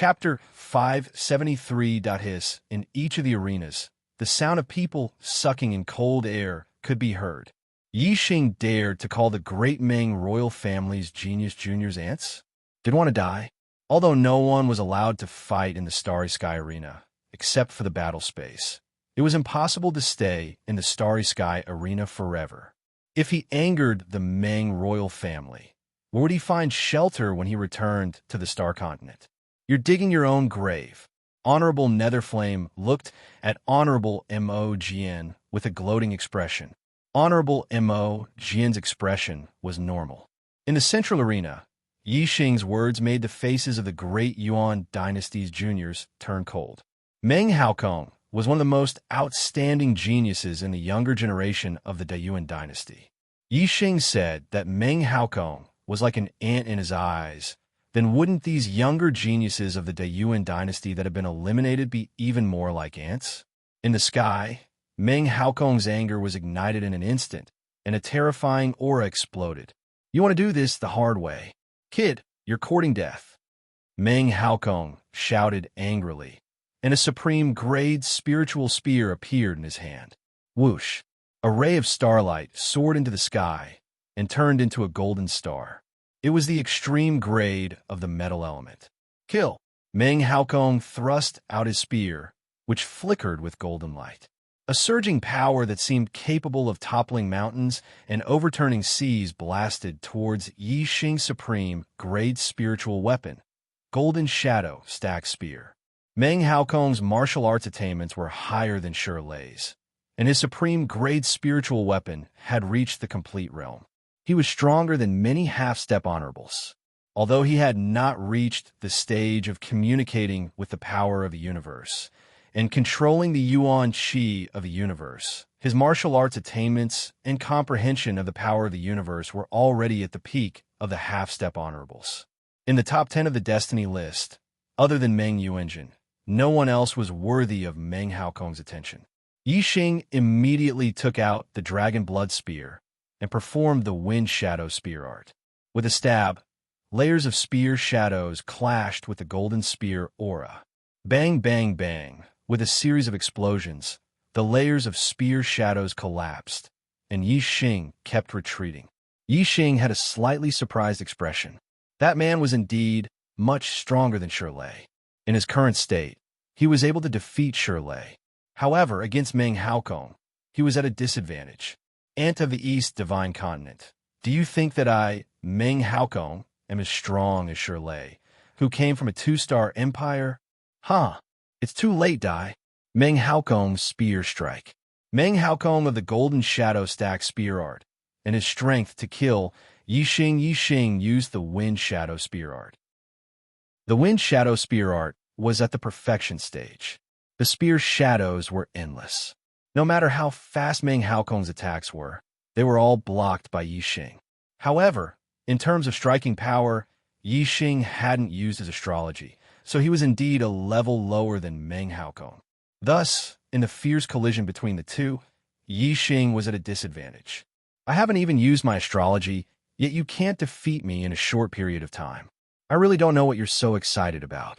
Chapter 573. Hiss. In each of the arenas, the sound of people sucking in cold air could be heard. Yi Xing dared to call the great Ming royal family's genius juniors ants? Did want to die? Although no one was allowed to fight in the Starry Sky Arena, except for the battle space, it was impossible to stay in the Starry Sky Arena forever. If he angered the Ming royal family, where would he find shelter when he returned to the Star Continent? You're digging your own grave. Honorable Netherflame looked at Honorable Mo Jian with a gloating expression. Honorable Mo Jian's expression was normal. In the central arena, Yi Xing's words made the faces of the great Yuan dynasty's juniors turn cold. Meng Haokong was one of the most outstanding geniuses in the younger generation of the Dayuan dynasty. Yi Xing said that Meng Haokong was like an ant in his eyes. Then wouldn't these younger geniuses of the Dayuan dynasty that have been eliminated be even more like ants? In the sky, Meng Haokong's anger was ignited in an instant, and a terrifying aura exploded. You want to do this the hard way. Kid, you're courting death. Meng Haokong shouted angrily, and a supreme-grade spiritual spear appeared in his hand. Whoosh! A ray of starlight soared into the sky and turned into a golden star. It was the extreme grade of the metal element. Kill! Meng Haokong thrust out his spear, which flickered with golden light. A surging power that seemed capable of toppling mountains and overturning seas blasted towards Yi Xing's supreme-grade spiritual weapon, Golden Shadow Stack Spear. Meng Haokong's martial arts attainments were higher than Shirley's, and his supreme-grade spiritual weapon had reached the complete realm. He was stronger than many half-step honorables. Although he had not reached the stage of communicating with the power of the universe and controlling the Yuan Qi of the universe, his martial arts attainments and comprehension of the power of the universe were already at the peak of the half-step honorables. In the top 10 of the Destiny list, other than Meng Yuanjin, no one else was worthy of Meng Haokong's attention. Yi Xing immediately took out the Dragon Blood Spear and performed the Wind Shadow Spear art. With a stab, layers of spear shadows clashed with the golden spear aura. Bang, bang, bang. With a series of explosions, the layers of spear shadows collapsed, and Yi Xing kept retreating. Yi Xing had a slightly surprised expression. That man was indeed much stronger than Shirley. In his current state, he was able to defeat Shirley. However, against Meng Haokong, he was at a disadvantage. Ant of the East Divine Continent, do you think that I, Meng Haokong, am as strong as Shirley, who came from a 2-star empire? It's too late, Dai. Meng Haokong's Spear Strike. Meng Haokong of the Golden Shadow Stack Spear Art, and his strength to kill Yi Xing used the Wind Shadow Spear Art. The Wind Shadow Spear Art was at the perfection stage. The spear shadows were endless. No matter how fast Meng Haokong's attacks were, they were all blocked by Yi Xing. However, in terms of striking power, Yi Xing hadn't used his astrology, so he was indeed a level lower than Meng Haokong. Thus, in the fierce collision between the two, Yi Xing was at a disadvantage. I haven't even used my astrology, yet you can't defeat me in a short period of time. I really don't know what you're so excited about.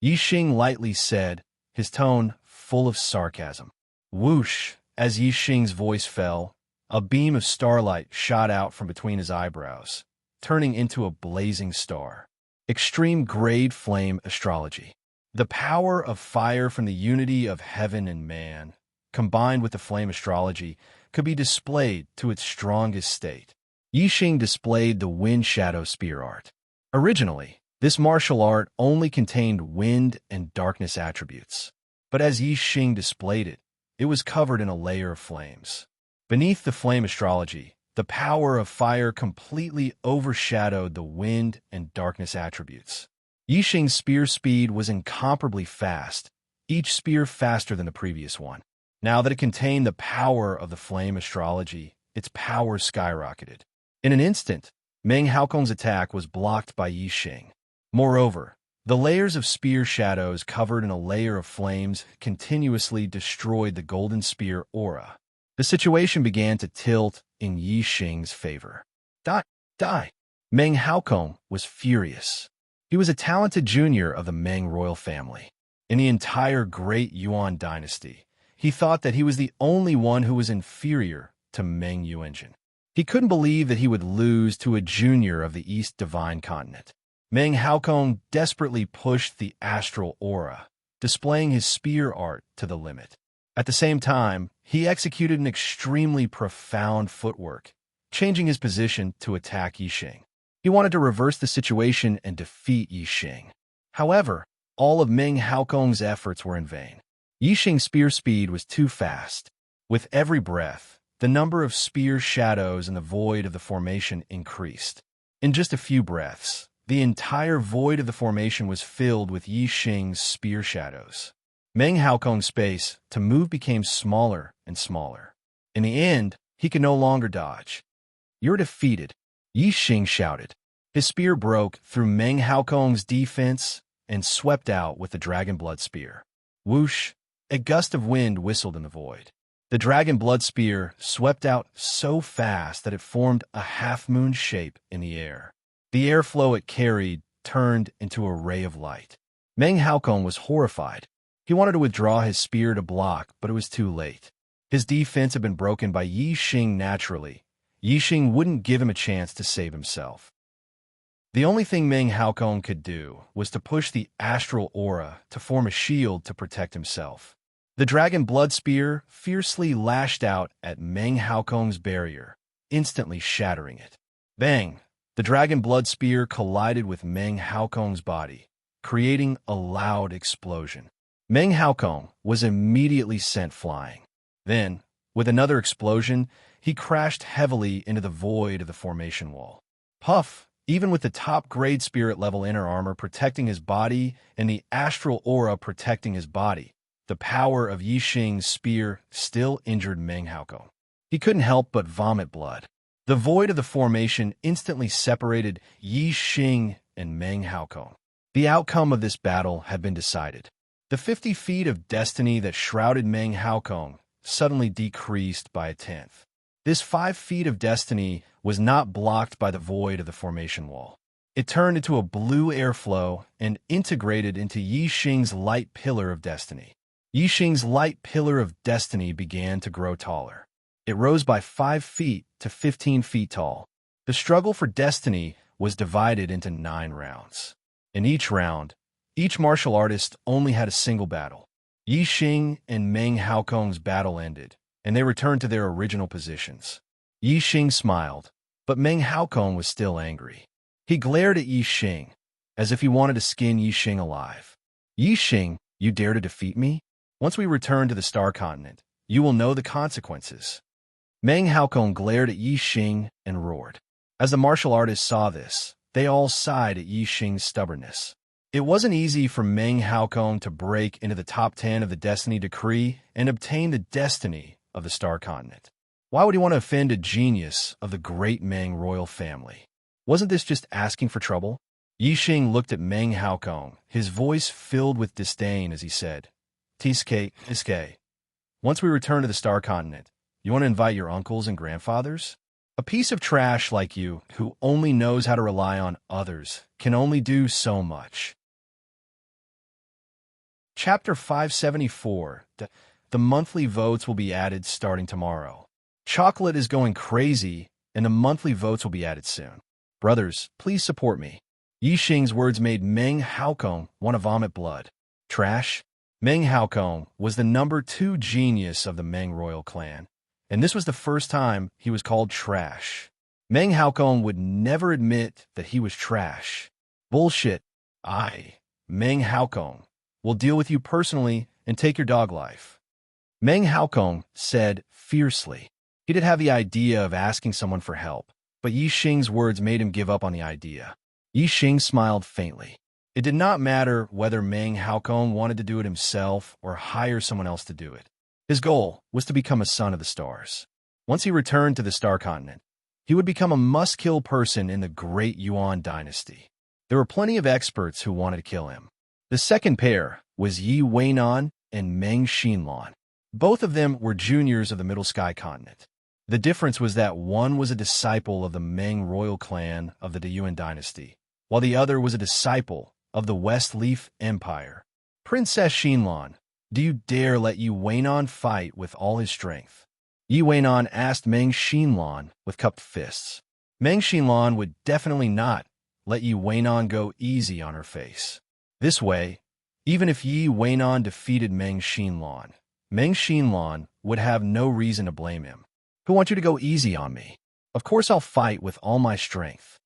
Yi Xing lightly said, his tone full of sarcasm. Whoosh! As Yi Xing's voice fell, a beam of starlight shot out from between his eyebrows, turning into a blazing star. Extreme Grade Flame Astrology. The power of fire from the unity of heaven and man, combined with the flame astrology, could be displayed to its strongest state. Yi Xing displayed the Wind Shadow Spear Art. Originally, this martial art only contained wind and darkness attributes, but as Yi Xing displayed it, it was covered in a layer of flames. Beneath the flame astrology, the power of fire completely overshadowed the wind and darkness attributes. Yi Xing's spear speed was incomparably fast, each spear faster than the previous one. Now that it contained the power of the flame astrology, its power skyrocketed. In an instant, Meng Haokong's attack was blocked by Yi Xing. Moreover, the layers of spear shadows covered in a layer of flames continuously destroyed the golden spear aura. The situation began to tilt in Yi Xing's favor. Die! Meng Haokong was furious. He was a talented junior of the Ming royal family. In the entire Great Yuan dynasty, he thought that he was the only one who was inferior to Meng Yuanjin. He couldn't believe that he would lose to a junior of the East Divine Continent. Meng Haokong desperately pushed the astral aura, displaying his spear art to the limit. At the same time, he executed an extremely profound footwork, changing his position to attack Yixing. He wanted to reverse the situation and defeat Yixing. However, all of Meng Haokong's efforts were in vain. Yixing's spear speed was too fast. With every breath, the number of spear shadows in the void of the formation increased. In just a few breaths, the entire void of the formation was filled with Yixing's spear shadows. Meng Haokong's space to move became smaller and smaller. In the end, he could no longer dodge. "You're defeated," Yixing shouted. His spear broke through Meng Haokong's defense and swept out with the Dragon Blood Spear. Whoosh! A gust of wind whistled in the void. The Dragon Blood Spear swept out so fast that it formed a half-moon shape in the air. The airflow it carried turned into a ray of light. Meng Haokong was horrified. He wanted to withdraw his spear to block, but it was too late. His defense had been broken by Yixing naturally. Yixing wouldn't give him a chance to save himself. The only thing Meng Haokong could do was to push the astral aura to form a shield to protect himself. The Dragon Blood Spear fiercely lashed out at Meng Haokong's barrier, instantly shattering it. Bang! The Dragon Blood Spear collided with Meng Haokong's body, creating a loud explosion. Meng Haokong was immediately sent flying. Then, with another explosion, he crashed heavily into the void of the formation wall. Puff! Even with the top-grade spirit-level inner armor protecting his body and the astral aura protecting his body, the power of Yixing's spear still injured Meng Haokong. He couldn't help but vomit blood. The void of the formation instantly separated Yixing and Meng Haokong. The outcome of this battle had been decided. The 50 feet of destiny that shrouded Meng Haokong suddenly decreased by a tenth. This 5 feet of destiny was not blocked by the void of the formation wall. It turned into a blue airflow and integrated into Yixing's light pillar of destiny. Yixing's light pillar of destiny began to grow taller. It rose by 5 feet to 15 feet tall. The struggle for destiny was divided into 9 rounds. In each round, each martial artist only had a single battle. Yixing and Meng Haokong's battle ended, and they returned to their original positions. Yixing smiled, but Meng Haokong was still angry. He glared at Yixing, as if he wanted to skin Yixing alive. "Yixing, you dare to defeat me? Once we return to the Star Continent, you will know the consequences." Meng Haokong glared at Yixing and roared. As the martial artists saw this, they all sighed at Yixing's stubbornness. It wasn't easy for Meng Haokong to break into the top 10 of the Destiny Decree and obtain the destiny of the Star Continent. Why would he want to offend a genius of the great Meng royal family? Wasn't this just asking for trouble? Yixing looked at Meng Haokong, his voice filled with disdain as he said, Tiske, once we return to the Star Continent, you want to invite your uncles and grandfathers? A piece of trash like you, who only knows how to rely on others, can only do so much. Chapter 574. The monthly votes will be added starting tomorrow. Chocolate is going crazy, and the monthly votes will be added soon. Brothers, please support me. Yixing's words made Meng Haokong want to vomit blood. Trash? Meng Haokong was the number 2 genius of the Meng royal clan, and this was the first time he was called trash. Meng Haokong would never admit that he was trash. Bullshit. Meng Haokong, will deal with you personally and take your dog life. Meng Haokong said fiercely. He did have the idea of asking someone for help, but Yixing's words made him give up on the idea. Yixing smiled faintly. It did not matter whether Meng Haokong wanted to do it himself or hire someone else to do it. His goal was to become a son of the stars. Once he returned to the Star Continent, he would become a must-kill person in the Great Yuan dynasty. There were plenty of experts who wanted to kill him. The second pair was Yi Weinan and Meng Xinlan. Both of them were juniors of the Middle Sky Continent. The difference was that one was a disciple of the Meng royal clan of the Yuan dynasty, while the other was a disciple of the West Leaf Empire. Princess Xinlan, do you dare let Yi Weinan fight with all his strength? Yi Weinan asked Meng Xinlan with cupped fists. Meng Xinlan would definitely not let Yi Weinan go easy on her face. This way, even if Yi Weinan defeated Meng Xinlan would have no reason to blame him. Who wants you to go easy on me? Of course I'll fight with all my strength,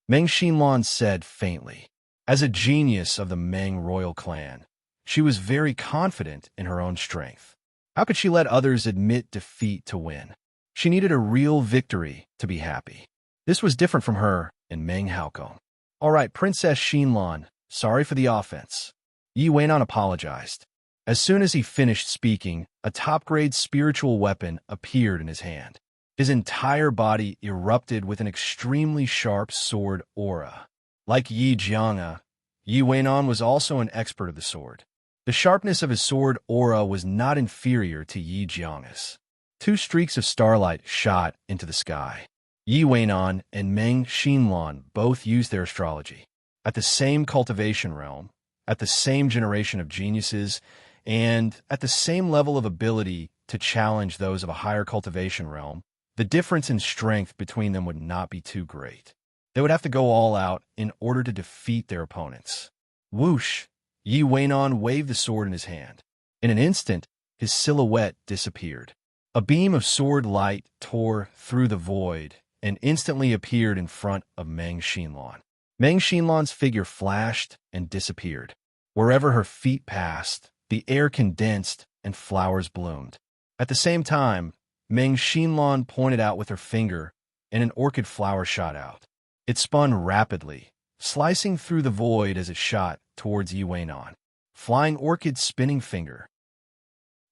Meng Xinlan said faintly. As a genius of the Meng royal clan, she was very confident in her own strength. How could she let others admit defeat to win? She needed a real victory to be happy. This was different from her and Meng Haokong. All right, Princess Xinlan, sorry for the offense. Yi Weinan apologized. As soon as he finished speaking, a top-grade spiritual weapon appeared in his hand. His entire body erupted with an extremely sharp sword aura. Like Yi Jianga, Yi Weinan was also an expert of the sword. The sharpness of his sword aura was not inferior to Yi Jianga's. 2 streaks of starlight shot into the sky. Yi Weinan and Meng Xinlan both used their astrology. At the same cultivation realm, at the same generation of geniuses, and at the same level of ability to challenge those of a higher cultivation realm, the difference in strength between them would not be too great. They would have to go all out in order to defeat their opponents. Whoosh! Yi Weinan waved the sword in his hand. In an instant, his silhouette disappeared. A beam of sword light tore through the void and instantly appeared in front of Meng Xinlan. Meng Xinlan's figure flashed and disappeared. Wherever her feet passed, the air condensed and flowers bloomed. At the same time, Meng Xinlan pointed out with her finger, and an orchid flower shot out. It spun rapidly, slicing through the void as it shot towards Yi Weinan. Flying orchid spinning finger.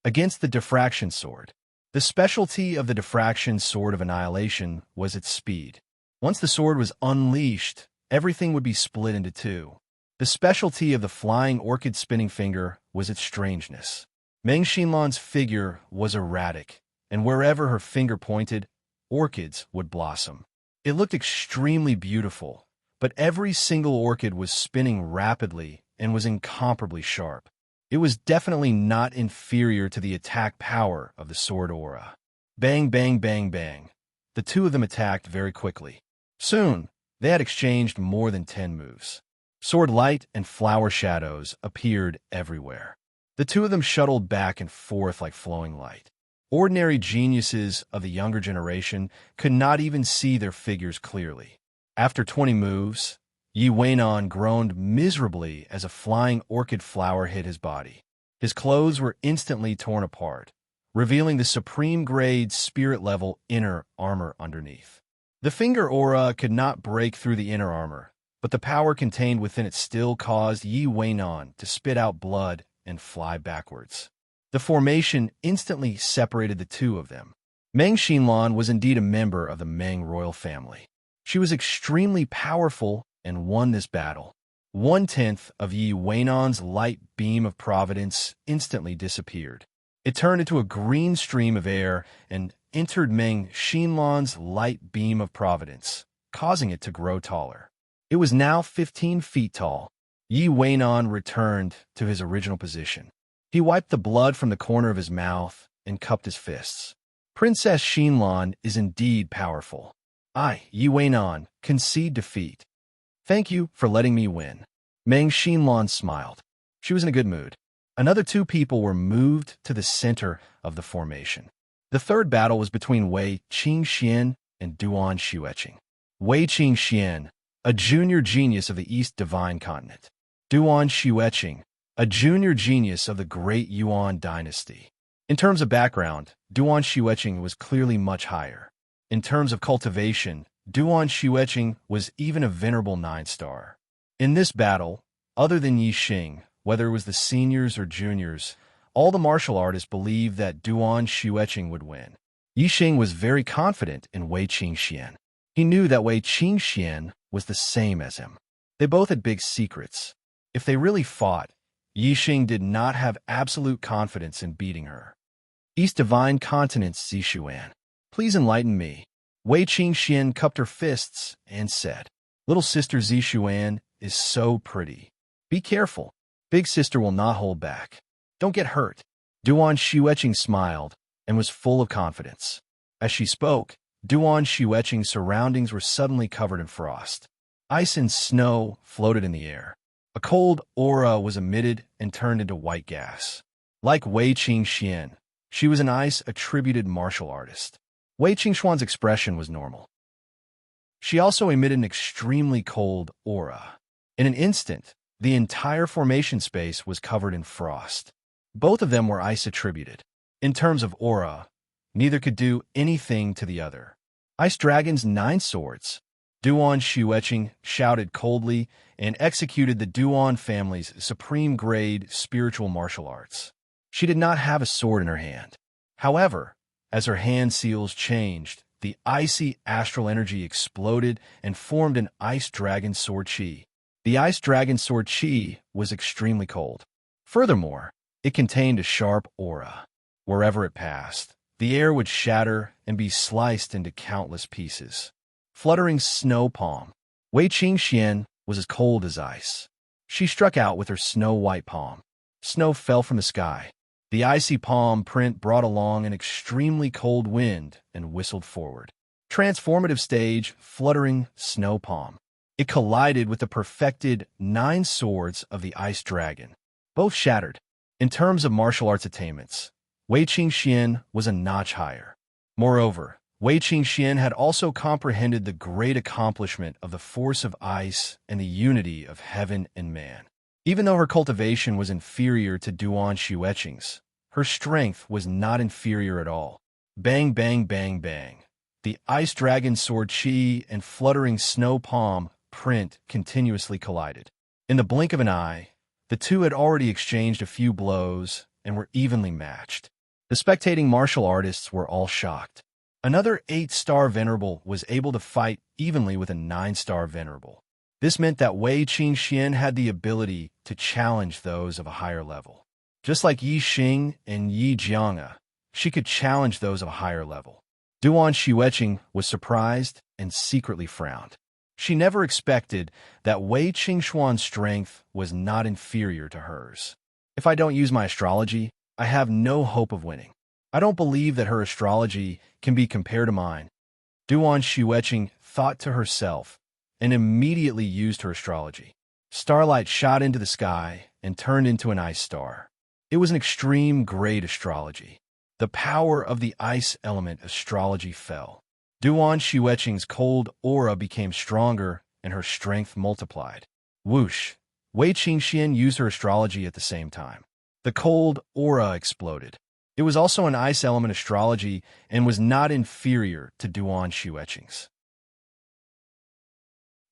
Against the diffraction sword. The specialty of the diffraction sword of annihilation was its speed. Once the sword was unleashed, everything would be split into 2. The specialty of the flying orchid spinning finger was its strangeness. Meng Xinlan's figure was erratic, and wherever her finger pointed, orchids would blossom. It looked extremely beautiful, but every single orchid was spinning rapidly and was incomparably sharp. It was definitely not inferior to the attack power of the sword aura. Bang, bang, bang, bang. The 2 of them attacked very quickly. Soon, they had exchanged more than 10 moves. Sword light and flower shadows appeared everywhere. The 2 of them shuttled back and forth like flowing light. Ordinary geniuses of the younger generation could not even see their figures clearly. After 20 moves, Yi Weinan groaned miserably as a flying orchid flower hit his body. His clothes were instantly torn apart, revealing the supreme-grade spirit-level inner armor underneath. The finger aura could not break through the inner armor, but the power contained within it still caused Yi Weinan to spit out blood and fly backwards. The formation instantly separated the 2 of them. Meng Xinlan was indeed a member of the Meng royal family. She was extremely powerful and won this battle. 1/10 of Yi Weinan's light beam of providence instantly disappeared. It turned into a green stream of air and entered Meng Xinlan's light beam of providence, causing it to grow taller. It was now 15 feet tall. Yi Weinan returned to his original position. He wiped the blood from the corner of his mouth and cupped his fists. Princess Xinlan is indeed powerful. I, Yi Weinan, concede defeat. Thank you for letting me win. Meng Xinlan smiled. She was in a good mood. Another 2 people were moved to the center of the formation. The third battle was between Wei Qingxian and Duan Xueqing. Wei Qingxian, a junior genius of the East Divine Continent. Duan Xueqing, a junior genius of the Great Yuan Dynasty. In terms of background, Duan Xueqing was clearly much higher. In terms of cultivation, Duan Xueqing was even a venerable 9-star. In this battle, other than Yi Xing, whether it was the seniors or juniors, all the martial artists believed that Duan Xueqing would win. Yi Xing was very confident in Wei Qingxian. He knew that Wei Qingxian was the same as him. They both had big secrets. If they really fought, Yi Xing did not have absolute confidence in beating her. East Divine Continent Zishuan, please enlighten me. Wei Qingxian cupped her fists and said, Little sister Zishuan is so pretty. Be careful. Big sister will not hold back. Don't get hurt. Duan Xueqing smiled and was full of confidence. As she spoke, Duan Xueqing's surroundings were suddenly covered in frost. Ice and snow floated in the air. A cold aura was emitted and turned into white gas. Like Wei Qingxian, she was an ice-attributed martial artist. Wei Qingxuan's expression was normal. She also emitted an extremely cold aura. In an instant, the entire formation space was covered in frost. Both of them were ice-attributed. In terms of aura, neither could do anything to the other. Ice Dragon's 9 swords. Duan Xueqing shouted coldly and executed the Duan family's supreme-grade spiritual martial arts. She did not have a sword in her hand. However, as her hand seals changed, the icy astral energy exploded and formed an Ice Dragon Sword Chi. The Ice Dragon Sword Chi was extremely cold. Furthermore, it contained a sharp aura. Wherever it passed, the air would shatter and be sliced into countless pieces. Fluttering snow palm. Wei Qingxian was as cold as ice. She struck out with her snow-white palm. Snow fell from the sky. The icy palm print brought along an extremely cold wind and whistled forward. Transformative stage, fluttering snow palm. It collided with the perfected 9 swords of the Ice Dragon. Both shattered. In terms of martial arts attainments, Wei Qingxian was a notch higher. Moreover, Wei Qingxian had also comprehended the great accomplishment of the force of ice and the unity of heaven and man. Even though her cultivation was inferior to Duan Xueqing's, her strength was not inferior at all. Bang, bang, bang, bang. The Ice Dragon Sword Chi and fluttering snow palm print continuously collided. In the blink of an eye, the two had already exchanged a few blows and were evenly matched. The spectating martial artists were all shocked. Another 8-star venerable was able to fight evenly with a 9-star venerable. This meant that Wei Qingxian had the ability to challenge those of a higher level. Just like Yi Xing and Yi Jianga, she could challenge those of a higher level. Duan Xueqing was surprised and secretly frowned. She never expected that Wei Qingxuan's strength was not inferior to hers. If I don't use my astrology, I have no hope of winning. I don't believe that her astrology can be compared to mine. Duan Xueqing thought to herself and immediately used her astrology. Starlight shot into the sky and turned into an ice star. It was an extreme grade astrology. The power of the ice element astrology fell. Duan Xueqing's cold aura became stronger and her strength multiplied. Whoosh! Wei Qingxian used her astrology at the same time. The cold aura exploded. It was also an ice element astrology and was not inferior to Duan Xueqing's.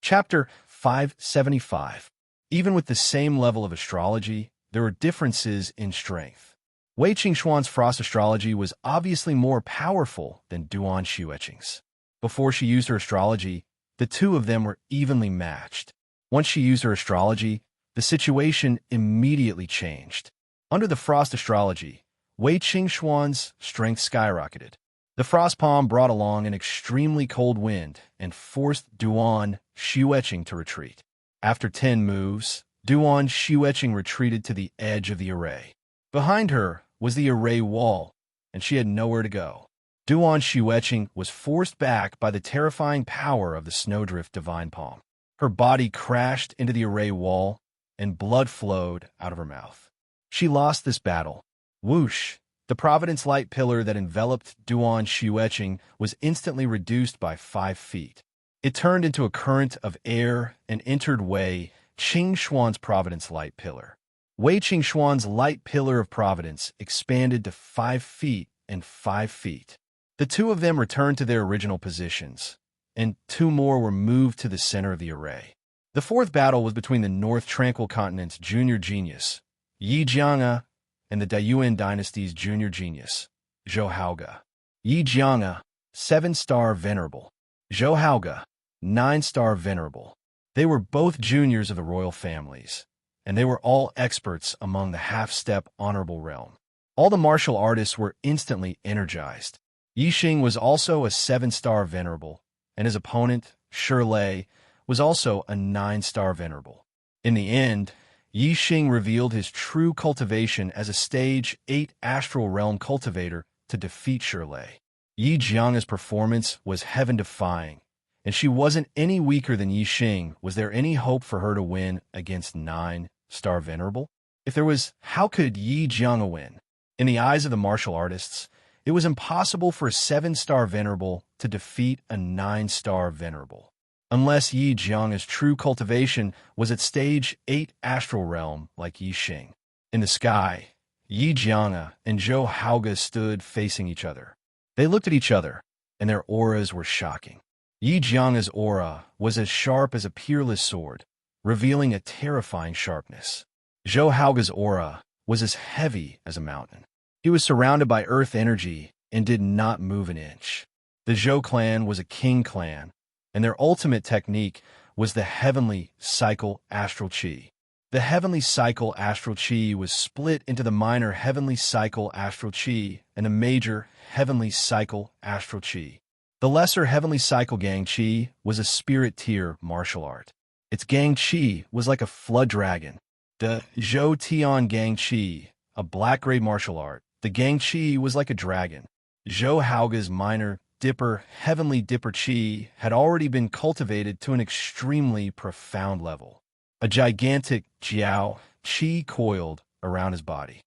Chapter 575. Even with the same level of astrology, there were differences in strength. Wei Qingxuan's frost astrology was obviously more powerful than Duan Xueqing's. Before she used her astrology, the two of them were evenly matched. Once she used her astrology, the situation immediately changed. Under the frost astrology, Wei Qingxuan's strength skyrocketed. The frost palm brought along an extremely cold wind and forced Duan Xueqing to retreat. After 10 moves, Duan Xueqing retreated to the edge of the array. Behind her was the array wall, and she had nowhere to go. Duan Xueqing was forced back by the terrifying power of the Snowdrift Divine Palm. Her body crashed into the array wall, and blood flowed out of her mouth. She lost this battle. Whoosh! The Providence Light pillar that enveloped Duan Xueqing was instantly reduced by 5 feet. It turned into a current of air and entered Wei Qingxuan's Providence Light pillar. Wei Qingxuan's light pillar of providence expanded to 5 feet and 5 feet. The two of them returned to their original positions, and 2 more were moved to the center of the array. The 4th battle was between the North Tranquil Continent's junior genius, Yi Jianga, and the Daiyuan dynasty's junior genius, Zhou Haoge. Yi Jianga, 7-star venerable. Zhou Haoge, 9-star venerable. They were both juniors of the royal families, and they were all experts among the half-step honorable realm. All the martial artists were instantly energized. Yi Xing was also a 7-star venerable, and his opponent, Shirlei, was also a 9-star venerable. In the end, Yi Xing revealed his true cultivation as a Stage 8 Astral Realm cultivator to defeat Shirley. Yi Jiang's performance was heaven-defying, and she wasn't any weaker than Yi Xing. Was there any hope for her to win against 9-star venerable? If there was, how could Yi Jiang win? In the eyes of the martial artists, it was impossible for a 7-star venerable to defeat a 9-star venerable, unless Yi Jiang's true cultivation was at Stage 8 Astral Realm like Yi Xing. In the sky, Yi Jiang and Zhou Haoge stood facing each other. They looked at each other, and their auras were shocking. Yi Jiang's aura was as sharp as a peerless sword, revealing a terrifying sharpness. Zhou Haoge's aura was as heavy as a mountain. He was surrounded by earth energy and did not move an inch. The Zhou clan was a king clan, and their ultimate technique was the Heavenly Cycle Astral Chi. The Heavenly Cycle Astral Chi was split into the minor Heavenly Cycle Astral Chi and the major Heavenly Cycle Astral Chi. The lesser Heavenly Cycle Gang Chi was a spirit tier martial art. Its Gang Chi was like a flood dragon. The Zhou Tian Gang Chi, a black-grade martial art, the Gang Chi was like a dragon. Zhou Haoge's minor Dipper Heavenly Dipper Chi had already been cultivated to an extremely profound level. A gigantic Jiao Chi coiled around his body.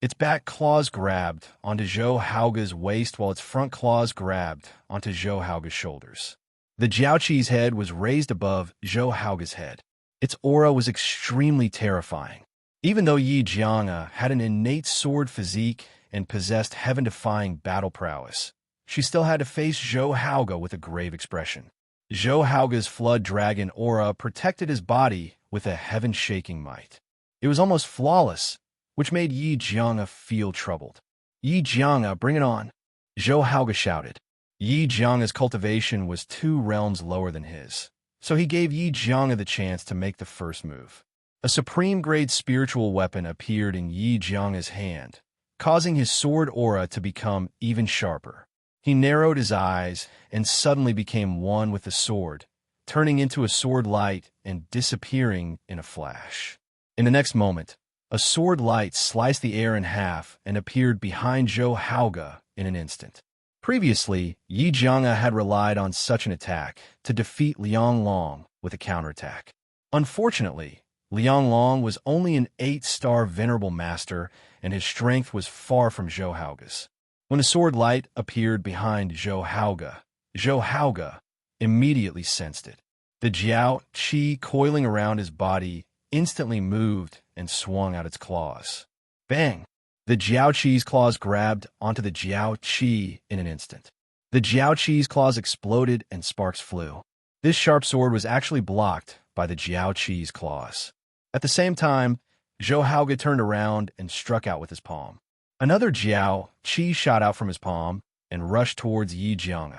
Its back claws grabbed onto Zhou Haoge's waist while its front claws grabbed onto Zhou Haoge's shoulders. The Jiao Chi's head was raised above Zhou Haoge's head. Its aura was extremely terrifying. Even though Yi Jiang had an innate sword physique and possessed heaven-defying battle prowess, she still had to face Zhou Haoge with a grave expression. Zhou Haoge's flood dragon aura protected his body with a heaven-shaking might. It was almost flawless, which made Yi Jiang feel troubled. Yi Jiang, bring it on, Zhou Haoge shouted. Yi Jiang's cultivation was 2 realms lower than his, so he gave Yi Jiang the chance to make the first move. A supreme-grade spiritual weapon appeared in Yi Jiang's hand, causing his sword aura to become even sharper. He narrowed his eyes and suddenly became one with the sword, turning into a sword light and disappearing in a flash. In the next moment, a sword light sliced the air in half and appeared behind Zhou Haoge in an instant. Previously, Yi Jiang had relied on such an attack to defeat Liang Long with a counterattack. Unfortunately, Liang Long was only an 8-star venerable master, and his strength was far from Zhou Haoge's. When the sword light appeared behind Zhou Haoge immediately sensed it. The Jiao Chi coiling around his body instantly moved and swung out its claws. Bang! The Jiao Chi's claws grabbed onto the Jiao Chi in an instant. The Jiao Chi's claws exploded and sparks flew. This sharp sword was actually blocked by the Jiao Chi's claws. At the same time, Zhou Haoge turned around and struck out with his palm. Another Jiao Chi shot out from his palm and rushed towards Yi Jiang.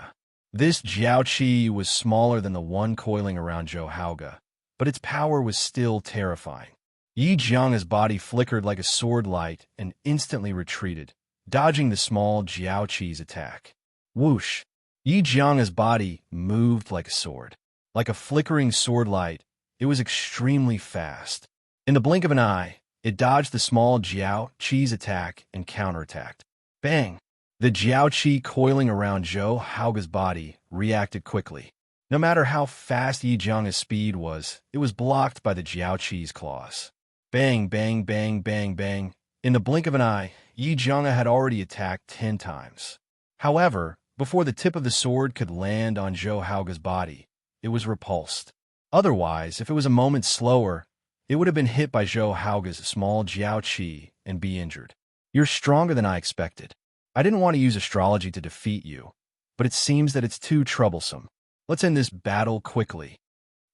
This Jiao Chi was smaller than the one coiling around Zhou Haoge, but its power was still terrifying. Yi Jiang's body flickered like a sword light and instantly retreated, dodging the small Jiao Chi's attack. Whoosh! Yi Jiang's body moved like a sword. Like a flickering sword light, it was extremely fast. In the blink of an eye, it dodged the small Jiao Chi's attack and counterattacked. Bang! The Jiao Chi coiling around Zhou Haoge's body reacted quickly. No matter how fast Yi Jiang's speed was, it was blocked by the Jiao Chi's claws. Bang, bang, bang, bang, bang. In the blink of an eye, Yi Jiang had already attacked 10 times. However, before the tip of the sword could land on Zhou Haoge's body, it was repulsed. Otherwise, if it was a moment slower, it would have been hit by Zhou Haoge's small Jiao Chi and be injured. You're stronger than I expected. I didn't want to use astrology to defeat you, but it seems that it's too troublesome. Let's end this battle quickly.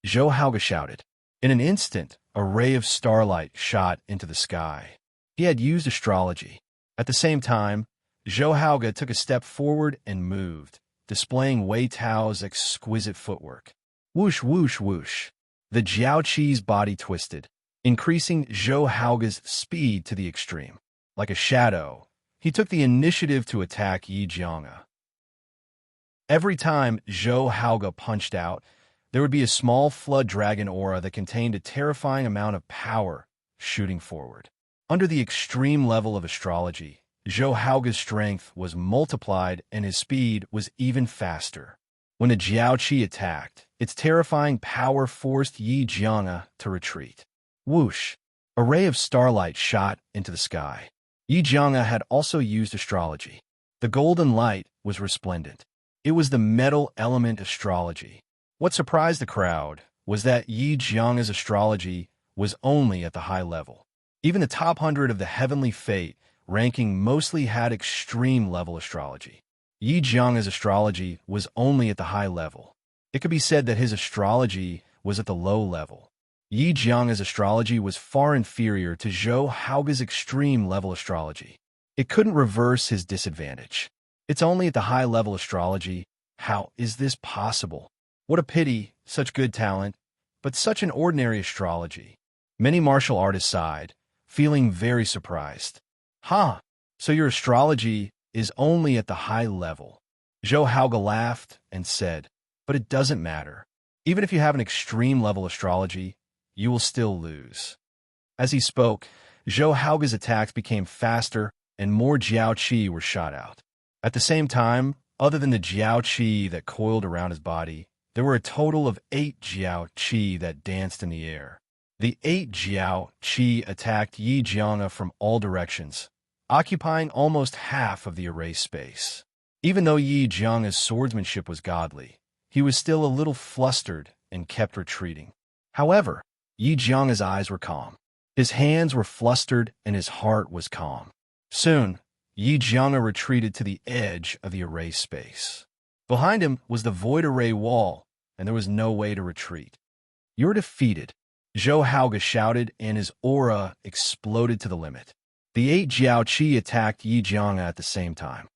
Zhou Haoge shouted. In an instant, a ray of starlight shot into the sky. He had used astrology. At the same time, Zhou Haoge took a step forward and moved, displaying Wei Tao's exquisite footwork. Whoosh, whoosh, whoosh. The Jiao Chi's body twisted, increasing Zhou Haoge's speed to the extreme. Like a shadow, he took the initiative to attack Yi Jiang. Every time Zhou Haoge punched out, There would be a small flood dragon aura that contained a terrifying amount of power shooting forward. Under the extreme level of astrology, Zhou Haoge's strength was multiplied and his speed was even faster. When a Jiaoqi attacked, its terrifying power forced Yi Jianga to retreat. Whoosh! A ray of starlight shot into the sky. Yi Jianga had also used astrology. The golden light was resplendent. It was the metal element astrology. What surprised the crowd was that Yi Jianga's astrology was only at the high level. Even the top 100 of the heavenly fate ranking mostly had extreme level astrology. Yi Jianga's astrology was only at the high level. It could be said that his astrology was at the low level. Yi Jianga's astrology was far inferior to Zhou Haoge's extreme level astrology. It couldn't reverse his disadvantage. It's only at the high level astrology. How is this possible? What a pity, such good talent, but such an ordinary astrology. Many martial artists sighed, feeling very surprised. Huh, so your astrology is only at the high level. Zhou Haoge laughed and said, but it doesn't matter. Even if you have an extreme level astrology, you will still lose. As he spoke, Zhou Haoge's attacks became faster and more Jiao Qi were shot out. At the same time, other than the Jiao Qi that coiled around his body, there were a total of 8 Jiao Qi that danced in the air. The 8 Jiao Qi attacked Yi Jianga from all directions, occupying almost half of the erased space. Even though Yi Jianga's swordsmanship was godly, he was still a little flustered and kept retreating. However, Yi Jianga's eyes were calm. His hands were flustered and his heart was calm. Soon, Yi Jianga retreated to the edge of the erased space. Behind him was the void array wall, and there was no way to retreat. You're defeated, Zhou Haoge shouted, and his aura exploded to the limit. The 8 Jiao Qi attacked Yi Jianga at the same time.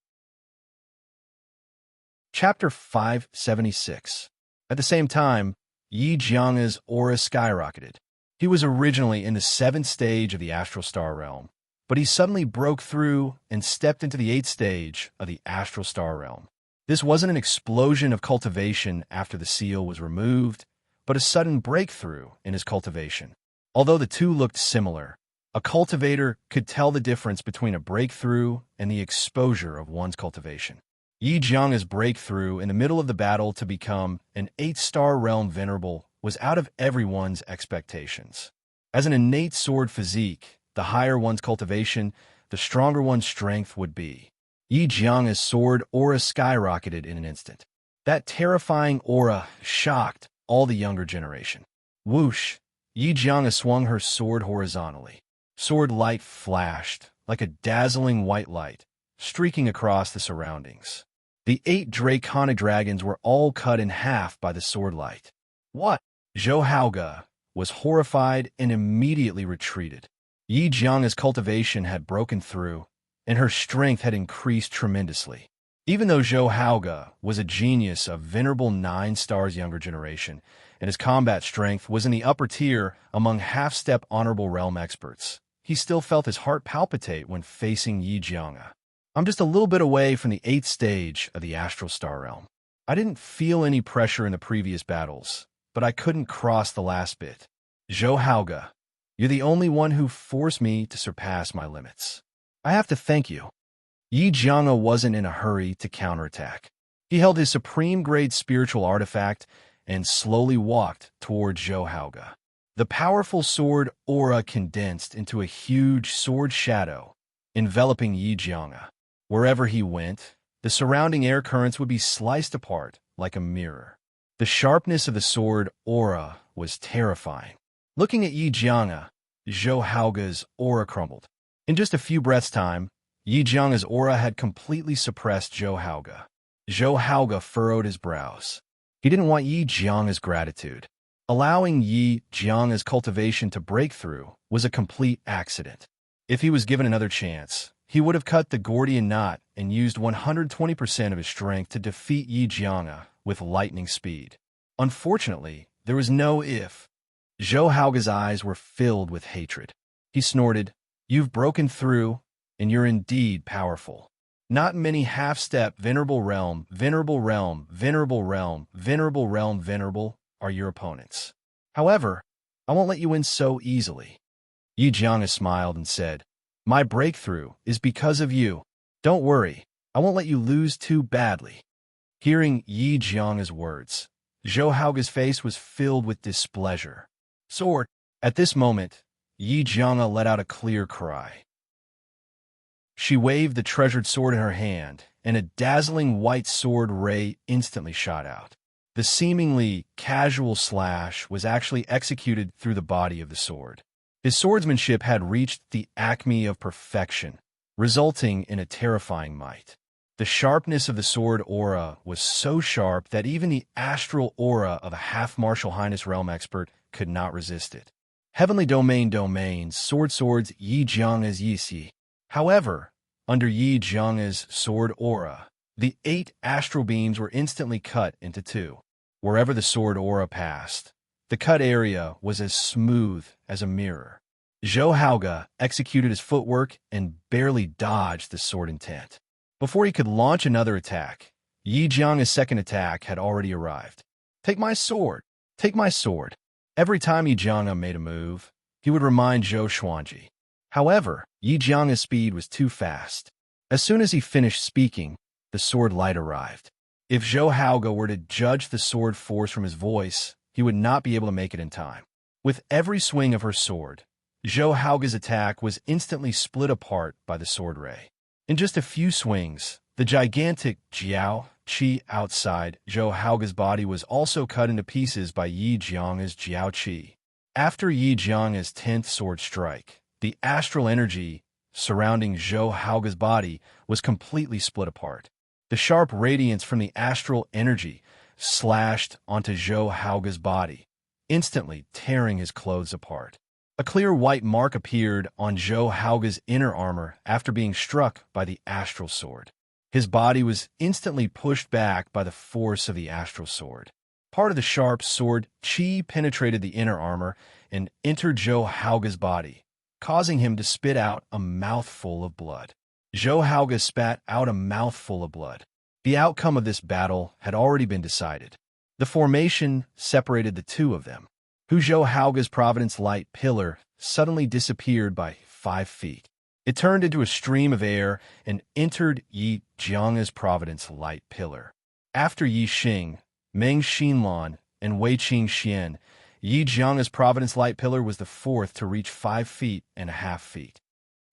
Chapter 576. At the same time, Yi Jianga's aura skyrocketed. He was originally in the 7th stage of the astral star realm, but he suddenly broke through and stepped into the 8th stage of the astral star realm. This wasn't an explosion of cultivation after the seal was removed, but a sudden breakthrough in his cultivation. Although the two looked similar, a cultivator could tell the difference between a breakthrough and the exposure of one's cultivation. Yi Jianga's breakthrough in the middle of the battle to become an 8-star realm venerable was out of everyone's expectations. As an innate sword physique, the higher one's cultivation, the stronger one's strength would be. Yi Jianga's sword aura skyrocketed in an instant. That terrifying aura shocked all the younger generation. Whoosh! Yi Jianga swung her sword horizontally. Sword light flashed like a dazzling white light, streaking across the surroundings. The 8 draconic dragons were all cut in half by the sword light. What? Zhou Haoge was horrified and immediately retreated. Yi Jianga's cultivation had broken through, and her strength had increased tremendously. Even though Zhou Haoge was a genius of venerable 9 stars younger generation, and his combat strength was in the upper tier among half-step honorable realm experts, he still felt his heart palpitate when facing Yi Jianga. I'm just a little bit away from the 8th stage of the astral star realm. I didn't feel any pressure in the previous battles, but I couldn't cross the last bit. Zhou Haoge, you're the only one who forced me to surpass my limits. I have to thank you. Yi Jianga wasn't in a hurry to counterattack. He held his supreme-grade spiritual artifact and slowly walked toward Zhou Haoge. The powerful sword aura condensed into a huge sword shadow, enveloping Yi Jianga. Wherever he went, the surrounding air currents would be sliced apart like a mirror. The sharpness of the sword aura was terrifying. Looking at Yi Jianga, Zhou Haoge's aura crumbled. In just a few breaths' time, Yi Jianga's aura had completely suppressed Zhou Haoge. Zhou Haoge furrowed his brows. He didn't want Yi Jianga's gratitude. Allowing Yi Jianga's cultivation to break through was a complete accident. If he was given another chance, he would have cut the Gordian knot and used 120% of his strength to defeat Yi Jianga with lightning speed. Unfortunately, there was no if. Zhou Haoge's eyes were filled with hatred. He snorted, "You've broken through, and you're indeed powerful. Not many half-step venerable realm, venerable realm, venerable realm, venerable realm, venerable, are your opponents. However, I won't let you win so easily. Yi Jianga smiled and said, "My breakthrough is because of you. Don't worry, I won't let you lose too badly." Hearing Yi Jianga's words, Zhou Haoge's face was filled with displeasure. Sword! At this moment, Yi Jianga let out a clear cry. She waved the treasured sword in her hand, and a dazzling white sword ray instantly shot out. The seemingly casual slash was actually executed through the body of the sword. His swordsmanship had reached the acme of perfection, resulting in a terrifying might. The sharpness of the sword aura was so sharp that even the astral aura of a half-martial highness realm expert could not resist it. Heavenly domains, swords, Yi Jianga's Yi. However, under Yi Jianga's sword aura, the 8 astral beams were instantly cut into 2. Wherever the sword aura passed, the cut area was as smooth as a mirror. Zhou Haoge executed his footwork and barely dodged the sword intent. Before he could launch another attack, Yi Jianga's second attack had already arrived. "Take my sword! Take my sword!" Every time Yi Jianga made a move, he would remind Zhou Xuanji. However, Yi Jianga's speed was too fast. As soon as he finished speaking, the sword light arrived. If Zhou Haoge were to judge the sword force from his voice, he would not be able to make it in time. With every swing of her sword, Zhou Haoge's attack was instantly split apart by the sword ray. In just a few swings, the gigantic Jiao Qi outside Zhou Haoge's body was also cut into pieces by Yi Jianga's Jiao Qi. After Yi Jianga's 10th sword strike, the astral energy surrounding Zhou Haoge's body was completely split apart. The sharp radiance from the astral energy slashed onto Zhou Haoge's body, instantly tearing his clothes apart. A clear white mark appeared on Zhou Haoge's inner armor after being struck by the astral sword. His body was instantly pushed back by the force of the astral sword. Part of the sharp sword qi penetrated the inner armor and entered Zhou Haoge's body, causing him to spit out a mouthful of blood. Zhou Haoge spat out a mouthful of blood. The outcome of this battle had already been decided. The formation separated the two of them. Zhou Haoge's Providence Light Pillar suddenly disappeared by 5 feet. It turned into a stream of air and entered Yi Jianga's Providence Light Pillar. After Yi Xing, Meng Xinlan, and Wei Qing Xian, Yi Jianga's Providence Light Pillar was the 4th to reach 5.5 feet.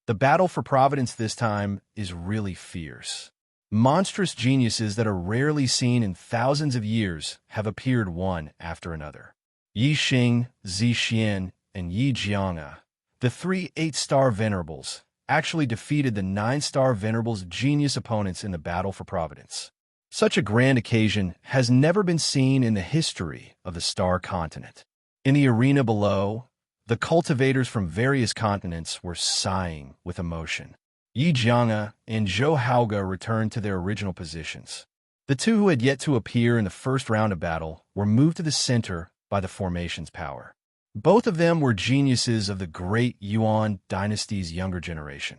The battle for Providence this time is really fierce. Monstrous geniuses that are rarely seen in thousands of years have appeared one after another. Yi Xing, Zi Xian, and Yi Jianga, the 3 8-star Venerables, actually defeated the 9-star Venerables' genius opponents in the battle for Providence. Such a grand occasion has never been seen in the history of the Star Continent. In the arena below, the cultivators from various continents were sighing with emotion. Yi Jianga and Zhou Haoge returned to their original positions. The two who had yet to appear in the first round of battle were moved to the center by the formation's power. Both of them were geniuses of the great Yuan dynasty's younger generation.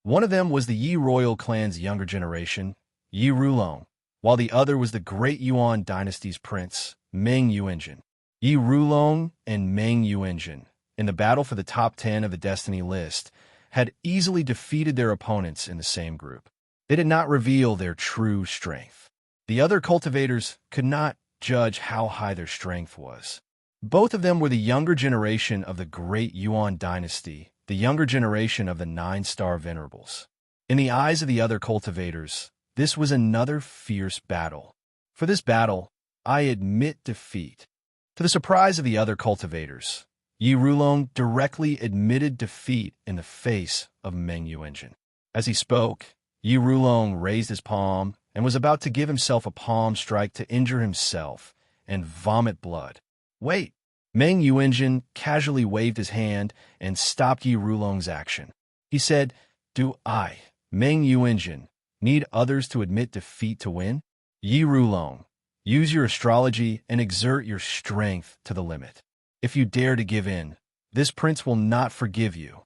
One of them was the Yi royal clan's younger generation, Yi Rulong, while the other was the great Yuan dynasty's prince, Meng Yuanjin. Yi Rulong and Meng Yuanjin, in the battle for the top 10 of the Destiny list, had easily defeated their opponents in the same group. They did not reveal their true strength. The other cultivators could not judge how high their strength was. Both of them were the younger generation of the great Yuan dynasty, the younger generation of the 9-star Venerables. In the eyes of the other cultivators, this was another fierce battle. For this battle, I admit defeat. To the surprise of the other cultivators, Yi Rulong directly admitted defeat in the face of Meng Yuanjin. As he spoke, Yi Rulong raised his palm and was about to give himself a palm strike to injure himself and vomit blood. "Wait!" Meng Yuanjin casually waved his hand and stopped Yi Rulong's action. He said, "Do I, Meng Yuanjin, need others to admit defeat to win? Yi Rulong, use your astrology and exert your strength to the limit. If you dare to give in, this prince will not forgive you."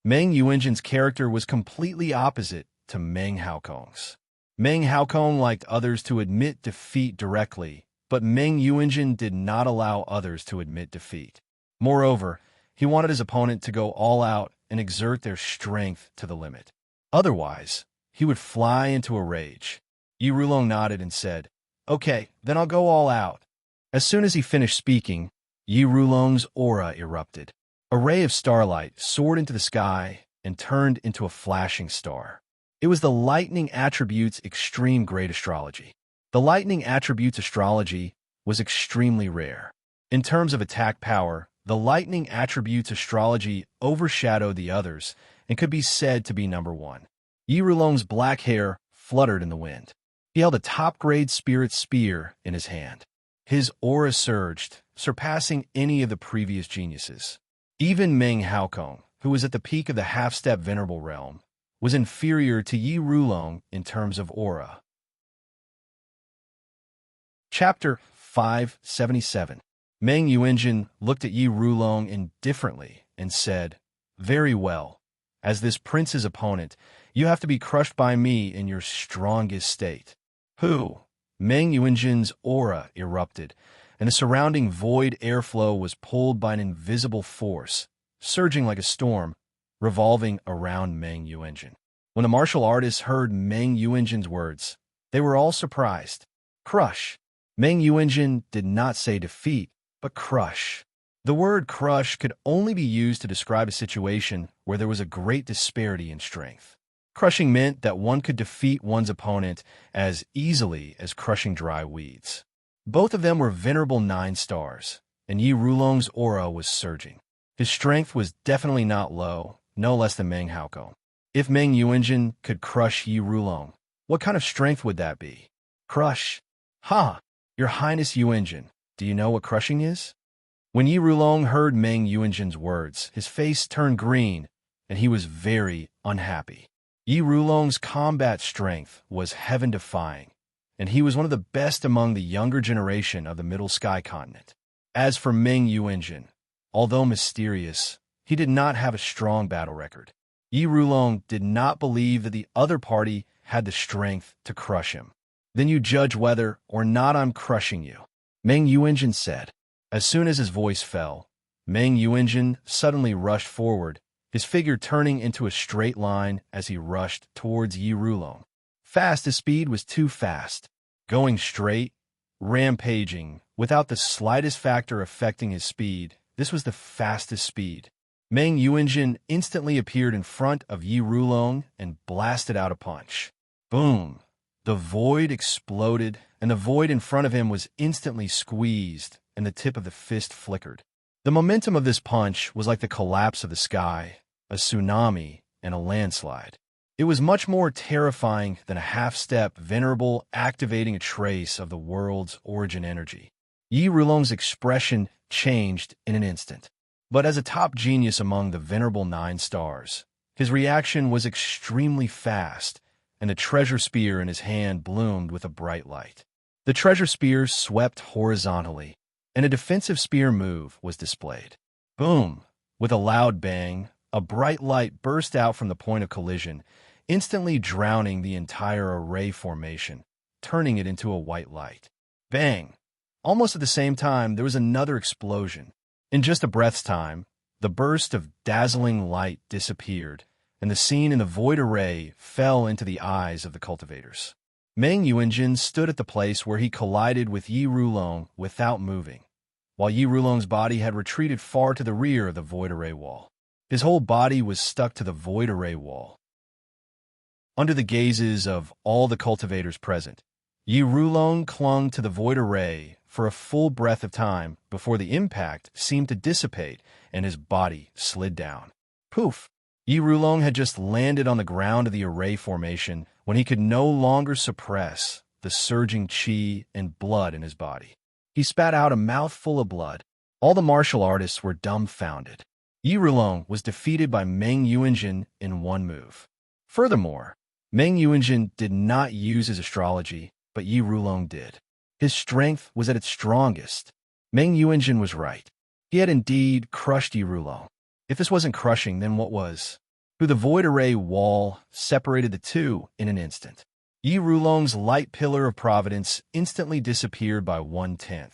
Meng Yuanjin's character was completely opposite to Meng Haokong's. Meng Haokong liked others to admit defeat directly, but Meng Yuanjin did not allow others to admit defeat. Moreover, he wanted his opponent to go all out and exert their strength to the limit. Otherwise, he would fly into a rage. Yi Rulong nodded and said, "Okay, then I'll go all out." As soon as he finished speaking, Yi Rulong's aura erupted. A ray of starlight soared into the sky and turned into a flashing star. It was the lightning attributes extreme great astrology. The lightning attributes astrology was extremely rare. In terms of attack power, the lightning attributes astrology overshadowed the others and could be said to be number one. Yi Rulong's black hair fluttered in the wind. He held a top-grade spirit spear in his hand. His aura surged, surpassing any of the previous geniuses. Even Meng Haokong, who was at the peak of the half-step venerable realm, was inferior to Yi Rulong in terms of aura. Chapter 577. Meng Yuanjin looked at Yi Rulong indifferently and said, "Very well. As this prince's opponent, you have to be crushed by me in your strongest state." Who? Meng Yuanjin's aura erupted, and the surrounding void airflow was pulled by an invisible force, surging like a storm, revolving around Meng Yuanjin. When the martial artists heard Meng Yuanjin's words, they were all surprised. Crush. Meng Yuanjin did not say defeat, but crush. The word crush could only be used to describe a situation where there was a great disparity in strength. Crushing meant that one could defeat one's opponent as easily as crushing dry weeds. Both of them were venerable 9 stars, and Yi Rulong's aura was surging. His strength was definitely not low, no less than Meng Haokong. If Meng Yuanjin could crush Yi Rulong, what kind of strength would that be? Crush. Ha! Your Highness Yuanjin, do you know what crushing is? When Yi Rulong heard Meng Yuanjin's words, his face turned green, and he was very unhappy. Yi Rulong's combat strength was heaven-defying, and he was one of the best among the younger generation of the Middle Sky continent. As for Meng Yuanjin, although mysterious, he did not have a strong battle record. Yi Rulong did not believe that the other party had the strength to crush him. "Then you judge whether or not I'm crushing you," Meng Yuanjin said. As soon as his voice fell, Meng Yuanjin suddenly rushed forward, his figure turning into a straight line as he rushed towards Yi Rulong. Fast, his speed was too fast. Going straight, rampaging, without the slightest factor affecting his speed, this was the fastest speed. Meng Yuanjin instantly appeared in front of Yi Rulong and blasted out a punch. Boom! The void exploded, and the void in front of him was instantly squeezed, and the tip of the fist flickered. The momentum of this punch was like the collapse of the sky, a tsunami, and a landslide. It was much more terrifying than a half-step venerable activating a trace of the world's origin energy. Yi Rulong's expression changed in an instant. But as a top genius among the venerable 9 stars, his reaction was extremely fast, and the treasure spear in his hand bloomed with a bright light. The treasure spear swept horizontally, and a defensive spear move was displayed. Boom! With a loud bang, a bright light burst out from the point of collision, instantly drowning the entire array formation, turning it into a white light. Bang! Almost at the same time, there was another explosion. In just a breath's time, the burst of dazzling light disappeared, and the scene in the void array fell into the eyes of the cultivators. Meng Yuanjin stood at the place where he collided with Yi Rulong without moving, while Yi Rulong's body had retreated far to the rear of the void array wall. His whole body was stuck to the void array wall. Under the gazes of all the cultivators present, Yi Rulong clung to the void array for a full breath of time before the impact seemed to dissipate and his body slid down. Poof! Yi Rulong had just landed on the ground of the array formation when he could no longer suppress the surging qi and blood in his body. He spat out a mouthful of blood. All the martial artists were dumbfounded. Yi Rulong was defeated by Meng Yuanjin in one move. Furthermore, Meng Yuanjin did not use his astrology, but Yi Rulong did. His strength was at its strongest. Meng Yuanjin was right. He had indeed crushed Yi Rulong. If this wasn't crushing, then what was? Through the void array wall separated the two in an instant. Yi Rulong's light pillar of providence instantly disappeared by 1/10,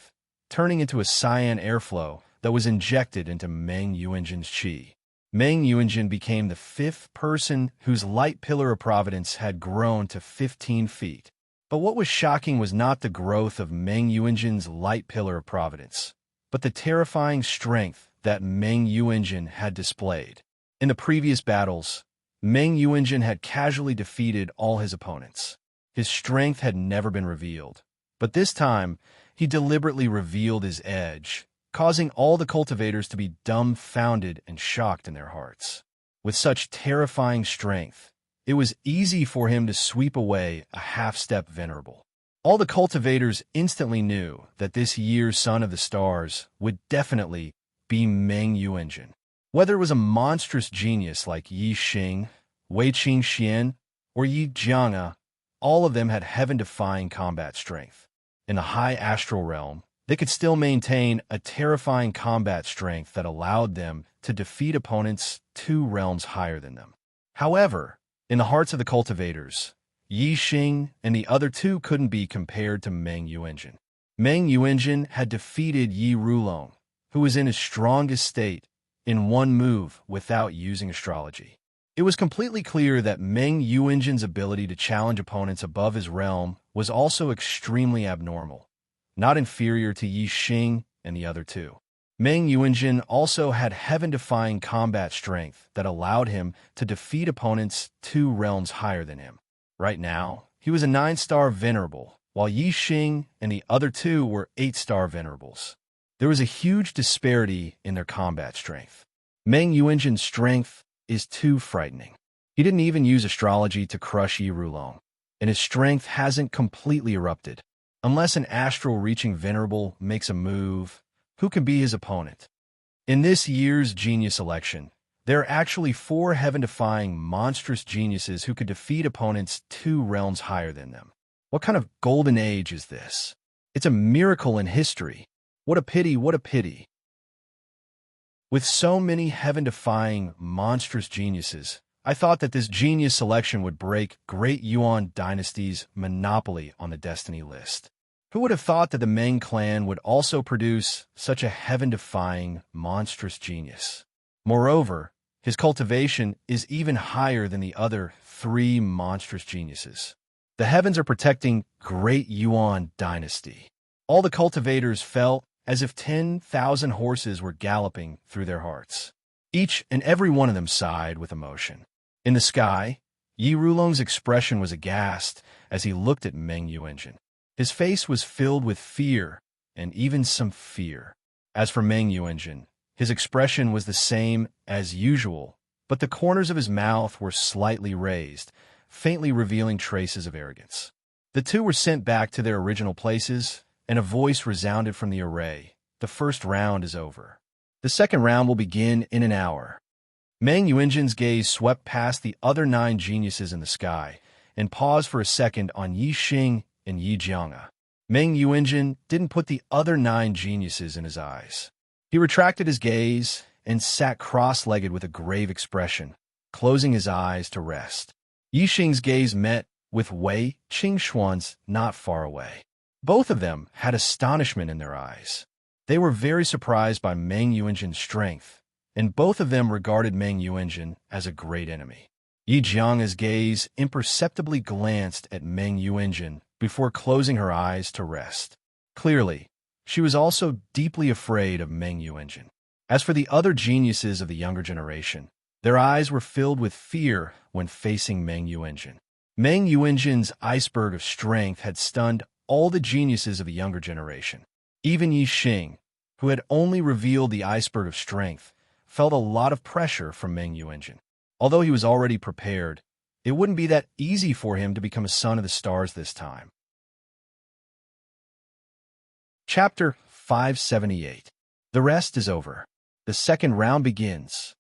turning into a cyan airflow that was injected into Meng Yuanjin's qi. Meng Yuanjin became the fifth person whose light pillar of providence had grown to 15 feet. But what was shocking was not the growth of Meng Yuanjin's light pillar of providence, but the terrifying strength that Meng Yuanjin had displayed. In the previous battles, Meng Yuanjin had casually defeated all his opponents. His strength had never been revealed, but this time he deliberately revealed his edge, causing all the cultivators to be dumbfounded and shocked in their hearts. With such terrifying strength, it was easy for him to sweep away a half-step venerable. All the cultivators instantly knew that this year's Son of the Stars would definitely be Meng Yuanjin. Whether it was a monstrous genius like Yi Xing, Wei Qingxian, or Yi Jianga, all of them had heaven-defying combat strength. In the high astral realm, they could still maintain a terrifying combat strength that allowed them to defeat opponents 2 realms higher than them. However, in the hearts of the cultivators, Yi Xing and the other 2 couldn't be compared to Meng Yuanjin. Meng Yuanjin had defeated Yi Rulong, who was in his strongest state, in one move without using astrology. It was completely clear that Meng Yuanjin's ability to challenge opponents above his realm was also extremely abnormal, not inferior to Yi Xing and the other 2. Meng Yuanjin also had heaven-defying combat strength that allowed him to defeat opponents 2 realms higher than him. Right now, he was a 9-star venerable, while Yi Xing and the other 2 were 8-star venerables. There was a huge disparity in their combat strength. Meng Yuanjin's strength is too frightening. He didn't even use astrology to crush Yi Rulong, and his strength hasn't completely erupted. Unless an astral-reaching venerable makes a move, who can be his opponent? In this year's genius election, there are actually 4 heaven-defying monstrous geniuses who could defeat opponents 2 realms higher than them. What kind of golden age is this? It's a miracle in history. What a pity, what a pity. With so many heaven-defying monstrous geniuses, I thought that this genius selection would break Great Yuan Dynasty's monopoly on the destiny list. Who would have thought that the Meng clan would also produce such a heaven-defying monstrous genius? Moreover, his cultivation is even higher than the other 3 monstrous geniuses. The heavens are protecting Great Yuan Dynasty. All the cultivators felt as if 10,000 horses were galloping through their hearts. Each and every one of them sighed with emotion. In the sky, Yi Rulong's expression was aghast as he looked at Meng Yuanjin. His face was filled with fear, and even some fear. As for Meng Yuanjin, his expression was the same as usual, but the corners of his mouth were slightly raised, faintly revealing traces of arrogance. The 2 were sent back to their original places, and a voice resounded from the array. The first round is over. The second round will begin in an hour. Meng Yuanjin's gaze swept past the other 9 geniuses in the sky and paused for a second on Yi Xing and Yi Jianga. Meng Yuanjin didn't put the other 9 geniuses in his eyes. He retracted his gaze and sat cross-legged with a grave expression, closing his eyes to rest. Yi Xing's gaze met with Wei Qingxuan's not far away. Both of them had astonishment in their eyes. They were very surprised by Meng Yuanjin's strength, and both of them regarded Meng Yuanjin as a great enemy. Yi Jianga's gaze imperceptibly glanced at Meng Yuanjin before closing her eyes to rest. Clearly, she was also deeply afraid of Meng Yuanjin. As for the other geniuses of the younger generation, their eyes were filled with fear when facing Meng Yuanjin. Meng Yuanjin's iceberg of strength had stunned all the geniuses of the younger generation. Even Yi Xing, who had only revealed the iceberg of strength, felt a lot of pressure from Meng Yuanjin. Although he was already prepared, it wouldn't be that easy for him to become a Son of the Stars this time. Chapter 578. The rest is over. The second round begins.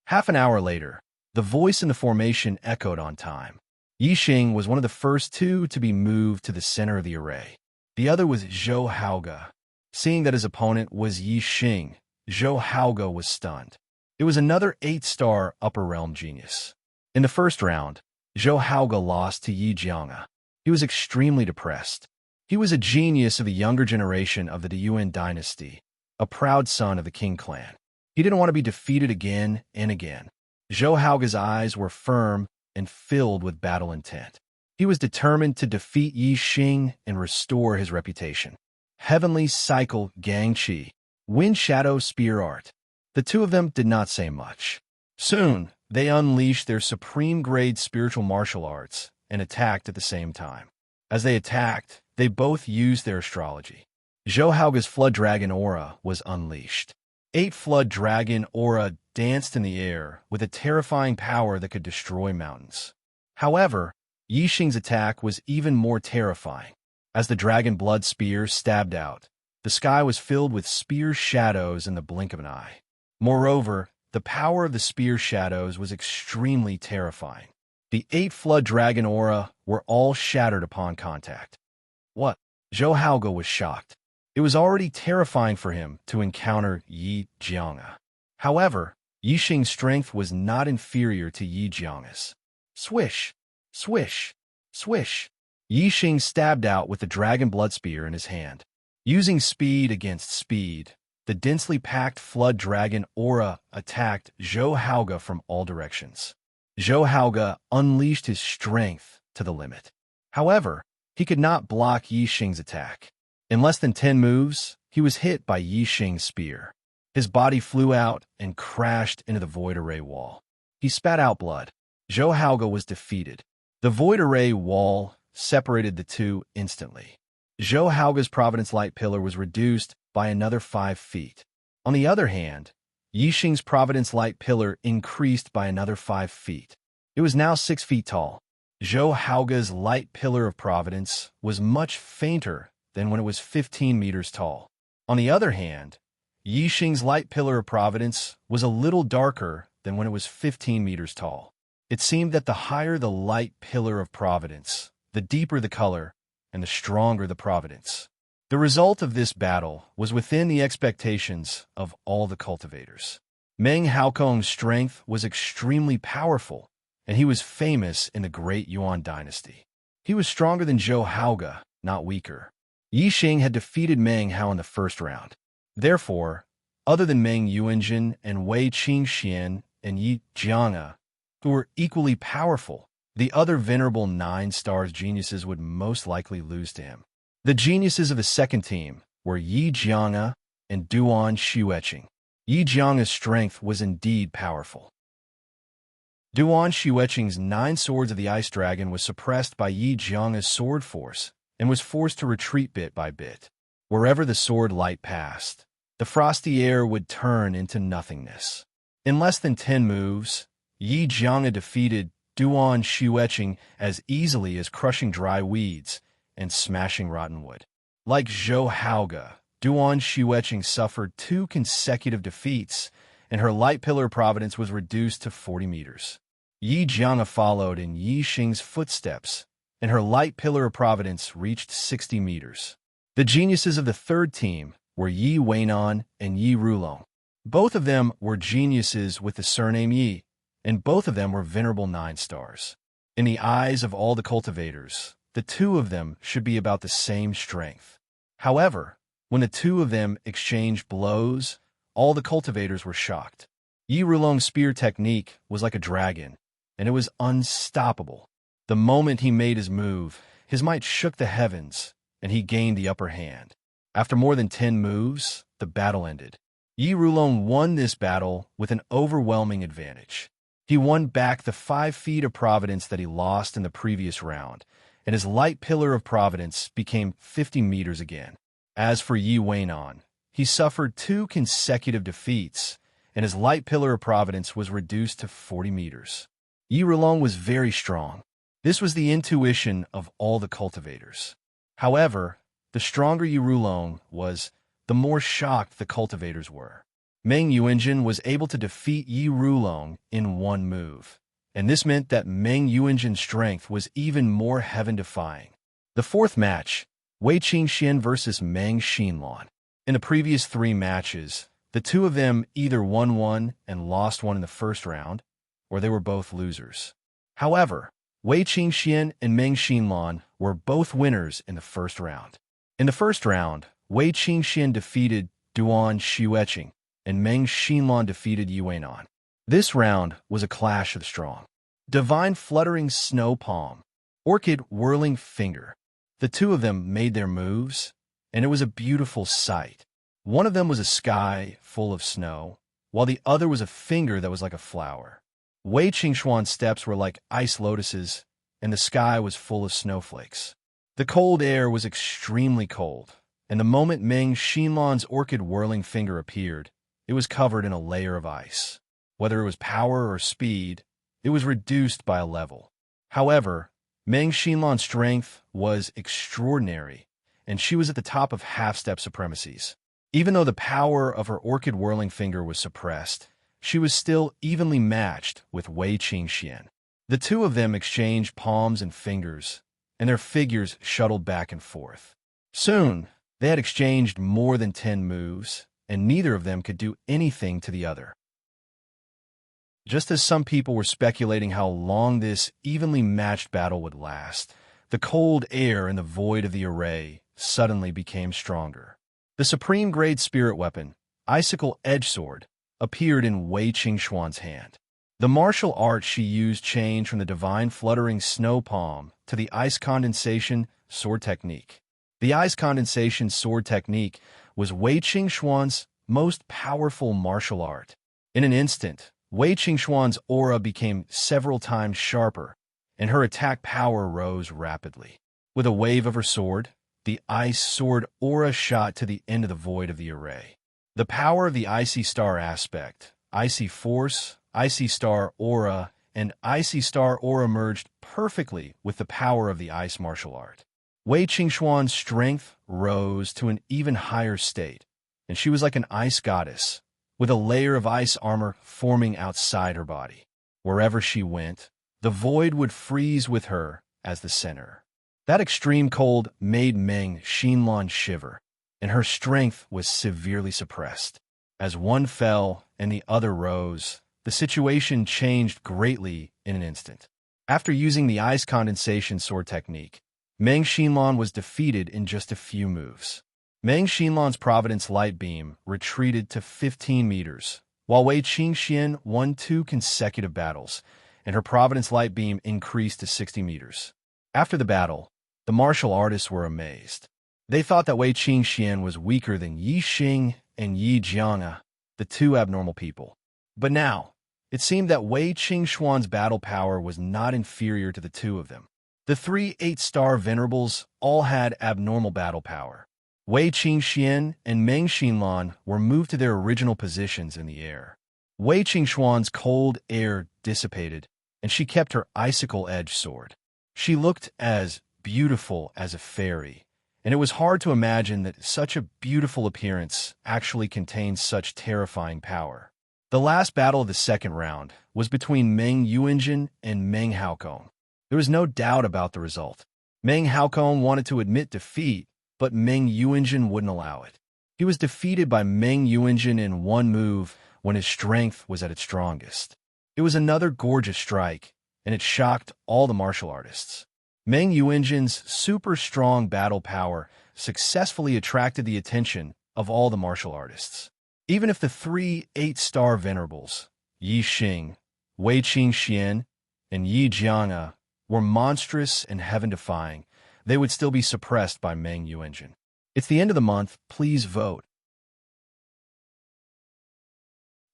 Half an hour later, the voice in the formation echoed on time. Yi Xing was one of the first 2 to be moved to the center of the array. The other was Zhou Haoge. Seeing that his opponent was Yi Xing, Zhou Haoge was stunned. It was another 8-star upper realm genius. In the first round, Zhou Haoge lost to Yi Jianga. He was extremely depressed. He was a genius of a younger generation of the Yuan dynasty, a proud son of the Qing clan. He didn't want to be defeated again and again. Zhou Haoge's eyes were firm and filled with battle intent. He was determined to defeat Yi Xing and restore his reputation. Heavenly Cycle Gang Qi, Wind Shadow Spear Art. The two of them did not say much. Soon, they unleashed their supreme-grade spiritual martial arts and attacked at the same time. As they attacked, they both used their astrology. Zhou Haoge's Flood Dragon aura was unleashed. 8 Flood Dragon aura danced in the air with a terrifying power that could destroy mountains. However, Yi Xing's attack was even more terrifying. As the dragon blood spear stabbed out, the sky was filled with spear shadows in the blink of an eye. Moreover, the power of the spear shadows was extremely terrifying. The 8 Flood Dragon aura were all shattered upon contact. What? Zhou Haoge was shocked. It was already terrifying for him to encounter Yi Jianga. However, Yi Xing's strength was not inferior to Yi Jianga's. Swish! Swish! Swish! Yi Xing stabbed out with the dragon blood spear in his hand. Using speed against speed, the densely packed Flood Dragon aura attacked Zhou Haoge from all directions. Zhou Haoge unleashed his strength to the limit. However, he could not block Yi Xing's attack. In less than 10 moves, he was hit by Yi Xing's spear. His body flew out and crashed into the Void Array wall. He spat out blood. Zhou Haoge was defeated. The Void Array wall separated the two instantly. Zhou Haoge's Providence Light Pillar was reduced by another 5 feet. On the other hand, Yi Xing's Providence Light Pillar increased by another 5 feet. It was now 6 feet tall. Zhou Haoge's Light Pillar of Providence was much fainter than when it was 15 meters tall. On the other hand, Yi Xing's Light Pillar of Providence was a little darker than when it was 15 meters tall. It seemed that the higher the Light Pillar of Providence, the deeper the color, and the stronger the providence. The result of this battle was within the expectations of all the cultivators. Meng Haokong's strength was extremely powerful, and he was famous in the Great Yuan dynasty. He was stronger than Zhou Haoge, not weaker. Yi Xing had defeated Meng Hao in the first round. Therefore, other than Meng Yuanjin and Wei Qingxian and Yi Jianga, who were equally powerful, the other venerable 9 stars geniuses would most likely lose to him. The geniuses of the second team were Yi Jianga and Duan Xueqing. Yi Jianga's strength was indeed powerful. Duan Xueqing's 9 swords of the Ice Dragon was suppressed by Yi Jianga's sword force and was forced to retreat bit by bit. Wherever the sword light passed, the frosty air would turn into nothingness. In less than 10 moves, Yi Jianga defeated Duan Xueqing as easily as crushing dry weeds and smashing rotten wood. Like Zhou Haoge, Duan Xueqing suffered 2 consecutive defeats, and her Light Pillar Providence was reduced to 40 meters. Yi Jianga followed in Yi Xing's footsteps, and her Light Pillar of Providence reached 60 meters. The geniuses of the third team were Yi Weinan and Yi Rulong. Both of them were geniuses with the surname Yi, and both of them were venerable 9 stars. In the eyes of all the cultivators, the two of them should be about the same strength. However, when the two of them exchanged blows, all the cultivators were shocked. Yi Rulong's spear technique was like a dragon, and it was unstoppable. The moment he made his move, his might shook the heavens, and he gained the upper hand. After more than 10 moves, the battle ended. Yi Rulong won this battle with an overwhelming advantage. He won back the 5 feet of providence that he lost in the previous round, and his Light Pillar of Providence became 50 meters again. As for Yi Weinan, he suffered 2 consecutive defeats, and his Light Pillar of Providence was reduced to 40 meters. Yi Rulong was very strong. This was the intuition of all the cultivators. However, the stronger Yi Rulong was, the more shocked the cultivators were. Meng Yuanjin was able to defeat Yi Rulong in 1 move, and this meant that Meng Yuanjin's strength was even more heaven-defying. The fourth match, Wei Qingxian versus Meng Xinlan. In the previous 3 matches, the two of them either won 1 and lost 1 in the first round, or they were both losers. However, Wei Qingxian and Meng Xinlan were both winners in the first round. In the first round, Wei Qingxian defeated Duan Xueqing, and Meng Xinlan defeated Yuanan. This round was a clash of the strong. Divine Fluttering Snow Palm, Orchid Whirling Finger. The two of them made their moves, and it was a beautiful sight. One of them was a sky full of snow, while the other was a finger that was like a flower. Wei Qingxuan's steps were like ice lotuses, and the sky was full of snowflakes. The cold air was extremely cold, and the moment Meng Xinlan's orchid whirling finger appeared, it was covered in a layer of ice. Whether it was power or speed, it was reduced by a level. However, Meng Xinlan's strength was extraordinary, and she was at the top of half-step supremacies. Even though the power of her orchid whirling finger was suppressed, she was still evenly matched with Wei Qingxian. The two of them exchanged palms and fingers, and their figures shuttled back and forth. Soon, they had exchanged more than 10 moves, and neither of them could do anything to the other. Just as some people were speculating how long this evenly matched battle would last, the cold air in the void of the array suddenly became stronger. The supreme-grade spirit weapon, Icicle Edge Sword, appeared in Wei Qingxuan's hand. The martial art she used changed from the divine fluttering snow palm to the ice condensation sword technique. The ice condensation sword technique was Wei Qingxuan's most powerful martial art. In an instant, Wei Qingxuan's aura became several times sharper, and her attack power rose rapidly. With a wave of her sword, the ice sword aura shot to the end of the void of the array. The power of the Icy Star aspect, Icy Force, Icy Star Aura, and Icy Star Aura merged perfectly with the power of the ice martial art. Wei Qingxuan's strength rose to an even higher state, and she was like an ice goddess, with a layer of ice armor forming outside her body. Wherever she went, the void would freeze with her as the center. That extreme cold made Meng Xinlan shiver, and her strength was severely suppressed. As one fell and the other rose, the situation changed greatly in an instant. After using the ice condensation sword technique, Meng Xinlan was defeated in just a few moves. Meng Xinlan's Providence Light Beam retreated to 15 meters, while Wei Qingxian won 2 consecutive battles, and her Providence Light Beam increased to 60 meters. After the battle, the martial artists were amazed. They thought that Wei Qingxian was weaker than Yi Xing and Yi Jianga, the two abnormal people. But now, it seemed that Wei Qingxuan's battle power was not inferior to the two of them. The 3 8-star venerables all had abnormal battle power. Wei Qingxian and Meng Xinlan were moved to their original positions in the air. Wei Qingxuan's cold air dissipated, and she kept her icicle edge sword. She looked as beautiful as a fairy, and it was hard to imagine that such a beautiful appearance actually contained such terrifying power. The last battle of the second round was between Meng Yuanjin and Meng Haokong. There was no doubt about the result. Meng Haokong wanted to admit defeat, but Meng Yuanjin wouldn't allow it. He was defeated by Meng Yuanjin in one move when his strength was at its strongest. It was another gorgeous strike, and it shocked all the martial artists. Meng Yuanjin's super strong battle power successfully attracted the attention of all the martial artists. Even if the 3 8-star venerables, Yi Xing, Wei Qingxian, and Yi Jianga, were monstrous and heaven-defying, they would still be suppressed by Meng Yuanjin. It's the end of the month. Please vote.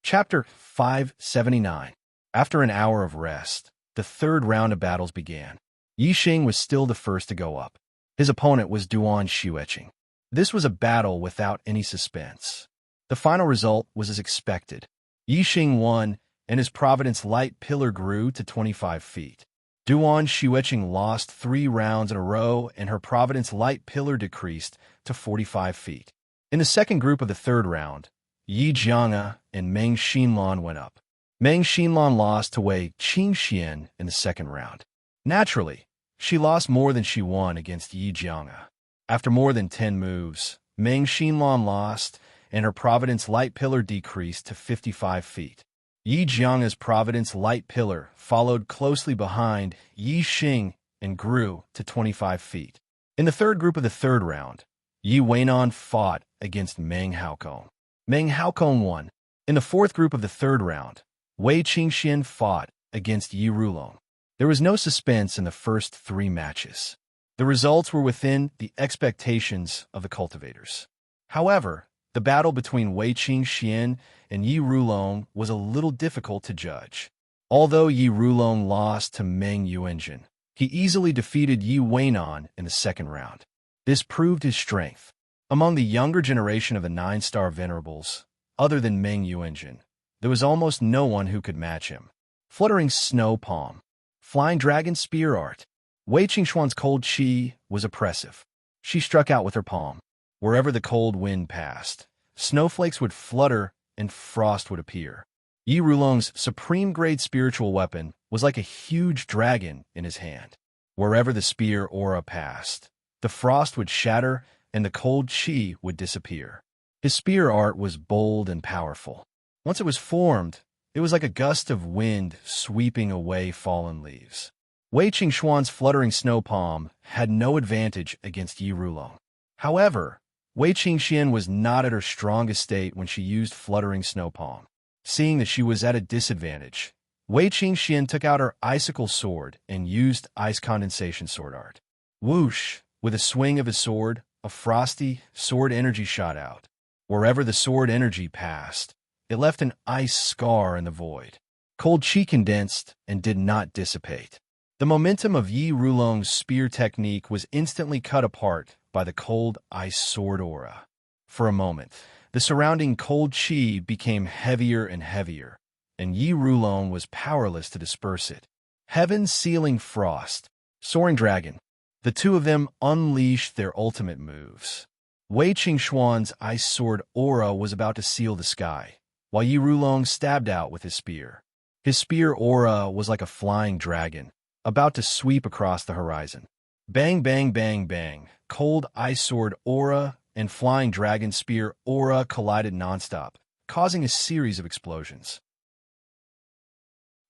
Chapter 579. After an hour of rest, the third round of battles began. Yi Xing was still the first to go up. His opponent was Duan Xueqing. This was a battle without any suspense. The final result was as expected. Yi Xing won, and his Providence Light Pillar grew to 25 feet. Duan Xueqing lost 3 rounds in a row, and her Providence Light Pillar decreased to 45 feet. In the second group of the third round, Yi Jianga and Meng Xinlan went up. Meng Xinlan lost to Wei Qingxian in the second round. Naturally, she lost more than she won against Yi Jianga. After more than 10 moves, Meng Xinlan lost, and her Providence Light Pillar decreased to 55 feet. Yi Jiang's Providence light pillar followed closely behind Yi Xing and grew to 25 feet. In the third group of the third round, Yi Weinan fought against Meng Haokong. Meng Haokong won. In the fourth group of the third round, Wei Qingxian fought against Yi Rulong. There was no suspense in the first 3 matches. The results were within the expectations of the cultivators. However, the battle between Wei Qingxian and Yi Rulong was a little difficult to judge. Although Yi Rulong lost to Meng Yuanjin, he easily defeated Yi Weinan in the second round. This proved his strength. Among the younger generation of the 9-star venerables, other than Meng Yuanjin, there was almost no one who could match him. Fluttering Snow Palm, Flying Dragon Spear Art. Wei Qingxuan's cold chi was oppressive. She struck out with her palm. Wherever the cold wind passed, snowflakes would flutter and frost would appear. Yi Rulong's supreme-grade spiritual weapon was like a huge dragon in his hand. Wherever the spear aura passed, the frost would shatter and the cold chi would disappear. His spear art was bold and powerful. Once it was formed, it was like a gust of wind sweeping away fallen leaves. Wei Qingxuan's fluttering snow palm had no advantage against Yi Rulong. However, Wei Qingxian was not at her strongest state when she used fluttering snow palm. Seeing that she was at a disadvantage, Wei Qingxian took out her icicle sword and used ice condensation sword art. Whoosh! With a swing of his sword, a frosty sword energy shot out. Wherever the sword energy passed, it left an ice scar in the void. Cold chi condensed and did not dissipate. The momentum of Yi Rulong's spear technique was instantly cut apart by the cold ice sword aura. For a moment, the surrounding cold chi became heavier and heavier, and Yi Rulong was powerless to disperse it. Heaven sealing frost, soaring dragon. The two of them unleashed their ultimate moves. Wei Qingxuan's ice sword aura was about to seal the sky, while Yi Rulong stabbed out with his spear. His spear aura was like a flying dragon, about to sweep across the horizon. Bang, bang, bang, bang. Cold ice sword aura and flying dragon spear aura collided nonstop, causing a series of explosions.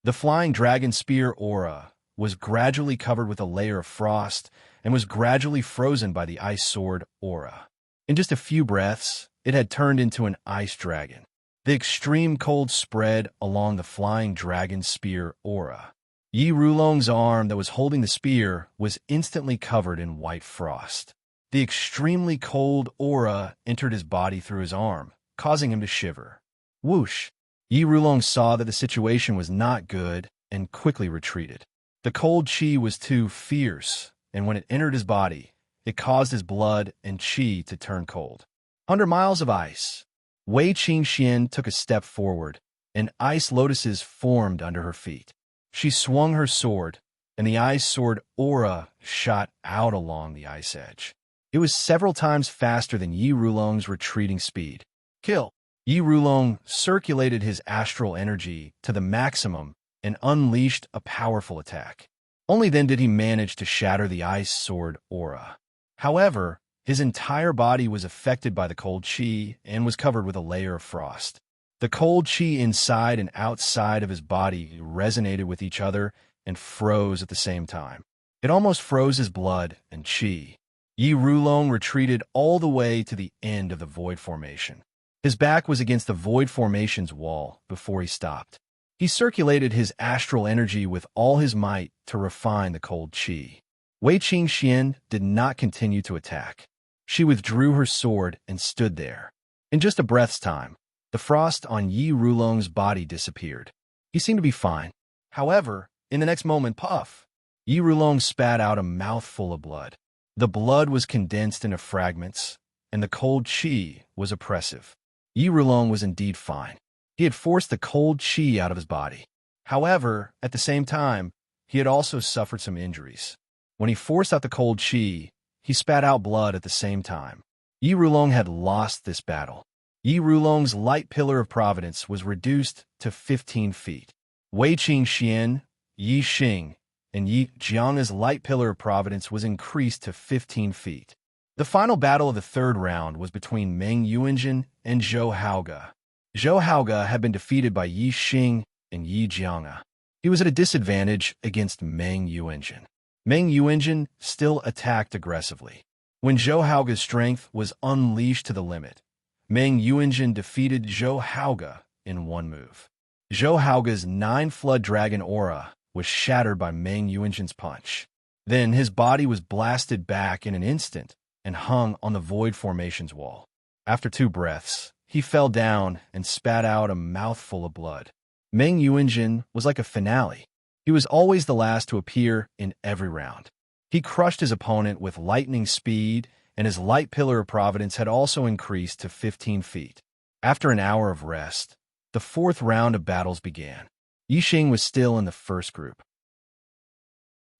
The flying dragon spear aura was gradually covered with a layer of frost and was gradually frozen by the ice sword aura. In just a few breaths, it had turned into an ice dragon. The extreme cold spread along the flying dragon spear aura. Yi Rulong's arm that was holding the spear was instantly covered in white frost. The extremely cold aura entered his body through his arm, causing him to shiver. Whoosh! Yi Rulong saw that the situation was not good and quickly retreated. The cold chi was too fierce, and when it entered his body, it caused his blood and chi to turn cold. Under miles of ice, Wei Qingxian took a step forward, and ice lotuses formed under her feet. She swung her sword, and the ice sword aura shot out along the ice edge. It was several times faster than Yi Rulong's retreating speed. Kill! Yi Rulong circulated his astral energy to the maximum and unleashed a powerful attack. Only then did he manage to shatter the ice sword aura. However, his entire body was affected by the cold chi and was covered with a layer of frost. The cold chi inside and outside of his body resonated with each other and froze at the same time. It almost froze his blood and chi. Yi Rulong retreated all the way to the end of the void formation. His back was against the void formation's wall before he stopped. He circulated his astral energy with all his might to refine the cold chi. Wei Qingxian did not continue to attack. She withdrew her sword and stood there. In just a breath's time, the frost on Yi Rulong's body disappeared. He seemed to be fine. However, in the next moment, puff! Yi Rulong spat out a mouthful of blood. The blood was condensed into fragments, and the cold chi was oppressive. Yi Rulong was indeed fine. He had forced the cold chi out of his body. However, at the same time, he had also suffered some injuries. When he forced out the cold chi, he spat out blood at the same time. Yi Rulong had lost this battle. Yi Rulong's light pillar of providence was reduced to 15 feet. Wei Qingxian, Yi Xing, and Yi Jiang's light pillar of providence was increased to 15 feet. The final battle of the third round was between Meng Yuanjin and Zhou Haoge. Zhou Haoge had been defeated by Yi Xing and Yi Jianga. He was at a disadvantage against Meng Yuanjin. Meng Yuanjin still attacked aggressively. When Zhou Haoge's strength was unleashed to the limit, Meng Yuanjin defeated Zhou Haoge in one move. Zhou Haoge's 9-flood dragon aura was shattered by Meng Yuanjin's punch. Then his body was blasted back in an instant and hung on the Void Formation's wall. After 2 breaths, he fell down and spat out a mouthful of blood. Meng Yuanjin was like a finale. He was always the last to appear in every round. He crushed his opponent with lightning speed, and his light pillar of providence had also increased to 15 feet. After an hour of rest, the 4th round of battles began. Yi Xing was still in the first group.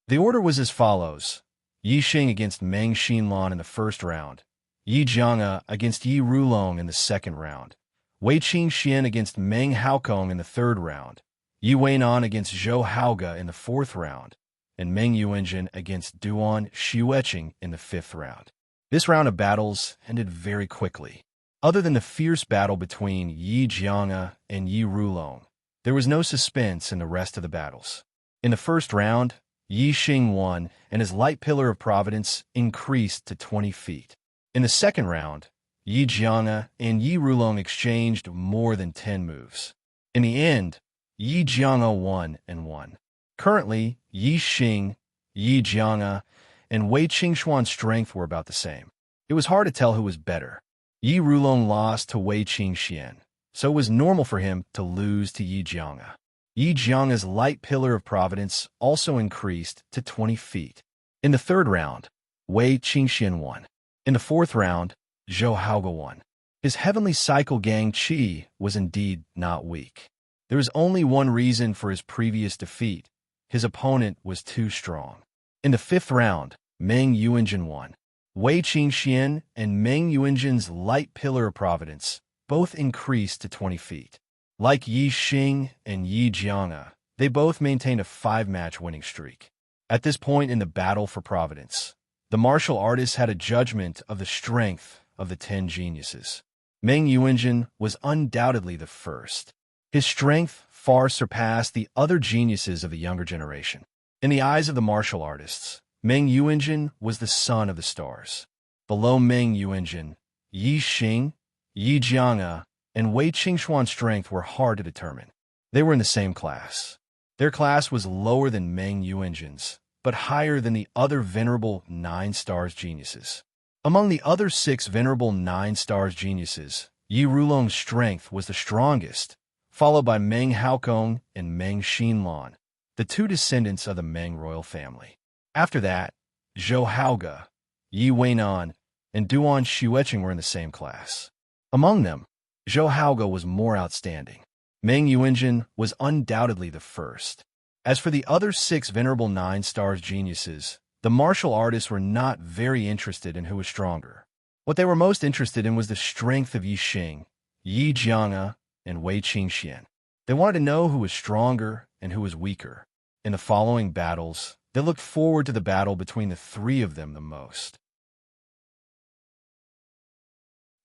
The order was as follows: Yi Xing against Meng Xinlan in the first round, Yi Jianga against Yi Rulong in the second round, Wei Qingxian against Meng Haokong in the third round, Yi Weinan against Zhou Haoge in the fourth round, and Meng Yuanjin against Duan Xiueqing in the fifth round. This round of battles ended very quickly. Other than the fierce battle between Yi Jianga and Yi Rulong, there was no suspense in the rest of the battles. In the first round, Yi Xing won, and his light pillar of providence increased to 20 feet. In the second round, Yi Jianga and Yi Rulong exchanged more than 10 moves. In the end, Yi Jianga won and won. Currently, Yi Xing, Yi Jianga, and Wei Qingxuan's strength were about the same. It was hard to tell who was better. Yi Rulong lost to Wei Qingxian, so it was normal for him to lose to Yi Jianga. Yi Jianga's light pillar of providence also increased to 20 feet. In the third round, Wei Qingxian won. In the fourth round, Zhou Haoge won. His heavenly cycle gang qi was indeed not weak. There was only one reason for his previous defeat. His opponent was too strong. In the fifth round, Meng Yuanjin won. Wei Qingxian and Meng Yuanjin's light pillar of providence both increased to 20 feet. Like Yi Xing and Yi Jianga, they both maintained a 5-match winning streak. At this point in the battle for providence, the martial artists had a judgment of the strength of the 10 geniuses. Meng Yuanjin was undoubtedly the first. His strength far surpassed the other geniuses of the younger generation. In the eyes of the martial artists, Meng Yuanjin was the son of the stars. Below Meng Yuanjin, Yi Xing, Yi Jianga, and Wei Qingxuan's strength were hard to determine. They were in the same class. Their class was lower than Meng Yuanjin's, but higher than the other venerable 9-stars geniuses. Among the other 6 venerable 9-stars geniuses, Yi Rulong's strength was the strongest, followed by Meng Haokong and Meng Xinlan, the 2 descendants of the Meng royal family. After that, Zhou Haoge, Yi Weinan, and Duan Xiueqing were in the same class. Among them, Zhou Haoge was more outstanding. Meng Yuanjin was undoubtedly the first. As for the other 6 venerable 9-stars geniuses, the martial artists were not very interested in who was stronger. What they were most interested in was the strength of Yi Xing, Yi Jianga, and Wei Qingxian. They wanted to know who was stronger and who was weaker. In the following battles, they looked forward to the battle between the 3 of them the most.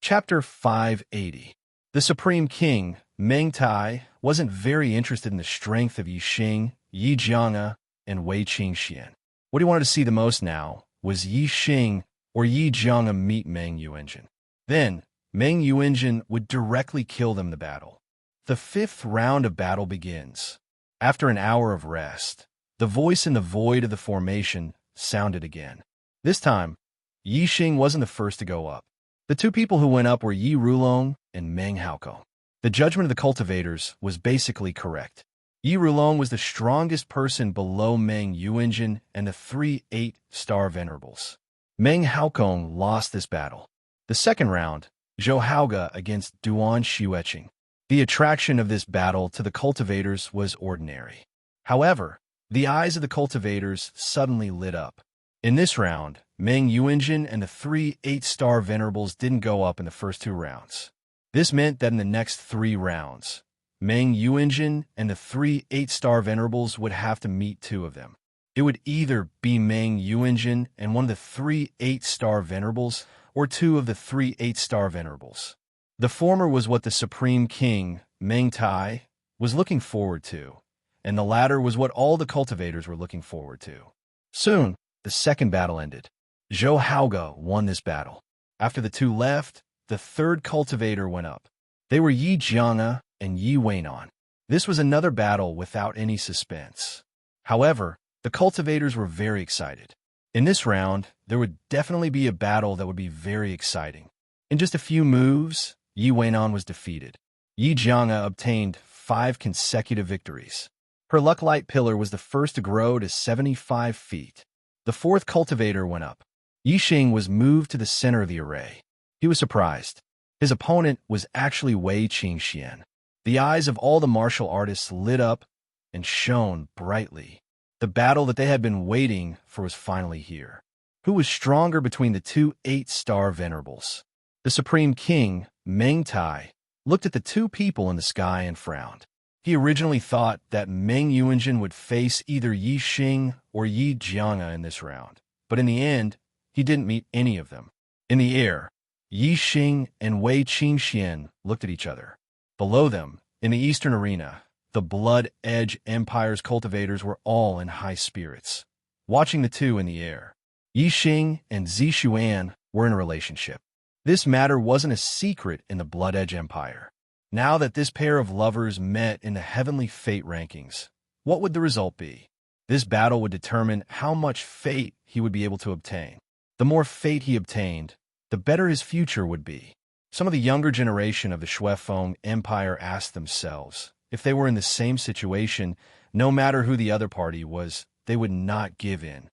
Chapter 580. The Supreme King, Meng Tai, wasn't very interested in the strength of Yi Xing, Yi Jianga, and Wei Qingxian. What he wanted to see the most now was Yi Xing or Yi Jianga meet Meng Yuanjin. Then, Meng Yuanjin would directly kill them in the battle. The 5th round of battle begins. After an hour of rest, the voice in the void of the formation sounded again. This time, Yi Xing wasn't the first to go up. The 2 people who went up were Yi Rulong and Meng Haokong. The judgment of the cultivators was basically correct. Yi Rulong was the strongest person below Meng Yuanjin and the 3 8-star venerables. Meng Haokong lost this battle. The second round, Zhou Haoge against Duan Xiueqing. The attraction of this battle to the cultivators was ordinary. However, the eyes of the cultivators suddenly lit up. In this round, Meng Yuanjin and the 3 8-star venerables didn't go up in the first 2 rounds. This meant that in the next 3 rounds, Meng Yuanjin and the 3 8-star venerables would have to meet 2 of them. It would either be Meng Yuanjin and one of the 3 8-star venerables, or 2 of the 3 8-star venerables. The former was what the Supreme King, Meng Tai, was looking forward to, and the latter was what all the cultivators were looking forward to. Soon, the second battle ended. Zhou Haoge won this battle. After the two left, the third cultivator went up. They were Yi Jianga and Yi Weinan. This was another battle without any suspense. However, the cultivators were very excited. In this round, there would definitely be a battle that would be very exciting. In just a few moves, Yi Weinan was defeated. Yi Jianga obtained 5 consecutive victories. Her luck light pillar was the first to grow to 75 feet. The fourth cultivator went up. Yi Xing was moved to the center of the array. He was surprised. His opponent was actually Wei Qingxian. The eyes of all the martial artists lit up and shone brightly. The battle that they had been waiting for was finally here. Who was stronger between the two 8-star venerables? The Supreme King, Meng Tai, looked at the two people in the sky and frowned. He originally thought that Meng Yuanjin would face either Yi Xing or Yi Jianga in this round, but in the end, he didn't meet any of them. In the air, Yi Xing and Wei Qingxian looked at each other. Below them, in the eastern arena, the Blood Edge Empire's cultivators were all in high spirits. Watching the two in the air, Yi Xing and Zi Xuan were in a relationship. This matter wasn't a secret in the Blood Edge Empire. Now that this pair of lovers met in the Heavenly Fate rankings, what would the result be? This battle would determine how much fate he would be able to obtain. The more fate he obtained, the better his future would be. Some of the younger generation of the Shuefeng Empire asked themselves, if they were in the same situation, no matter who the other party was, they would not give in.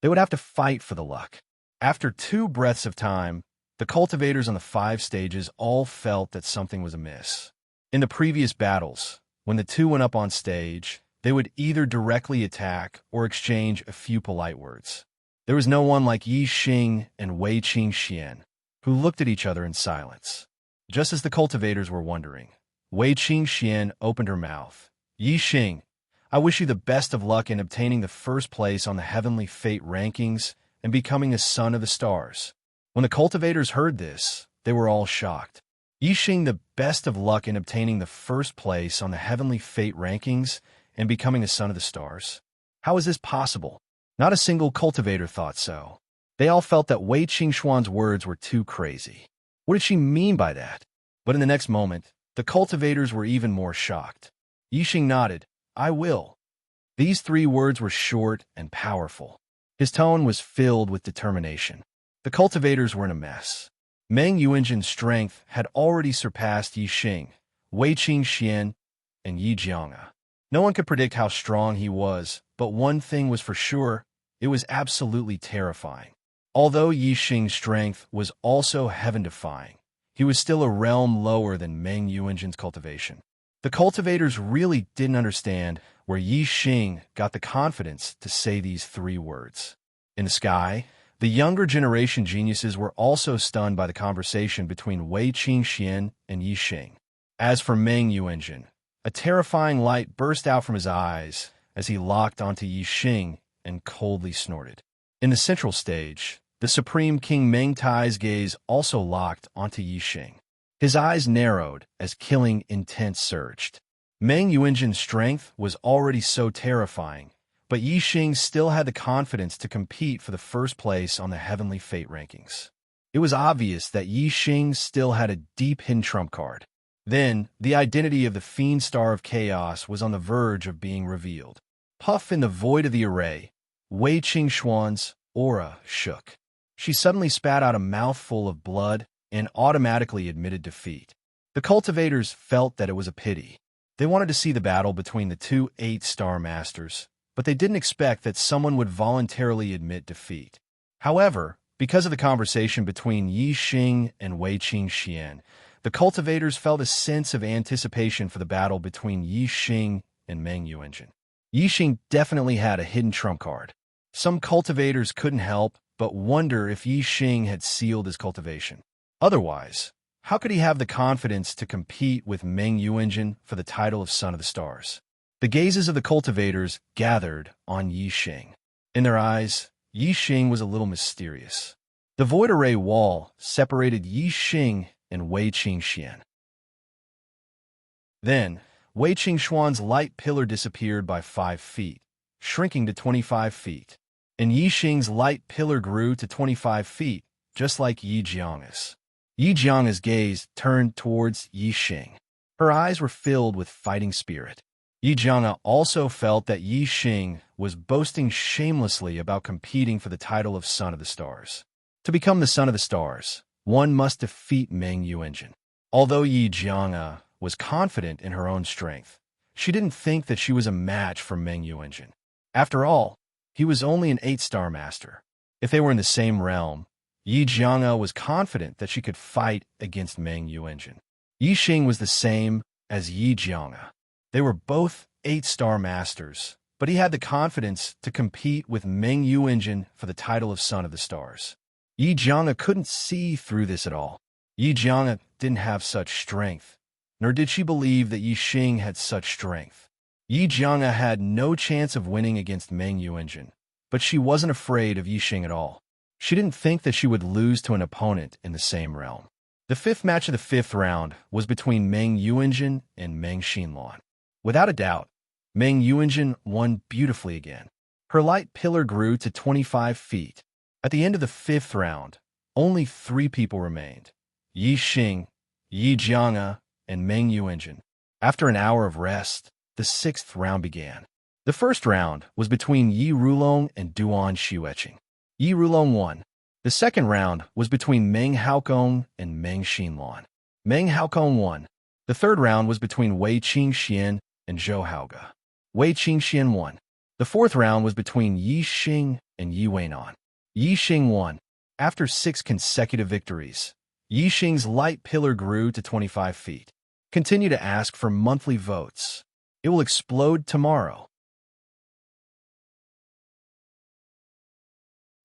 They would have to fight for the luck. After 2 breaths of time, the cultivators on the 5 stages all felt that something was amiss. In the previous battles, when the two went up on stage, they would either directly attack or exchange a few polite words. There was no one like Yi Xing and Wei Qingxian, who looked at each other in silence. Just as the cultivators were wondering, Wei Qingxian opened her mouth. Yi Xing, I wish you the best of luck in obtaining the first place on the Heavenly Fate rankings and becoming a son of the stars. When the cultivators heard this, they were all shocked. Yi Xing the best of luck in obtaining the first place on the Heavenly Fate rankings and becoming a son of the stars? How is this possible? Not a single cultivator thought so. They all felt that Wei Qingxuan's words were too crazy. What did she mean by that? But in the next moment, the cultivators were even more shocked. Yi Xing nodded, I will. These 3 words were short and powerful. His tone was filled with determination. The cultivators were in a mess. Meng Yuanjin's strength had already surpassed Yi Xing, Wei Qingxian, and Yi Jianga. No one could predict how strong he was, but one thing was for sure, it was absolutely terrifying. Although Yi Xing's strength was also heaven-defying, he was still a realm lower than Meng Yuanjin's cultivation. The cultivators really didn't understand where Yi Xing got the confidence to say these 3 words. In the sky, the younger generation geniuses were also stunned by the conversation between Wei Qingxian and Yi Xing. As for Meng Yuanjin, a terrifying light burst out from his eyes as he locked onto Yi Xing and coldly snorted. In the central stage, the Supreme King Meng Tai's gaze also locked onto Yi Xing. His eyes narrowed as killing intent surged. Meng Yuanjin's strength was already so terrifying, but Yi Xing still had the confidence to compete for the first place on the Heavenly Fate rankings. It was obvious that Yi Xing still had a deep hidden trump card. Then, the identity of the Fiend Star of Chaos was on the verge of being revealed. Puff in the void of the array, Wei Qingxuan's aura shook. She suddenly spat out a mouthful of blood and automatically admitted defeat. The cultivators felt that it was a pity. They wanted to see the battle between the two 8-star masters, but they didn't expect that someone would voluntarily admit defeat. However, because of the conversation between Yi Xing and Wei Qingxian, the cultivators felt a sense of anticipation for the battle between Yi Xing and Meng Yuanjin. Yi Xing definitely had a hidden trump card. Some cultivators couldn't help but wonder if Yi Xing had sealed his cultivation. Otherwise, how could he have the confidence to compete with Meng Yuanjin for the title of Son of the Stars? The gazes of the cultivators gathered on Yi Xing. In their eyes, Yi Xing was a little mysterious. The void array wall separated Yi Xing and Wei Qingxian. Then, Wei Qingxuan's light pillar disappeared by 5 feet, shrinking to 25 feet. And Yi Xing's light pillar grew to 25 feet, just like Yi Jiang's. Yi Jiang's gaze turned towards Yi Xing. Her eyes were filled with fighting spirit. Yi Jiang also felt that Yi Xing was boasting shamelessly about competing for the title of Son of the Stars. To become the Son of the Stars, one must defeat Meng Yuanjin. Although Yi Jiang was confident in her own strength, she didn't think that she was a match for Meng Yuanjin. After all, he was only an 8-star master. If they were in the same realm, Yi Jiang was confident that she could fight against Meng Yuanjin. Yi Xing was the same as Yi Jiang. They were both 8-star masters, but he had the confidence to compete with Meng Yuanjin for the title of Son of the Stars. Yi Jiang couldn't see through this at all. Yi Jiang didn't have such strength, nor did she believe that Yi Xing had such strength. Yi Jiang had no chance of winning against Meng Yuanjin, but she wasn't afraid of Yi Xing at all. She didn't think that she would lose to an opponent in the same realm. The 5th match of the 5th round was between Meng Yuanjin and Meng Xinluan. Without a doubt, Meng Yuanjin won beautifully again. Her light pillar grew to 25 feet. At the end of the 5th round, only 3 people remained: Yi Xing, Yi Jiang, and Meng Yuanjin. After an hour of rest, the 6th round began. The first round was between Yi Rulong and Duan Xueqing. Yi Rulong won. The second round was between Meng Haokong and Meng Xinluan. Meng Haokong won. The third round was between Wei Qingxian and Zhou Haoge. Wei Qingxian won. The fourth round was between Yi Xing and Yi Weinan. Yi Xing won. After 6 consecutive victories, Yi Xing's light pillar grew to 25 feet. Continue to ask for monthly votes. It will explode tomorrow.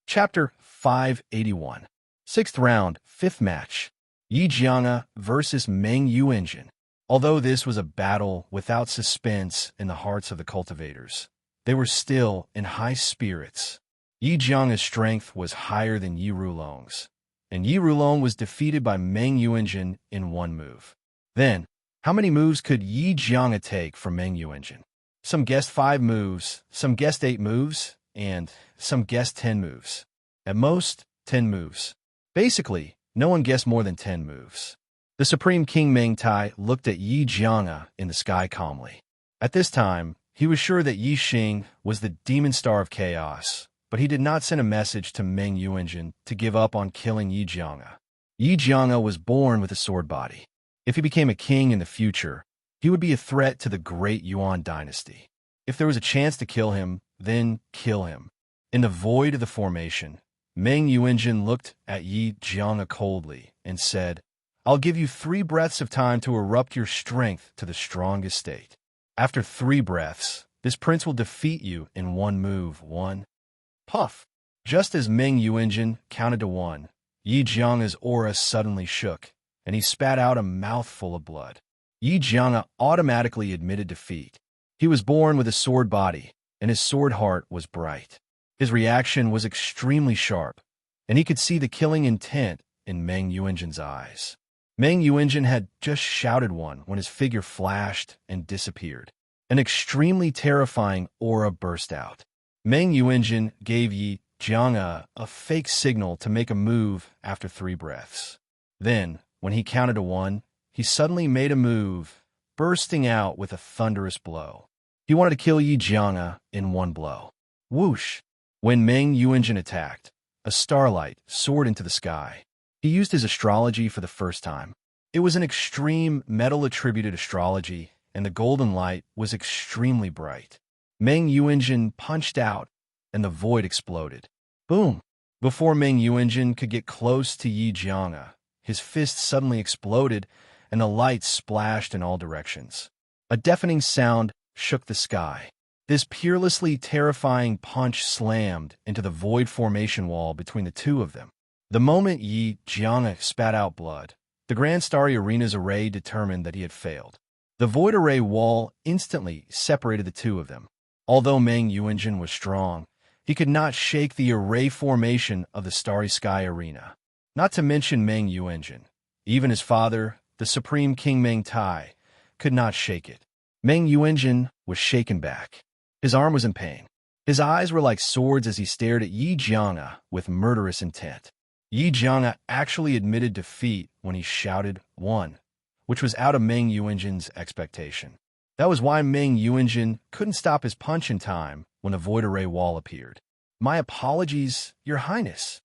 Chapter 581. 6th round, 5th match. Yi Jiang versus Meng Yuanjin. Although this was a battle without suspense in the hearts of the cultivators, they were still in high spirits. Yi Jiang's strength was higher than Yi Rulong's, and Yi Rulong was defeated by Meng Yuanjin in 1 move. Then, how many moves could Yi Jiang take from Meng Yuanjin? Some guessed 5 moves, some guessed 8 moves, and some guessed 10 moves. At most, 10 moves. Basically, no one guessed more than 10 moves. The Supreme King Meng Tai looked at Yi Jiang in the sky calmly. At this time, he was sure that Yi Xing was the demon star of chaos, but he did not send a message to Meng Yuanjin to give up on killing Yi Jiang. Yi Jiang was born with a sword body. If he became a king in the future, he would be a threat to the great Yuan dynasty. If there was a chance to kill him, then kill him. In the void of the formation, Meng Yuanjin looked at Yi Jiang coldly and said, "I'll give you 3 breaths of time to erupt your strength to the strongest state. After 3 breaths, this prince will defeat you in 1 move." 1. Puff! Just as Meng Yuanjin counted to 1, Yi Jiang's aura suddenly shook, and he spat out a mouthful of blood. Yi Jiang automatically admitted defeat. He was born with a sword body, and his sword heart was bright. His reaction was extremely sharp, and he could see the killing intent in Meng Yuanjin's eyes. Meng Yuanjin had just shouted 1 when his figure flashed and disappeared. An extremely terrifying aura burst out. Meng Yuanjin gave Yi Jiang a fake signal to make a move after 3 breaths. Then, when he counted to 1, he suddenly made a move, bursting out with a thunderous blow. He wanted to kill Yi Jiang in 1 blow. Whoosh! When Meng Yuanjin attacked, a starlight soared into the sky. He used his astrology for the first time. It was an extreme metal-attributed astrology, and the golden light was extremely bright. Meng Yuanjin punched out, and the void exploded. Boom! Before Meng Yuanjin could get close to Yi Jiang, his fist suddenly exploded, and the light splashed in all directions. A deafening sound shook the sky. This peerlessly terrifying punch slammed into the void formation wall between the 2 of them. The moment Yi Jiang spat out blood, the Grand Starry Arena's array determined that he had failed. The void array wall instantly separated the 2 of them. Although Meng Yuanjin was strong, He could not shake the array formation of the Starry Sky Arena. Not to mention Meng Yuanjin. Even his father, the Supreme King Meng Tai, could not shake it. Meng Yuanjin was shaken back. His arm was in pain. His eyes were like swords as he stared at Yi Jianga with murderous intent. Yi Jianga actually admitted defeat when he shouted, "One," which was out of Meng Yuanjin's expectation. That was why Meng Yuanjin couldn't stop his punch in time when the void array wall appeared. "My apologies, Your Highness."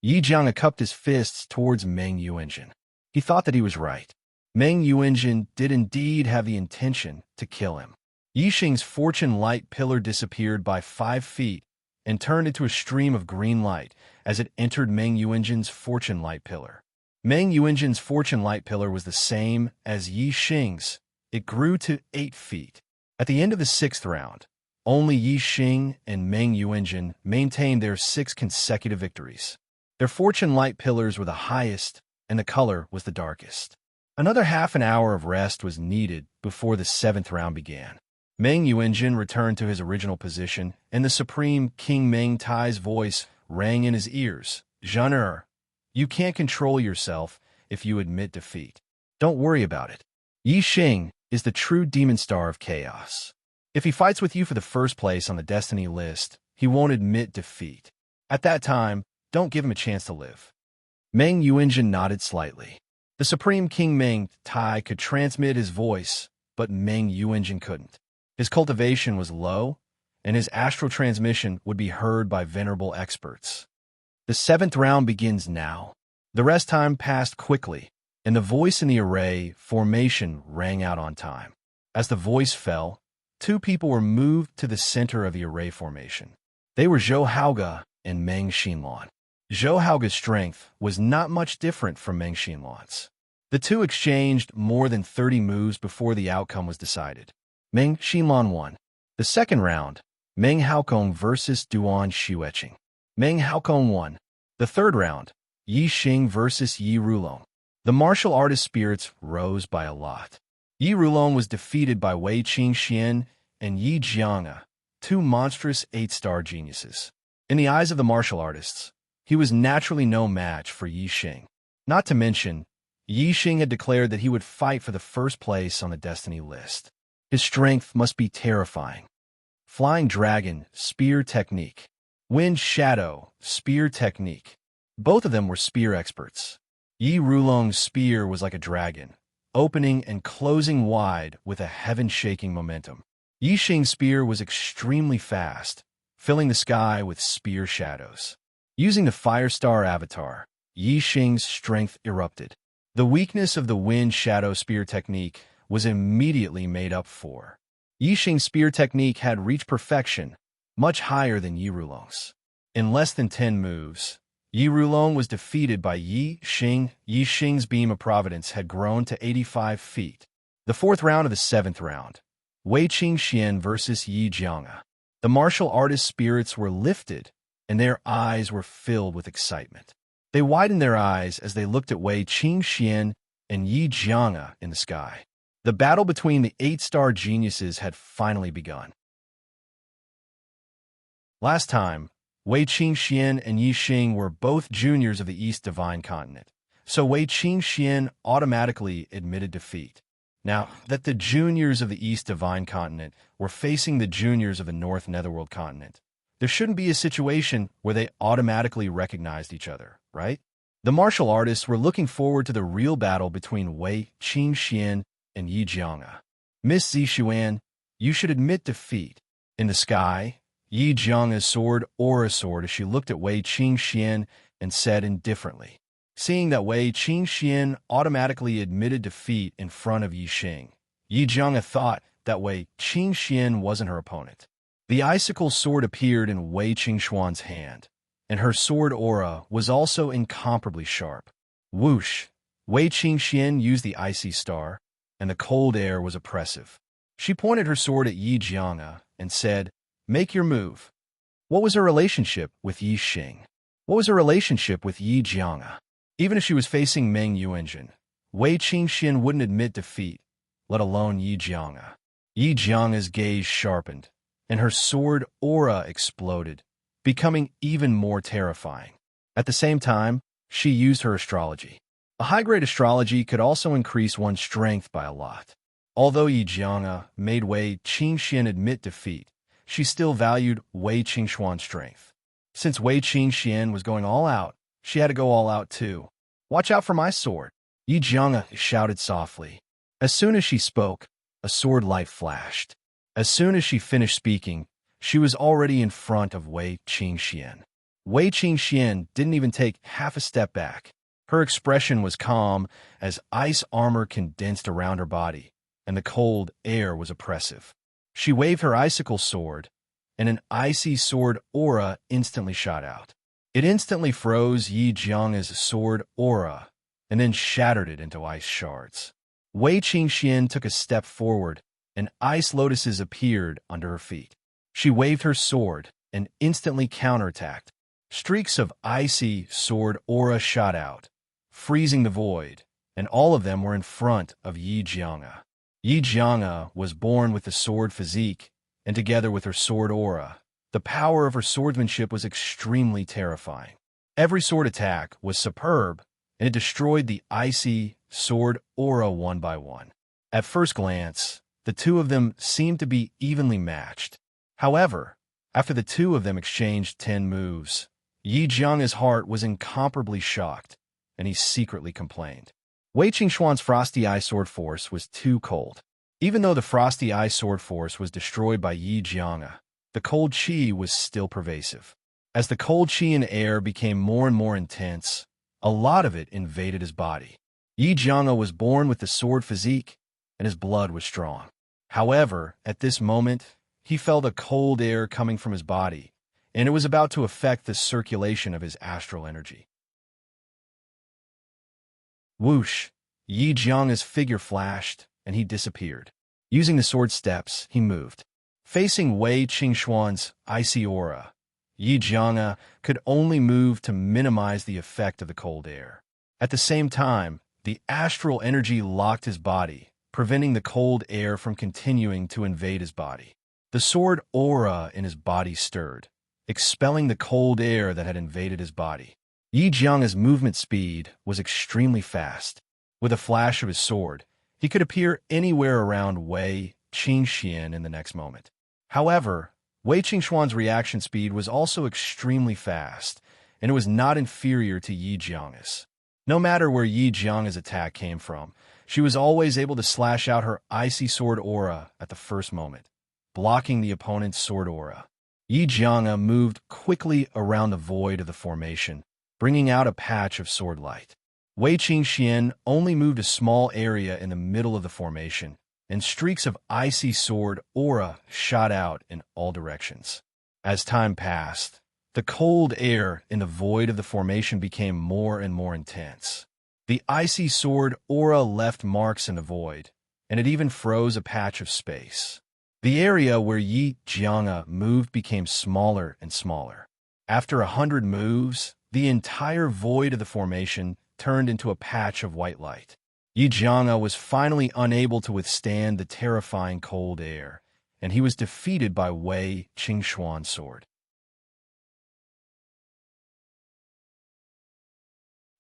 Yi Jianga cupped his fists towards Meng Yuanjin. He thought that he was right. Meng Yuanjin did indeed have the intention to kill him. Yixing's fortune light pillar disappeared by 5 feet and turned into a stream of green light as it entered Meng Yuanjin's fortune light pillar. Meng Yuanjin's fortune light pillar was the same as Yixing's. It grew to 8 feet. At the end of the 6th round, only Yixing and Meng Yuanjin maintained their 6 consecutive victories. Their fortune light pillars were the highest, and the color was the darkest. Another half an hour of rest was needed before the 7th round began. Meng Yuanjin returned to his original position, and the Supreme King Meng Tai's voice rang in his ears. "Zhan'er, you can't control yourself if you admit defeat. Don't worry about it. Yixing is the true demon star of chaos. If he fights with you for the first place on the destiny list, he won't admit defeat. At that time, don't give him a chance to live." Meng Yuanjin nodded slightly. The Supreme King Meng Tai could transmit his voice, but Meng Yuanjin couldn't. His cultivation was low, and his astral transmission would be heard by venerable experts. The 7th round begins now. The rest time passed quickly, and the voice in the array formation rang out on time. As the voice fell, 2 people were moved to the center of the array formation. They were Zhou Haoge and Meng Xinluan. Zhou Haoge's strength was not much different from Meng Xinluan's. The two exchanged more than 30 moves before the outcome was decided. Meng Xinluan won. The 2nd round, Meng Haokong versus Duan Xueqing. Meng Haokong won. The 3rd round, Yixing versus Yi Rulong. The martial artist spirits rose by a lot. Yi Rulong was defeated by Wei Qingxian and Yi Jianga, 2 monstrous 8-star geniuses. In the eyes of the martial artists, he was naturally no match for Yixing. Not to mention, Yixing had declared that he would fight for the first place on the destiny list. His strength must be terrifying. Flying Dragon, Spear Technique. Wind Shadow, Spear Technique. Both of them were spear experts. Yi Rulong's spear was like a dragon, opening and closing wide with a heaven-shaking momentum. Yixing's spear was extremely fast, filling the sky with spear shadows. Using the Firestar avatar, Yixing's strength erupted. The weakness of the Wind Shadow Spear Technique was immediately made up for. Yixing's spear technique had reached perfection, much higher than Yi Rulong's. In less than 10 moves, Yi Rulong was defeated by Yixing. Yixing's beam of providence had grown to 85 feet. The 4th round of the 7th round, Wei Qingxian versus Yi Jianga. The martial artist spirits were lifted, and their eyes were filled with excitement. They widened their eyes as they looked at Wei Qingxian and Yi Jianga in the sky. The battle between the 8-star geniuses had finally begun. Last time, Wei Qingxian and Yixing were both juniors of the East Divine Continent, so Wei Qingxian automatically admitted defeat. Now that the juniors of the East Divine Continent were facing the juniors of the North Netherworld Continent, there shouldn't be a situation where they automatically recognized each other, right? The martial artists were looking forward to the real battle between Wei Qingxian and Yi Jianga. "Miss Zixuan, you should admit defeat." In the sky, Yi Jianga's sword aura soared as she looked at Wei Qingxian and said indifferently. Seeing that Wei Qingxian automatically admitted defeat in front of Yixing, Yi Jianga thought that Wei Qingxian wasn't her opponent. The icicle sword appeared in Wei Qingxuan's hand, and her sword aura was also incomparably sharp. Whoosh! Wei Qingxian used the icy star, and the cold air was oppressive. She pointed her sword at Yi Jianga and said, "Make your move." What was her relationship with Yixing? What was her relationship with Yi Jianga? Even if she was facing Meng Yuanjin, Wei Qingxian wouldn't admit defeat, let alone Yi Jianga. Yi Jianga's gaze sharpened, and her sword aura exploded, becoming even more terrifying. At the same time, she used her astrology. A high-grade astrology could also increase one's strength by a lot. Although Yi Jianga made Wei Qingxian admit defeat, she still valued Wei Qingxuan's strength. Since Wei Qingxian was going all out, she had to go all out too. "Watch out for my sword," Yi Jianga shouted softly. As soon as she spoke, a sword light flashed. As soon as she finished speaking, she was already in front of Wei Qingxian. Wei Qingxian didn't even take half a step back. Her expression was calm as ice armor condensed around her body, and the cold air was oppressive. She waved her icicle sword, and an icy sword aura instantly shot out. It instantly froze Yi Jianga's sword aura, and then shattered it into ice shards. Wei Qingxian took a step forward, and ice lotuses appeared under her feet. She waved her sword and instantly counterattacked. Streaks of icy sword aura shot out, freezing the void, and all of them were in front of Yi Jianga. Yi Jianga was born with the sword physique, and together with her sword aura, the power of her swordsmanship was extremely terrifying. Every sword attack was superb, and it destroyed the icy sword aura one by one. At first glance, the two of them seemed to be evenly matched. However, after the two of them exchanged 10 moves, Yi Jianga's heart was incomparably shocked, and he secretly complained. Wei Qingxuan's Frosty Eye Sword Force was too cold. Even though the Frosty Eye Sword Force was destroyed by Yi Jianga, the cold qi was still pervasive. As the cold qi in air became more and more intense, a lot of it invaded his body. Yi Jianga was born with the sword physique, and his blood was strong. However, at this moment, he felt a cold air coming from his body, and it was about to affect the circulation of his astral energy. Whoosh! Yi Jianga's figure flashed, and he disappeared. Using the sword steps, he moved. Facing Wei Qingxuan's icy aura, Yi Jianga could only move to minimize the effect of the cold air. At the same time, the astral energy locked his body, preventing the cold air from continuing to invade his body. The sword aura in his body stirred, expelling the cold air that had invaded his body. Yi Jianga's movement speed was extremely fast. With a flash of his sword, he could appear anywhere around Wei Qingxian in the next moment. However, Wei Qingxuan's reaction speed was also extremely fast, and it was not inferior to Yi Jianga's. No matter where Yi Jianga's attack came from, she was always able to slash out her icy sword aura at the first moment, blocking the opponent's sword aura. Yi Jianga moved quickly around the void of the formation, bringing out a patch of sword light. Wei Qingxian only moved a small area in the middle of the formation, and streaks of icy sword aura shot out in all directions. As time passed, the cold air in the void of the formation became more and more intense. The icy sword aura left marks in the void, and it even froze a patch of space. The area where Yi Jianga moved became smaller and smaller. After 100 moves, the entire void of the formation turned into a patch of white light. Yi Jianga was finally unable to withstand the terrifying cold air, and he was defeated by Wei Qingxuan's sword.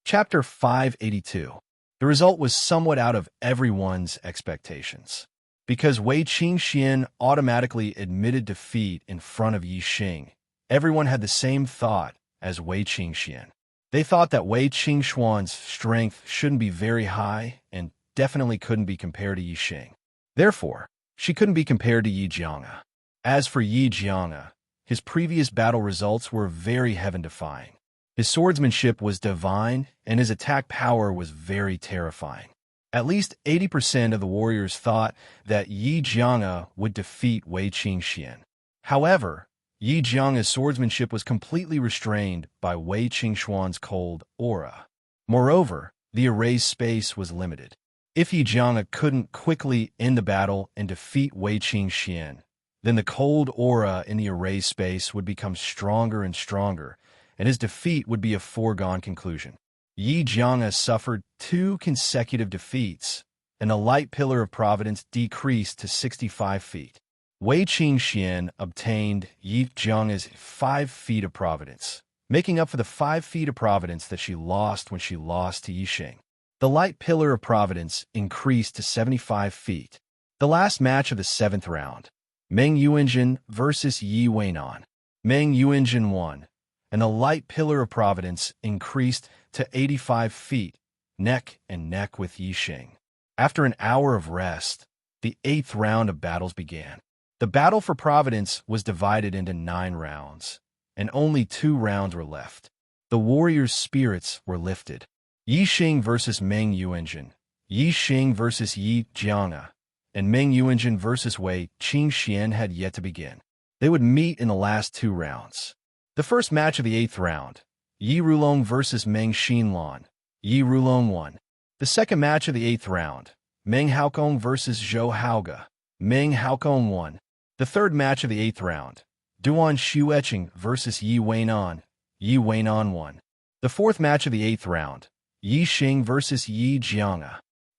Chapter 582. The result was somewhat out of everyone's expectations. Because Wei Qingxian automatically admitted defeat in front of Yi Xing, everyone had the same thought as Wei Qingxian. They thought that Wei Qingxuan's strength shouldn't be very high and definitely couldn't be compared to Yi Xing. Therefore, she couldn't be compared to Yi Jianga. As for Yi Jianga, his previous battle results were very heaven-defying. His swordsmanship was divine, and his attack power was very terrifying. At least 80% of the warriors thought that Yi Jianga would defeat Wei Qingxian. However, Yi Jianga's swordsmanship was completely restrained by Wei Qingxuan's cold aura. Moreover, the erased space was limited. If Yi Jianga couldn't quickly end the battle and defeat Wei Qingxian, then the cold aura in the erased space would become stronger and stronger, and his defeat would be a foregone conclusion. Yi Jianga suffered 2 consecutive defeats, and the light pillar of providence decreased to 65 feet. Wei Qingxian obtained Yi Zheng's 5 feet of providence, making up for the 5 feet of providence that she lost when she lost to Yixing. The light pillar of providence increased to 75 feet. The last match of the 7th round, Meng Yuanjin versus Yi Weinan. Meng Yuanjin won, and the light pillar of providence increased to 85 feet, neck and neck with Yixing. After an hour of rest, the 8th round of battles began. The battle for providence was divided into 9 rounds, and only 2 rounds were left. The warriors' spirits were lifted. Yixing versus Meng Yuanjin, Yixing versus Yi Zheng, and Meng Yuanjin versus Wei Qingxian had yet to begin. They would meet in the last 2 rounds. The first match of the 8th round, Yi Rulong versus Meng Xinlan. Yi Rulong won. The second match of the 8th round, Meng Haokong versus Zhou Haoge. Meng Haokong won. The third match of the 8th round, Duan Xuecheng versus Yi Weinan. Yi Weinan won. The fourth match of the 8th round, Yixing versus Yi Zheng.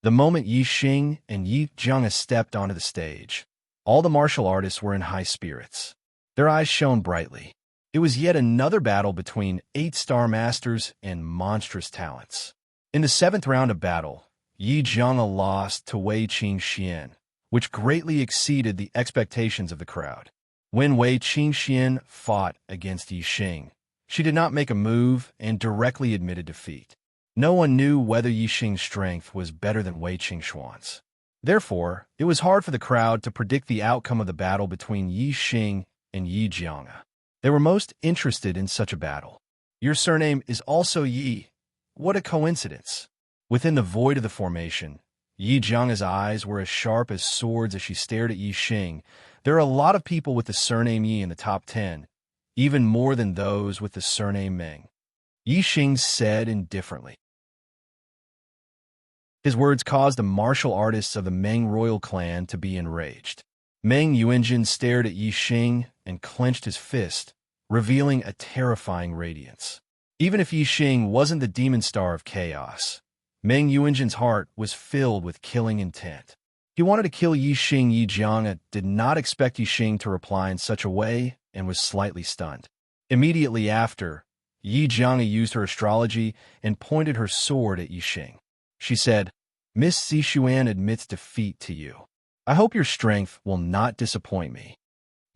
The moment Yixing and Yi Zheng stepped onto the stage, all the martial artists were in high spirits. Their eyes shone brightly. It was yet another battle between 8-star masters and monstrous talents. In the 7th round of battle, Yi Zheng lost to Wei Qingxian, which greatly exceeded the expectations of the crowd. When Wei Qingxian fought against Yixing, she did not make a move and directly admitted defeat. No one knew whether Yixing's strength was better than Wei Qingxuan's. Therefore, it was hard for the crowd to predict the outcome of the battle between Yixing and Yi Zheng. They were most interested in such a battle. Your surname is also Yi. What a coincidence. Within the void of the formation, Yi Zheng's eyes were as sharp as swords as she stared at Yixing. There are a lot of people with the surname Yi in the top 10, even more than those with the surname Meng. Yixing said indifferently. His words caused the martial artists of the Meng royal clan to be enraged. Meng Yuanjin stared at Yixing and clenched his fist, revealing a terrifying radiance. Even if Yixing wasn't the demon star of chaos, Meng Yuanjin's heart was filled with killing intent. He wanted to kill Yixing. Yi Zheng did not expect Yixing to reply in such a way and was slightly stunned. Immediately after, Yi Zheng used her astrology and pointed her sword at Yixing. She said, "Miss Zixuan admits defeat to you. I hope your strength will not disappoint me."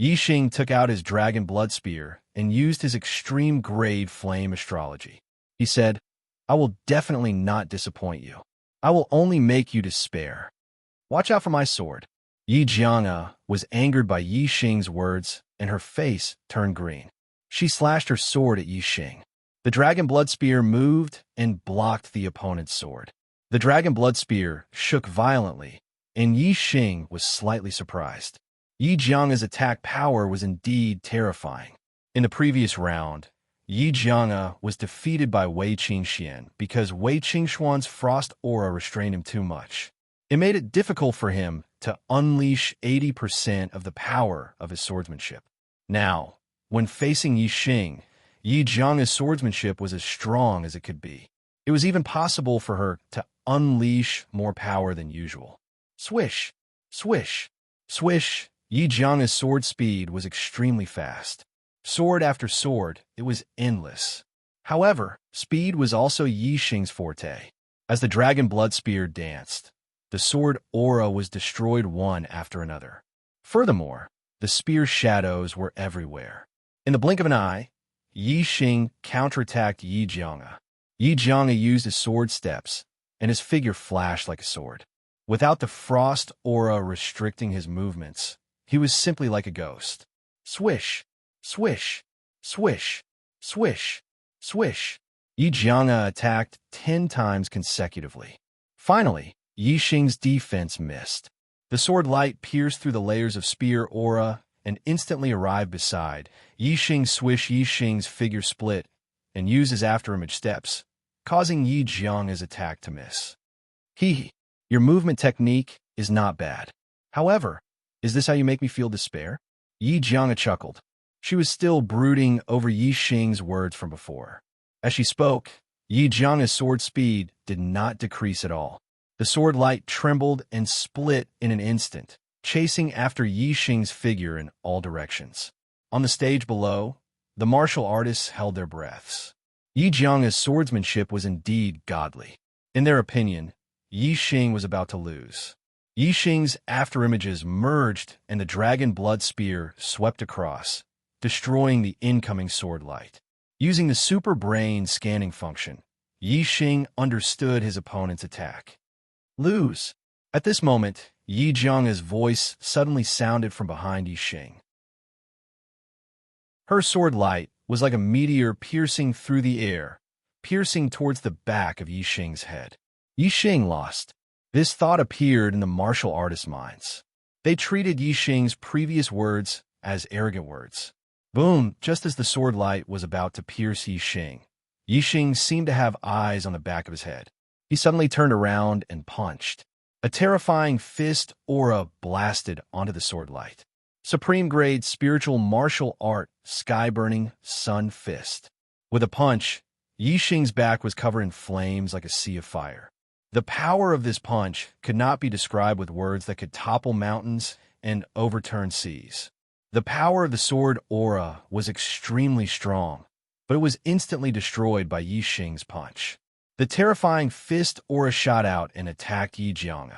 Yixing took out his dragon blood spear and used his extreme grade flame astrology. He said, "I will definitely not disappoint you. I will only make you despair. Watch out for my sword." Yi Zheng was angered by Yixing's words, and her face turned green. She slashed her sword at Yixing. The dragon blood spear moved and blocked the opponent's sword. The dragon blood spear shook violently, and Yixing was slightly surprised. Yi Zheng's attack power was indeed terrifying. In the previous round, Yi Zheng was defeated by Wei Qingxian because Wei Qingxuan's frost aura restrained him too much. It made it difficult for him to unleash 80% of the power of his swordsmanship. Now, when facing Yixing, Yi Zheng's swordsmanship was as strong as it could be. It was even possible for her to unleash more power than usual. Swish, swish, swish. Yi Zheng's sword speed was extremely fast. Sword after sword, it was endless. However, speed was also Yixing's forte. As the dragon blood spear danced, the sword aura was destroyed one after another. Furthermore, the spear's shadows were everywhere. In the blink of an eye, Yixing counterattacked Yi Zheng. Yi Zheng used his sword steps, and his figure flashed like a sword. Without the frost aura restricting his movements, he was simply like a ghost. Swish, swish, swish, swish, swish. Yi Zheng attacked 10 times consecutively. Finally, Yixing's defense missed. The sword light pierced through the layers of spear aura and instantly arrived beside Yixing. Swish. Yixing's figure split and used his afterimage steps, causing Yi Zheng's attack to miss. Your movement technique is not bad. However, is this how you make me feel despair? Yi Zheng chuckled. She was still brooding over Yixing's words from before. As she spoke, Yi Zheng's sword speed did not decrease at all. The sword light trembled and split in an instant, chasing after Yi Xing's figure in all directions. On the stage below, the martial artists held their breaths. Yi Jiang's swordsmanship was indeed godly. In their opinion, Yi Xing was about to lose. Yi Xing's afterimages merged and the dragon blood spear swept across, destroying the incoming sword light. Using the super brain scanning function, Yi Xing understood his opponent's attack. Lose. At this moment, Yi Jiang's voice suddenly sounded from behind Yi Xing. Her sword light was like a meteor piercing through the air, piercing towards the back of Yi Xing's head. Yi Xing lost. This thought appeared in the martial artists' minds. They treated Yi Xing's previous words as arrogant words. Boom! Just as the sword light was about to pierce Yi Xing seemed to have eyes on the back of his head. He suddenly turned around and punched. A terrifying fist aura blasted onto the sword light. Supreme-grade spiritual martial art, sky-burning sun fist. With a punch, Yi Xing's back was covered in flames like a sea of fire. The power of this punch could not be described with words that could topple mountains and overturn seas. The power of the sword aura was extremely strong, but it was instantly destroyed by Yi Xing's punch. The terrifying fist aura shot out and attacked Yi Jiang.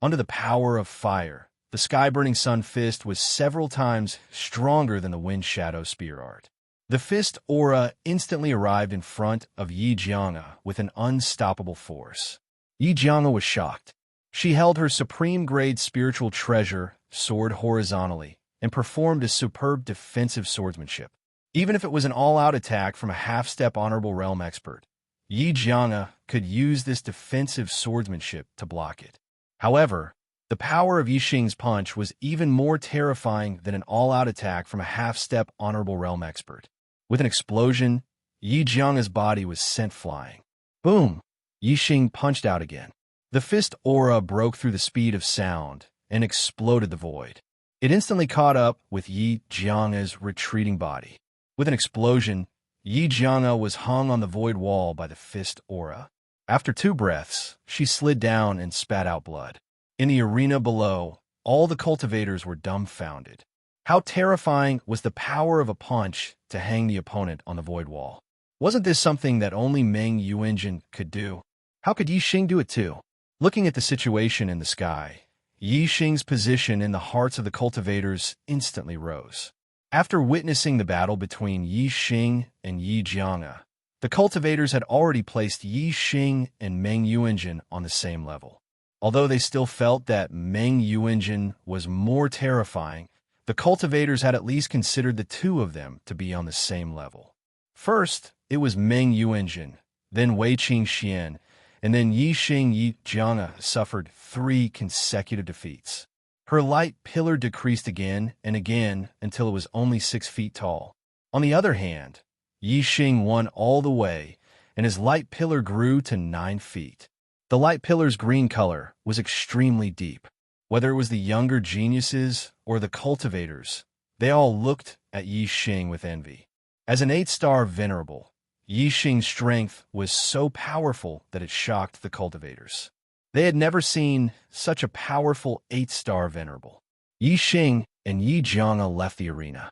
Under the power of fire, the sky-burning sun fist was several times stronger than the wind shadow spear art. The fist aura instantly arrived in front of Yi Jiang with an unstoppable force. Yi Jiang was shocked. She held her supreme-grade spiritual treasure, sword horizontally, and performed a superb defensive swordsmanship. Even if it was an all-out attack from a half-step honorable realm expert, Yi Jiang could use this defensive swordsmanship to block it. However, the power of Yi Xing's punch was even more terrifying than an all-out attack from a half-step honorable realm expert. With an explosion, Yi Jiang's body was sent flying. Boom! Yi Xing punched out again. The fist aura broke through the speed of sound and exploded the void. It instantly caught up with Yi Jiang's retreating body. With an explosion, Yi Jiang was hung on the void wall by the fist aura. After 2 breaths, she slid down and spat out blood. In the arena below, all the cultivators were dumbfounded. How terrifying was the power of a punch to hang the opponent on the void wall? Wasn't this something that only Meng Yuanjin could do? How could Yi Xing do it too? Looking at the situation in the sky, Yi Xing's position in the hearts of the cultivators instantly rose. After witnessing the battle between Yi Xing and Yi Jiang, the cultivators had already placed Yi Xing and Meng Yuanjin on the same level. Although they still felt that Meng Yuanjin was more terrifying, the cultivators had at least considered the two of them to be on the same level. First, it was Meng Yuanjin, then Wei Qingxian, and then Yi Xing. Yi Jiang suffered 3 consecutive defeats. Her light pillar decreased again and again until it was only 6 feet tall. On the other hand, Yi Xing won all the way, and his light pillar grew to 9 feet. The light pillar's green color was extremely deep. Whether it was the younger geniuses or the cultivators, they all looked at Yi Xing with envy. As an 8-star venerable, Yi Xing's strength was so powerful that it shocked the cultivators. They had never seen such a powerful 8-star venerable. Yi Xing and Yi Jiang left the arena.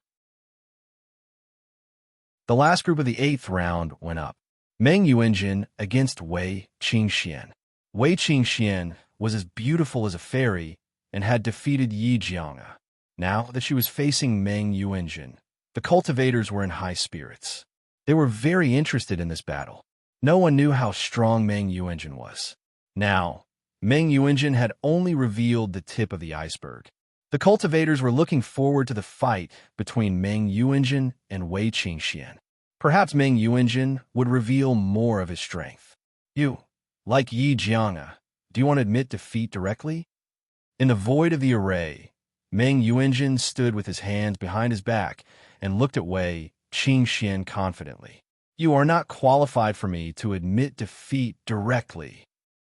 The last group of the 8th round went up. Meng Yuanjin against Wei Qingxian. Wei Qingxian was as beautiful as a fairy and had defeated Yi Jiang. Now that she was facing Meng Yuanjin, the cultivators were in high spirits. They were very interested in this battle. No one knew how strong Meng Yuanjin was. Now, Meng Yuanjin had only revealed the tip of the iceberg. The cultivators were looking forward to the fight between Meng Yuanjin and Wei Qingxian. Perhaps Meng Yuanjin would reveal more of his strength. You, like Yi Jiang, do you want to admit defeat directly? In the void of the array, Meng Yuanjin stood with his hands behind his back and looked at Wei Qingxian confidently. You are not qualified for me to admit defeat directly.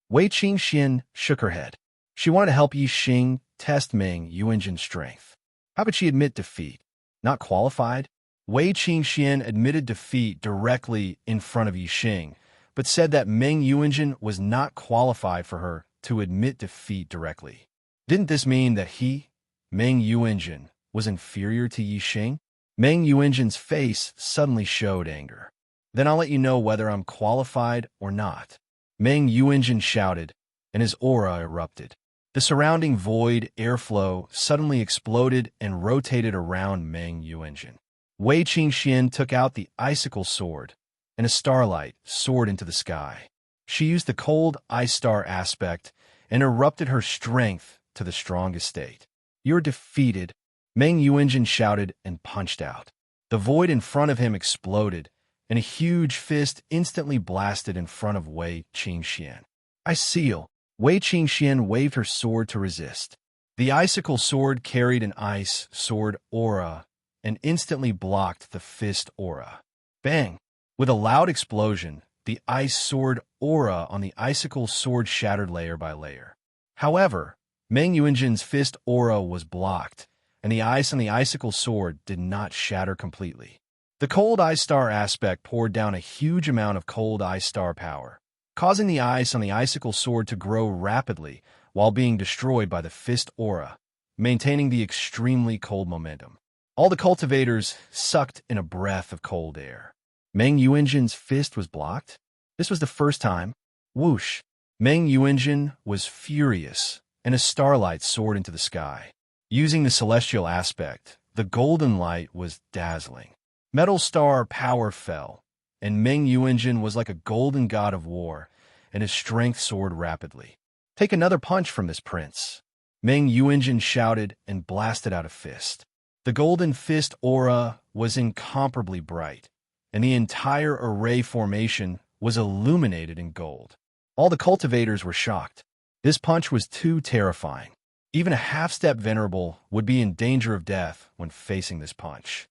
Wei Qingxian shook her head. She wanted to help Yi Xing test Meng Yuanjin's strength. How could she admit defeat? Not qualified? Wei Qingxian admitted defeat directly in front of Yi Xing, but said that Meng Yuanjin was not qualified for her to admit defeat directly. Didn't this mean that he, Meng Yuanjin was inferior to Yi Xing? Meng Yuanjin's face suddenly showed anger. Then I'll let you know whether I'm qualified or not. Meng Yuanjin shouted, and his aura erupted. The surrounding void airflow suddenly exploded and rotated around Meng Yuanjin. Wei Qingxian took out the icicle sword, and a starlight soared into the sky. She used the cold ice star aspect and erupted her strength to the strongest state. You're defeated, Meng Yuanjin shouted and punched out. The void in front of him exploded, and a huge fist instantly blasted in front of Wei Qingxian. I seal. Wei Qingxian waved her sword to resist. The icicle sword carried an ice sword aura and instantly blocked the fist aura. Bang! With a loud explosion, the ice sword aura on the icicle sword shattered layer by layer. However, Meng Yuanjin's fist aura was blocked, and the ice on the icicle sword did not shatter completely. The cold ice star aspect poured down a huge amount of cold ice star power, causing the ice on the icicle sword to grow rapidly while being destroyed by the fist aura, maintaining the extremely cold momentum. All the cultivators sucked in a breath of cold air. Meng Yuanjin's fist was blocked? This was the first time. Whoosh! Meng Yuanjin was furious, and a starlight soared into the sky. Using the celestial aspect, the golden light was dazzling. Metal star power fell, and Meng Yuanjin was like a golden god of war, and his strength soared rapidly. Take another punch from this prince. Meng Yuanjin shouted and blasted out a fist. The golden fist aura was incomparably bright, and the entire array formation was illuminated in gold. All the cultivators were shocked. This punch was too terrifying. Even a half-step venerable would be in danger of death when facing this punch.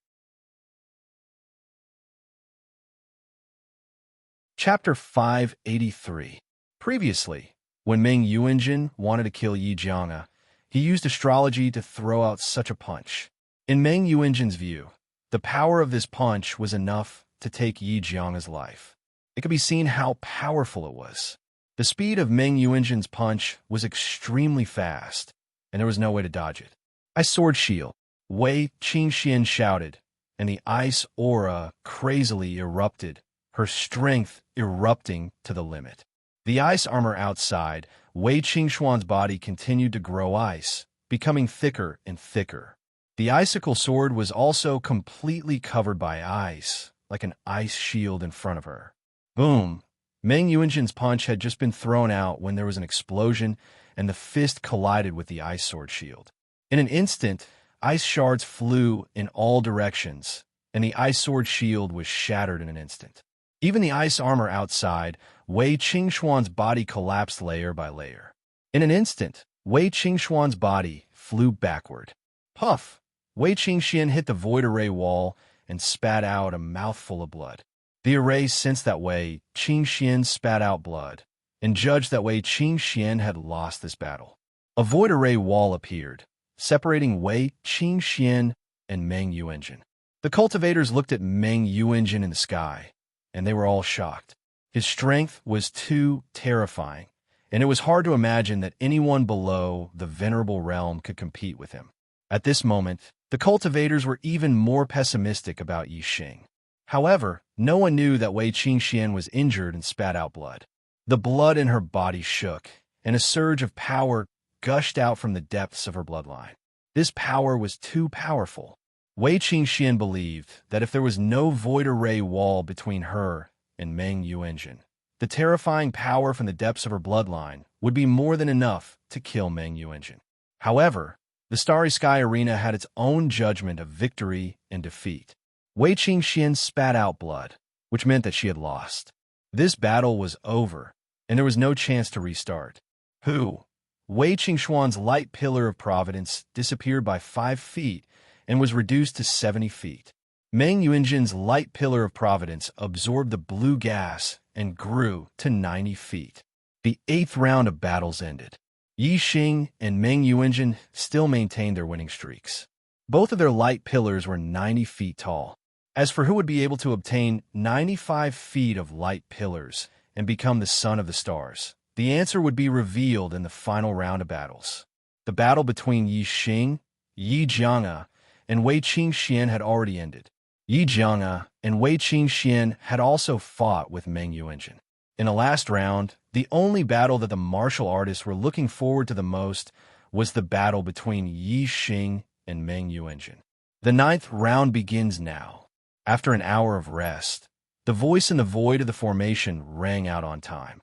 Chapter 583. Previously, when Meng Yuanjin wanted to kill Yi Jianga, he used astrology to throw out such a punch. In Meng Yuanjin's view, the power of this punch was enough to take Yi Jianga's life. It could be seen how powerful it was. The speed of Meng Yuanjin's punch was extremely fast, and there was no way to dodge it. Ice sword shield, Wei Qingxian shouted, and the ice aura crazily erupted, her strength erupting to the limit. The ice armor outside, Wei Qingxuan's body continued to grow ice, becoming thicker and thicker. The icicle sword was also completely covered by ice, like an ice shield in front of her. Boom! Meng Yuanjin's punch had just been thrown out when there was an explosion and the fist collided with the ice sword shield. In an instant, ice shards flew in all directions, and the ice sword shield was shattered in an instant. Even the ice armor outside, Wei Qingxuan's body collapsed layer by layer. In an instant, Wei Qingxuan's body flew backward. Puff! Wei Qingxian hit the void array wall and spat out a mouthful of blood. The array sensed that Wei Qingxian spat out blood and judged that Wei Qingxian had lost this battle. A void array wall appeared, separating Wei Qingxian and Meng Yuanjin. The cultivators looked at Meng Yuanjin in the sky, and they were all shocked. His strength was too terrifying, and it was hard to imagine that anyone below the venerable realm could compete with him. At this moment, the cultivators were even more pessimistic about Yi Xing. However, no one knew that Wei Qingxian was injured and spat out blood. The blood in her body shook, and a surge of power gushed out from the depths of her bloodline. This power was too powerful. Wei Qingxian believed that if there was no void array wall between her and Meng Yuanjin, the terrifying power from the depths of her bloodline would be more than enough to kill Meng Yuanjin. However, the Starry Sky Arena had its own judgment of victory and defeat. Wei Qingxian spat out blood, which meant that she had lost. This battle was over, and there was no chance to restart. Who? Wei Qingxuan's light pillar of providence disappeared by 5 feet and was reduced to 70 feet. Meng Yuanjin's light pillar of providence absorbed the blue gas and grew to 90 feet. The 8th round of battles ended. Yi Xing and Meng Yuanjin still maintained their winning streaks. Both of their light pillars were 90 feet tall. As for who would be able to obtain 95 feet of light pillars and become the son of the stars, the answer would be revealed in the final round of battles. The battle between Yi Xing, Yi Jianga and Wei Qingxian had already ended. Yi Jianga and Wei Qingxian had also fought with Meng Yuanjin. In the last round, the only battle that the martial artists were looking forward to the most was the battle between Yi Xing and Meng Yuanjin. The 9th round begins now. After an hour of rest, the voice in the void of the formation rang out on time.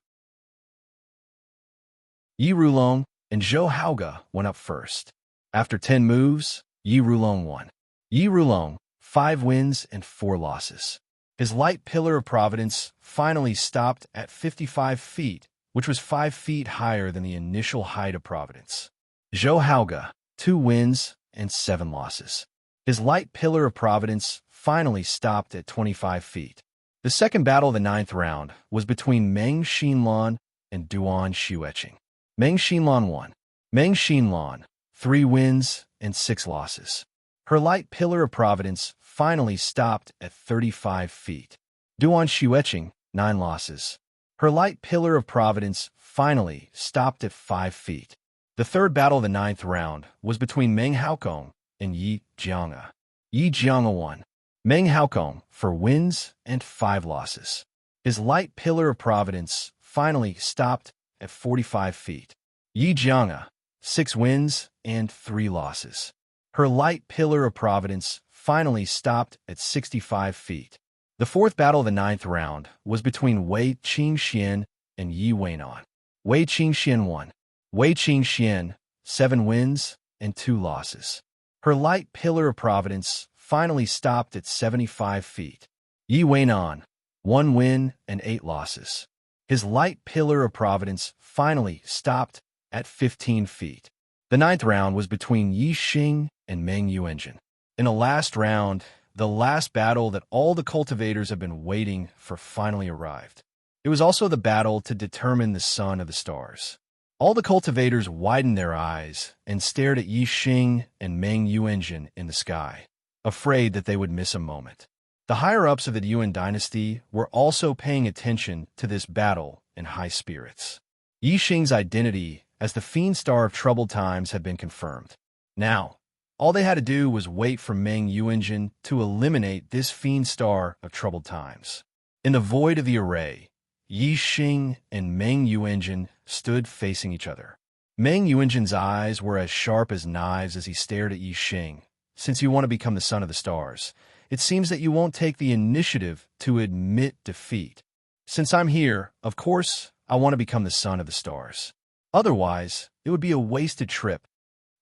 Yi Rulong and Zhou Haoge went up first. After 10 moves, Yi Rulong won. Yi Rulong, 5 wins and 4 losses. His light pillar of providence finally stopped at 55 feet, which was 5 feet higher than the initial height of providence. Zhou Haoge, 2 wins and 7 losses. His light pillar of providence finally stopped at 25 feet. The second battle of the 9th round was between Meng Xinlan and Duan Xueqing. Meng Xinlan won. Meng Xinlan, 3 wins and 6 losses. Her light pillar of providence finally stopped at 35 feet. Duan Xueqing, 9 losses. Her light pillar of providence finally stopped at 5 feet. The third battle of the 9th round was between Meng Haokong and Yi Jianga. Yi Jianga won. Meng Haokong, 4 wins and 5 losses. His light pillar of providence finally stopped at 45 feet. Yi Jianga, 6 wins and 3 losses. Her light pillar of providence finally stopped at 65 feet. The fourth battle of the 9th round was between Wei Qingxian and Yi Weinan. Wei Qingxian won. Wei Qingxian, 7 wins and 2 losses. Her light pillar of providence finally stopped at 75 feet. Yi Weinan, 1 win and 8 losses. His light pillar of providence finally stopped at 15 feet. The 9th round was between Yi Xing and Meng Yuanjin. In the last round, the last battle that all the cultivators have been waiting for finally arrived. It was also the battle to determine the son of the stars. All the cultivators widened their eyes and stared at Yi Xing and Meng Yuanjin in the sky, afraid that they would miss a moment. The higher-ups of the Yuan dynasty were also paying attention to this battle in high spirits. Yi Xing's identity as the Fiend Star of Troubled Times had been confirmed. Now, all they had to do was wait for Meng Yuanjin to eliminate this Fiend Star of Troubled Times. In the void of the array, Yi Xing and Meng Yuanjin stood facing each other. Meng Yuanjin's eyes were as sharp as knives as he stared at Yi Xing. Since you want to become the son of the stars, it seems that you won't take the initiative to admit defeat. Since I'm here, of course, I want to become the son of the stars. Otherwise, it would be a wasted trip.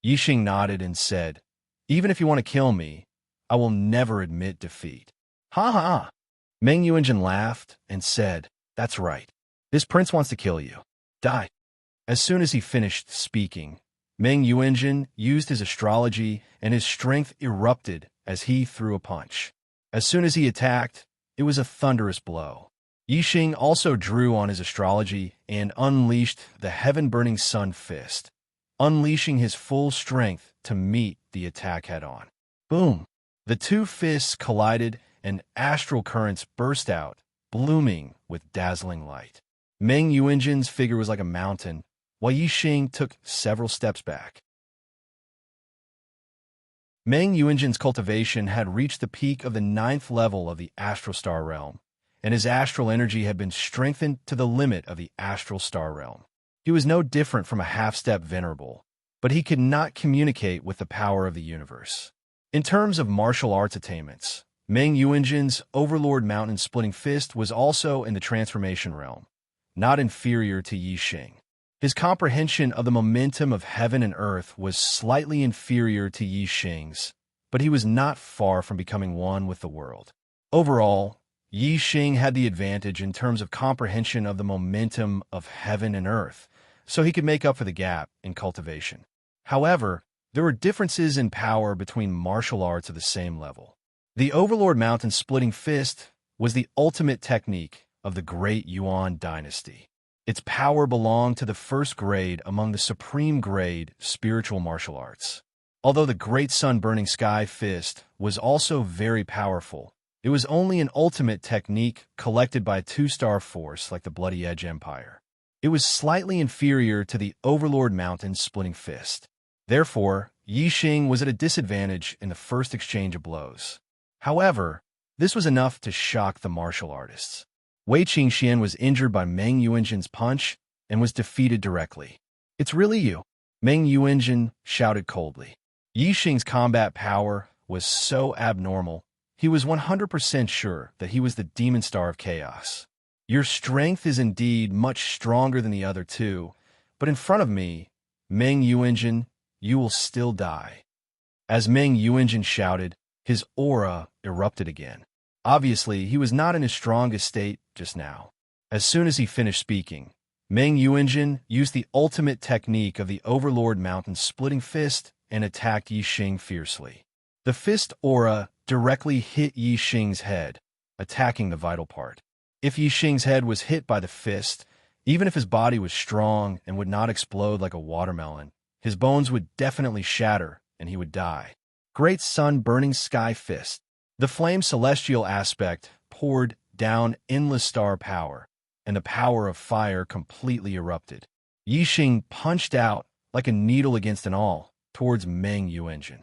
Yi Xing nodded and said, "Even if you want to kill me, I will never admit defeat." Ha ha! Meng Yuanjin laughed and said, "That's right. This prince wants to kill you. Die." As soon as he finished speaking, Meng Yuanjin used his astrology and his strength erupted as he threw a punch. As soon as he attacked, it was a thunderous blow. Yi Xing also drew on his astrology and unleashed the heaven-burning sun fist, unleashing his full strength to meet the attack head-on. Boom! The two fists collided and astral currents burst out, blooming with dazzling light. Meng Yuanjin's figure was like a mountain, while Yi Xing took several steps back. Meng Yuanjin's cultivation had reached the peak of the 9th level of the astral star realm, and his astral energy had been strengthened to the limit of the astral star realm. He was no different from a half-step venerable, but he could not communicate with the power of the universe. In terms of martial arts attainments, Meng Yuanjin's Overlord Mountain Splitting Fist was also in the transformation realm, not inferior to Yi Xing. His comprehension of the momentum of heaven and earth was slightly inferior to Yi Xing's, but he was not far from becoming one with the world. Overall, Yi Xing had the advantage in terms of comprehension of the momentum of heaven and earth, so he could make up for the gap in cultivation. However, there were differences in power between martial arts of the same level. The Overlord Mountain Splitting Fist was the ultimate technique of the Great Yuan dynasty. Its power belonged to the first grade among the supreme grade spiritual martial arts. Although the Great Sun Burning Sky Fist was also very powerful, it was only an ultimate technique collected by a 2-star force like the Bloody Edge Empire. It was slightly inferior to the Overlord Mountain Splitting Fist. Therefore, Yi Xing was at a disadvantage in the first exchange of blows. However, this was enough to shock the martial artists. Wei Qingxian was injured by Meng Yuanjin's punch and was defeated directly. "It's really you," Meng Yuanjin shouted coldly. Yi Xing's combat power was so abnormal, he was 100% sure that he was the demon star of chaos. "Your strength is indeed much stronger than the other two, but in front of me, Meng Yuanjin, you will still die." As Meng Yuanjin shouted, his aura erupted again. Obviously, he was not in his strongest state just now. As soon as he finished speaking, Meng Yuanjin used the ultimate technique of the Overlord Mountain Splitting Fist and attacked Yi Xing fiercely. The fist aura directly hit Yi Xing's head, attacking the vital part. If Yi Xing's head was hit by the fist, even if his body was strong and would not explode like a watermelon, his bones would definitely shatter and he would die. Great Sun Burning Sky Fist. The flame celestial aspect poured down endless star power, and the power of fire completely erupted. Yi Xing punched out like a needle against an awl towards Meng Yuanjin.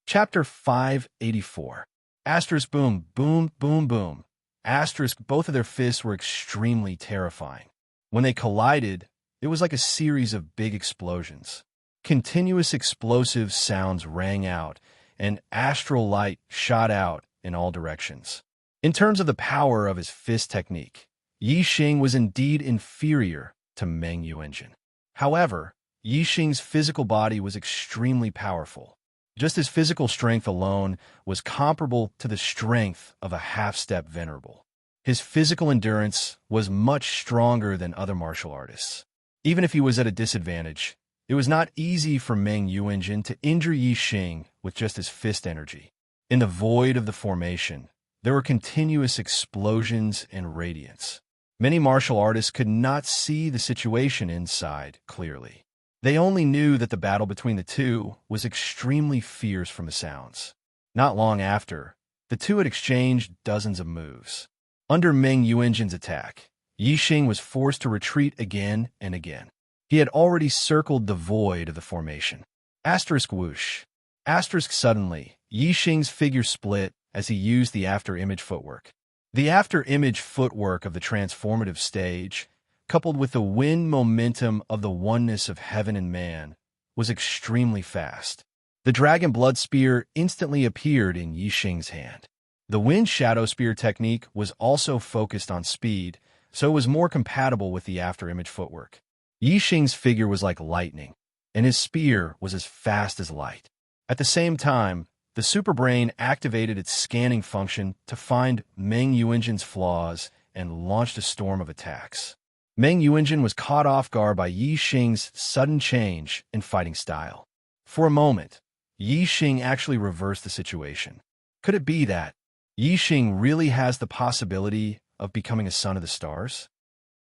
Chapter 584. Asterisk boom, boom, boom, boom. Asterisk both of their fists were extremely terrifying. When they collided, it was like a series of big explosions. Continuous explosive sounds rang out, and astral light shot out in all directions. In terms of the power of his fist technique, Yi Xing was indeed inferior to Meng Yuanjin. However, Yi Xing's physical body was extremely powerful. Just his physical strength alone was comparable to the strength of a half-step venerable. His physical endurance was much stronger than other martial artists. Even if he was at a disadvantage, it was not easy for Meng Yuanjin to injure Yi Xing with just his fist energy. In the void of the formation, there were continuous explosions and radiance. Many martial artists could not see the situation inside clearly. They only knew that the battle between the two was extremely fierce from the sounds. Not long after, the two had exchanged dozens of moves. Under Meng Yuanjin's attack, Yi Xing was forced to retreat again and again. He had already circled the void of the formation. Asterisk whoosh. Asterisk suddenly, Yi Xing's figure split as he used the after-image footwork. The after-image footwork of the transformative stage, coupled with the wind momentum of the oneness of heaven and man, was extremely fast. The Dragon Blood Spear instantly appeared in Yi Xing's hand. The Wind Shadow Spear technique was also focused on speed, so it was more compatible with the after-image footwork. Yi Xing's figure was like lightning, and his spear was as fast as light. At the same time, the Superbrain activated its scanning function to find Meng Yuanjin's flaws and launched a storm of attacks. Meng Yuanjin was caught off guard by Yi Xing's sudden change in fighting style. For a moment, Yi Xing actually reversed the situation. Could it be that Yi Xing really has the possibility of becoming a son of the stars?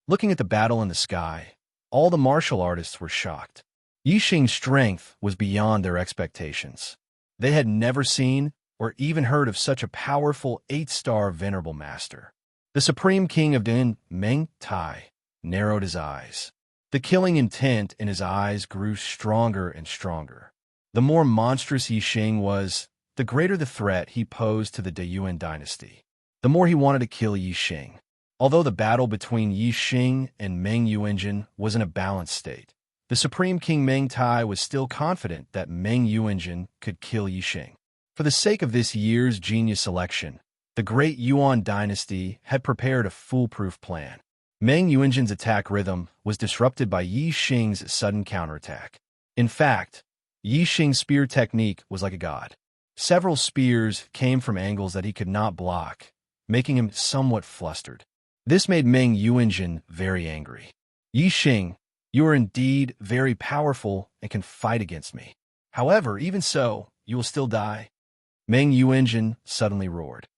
Looking at the battle in the sky, all the martial artists were shocked. Yi Xing's strength was beyond their expectations. They had never seen or even heard of such a powerful 8-star venerable master. The Supreme King of Dun, Meng Tai, narrowed his eyes. The killing intent in his eyes grew stronger and stronger. The more monstrous Yi Xing was, the greater the threat he posed to the Deyuan dynasty. The more he wanted to kill Yi Xing. Although the battle between Yi Xing and Meng Yuanjin was in a balanced state, the Supreme King Meng Tai was still confident that Meng Yuanjin could kill Yi Xing. For the sake of this year's genius election, the great Yuan dynasty had prepared a foolproof plan. Meng Yuanjin's attack rhythm was disrupted by Yi Xing's sudden counterattack. In fact, Yi Xing's spear technique was like a god. Several spears came from angles that he could not block, making him somewhat flustered. This made Meng Yuanjin very angry. "Yi Xing, you are indeed very powerful and can fight against me. However, even so, you will still die." Meng Yuanjin suddenly roared.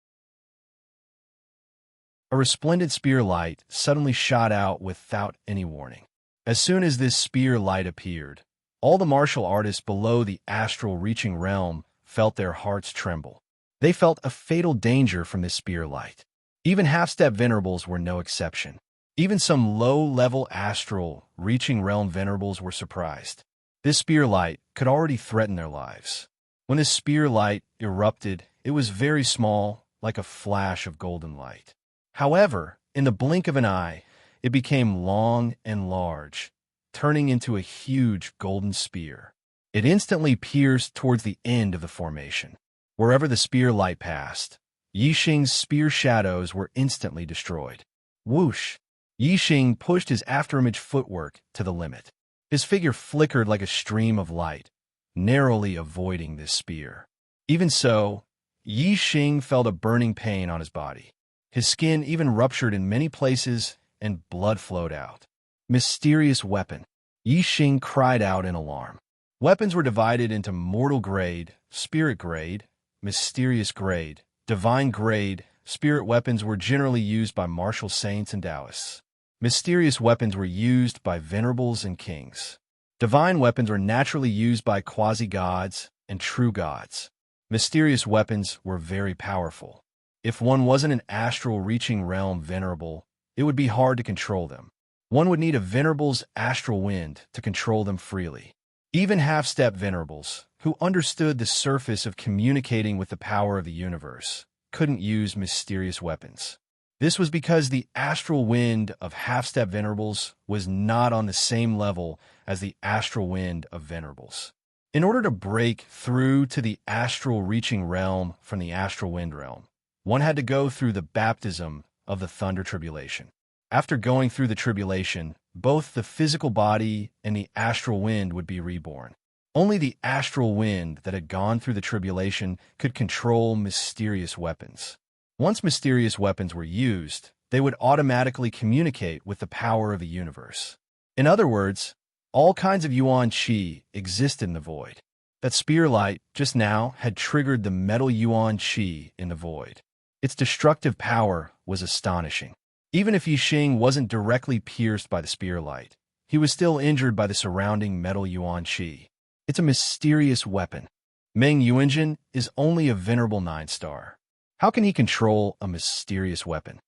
A resplendent spear light suddenly shot out without any warning. As soon as this spear light appeared, all the martial artists below the astral reaching realm felt their hearts tremble. They felt a fatal danger from this spear light. Even half-step venerables were no exception. Even some low-level astral, reaching realm venerables were surprised. This spear light could already threaten their lives. When this spear light erupted, it was very small, like a flash of golden light. However, in the blink of an eye, it became long and large, turning into a huge golden spear. It instantly pierced towards the end of the formation. Wherever the spear light passed, Yixing's spear shadows were instantly destroyed. Whoosh! Yixing pushed his afterimage footwork to the limit. His figure flickered like a stream of light, narrowly avoiding this spear. Even so, Yixing felt a burning pain on his body. His skin even ruptured in many places and blood flowed out. Mysterious weapon. Yixing cried out in alarm. Weapons were divided into mortal grade, spirit grade, mysterious grade, divine grade. Spirit weapons were generally used by martial saints and Taoists. Mysterious weapons were used by venerables and kings. Divine weapons were naturally used by quasi-gods and true gods. Mysterious weapons were very powerful. If one wasn't an astral-reaching realm venerable, it would be hard to control them. One would need a venerable's astral wind to control them freely. Even half-step venerables, who understood the surface of communicating with the power of the universe, couldn't use mysterious weapons. This was because the astral wind of half-step venerables was not on the same level as the astral wind of venerables. In order to break through to the astral-reaching realm from the astral wind realm, one had to go through the baptism of the thunder tribulation. After going through the tribulation, both the physical body and the astral wind would be reborn. Only the astral wind that had gone through the tribulation could control mysterious weapons. Once mysterious weapons were used, they would automatically communicate with the power of the universe. In other words, all kinds of yuan qi existed in the void. That spear light just now had triggered the metal yuan qi in the void. Its destructive power was astonishing. Even if Yixing wasn't directly pierced by the spear light, he was still injured by the surrounding metal yuan qi. It's a mysterious weapon. Meng Yuanjin is only a venerable 9-star. How can he control a mysterious weapon?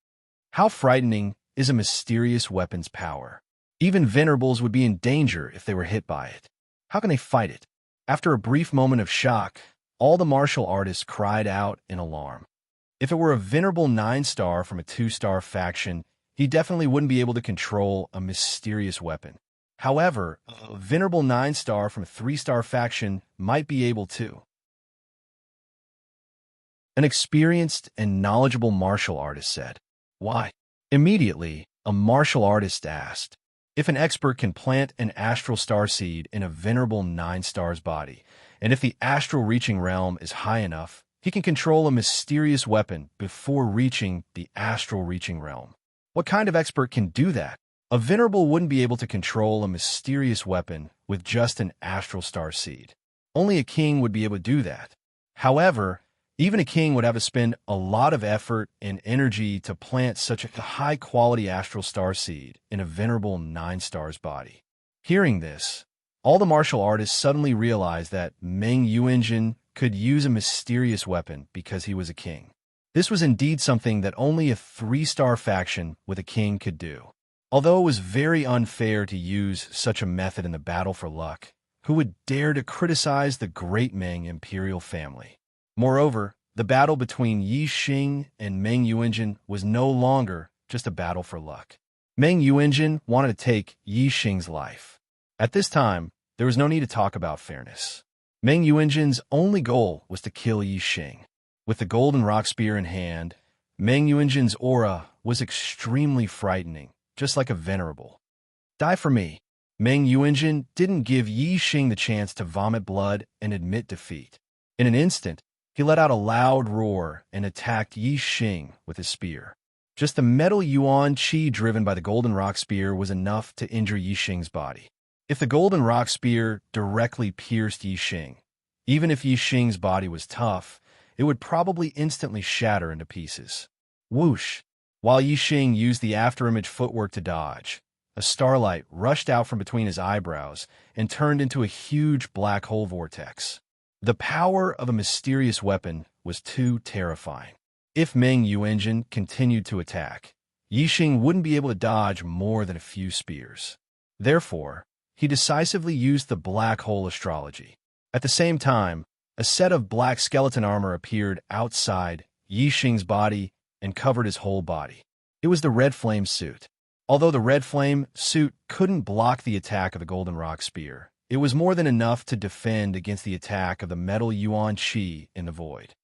How frightening is a mysterious weapon's power? Even venerables would be in danger if they were hit by it. How can they fight it? After a brief moment of shock, all the martial artists cried out in alarm. If it were a venerable 9-star from a 2-star faction, he definitely wouldn't be able to control a mysterious weapon. However, a venerable 9-star from a 3-star faction might be able to. An experienced and knowledgeable martial artist said, "Why?" Immediately, a martial artist asked, if an expert can plant an astral starseed in a venerable 9-star's body, and if the astral reaching realm is high enough, he can control a mysterious weapon before reaching the astral reaching realm. What kind of expert can do that? A venerable wouldn't be able to control a mysterious weapon with just an astral starseed. Only a king would be able to do that. However, even a king would have to spend a lot of effort and energy to plant such a high-quality astral starseed in a venerable 9-star's body. Hearing this, all the martial artists suddenly realized that Meng Yuanjin could use a mysterious weapon because he was a king. This was indeed something that only a 3-star faction with a king could do. Although it was very unfair to use such a method in the battle for luck, who would dare to criticize the great Meng imperial family? Moreover, the battle between Yixing and Meng Yuanjin was no longer just a battle for luck. Meng Yuanjin wanted to take Yixing's life. At this time, there was no need to talk about fairness. Meng Yuanjin's only goal was to kill Yixing. With the golden rock spear in hand, Meng Yuanjin's aura was extremely frightening, just like a venerable. Die for me. Meng Yuanjin didn't give Yixing the chance to vomit blood and admit defeat. In an instant, he let out a loud roar and attacked Yixing with his spear. Just the metal yuan qi driven by the golden rock spear was enough to injure Yixing's body. If the golden rock spear directly pierced Yixing, even if Yixing's body was tough, it would probably instantly shatter into pieces. Whoosh! While Yixing used the afterimage footwork to dodge, a starlight rushed out from between his eyebrows and turned into a huge black hole vortex. The power of a mysterious weapon was too terrifying. If Meng Yuanjin continued to attack, Yixing wouldn't be able to dodge more than a few spears. Therefore, he decisively used the black hole astrology. At the same time, a set of black skeleton armor appeared outside Yixing's body and covered his whole body. It was the red flame suit. Although the red flame suit couldn't block the attack of the golden rock spear, it was more than enough to defend against the attack of the metal yuan qi in the void.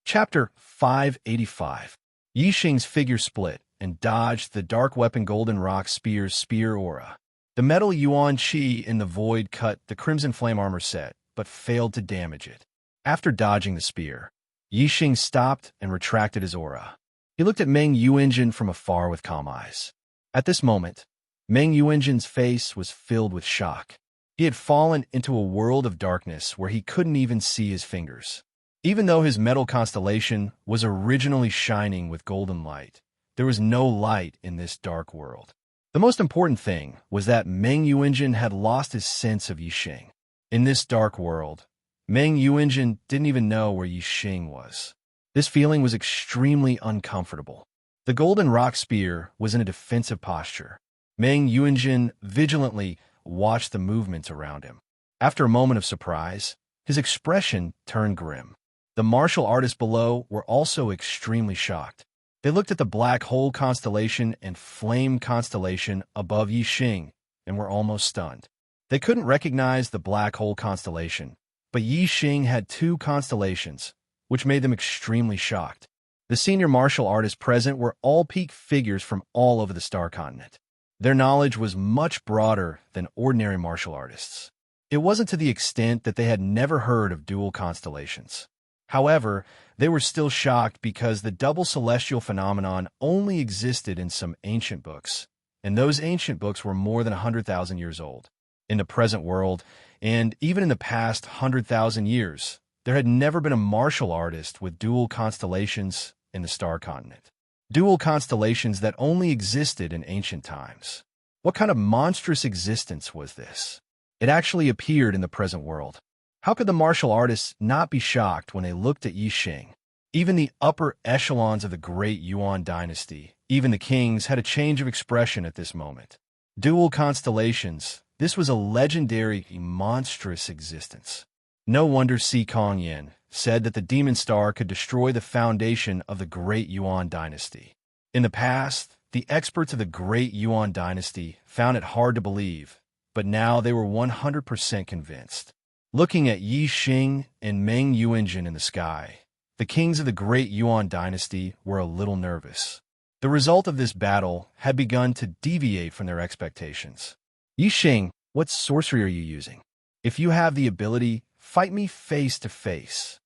Chapter 585. Yixing's figure split and dodged the dark weapon golden rock spear's spear aura. The metal yuan qi in the void cut the crimson flame armor set, but failed to damage it. After dodging the spear, Yixing stopped and retracted his aura. He looked at Meng Yuanjin from afar with calm eyes. At this moment, Meng Yuanjin's face was filled with shock. He had fallen into a world of darkness where he couldn't even see his fingers. Even though his metal constellation was originally shining with golden light, there was no light in this dark world. The most important thing was that Meng Yuanjin had lost his sense of Yixing. In this dark world, Meng Yuanjin didn't even know where Yixing was. This feeling was extremely uncomfortable. The golden rock spear was in a defensive posture. Meng Yuanjin vigilantly watched the movements around him. After a moment of surprise, his expression turned grim. The martial artists below were also extremely shocked. They looked at the black hole constellation and flame constellation above Yixing and were almost stunned. They couldn't recognize the black hole constellation, but Yixing had two constellations, which made them extremely shocked. The senior martial artists present were all peak figures from all over the star continent. Their knowledge was much broader than ordinary martial artists. It wasn't to the extent that they had never heard of dual constellations. However, they were still shocked because the double celestial phenomenon only existed in some ancient books, and those ancient books were more than 100,000 years old. In the present world, and even in the past 100,000 years, there had never been a martial artist with dual constellations in the star continent. Dual constellations that only existed in ancient times. What kind of monstrous existence was this? It actually appeared in the present world. How could the martial artists not be shocked when they looked at Yixing? Even the upper echelons of the great Yuan dynasty, even the kings, had a change of expression at this moment. Dual constellations, this was a legendary, monstrous existence. No wonder Si Kongyan said that the demon star could destroy the foundation of the great Yuan dynasty. In the past, the experts of the great Yuan dynasty found it hard to believe, but now they were 100% convinced. Looking at Yixing and Meng Yuanjin in the sky, the kings of the great Yuan dynasty were a little nervous. The result of this battle had begun to deviate from their expectations. Yixing, what sorcery are you using? If you have the ability, fight me face to face.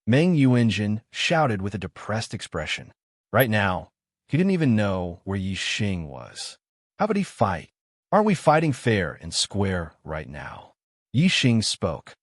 Meng Yuanjin shouted with a depressed expression. Right now, he didn't even know where Yixing was. How would he fight? Aren't we fighting fair and square right now? Yixing spoke.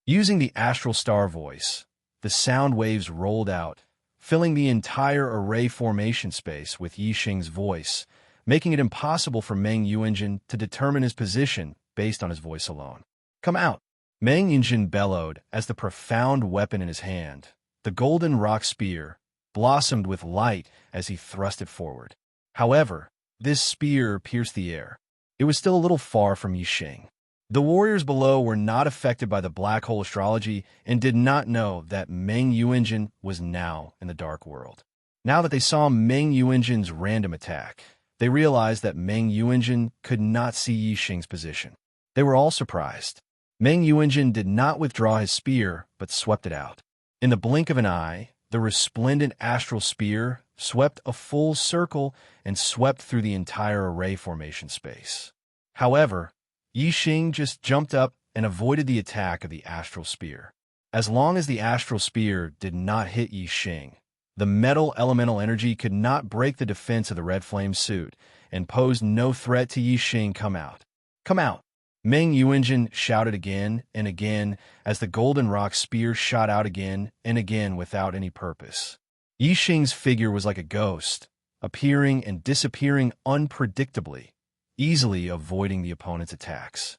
Using the astral star voice, the sound waves rolled out, filling the entire array formation space with Yixing's voice, making it impossible for Meng Yuanjin to determine his position based on his voice alone. Come out! Meng Yuanjin bellowed as the profound weapon in his hand, the golden rock spear, blossomed with light as he thrust it forward. However, this spear pierced the air. It was still a little far from Yixing. The warriors below were not affected by the black hole astrology and did not know that Meng Yuanjin was now in the dark world. Now that they saw Meng Yuanjin's random attack, they realized that Meng Yuanjin could not see Yixing's position. They were all surprised. Meng Yuanjin did not withdraw his spear, but swept it out. In the blink of an eye, the resplendent astral spear swept a full circle and swept through the entire array formation space. However, Yixing just jumped up and avoided the attack of the astral spear. As long as the astral spear did not hit Yixing, the metal elemental energy could not break the defense of the red flame suit and posed no threat to Yixing. Come out! Come out! Meng Yuanjin shouted again and again as the golden rock spear shot out again and again without any purpose. Yixing's figure was like a ghost, appearing and disappearing unpredictably, easily avoiding the opponent's attacks.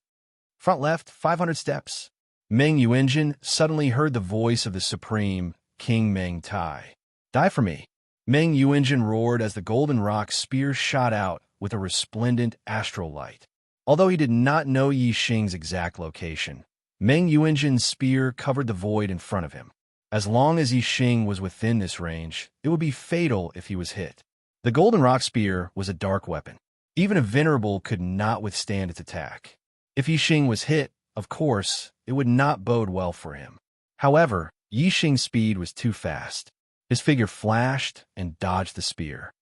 Front left, 500 steps. Meng Yuanjin suddenly heard the voice of the supreme King Meng Tai. Die for me. Meng Yuanjin roared as the golden rock spear shot out with a resplendent astral light. Although he did not know Yi Xing's exact location, Meng Yuanjin's spear covered the void in front of him. As long as Yi Xing was within this range, it would be fatal if he was hit. The golden rock spear was a dark weapon. Even a venerable could not withstand its attack. If Yi Xing was hit, of course, it would not bode well for him. However, Yi Xing's speed was too fast. His figure flashed and dodged the spear.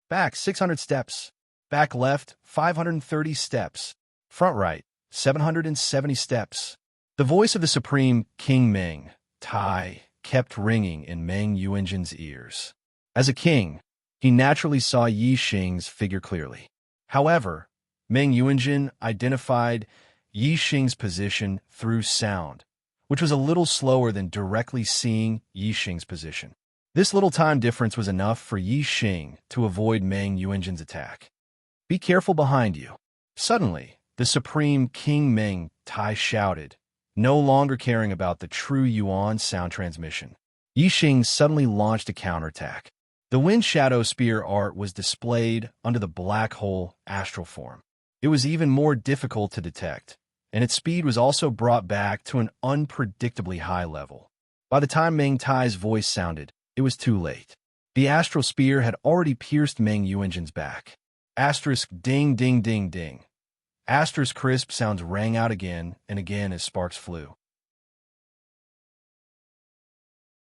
Back 600 steps. Back left 530 steps. Front right 770 steps. The voice of the supreme King Meng Tai kept ringing in Meng Yuanjin's ears. As a king, he naturally saw Yi Xing's figure clearly. However, Meng Yuanjin identified Yi Xing's position through sound, which was a little slower than directly seeing Yi Xing's position. This little time difference was enough for Yi Xing to avoid Meng Yuanjin's attack. Be careful behind you. Suddenly, the supreme King Meng Tai shouted, no longer caring about the true Yuan sound transmission. Yi Xing suddenly launched a counterattack. The Wind Shadow Spear art was displayed under the black hole astral form. It was even more difficult to detect, and its speed was also brought back to an unpredictably high level. By the time Meng Tai's voice sounded, it was too late. The astral spear had already pierced Meng Yuanjin's back. Asterisk ding ding ding ding. Asterisk crisp sounds rang out again and again as sparks flew.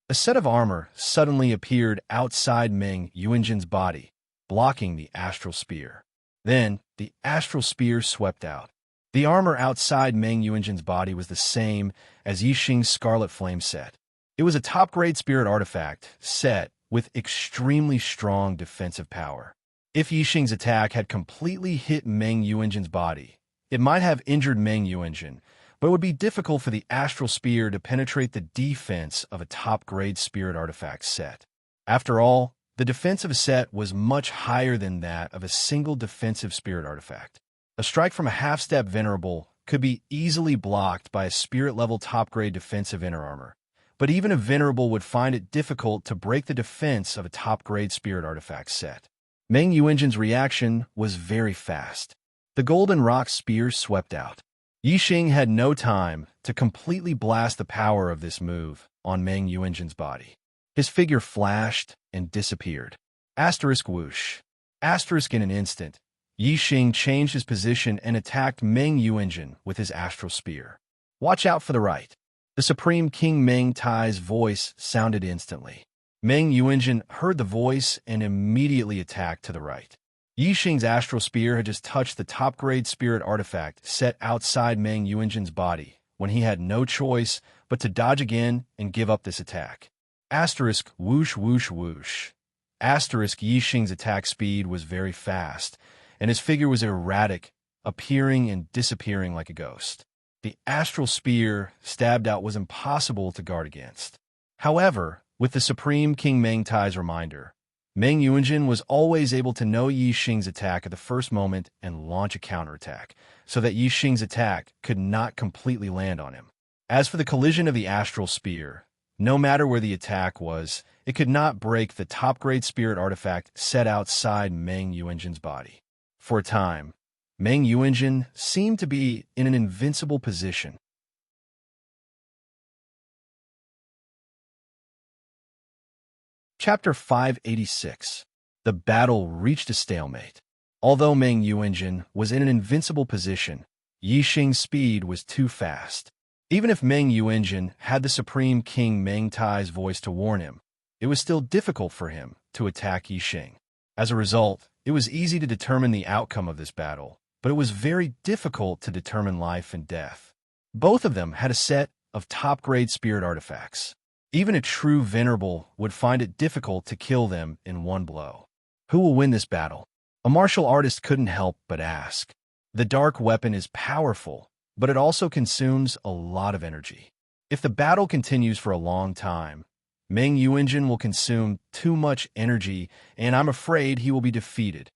A set of armor suddenly appeared outside Meng Yuanjin's body, blocking the astral spear. Then, the astral spear swept out. The armor outside Meng Yuanjin's body was the same as Yi Xing's Scarlet Flame set. It was a top-grade spirit artifact set with extremely strong defensive power. If Yi Xing's attack had completely hit Meng Yuanjin's body, it might have injured Meng Yuanjin, but it would be difficult for the astral spear to penetrate the defense of a top-grade spirit artifact set. After all, the defense of a set was much higher than that of a single defensive spirit artifact. A strike from a half-step venerable could be easily blocked by a spirit-level top-grade defensive inner armor, but even a venerable would find it difficult to break the defense of a top-grade spirit artifact set. Meng Yuanjin's reaction was very fast. The golden rock spear swept out. Yi Xing had no time to completely blast the power of this move on Meng Yuanjin's body. His figure flashed and disappeared. Asterisk whoosh. Asterisk in an instant, Yi Xing changed his position and attacked Meng Yuanjin with his astral spear. Watch out for the right. The supreme King Meng Tai's voice sounded instantly. Meng Yuanjin heard the voice and immediately attacked to the right. Yi Xing's astral spear had just touched the top-grade spirit artifact set outside Meng Yuanjin's body when he had no choice but to dodge again and give up this attack. Asterisk whoosh whoosh whoosh. Asterisk Yi Xing's attack speed was very fast, and his figure was erratic, appearing and disappearing like a ghost. The astral spear stabbed out was impossible to guard against. However, with the supreme King Meng Tai's reminder, Meng Yuanjin was always able to know Yi Xing's attack at the first moment and launch a counterattack, so that Yi Xing's attack could not completely land on him. As for the collision of the astral spear, no matter where the attack was, it could not break the top-grade spirit artifact set outside Meng Yuanjin's body. For a time, Meng Yuanjin seemed to be in an invincible position. Chapter 586. The battle reached a stalemate. Although Meng Yuanjin was in an invincible position, Yi Xing's speed was too fast. Even if Meng Yuanjin had the supreme King Meng Tai's voice to warn him, it was still difficult for him to attack Yi Xing. As a result, it was easy to determine the outcome of this battle, but it was very difficult to determine life and death. Both of them had a set of top-grade spirit artifacts. Even a true venerable would find it difficult to kill them in one blow. Who will win this battle? A martial artist couldn't help but ask. The dark weapon is powerful, but it also consumes a lot of energy. If the battle continues for a long time, Meng Yuanjin will consume too much energy, and I'm afraid he will be defeated.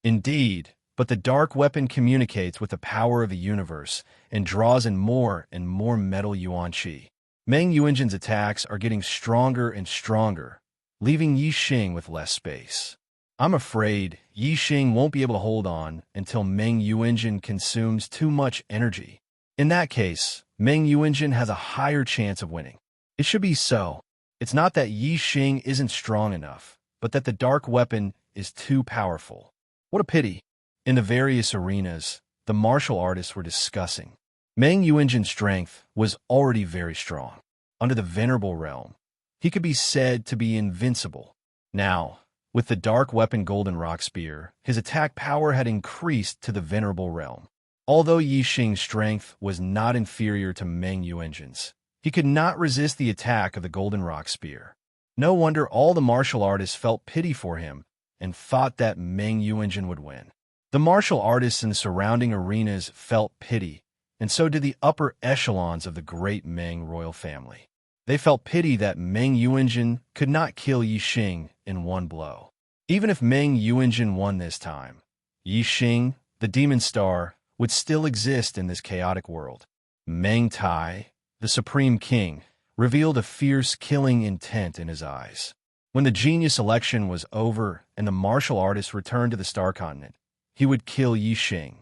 Indeed, But the dark weapon communicates with the power of the universe and draws in more and more metal yuan qi. Meng Yuanjin's attacks are getting stronger and stronger, leaving Yi Xing with less space. I'm afraid Yi Xing won't be able to hold on until Meng Yuanjin consumes too much energy. In that case, Meng Yuanjin has a higher chance of winning. It should be so. It's not that Yi Xing isn't strong enough, but that the dark weapon is too powerful. What a pity. In the various arenas, the martial artists were discussing. Meng Yuanjin's strength was already very strong. Under the Venerable Realm, he could be said to be invincible. Now, with the dark weapon Golden Rock Spear, his attack power had increased to the Venerable Realm. Although Yi Xing's strength was not inferior to Meng Yuanjin's, he could not resist the attack of the Golden Rock Spear. No wonder all the martial artists felt pity for him and thought that Meng Yuanjin would win. The martial artists in the surrounding arenas felt pity, and so did the upper echelons of the great Meng royal family. They felt pity that Meng Yuanjin could not kill Yi Xing in one blow. Even if Meng Yuanjin won this time, Yi Xing, the demon star, would still exist in this chaotic world. Meng Tai, the supreme king, revealed a fierce killing intent in his eyes. When the genius election was over and the martial artist returned to the Star Continent, he would kill Yi Xing.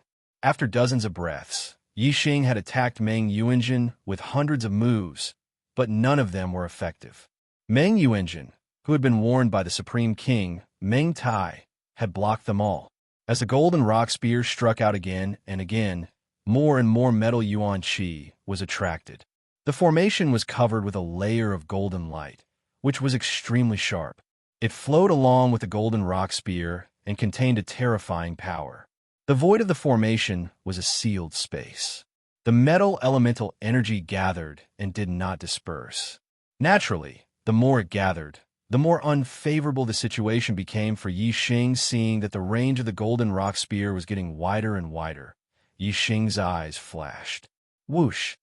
After dozens of breaths, Yi Xing had attacked Meng Yuanjin with hundreds of moves, but none of them were effective. Meng Yuanjin, who had been warned by the Supreme King, Meng Tai, had blocked them all. As the Golden Rock Spear struck out again and again, more and more metal yuan qi was attracted. The formation was covered with a layer of golden light, which was extremely sharp. It flowed along with the Golden Rock Spear and contained a terrifying power. The void of the formation was a sealed space. The metal elemental energy gathered and did not disperse. Naturally, the more it gathered, the more unfavorable the situation became for Yi Xing. Seeing that the range of the Golden Rock Spear was getting wider and wider, Yi Xing's eyes flashed. Whoosh!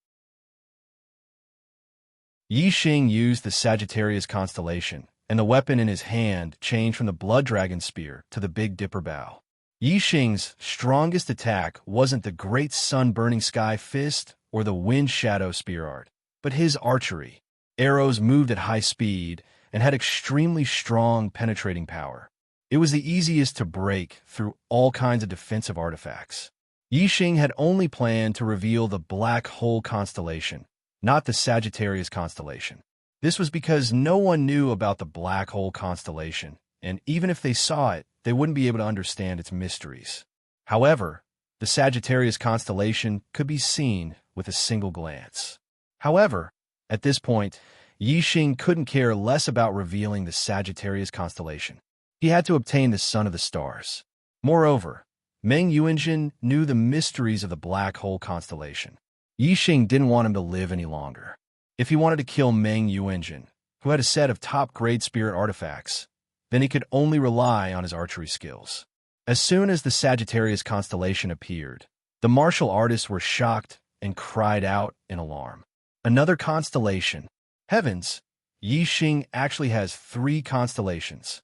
Yi Xing used the Sagittarius constellation, and the weapon in his hand changed from the Blood Dragon Spear to the Big Dipper Bow. Yi Xing's strongest attack wasn't the Great Sun-Burning Sky Fist or the Wind Shadow Spear art, but his archery. Arrows moved at high speed and had extremely strong penetrating power. It was the easiest to break through all kinds of defensive artifacts. Yi Xing had only planned to reveal the Black Hole constellation, not the Sagittarius constellation. This was because no one knew about the Black Hole constellation, and even if they saw it, they wouldn't be able to understand its mysteries. However, the Sagittarius constellation could be seen with a single glance. However, at this point, Yi Xing couldn't care less about revealing the Sagittarius constellation. He had to obtain the Son of the Stars. Moreover, Meng Yuanjin knew the mysteries of the Black Hole constellation. Yi Xing didn't want him to live any longer. If he wanted to kill Meng Yuanjin, who had a set of top-grade spirit artifacts, then he could only rely on his archery skills. As soon as the Sagittarius constellation appeared, the martial artists were shocked and cried out in alarm. Another constellation. Heavens! Yi Xing actually has 3 constellations.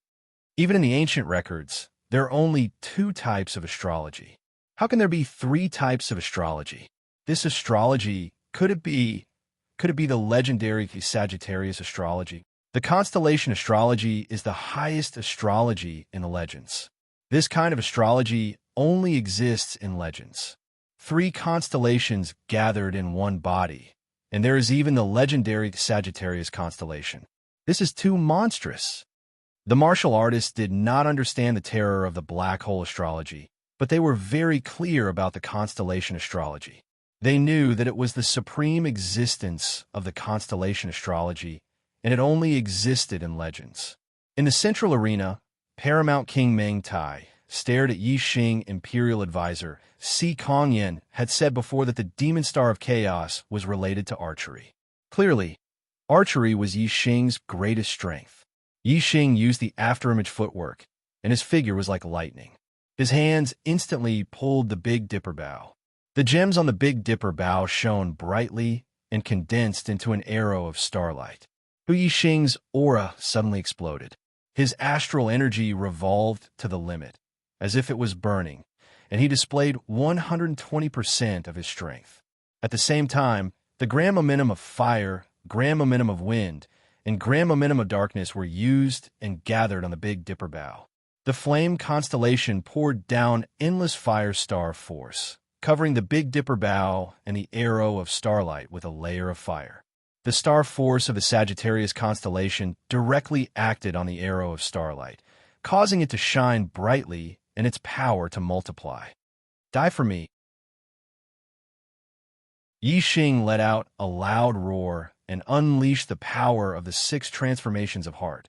Even in the ancient records, there are only 2 types of astrology. How can there be 3 types of astrology? This astrology, could it be the legendary Sagittarius astrology? The constellation astrology is the highest astrology in the legends. This kind of astrology only exists in legends. 3 constellations gathered in one body, and there is even the legendary Sagittarius constellation. This is too monstrous. The martial artists did not understand the terror of the black hole astrology, but they were very clear about the constellation astrology. They knew that it was the supreme existence of the constellation astrology, and it only existed in legends. In the central arena, Paramount King Meng Tai stared at Yi Xing. Imperial advisor Si Kongyan had said before that the Demon Star of Chaos was related to archery. Clearly, archery was Yi Xing's greatest strength. Yi Xing used the afterimage footwork, and his figure was like lightning. His hands instantly pulled the Big Dipper bow. The gems on the Big Dipper bow shone brightly and condensed into an arrow of starlight. Yi Xing's aura suddenly exploded. His astral energy revolved to the limit, as if it was burning, and he displayed 120% of his strength. At the same time, the grand momentum of fire, grand momentum of wind, and grand momentum of darkness were used and gathered on the Big Dipper bow. The flame constellation poured down endless fire star force, covering the Big Dipper bow and the arrow of starlight with a layer of fire. The star force of the Sagittarius constellation directly acted on the arrow of starlight, causing it to shine brightly and its power to multiply. Die for me. Yi Xing let out a loud roar and unleashed the power of the 6 transformations of heart,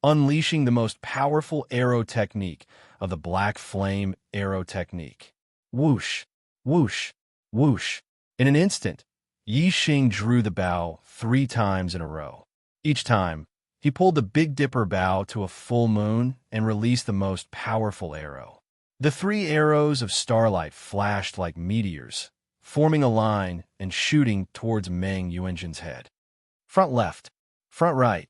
unleashing the most powerful arrow technique of the black flame arrow technique. Whoosh, whoosh, whoosh. In an instant, Yi Xing drew the bow 3 times in a row. Each time, he pulled the Big Dipper bow to a full moon and released the most powerful arrow. The 3 arrows of starlight flashed like meteors, forming a line and shooting towards Meng Yuanjin's head. Front left, front right,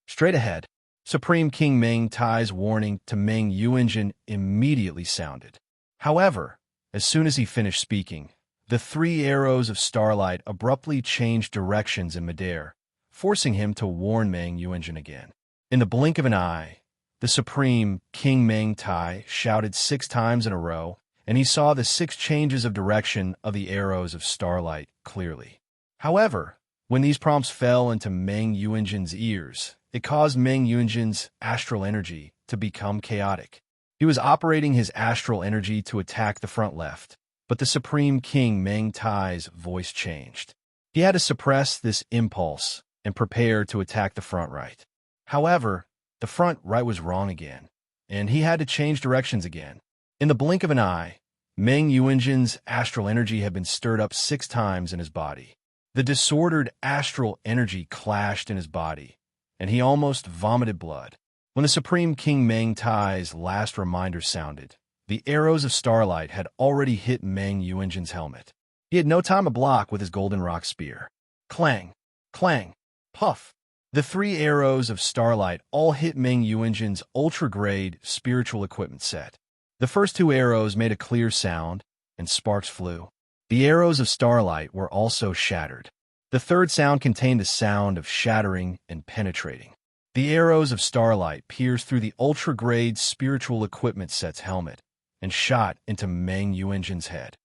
straight ahead. Supreme King Meng Tai's warning to Meng Yuanjin immediately sounded. However, as soon as he finished speaking, the 3 arrows of starlight abruptly changed directions in midair, forcing him to warn Meng Yuanjin again. In the blink of an eye, the Supreme King Meng Tai shouted 6 times in a row, and he saw the 6 changes of direction of the arrows of starlight clearly. However, when these prompts fell into Meng Yuanjin's ears, it caused Meng Yuanjin's astral energy to become chaotic. He was operating his astral energy to attack the front left, but the Supreme King Meng Tai's voice changed. He had to suppress this impulse and prepare to attack the front right. However, the front right was wrong again, and he had to change directions again. In the blink of an eye, Meng Yuanjin's astral energy had been stirred up 6 times in his body. The disordered astral energy clashed in his body, and he almost vomited blood. When the Supreme King Meng Tai's last reminder sounded, the arrows of starlight had already hit Meng Yuanjin's helmet. He had no time to block with his golden rock spear. Clang, clang, puff. The 3 arrows of starlight all hit Meng Yuanjin's ultra-grade spiritual equipment set. The first 2 arrows made a clear sound, and sparks flew. The arrows of starlight were also shattered. The third sound contained a sound of shattering and penetrating. The arrows of starlight pierced through the ultra-grade spiritual equipment set's helmet and shot into Meng Yuanjin's head.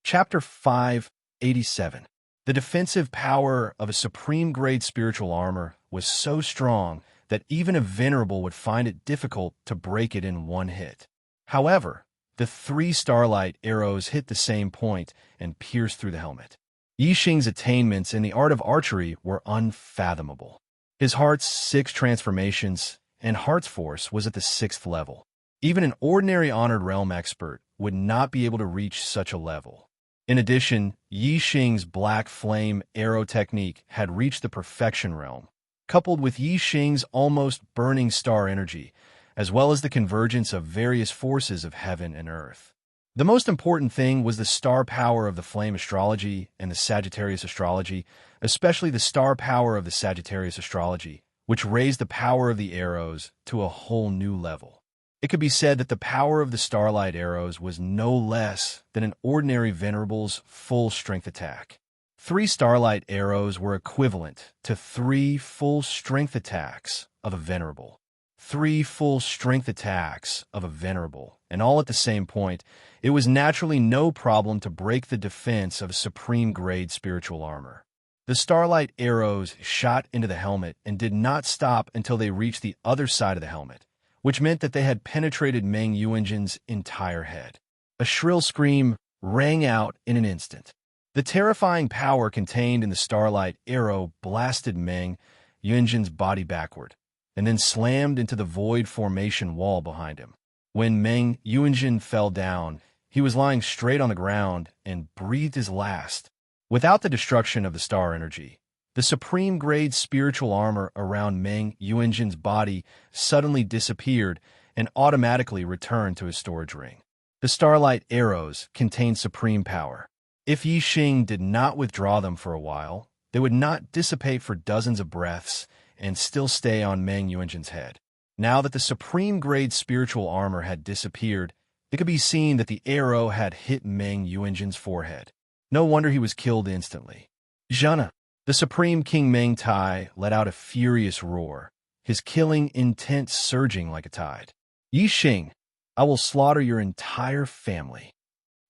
Chapter 587. The defensive power of a supreme-grade spiritual armor was so strong that even a venerable would find it difficult to break it in one hit. However, the 3 starlight arrows hit the same point and pierced through the helmet. Yi Xing's attainments in the art of archery were unfathomable. His heart's 6 transformations and heart's force was at the 6th level. Even an ordinary honored realm expert would not be able to reach such a level. In addition, Yi Xing's black flame arrow technique had reached the perfection realm, coupled with Yi Xing's almost burning star energy, as well as the convergence of various forces of heaven and earth. The most important thing was the star power of the flame astrology and the Sagittarius astrology, especially the star power of the Sagittarius astrology, which raised the power of the arrows to a whole new level. It could be said that the power of the starlight arrows was no less than an ordinary venerable's full strength attack. 3 starlight arrows were equivalent to 3 full strength attacks of a venerable. 3 full strength attacks of a venerable, and all at the same point. It was naturally no problem to break the defense of a supreme-grade spiritual armor. The starlight arrows shot into the helmet and did not stop until they reached the other side of the helmet, which meant that they had penetrated Meng Yuanjin's entire head. A shrill scream rang out in an instant. The terrifying power contained in the starlight arrow blasted Meng Yuanjin's body backward, and then slammed into the void formation wall behind him. When Meng Yuanjin fell down, he was lying straight on the ground and breathed his last. Without the destruction of the star energy, the supreme-grade spiritual armor around Meng Yuanjin's body suddenly disappeared and automatically returned to his storage ring. The starlight arrows contained supreme power. If Yi Xing did not withdraw them for a while, they would not dissipate for dozens of breaths and still stay on Meng Yuanjin's head. Now that the supreme-grade spiritual armor had disappeared, it could be seen that the arrow had hit Meng Yuanjin's forehead. No wonder he was killed instantly. Zhena, the supreme King Meng Tai, let out a furious roar, his killing intent surging like a tide. Yixing, I will slaughter your entire family.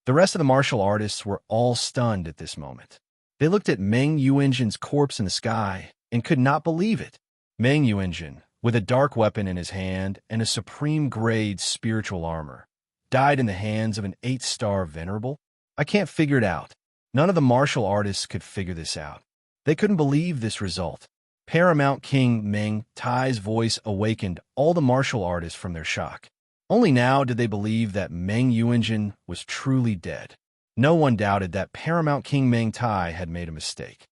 The rest of the martial artists were all stunned at this moment. They looked at Meng Yuanjin's corpse in the sky and could not believe it. Meng Yuanjin, with a dark weapon in his hand and a supreme-grade spiritual armor, died in the hands of an 8-star venerable? I can't figure it out. None of the martial artists could figure this out. They couldn't believe this result. Paramount King Meng Tai's voice awakened all the martial artists from their shock. Only now did they believe that Meng Yuanjin was truly dead. No one doubted that Paramount King Meng Tai had made a mistake.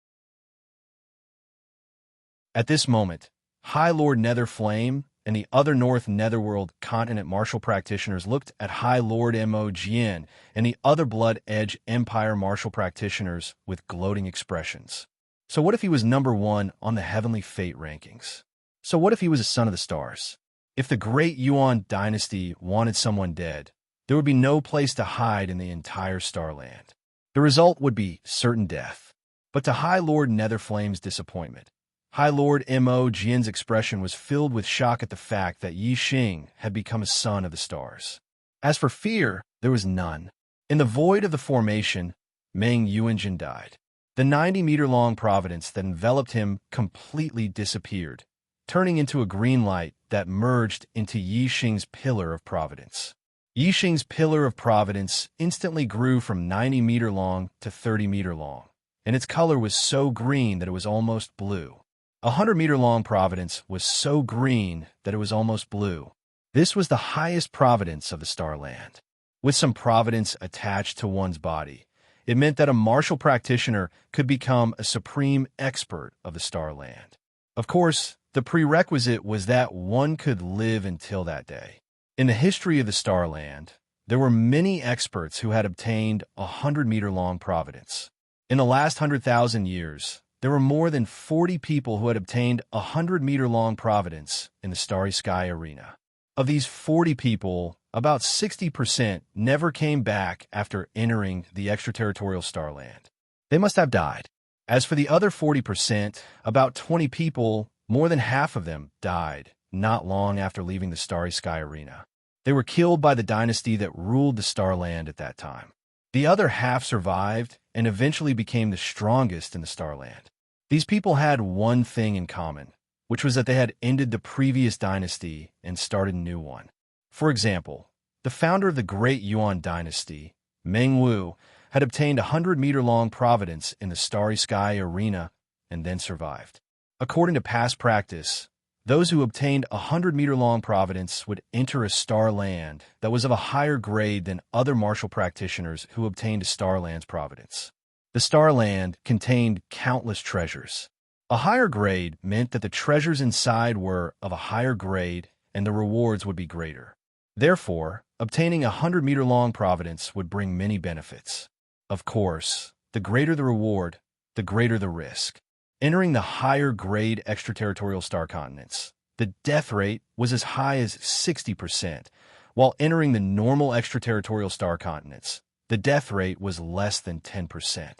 At this moment, High Lord Netherflame and the other North Netherworld continent martial practitioners looked at High Lord Mo Jian and the other Blood Edge Empire martial practitioners with gloating expressions. So what if he was #1 on the Heavenly Fate rankings? So what if he was a son of the stars? If the Great Yuan dynasty wanted someone dead, there would be no place to hide in the entire Starland. The result would be certain death. But to High Lord Netherflame's disappointment, High Lord Mo Jian's expression was filled with shock at the fact that Yixing had become a son of the stars. As for fear, there was none. In the void of the formation, Meng Yuanjin died. The 90-meter-long providence that enveloped him completely disappeared, turning into a green light that merged into Yixing's pillar of providence. Yixing's pillar of providence instantly grew from 90-meter long to 30-meter long, and its color was so green that it was almost blue. A 100-meter-long providence was so green that it was almost blue. This was the highest providence of the Starland. With some providence attached to one's body, it meant that a martial practitioner could become a supreme expert of the Starland. Of course, the prerequisite was that one could live until that day. In the history of the Starland, there were many experts who had obtained a 100-meter-long providence. In the last 100,000 years, there were more than 40 people who had obtained a 100-meter-long providence in the Starry Sky arena. Of these 40 people, about 60% never came back after entering the extraterritorial Starland. They must have died. As for the other 40%, about 20 people, more than half of them, died not long after leaving the Starry Sky arena. They were killed by the dynasty that ruled the Starland at that time. The other half survived and eventually became the strongest in the Starland. These people had one thing in common, which was that they had ended the previous dynasty and started a new one. For example, the founder of the Great Yuan dynasty, Meng Wu, had obtained a 100-meter-long providence in the Starry Sky arena and then survived. According to past practice, those who obtained a 100-meter-long providence would enter a Starland that was of a higher grade than other martial practitioners who obtained a Starland's providence. The Starland contained countless treasures. A higher grade meant that the treasures inside were of a higher grade and the rewards would be greater. Therefore, obtaining a 100-meter-long providence would bring many benefits. Of course, the greater the reward, the greater the risk. Entering the higher grade extraterritorial star continents, the death rate was as high as 60%, while entering the normal extraterritorial star continents, the death rate was less than 10%.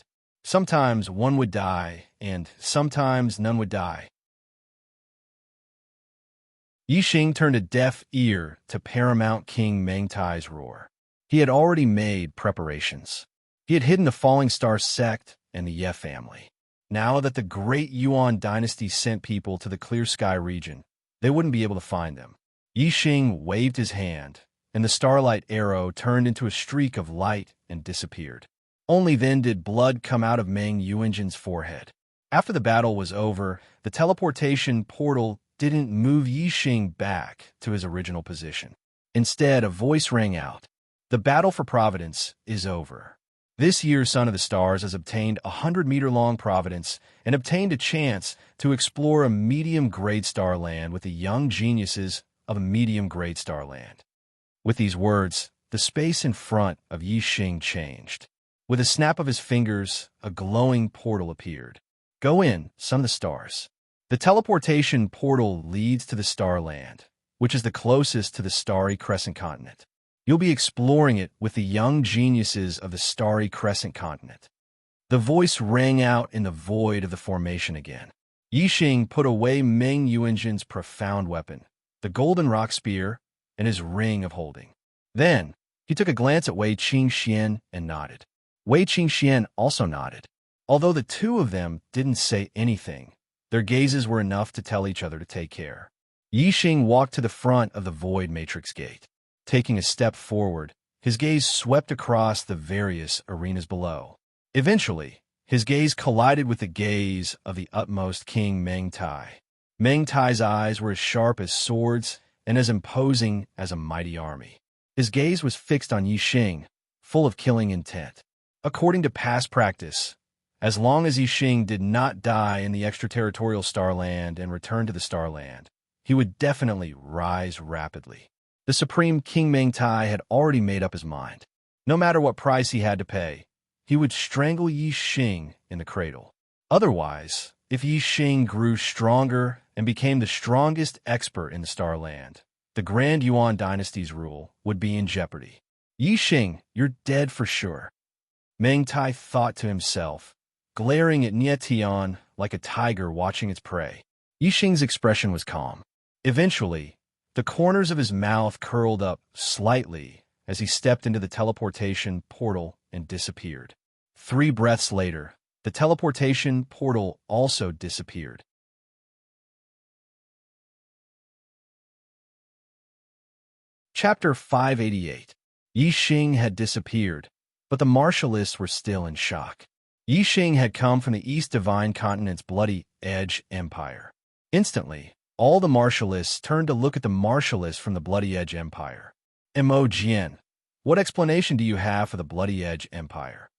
Sometimes one would die, and sometimes none would die. Yixing turned a deaf ear to Paramount King Meng Tai's roar. He had already made preparations. He had hidden the Falling Star sect and the Ye family. Now that the Great Yuan dynasty sent people to the Clear Sky region, they wouldn't be able to find them. Yixing waved his hand, and the starlight arrow turned into a streak of light and disappeared. Only then did blood come out of Meng Yuanjin's forehead. After the battle was over, the teleportation portal didn't move Yixing back to his original position. Instead, a voice rang out. The battle for Providence is over. This year's Son of the Stars has obtained a 100-meter-long providence and obtained a chance to explore a medium-grade starland with the young geniuses of a medium-grade starland. With these words, the space in front of Yixing changed. With a snap of his fingers, a glowing portal appeared. Go in, Son of the Stars. The teleportation portal leads to the starland, which is the closest to the starry crescent continent. You'll be exploring it with the young geniuses of the starry crescent continent. The voice rang out in the void of the formation again. Yixing put away Meng Yuanjin's profound weapon, the golden rock spear, and his ring of holding. Then, he took a glance at Wei Qingxian and nodded. Wei Qingxian also nodded. Although the two of them didn't say anything, their gazes were enough to tell each other to take care. Yixing walked to the front of the void matrix gate. Taking a step forward, his gaze swept across the various arenas below. Eventually, his gaze collided with the gaze of the utmost King Meng Tai. Meng Tai's eyes were as sharp as swords and as imposing as a mighty army. His gaze was fixed on Yixing, full of killing intent. According to past practice, as long as Yixing did not die in the extraterritorial Starland and return to the Starland, he would definitely rise rapidly. The Supreme King Meng Tai had already made up his mind. No matter what price he had to pay, he would strangle Yixing in the cradle. Otherwise, if Yixing grew stronger and became the strongest expert in the Starland, the Grand Yuan dynasty's rule would be in jeopardy. Yixing, you're dead for sure. Meng Tai thought to himself, glaring at Nietian like a tiger watching its prey. Yixing's expression was calm. Eventually, the corners of his mouth curled up slightly as he stepped into the teleportation portal and disappeared. 3 breaths later, the teleportation portal also disappeared. Chapter 588. Yixing had disappeared, but the martialists were still in shock. Yixing had come from the East Divine Continent's Bloody Edge Empire. Instantly, all the martialists turned to look at the martialist from the Bloody Edge Empire. Mo Jian, what explanation do you have for the Bloody Edge Empire?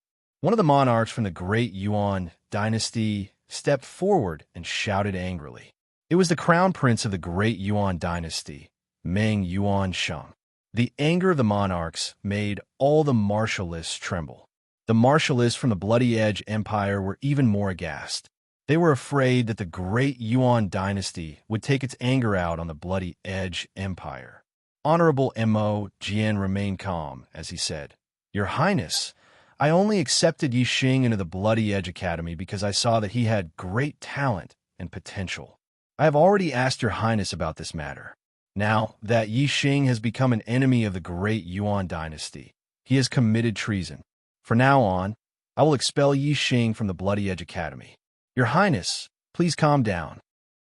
One of the monarchs from the Great Yuan dynasty stepped forward and shouted angrily. It was the crown prince of the Great Yuan dynasty, Meng Yuansheng. The anger of the monarchs made all the martialists tremble. The martialists from the Bloody Edge Empire were even more aghast. They were afraid that the Great Yuan dynasty would take its anger out on the Bloody Edge Empire. Honorable Mo Jian remained calm as he said, Your Highness, I only accepted Yixing into the Bloody Edge Academy because I saw that he had great talent and potential. I have already asked Your Highness about this matter. Now that Yixing has become an enemy of the Great Yuan dynasty, he has committed treason. From now on, I will expel Yixing from the Bloody Edge Academy. Your Highness, please calm down.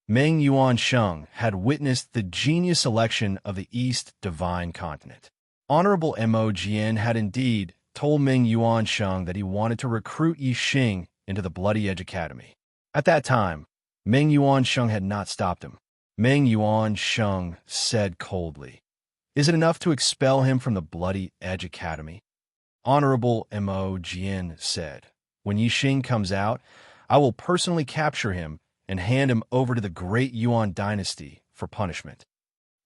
Meng Yuansheng had witnessed the genius election of the East Divine Continent. Honorable Mo Jian had indeed told Meng Yuansheng that he wanted to recruit Yixing into the Bloody Edge Academy. At that time, Meng Yuansheng had not stopped him. Meng Yuansheng said coldly, Is it enough to expel him from the Bloody Edge Academy? Honorable Mo Jian said, When Yixing comes out, I will personally capture him and hand him over to the Great Yuan dynasty for punishment.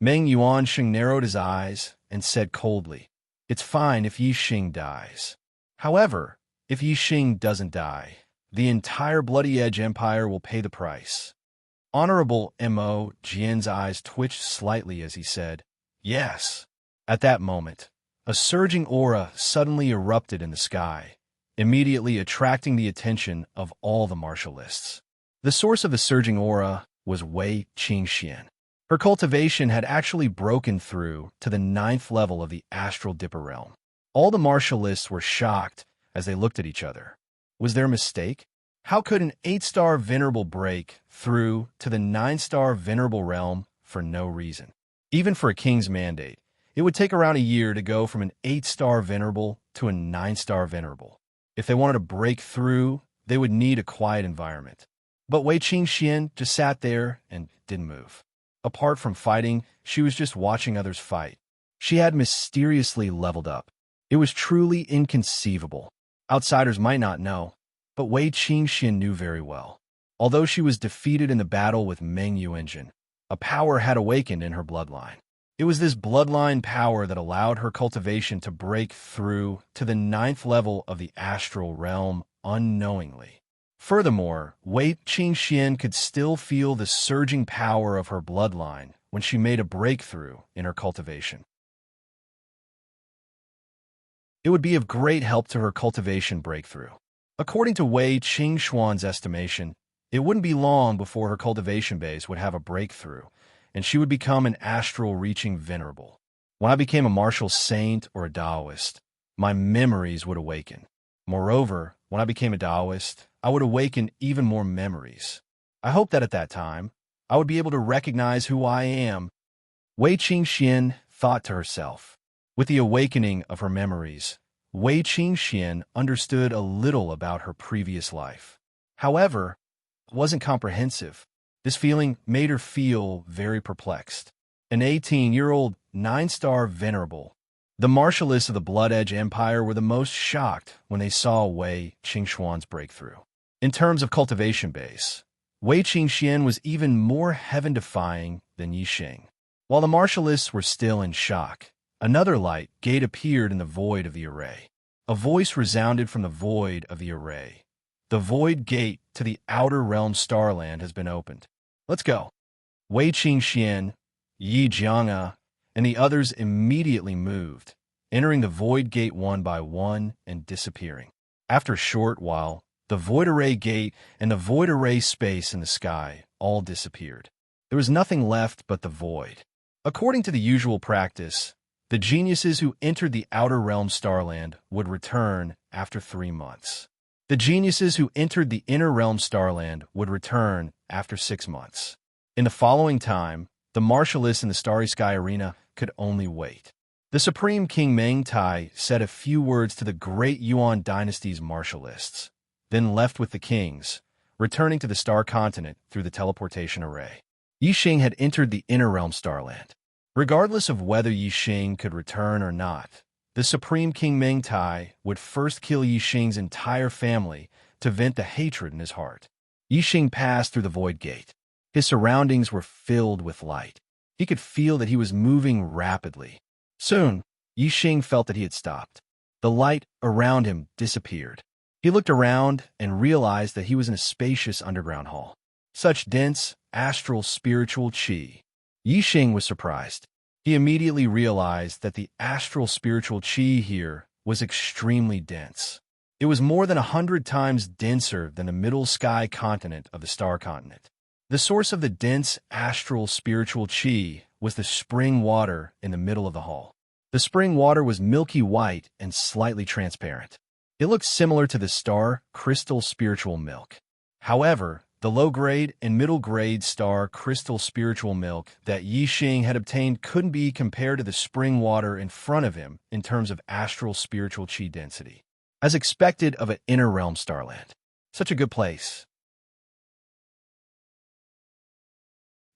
Meng Yuansheng narrowed his eyes and said coldly, It's fine if Yixing dies. However, if Yixing doesn't die, the entire Bloody Edge Empire will pay the price. Honorable Mo Jian's eyes twitched slightly as he said, Yes. At that moment, a surging aura suddenly erupted in the sky, immediately attracting the attention of all the martialists. The source of the surging aura was Wei Qingxian. Her cultivation had actually broken through to the 9th level of the astral dipper realm. All the martialists were shocked as they looked at each other. Was there a mistake? How could an 8-star venerable break through to the 9-star venerable realm for no reason? Even for a king's mandate, it would take around a year to go from an 8-star venerable to a 9-star venerable. If they wanted to break through, they would need a quiet environment. But Wei Qingxian just sat there and didn't move. Apart from fighting, she was just watching others fight. She had mysteriously leveled up. It was truly inconceivable. Outsiders might not know, but Wei Qingxian knew very well. Although she was defeated in the battle with Meng Yuanjin, a power had awakened in her bloodline. It was this bloodline power that allowed her cultivation to break through to the 9th level of the astral realm unknowingly. Furthermore, Wei Qingxian could still feel the surging power of her bloodline when she made a breakthrough in her cultivation. It would be of great help to her cultivation breakthrough. According to Wei Qingxuan's estimation, it wouldn't be long before her cultivation base would have a breakthrough, and she would become an astral-reaching venerable. When I became a martial saint or a Taoist, my memories would awaken. Moreover, when I became a Taoist, I would awaken even more memories. I hope that at that time, I would be able to recognize who I am. Wei Qingxian thought to herself. With the awakening of her memories, Wei Qingxian understood a little about her previous life. However, it wasn't comprehensive. This feeling made her feel very perplexed. An 18-year-old 9-star venerable. The martialists of the Blood Edge Empire were the most shocked when they saw Wei Qingxuan's breakthrough. In terms of cultivation base, Wei Qingxian was even more heaven-defying than Yixing. While the martialists were still in shock, another light gate appeared in the void of the array. A voice resounded from the void of the array. The void gate to the outer realm Starland has been opened. Let's go. Wei Qingxian, Yi Jianga, and the others immediately moved, entering the void gate one by one and disappearing. After a short while, the void array gate and the void array space in the sky all disappeared. There was nothing left but the void. According to the usual practice, the geniuses who entered the outer realm Starland would return after 3 months. The geniuses who entered the inner realm Starland would return after 6 months. In the following time, the martialists in the Starry Sky Arena could only wait. The Supreme King Meng Tai said a few words to the great Yuan dynasty's martialists, then left with the kings, returning to the Star Continent through the teleportation array. Yixing had entered the inner realm Starland. Regardless of whether Yixing could return or not, the Supreme King Meng Tai would first kill Yixing's entire family to vent the hatred in his heart. Yixing passed through the void gate. His surroundings were filled with light. He could feel that he was moving rapidly. Soon, Yixing felt that he had stopped. The light around him disappeared. He looked around and realized that he was in a spacious underground hall. Such dense, astral spiritual qi. Yixing was surprised. He immediately realized that the astral spiritual qi here was extremely dense. It was more than 100 times denser than the middle sky continent of the Star Continent. The source of the dense astral spiritual qi was the spring water in the middle of the hall. The spring water was milky white and slightly transparent. It looked similar to the star crystal spiritual milk. However, the low-grade and middle-grade star crystal spiritual milk that Yixing had obtained couldn't be compared to the spring water in front of him in terms of astral spiritual qi density. As expected of an inner realm Starland. Such a good place.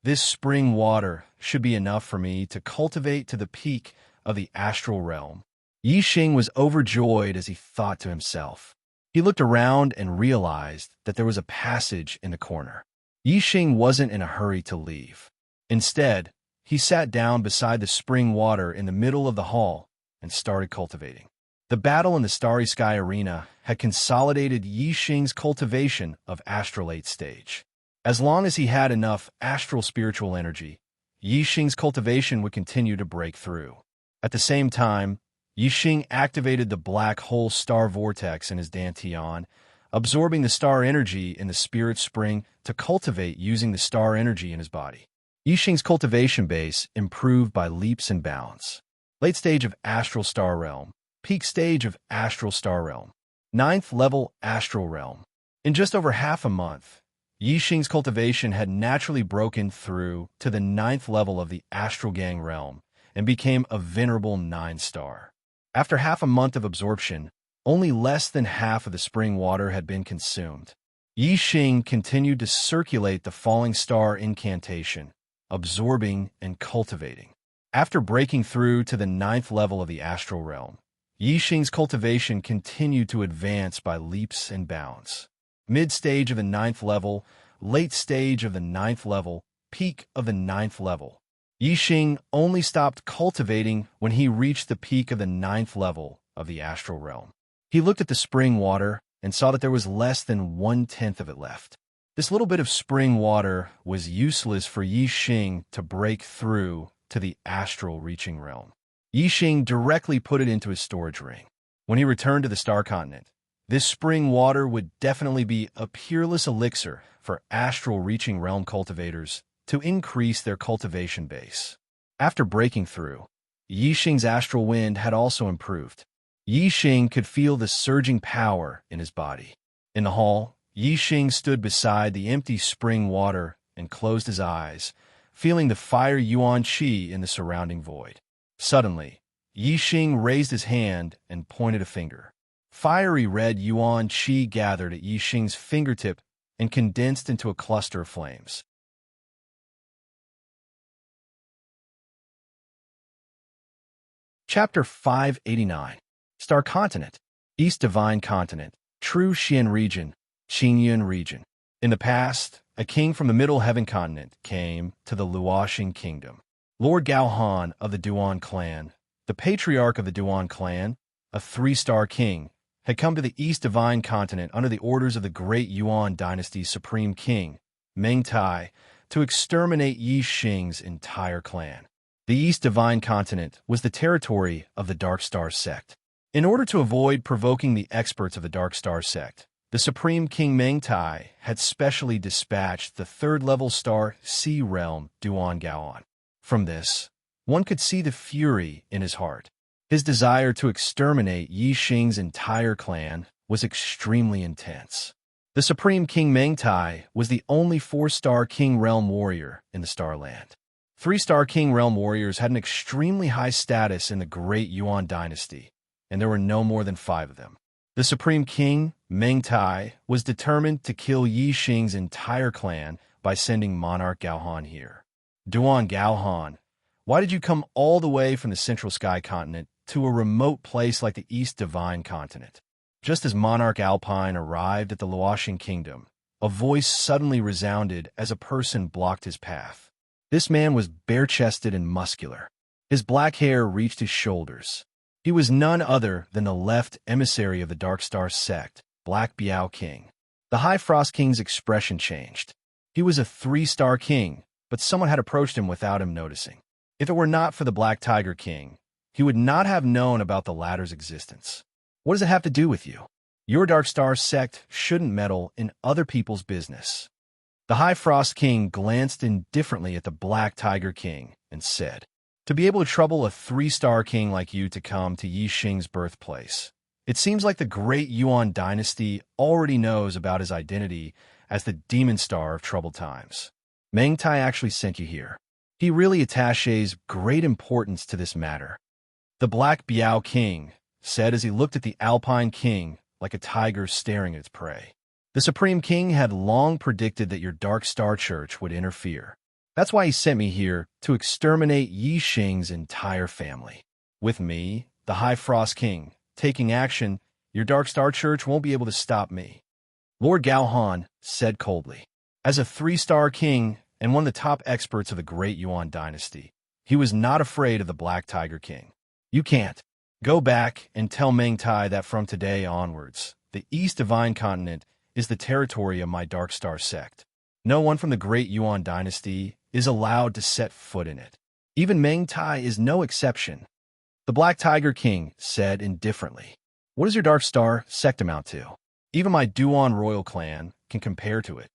This spring water should be enough for me to cultivate to the peak of the astral realm. Yixing was overjoyed as he thought to himself. He looked around and realized that there was a passage in the corner. Yixing wasn't in a hurry to leave. Instead, he sat down beside the spring water in the middle of the hall and started cultivating. The battle in the Starry Sky Arena had consolidated Yixing's cultivation of Astral 8 stage. As long as he had enough astral spiritual energy, Yixing's cultivation would continue to break through. At the same time, Yixing activated the black hole star vortex in his dantian, absorbing the star energy in the spirit spring to cultivate using the star energy in his body. Yixing's cultivation base improved by leaps and bounds. Late stage of Astral Star Realm, peak stage of Astral Star Realm, 9th level Astral Realm. In just over half a month, Yixing's cultivation had naturally broken through to the 9th level of the Astral Gang realm and became a venerable 9-star. After half a month of absorption, only less than half of the spring water had been consumed. Yixing continued to circulate the falling star incantation, absorbing and cultivating. After breaking through to the 9th level of the astral realm, Yixing's cultivation continued to advance by leaps and bounds. Mid-stage of the 9th level, late stage of the 9th level, peak of the 9th level. Yixing only stopped cultivating when he reached the peak of the 9th level of the astral realm. He looked at the spring water and saw that there was less than 1/10 of it left. This little bit of spring water was useless for Yi Xing to break through to the astral reaching realm. Yi Xing directly put it into his storage ring. When he returned to the Star Continent, this spring water would definitely be a peerless elixir for astral reaching realm cultivators to increase their cultivation base. After breaking through, Yi Xing's astral wind had also improved. Yi Xing could feel the surging power in his body. In the hall, Yi Xing stood beside the empty spring water and closed his eyes, feeling the fire yuan qi in the surrounding void. Suddenly, Yi Xing raised his hand and pointed a finger. Fiery red yuan qi gathered at Yi Xing's fingertip and condensed into a cluster of flames. Chapter 589. Star Continent, East Divine Continent, True Xian Region, Qingyun Region. In the past, a king from the Middle Heaven Continent came to the Luoxing Kingdom. Lord Gao Han of the Duan clan, the patriarch of the Duan clan, a 3-star king, had come to the East Divine Continent under the orders of the great Yuan dynasty's supreme king, Meng Tai, to exterminate Yi Xing's entire clan. The East Divine Continent was the territory of the Dark Star sect. In order to avoid provoking the experts of the Dark Star sect, the Supreme King Meng Tai had specially dispatched the 3rd-level star Sea Realm Duan Gaon. From this, one could see the fury in his heart. His desire to exterminate Yi Xing's entire clan was extremely intense. The Supreme King Meng Tai was the only 4-star King Realm warrior in the Starland. 3-star King Realm warriors had an extremely high status in the Great Yuan dynasty, and there were no more than 5 of them. The Supreme King, Meng Tai, was determined to kill Yi Xing's entire clan by sending Monarch Gao Han here. Duan Gao Han, why did you come all the way from the Central Sky Continent to a remote place like the East Divine Continent? Just as Monarch Alpine arrived at the Luoxing Kingdom, a voice suddenly resounded as a person blocked his path. This man was bare-chested and muscular. His black hair reached his shoulders. He was none other than the left emissary of the Dark Star sect, Black Biao King. The High Frost King's expression changed. He was a 3-star king, but someone had approached him without him noticing. If it were not for the Black Tiger King, he would not have known about the latter's existence. What does it have to do with you? Your Dark Star sect shouldn't meddle in other people's business. The High Frost King glanced indifferently at the Black Tiger King and said, "To be able to trouble a 3-star king like you to come to Yi Xing's birthplace, it seems like the great Yuan dynasty already knows about his identity as the Demon Star of troubled times. Meng Tai actually sent you here. He really attaches great importance to this matter." The Black Biao King said as he looked at the Alpine King like a tiger staring at its prey. "The Supreme King had long predicted that your Dark Star Church would interfere. That's why he sent me here to exterminate Yi Xing's entire family. With me, the High Frost King, taking action, your Dark Star Church won't be able to stop me." Lord Gao Han said coldly. As a 3-star king and one of the top experts of the Great Yuan dynasty, he was not afraid of the Black Tiger King. "You can't. Go back and tell Meng Tai that from today onwards, the East Divine Continent is the territory of my Dark Star sect. No one from the Great Yuan dynasty is allowed to set foot in it. Even Meng Tai is no exception." The Black Tiger King said indifferently, "What does your Dark Star sect amount to? Even my Duan royal clan can compare to it.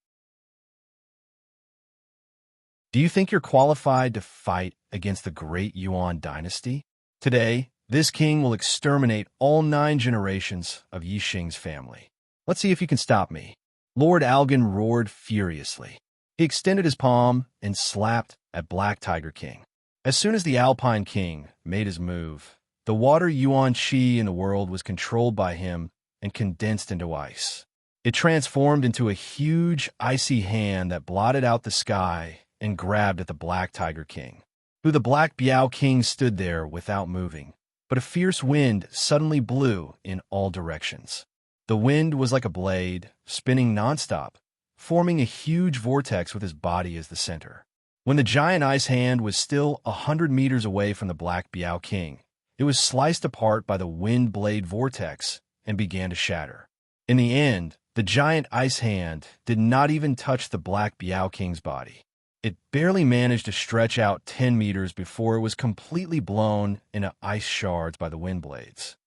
Do you think you're qualified to fight against the Great Yuan dynasty? Today, this king will exterminate all 9 generations of Yi Xing's family. Let's see if you can stop me." Lord Algan roared furiously. He extended his palm and slapped at Black Tiger King. As soon as the Alpine King made his move, the water yuan qi in the world was controlled by him and condensed into ice. It transformed into a huge, icy hand that blotted out the sky and grabbed at the Black Tiger King, who the Black Biao King stood there without moving. But a fierce wind suddenly blew in all directions. The wind was like a blade, spinning nonstop, forming a huge vortex with his body as the center. When the giant ice hand was still 100 meters away from the Black Biao King, it was sliced apart by the wind blade vortex and began to shatter. In the end, The giant ice hand did not even touch the Black Biao King's body. It barely managed to stretch out 10 meters before it was completely blown into ice shards by the wind blades.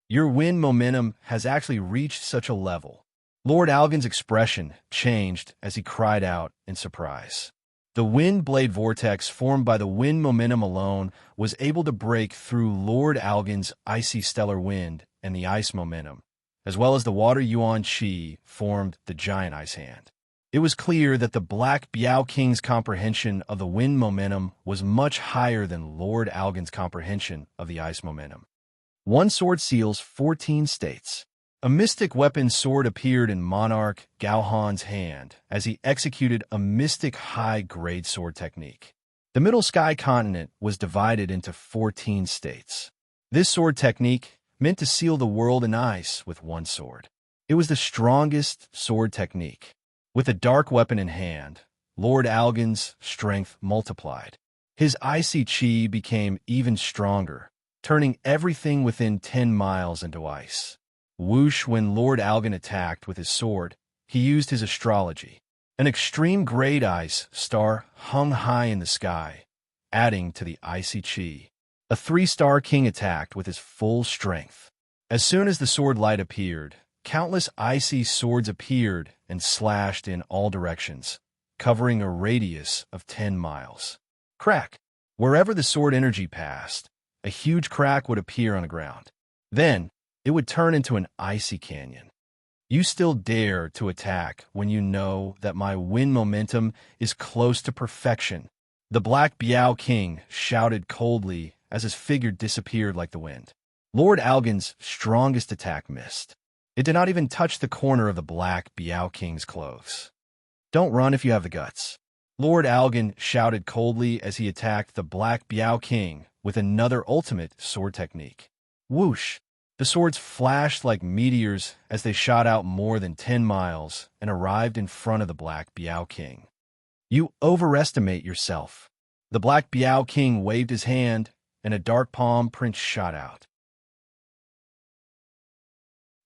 Your wind momentum has actually reached such a level. Lord Algin's expression changed as he cried out in surprise. The wind blade vortex formed by the wind momentum alone was able to break through Lord Algin's icy stellar wind and the ice momentum, as well as the water yuan qi formed the giant ice hand. It was clear that the Black Biao King's comprehension of the wind momentum was much higher than Lord Algin's comprehension of the ice momentum. One sword seals 14 states. A mystic weapon sword appeared in Monarch Gao Han's hand as he executed a mystic high-grade sword technique. The Middle Sky continent was divided into 14 states. This sword technique meant to seal the world in ice with one sword. It was the strongest sword technique. With a dark weapon in hand, Lord Algin's strength multiplied. His icy qi became even stronger, turning everything within 10 miles into ice. Whoosh! When Lord Algin attacked with his sword, he used his astrology. An extreme grade ice star hung high in the sky, adding to the icy qi. A 3-star king attacked with his full strength. As soon as the sword light appeared, countless icy swords appeared and slashed in all directions, covering a radius of 10 miles. Crack! Wherever the sword energy passed, a huge crack would appear on the ground. Then, it would turn into an icy canyon. You still dare to attack when you know that my wind momentum is close to perfection. The Black Biao King shouted coldly as his figure disappeared like the wind. Lord Algin's strongest attack missed. It did not even touch the corner of the Black Biao King's clothes. Don't run if you have the guts. Lord Algin shouted coldly as he attacked the Black Biao King with another ultimate sword technique. Whoosh! The swords flashed like meteors as they shot out more than 10 miles and arrived in front of the Black Biao King. You overestimate yourself. The Black Biao King waved his hand, and a dark palm print shot out.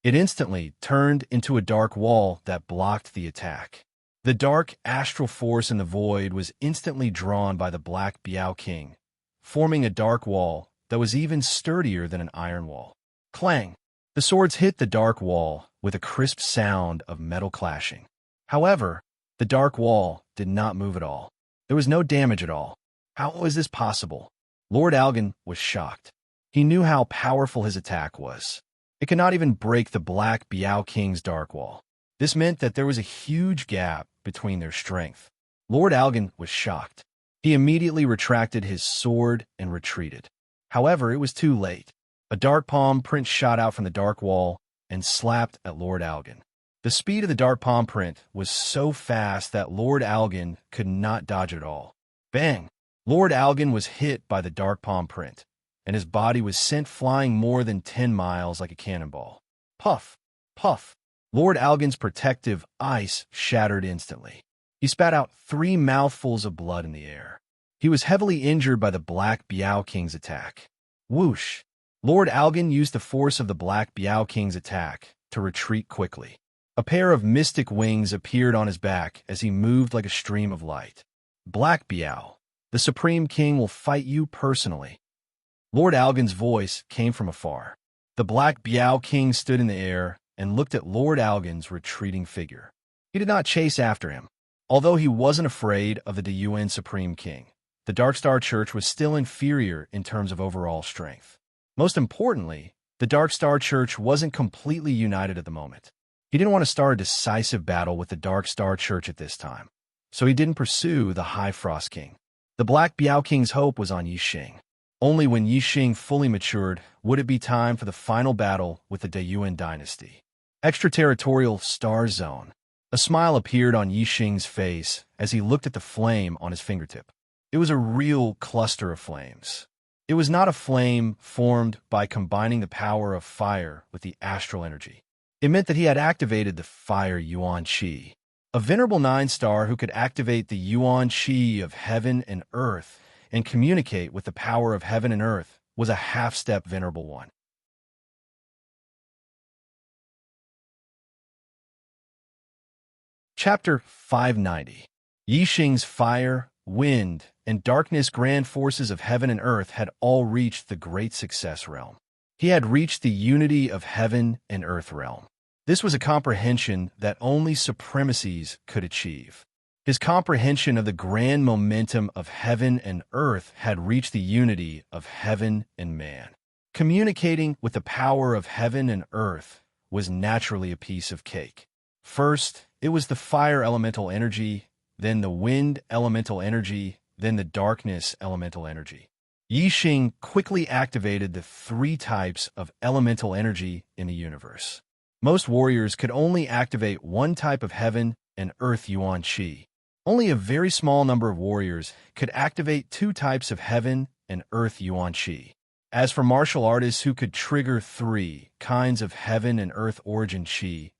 It instantly turned into a dark wall that blocked the attack. The dark astral force in the void was instantly drawn by the Black Biao King, forming a dark wall that was even sturdier than an iron wall. Clang! The swords hit the dark wall with a crisp sound of metal clashing. However, the dark wall did not move at all. There was no damage at all. How was this possible? Lord Algin was shocked. He knew how powerful his attack was. It could not even break the Black Biao King's dark wall. This meant that there was a huge gap between their strength. Lord Algin was shocked. He immediately retracted his sword and retreated. However, it was too late. A dark palm print shot out from the dark wall and slapped at Lord Algin. The speed of the dark palm print was so fast that Lord Algin could not dodge it all. Bang! Lord Algin was hit by the dark palm print, and his body was sent flying more than 10 miles like a cannonball. Puff! Puff! Lord Algin's protective ice shattered instantly. He spat out 3 mouthfuls of blood in the air. He was heavily injured by the Black Biao King's attack. Whoosh! Lord Algin used the force of the Black Biao King's attack to retreat quickly. A pair of mystic wings appeared on his back as he moved like a stream of light. Black Biao, the Supreme King will fight you personally. Lord Algin's voice came from afar. The Black Biao King stood in the air and looked at Lord Algin's retreating figure. He did not chase after him. Although he wasn't afraid of the Deyuan Supreme King, the Dark Star Church was still inferior in terms of overall strength. Most importantly, the Dark Star Church wasn't completely united at the moment. He didn't want to start a decisive battle with the Dark Star Church at this time, so he didn't pursue the High Frost King. The Black Biao King's hope was on Yixing. Only when Yixing fully matured would it be time for the final battle with the Deyuan dynasty. Extraterritorial Star Zone. A smile appeared on Yixing's face as he looked at the flame on his fingertip. It was a real cluster of flames. It was not a flame formed by combining the power of fire with the astral energy. It meant that he had activated the fire yuan qi. A venerable 9-star who could activate the yuan qi of heaven and earth and communicate with the power of heaven and earth was a half-step venerable one. Chapter 590. Yixing's fire, wind, and darkness grand forces of heaven and earth had all reached the great success realm. He had reached the unity of heaven and earth realm. This was a comprehension that only supremacies could achieve. His comprehension of the grand momentum of heaven and earth had reached the unity of heaven and man. Communicating with the power of heaven and earth was naturally a piece of cake. First, it was the fire elemental energy, then the wind elemental energy, then the darkness elemental energy. Yixing quickly activated the three types of elemental energy in the universe. Most warriors could only activate one type of heaven and earth yuan qi. Only a very small number of warriors could activate two types of heaven and earth yuan qi. As for martial artists who could trigger three kinds of heaven and earth origin qi,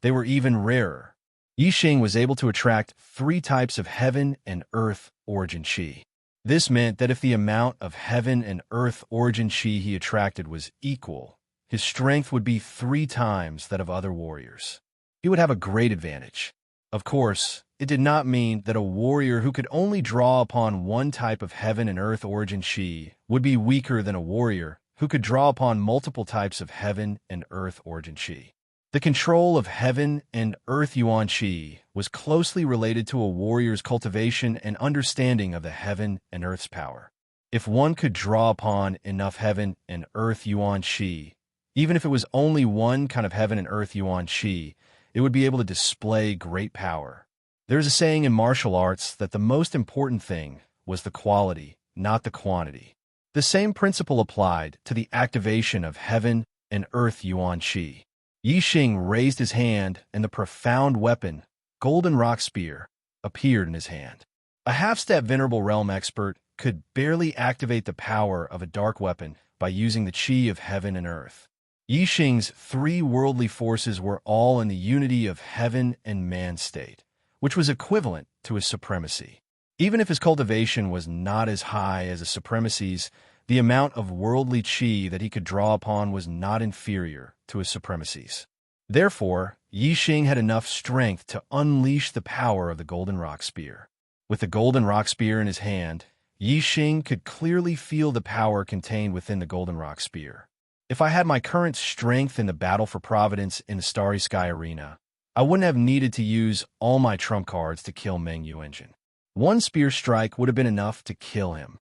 they were even rarer. Yixing was able to attract three types of heaven and earth origin qi. This meant that if the amount of heaven and earth origin qi he attracted was equal, his strength would be 3 times that of other warriors. He would have a great advantage. Of course, it did not mean that a warrior who could only draw upon one type of heaven and earth origin qi would be weaker than a warrior who could draw upon multiple types of heaven and earth origin qi. The control of heaven and earth yuan qi was closely related to a warrior's cultivation and understanding of the heaven and earth's power. If one could draw upon enough heaven and earth yuan qi, even if it was only one kind of heaven and earth yuan qi, it would be able to display great power. There's a saying in martial arts that the most important thing was the quality, not the quantity. The same principle applied to the activation of heaven and earth yuan qi. Yixing raised his hand, and the profound weapon, Golden Rock Spear, appeared in his hand. A half-step Venerable Realm expert could barely activate the power of a dark weapon by using the qi of heaven and earth. Yixing's 3 worldly forces were all in the unity of heaven and man state, which was equivalent to his supremacy. Even if his cultivation was not as high as a supremacy's, the amount of worldly qi that he could draw upon was not inferior to his supremacy's. Therefore, Yixing had enough strength to unleash the power of the Golden Rock Spear. With the Golden Rock Spear in his hand, Yixing could clearly feel the power contained within the Golden Rock Spear. If I had my current strength in the battle for Providence in the Starry Sky Arena, I wouldn't have needed to use all my trump cards to kill Meng Yuanjin. One spear strike would have been enough to kill him.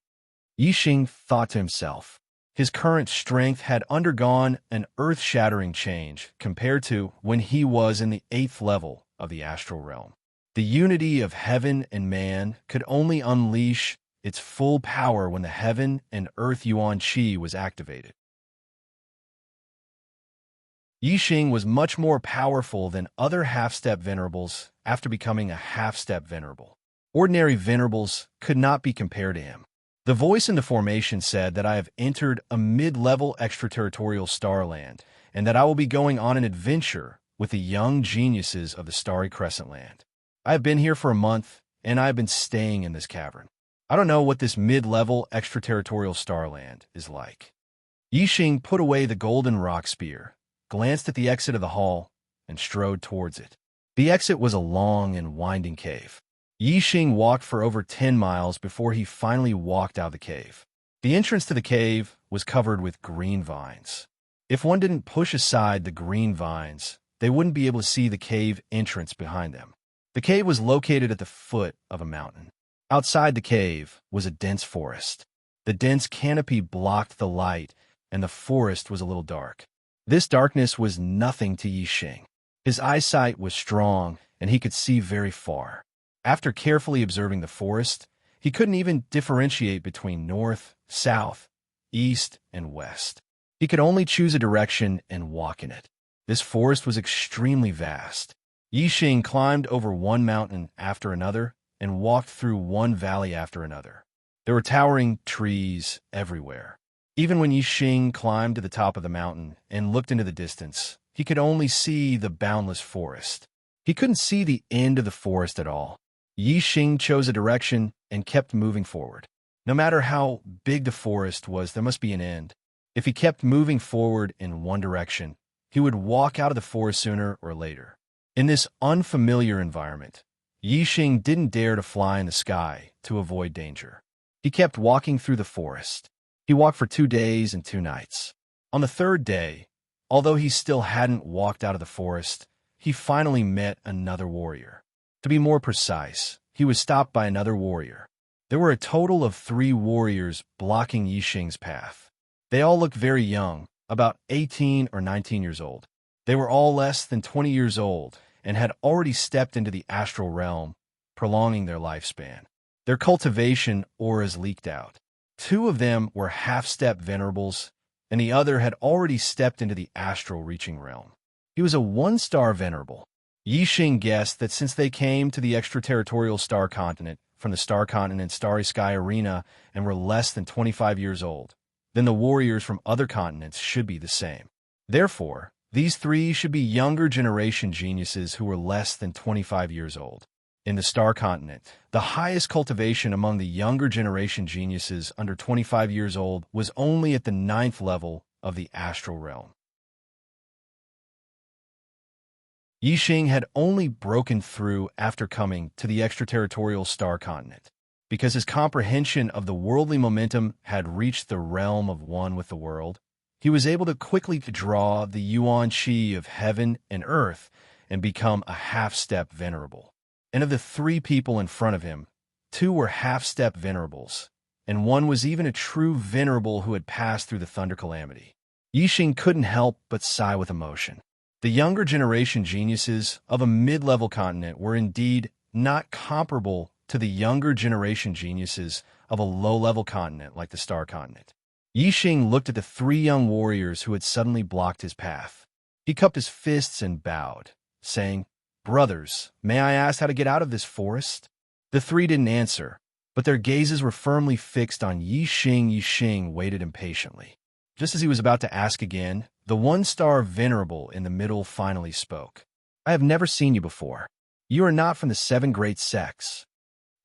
Yixing thought to himself. His current strength had undergone an earth-shattering change compared to when he was in the 8th level of the astral realm. The unity of heaven and man could only unleash its full power when the heaven and earth yuan qi was activated. Yixing was much more powerful than other half-step venerables after becoming a half-step venerable. Ordinary venerables could not be compared to him. The voice in the formation said that I have entered a mid-level extraterritorial starland, and that I will be going on an adventure with the young geniuses of the Starry Crescent Land. I have been here for a month, and I have been staying in this cavern. I don't know what this mid-level extraterritorial starland is like. Yixing put away the Golden Rock Spear, glanced at the exit of the hall, and strode towards it. The exit was a long and winding cave. Yixing walked for over 10 miles before he finally walked out of the cave. The entrance to the cave was covered with green vines. If one didn't push aside the green vines, they wouldn't be able to see the cave entrance behind them. The cave was located at the foot of a mountain. Outside the cave was a dense forest. The dense canopy blocked the light, and the forest was a little dark. This darkness was nothing to Yixing. His eyesight was strong, and he could see very far. After carefully observing the forest, he couldn't even differentiate between north, south, east, and west. He could only choose a direction and walk in it. This forest was extremely vast. Yixing climbed over one mountain after another and walked through one valley after another. There were towering trees everywhere. Even when Yixing climbed to the top of the mountain and looked into the distance, he could only see the boundless forest. He couldn't see the end of the forest at all. Yixing chose a direction and kept moving forward. No matter how big the forest was, there must be an end. If he kept moving forward in one direction, he would walk out of the forest sooner or later. In this unfamiliar environment, Yixing didn't dare to fly in the sky to avoid danger. He kept walking through the forest. He walked for 2 days and 2 nights. On the 3rd day, although he still hadn't walked out of the forest, he finally met another warrior. To be more precise, he was stopped by another warrior. There were a total of 3 warriors blocking Yixing's path. They all looked very young, about 18 or 19 years old. They were all less than 20 years old and had already stepped into the astral realm, prolonging their lifespan. Their cultivation auras leaked out. 2 of them were half-step venerables, and the other had already stepped into the astral reaching realm. He was a 1-star venerable. Yixing guessed that since they came to the extraterritorial star continent from the star continent Starry Sky Arena and were less than 25 years old, then the warriors from other continents should be the same. Therefore, these 3 should be younger generation geniuses who were less than 25 years old. In the star continent, the highest cultivation among the younger generation geniuses under 25 years old was only at the 9th level of the astral realm. Yixing had only broken through after coming to the extraterritorial star continent, because his comprehension of the worldly momentum had reached the realm of one with the world. He was able to quickly draw the yuan qi of heaven and earth and become a half-step venerable. And of the 3 people in front of him, 2 were half-step venerables, and 1 was even a true venerable who had passed through the thunder calamity. Yixing couldn't help but sigh with emotion. The younger generation geniuses of a mid-level continent were indeed not comparable to the younger generation geniuses of a low-level continent like the star continent. Yixing looked at the 3 young warriors who had suddenly blocked his path. He cupped his fists and bowed, saying, "Brothers, may I ask how to get out of this forest?" The 3 didn't answer, but their gazes were firmly fixed on Yixing. Yixing waited impatiently. Just as he was about to ask again, the 1-star venerable in the middle finally spoke. "I have never seen you before. You are not from the 7 great sects."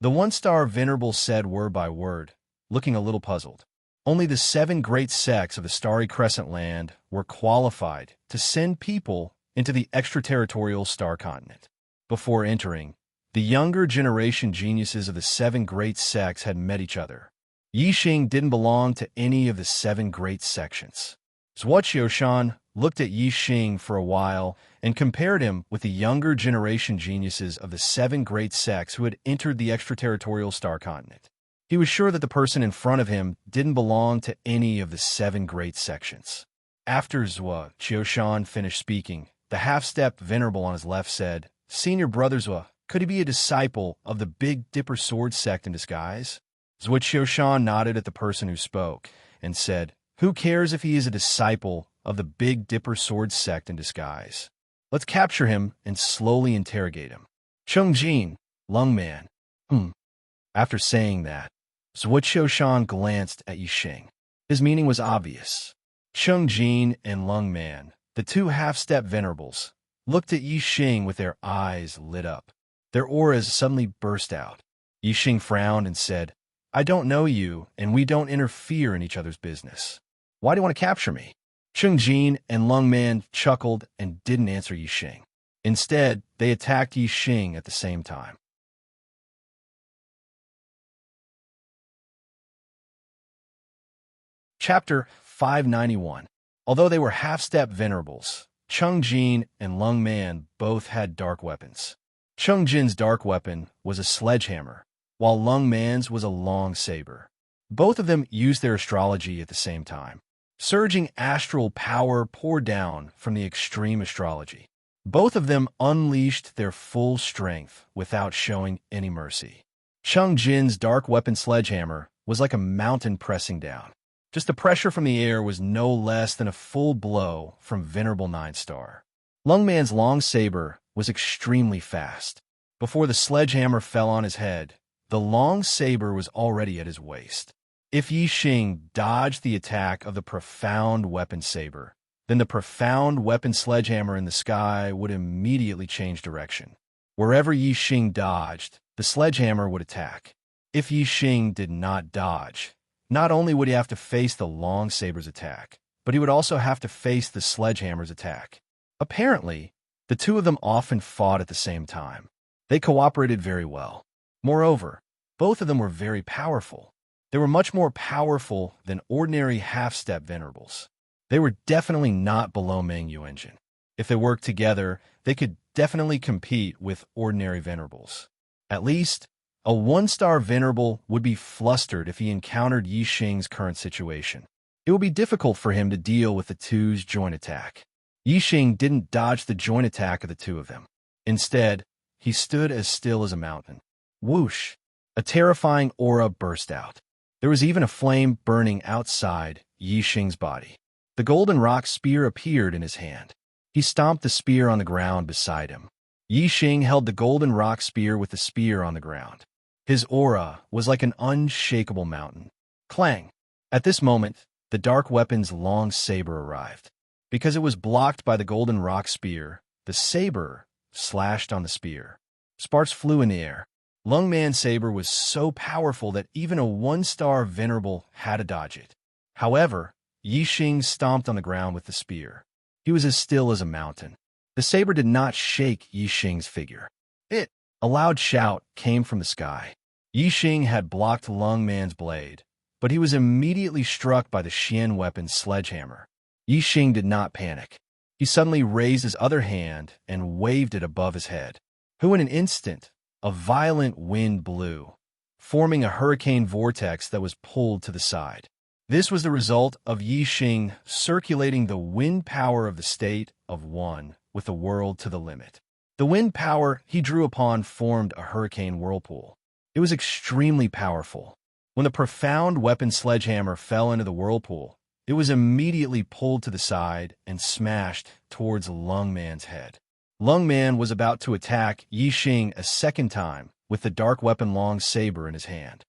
The 1-star venerable said word by word, looking a little puzzled. Only the 7 great sects of the Starry Crescent Land were qualified to send people into the extraterritorial star continent. Before entering, the younger generation geniuses of the 7 great sects had met each other. Yixing didn't belong to any of the 7 great sections. Zhuoqiushan looked at Yixing for a while and compared him with the younger generation geniuses of the 7 great sects who had entered the extraterritorial star continent. He was sure that the person in front of him didn't belong to any of the 7 great sections. After Zhuoqiushan finished speaking, the half-step venerable on his left said, "Senior brother Zhuo, could he be a disciple of the Big Dipper Sword sect in disguise?" Zhuoqiushan nodded at the person who spoke and said, "Who cares if he is a disciple of the Big Dipper Sword sect in disguise? Let's capture him and slowly interrogate him." Chengjin, Lungman. After saying that, Zhuoqiushan glanced at Yixing. His meaning was obvious. Chengjin and Lungman, the 2 half-step venerables, looked at Yixing with their eyes lit up. Their auras suddenly burst out. Yixing frowned and said, "I don't know you, and we don't interfere in each other's business. Why do you want to capture me?" Chengjin and Lungman chuckled and didn't answer Yixing. Instead, they attacked Yixing at the same time. Chapter 591. Although they were half-step venerables, Chengjin and Lungman both had dark weapons. Chengjin's dark weapon was a sledgehammer, while Lungman's was a long saber. Both of them used their astrology at the same time. Surging astral power poured down from the extreme astrology. Both of them unleashed their full strength without showing any mercy. Chengjin's dark weapon sledgehammer was like a mountain pressing down. Just the pressure from the air was no less than a full blow from Venerable 9-star. Lungman's long saber was extremely fast. Before the sledgehammer fell on his head, the long saber was already at his waist. If Yixing dodged the attack of the profound weapon saber, then the profound weapon sledgehammer in the sky would immediately change direction. Wherever Yixing dodged, the sledgehammer would attack. If Yixing did not dodge, not only would he have to face the long saber's attack, but he would also have to face the sledgehammer's attack. Apparently, The two of them often fought at the same time. They cooperated very well. Moreover, both of them were very powerful. They were much more powerful than ordinary half-step venerables. They were definitely not below Meng Yuanjin. If they worked together, they could definitely compete with ordinary venerables. At least, a one-star venerable would be flustered if he encountered Yi Xing's current situation. It would be difficult for him to deal with the two's joint attack. Yi Xing didn't dodge the joint attack of the two of them. Instead, he stood as still as a mountain. Whoosh! A terrifying aura burst out. There was even a flame burning outside Yi Xing's body. The golden rock spear appeared in his hand. He stomped the spear on the ground beside him. Yi Xing held the golden rock spear with the spear on the ground. His aura was like an unshakable mountain. Clang! At this moment, the dark weapon's long saber arrived. Because it was blocked by the golden rock spear, the saber slashed on the spear. Sparks flew in the air. Lung Man's saber was so powerful that even a one-star venerable had to dodge it. However, Yi Xing stomped on the ground with the spear. He was as still as a mountain. The saber did not shake Yi Xing's figure. A loud shout came from the sky. Yi Xing had blocked Lung Man's blade, but he was immediately struck by the Xian weapon's sledgehammer. Yi Xing did not panic. He suddenly raised his other hand and waved it above his head. In an instant, a violent wind blew, forming a hurricane vortex that was pulled to the side. This was the result of Yi Xing circulating the wind power of the state of one with the world to the limit. The wind power he drew upon formed a hurricane whirlpool. It was extremely powerful. When the profound weapon sledgehammer fell into the whirlpool, it was immediately pulled to the side and smashed towards Lung Man's head. Lung Man was about to attack Yi Xing a second time with the dark weapon long saber in his hand.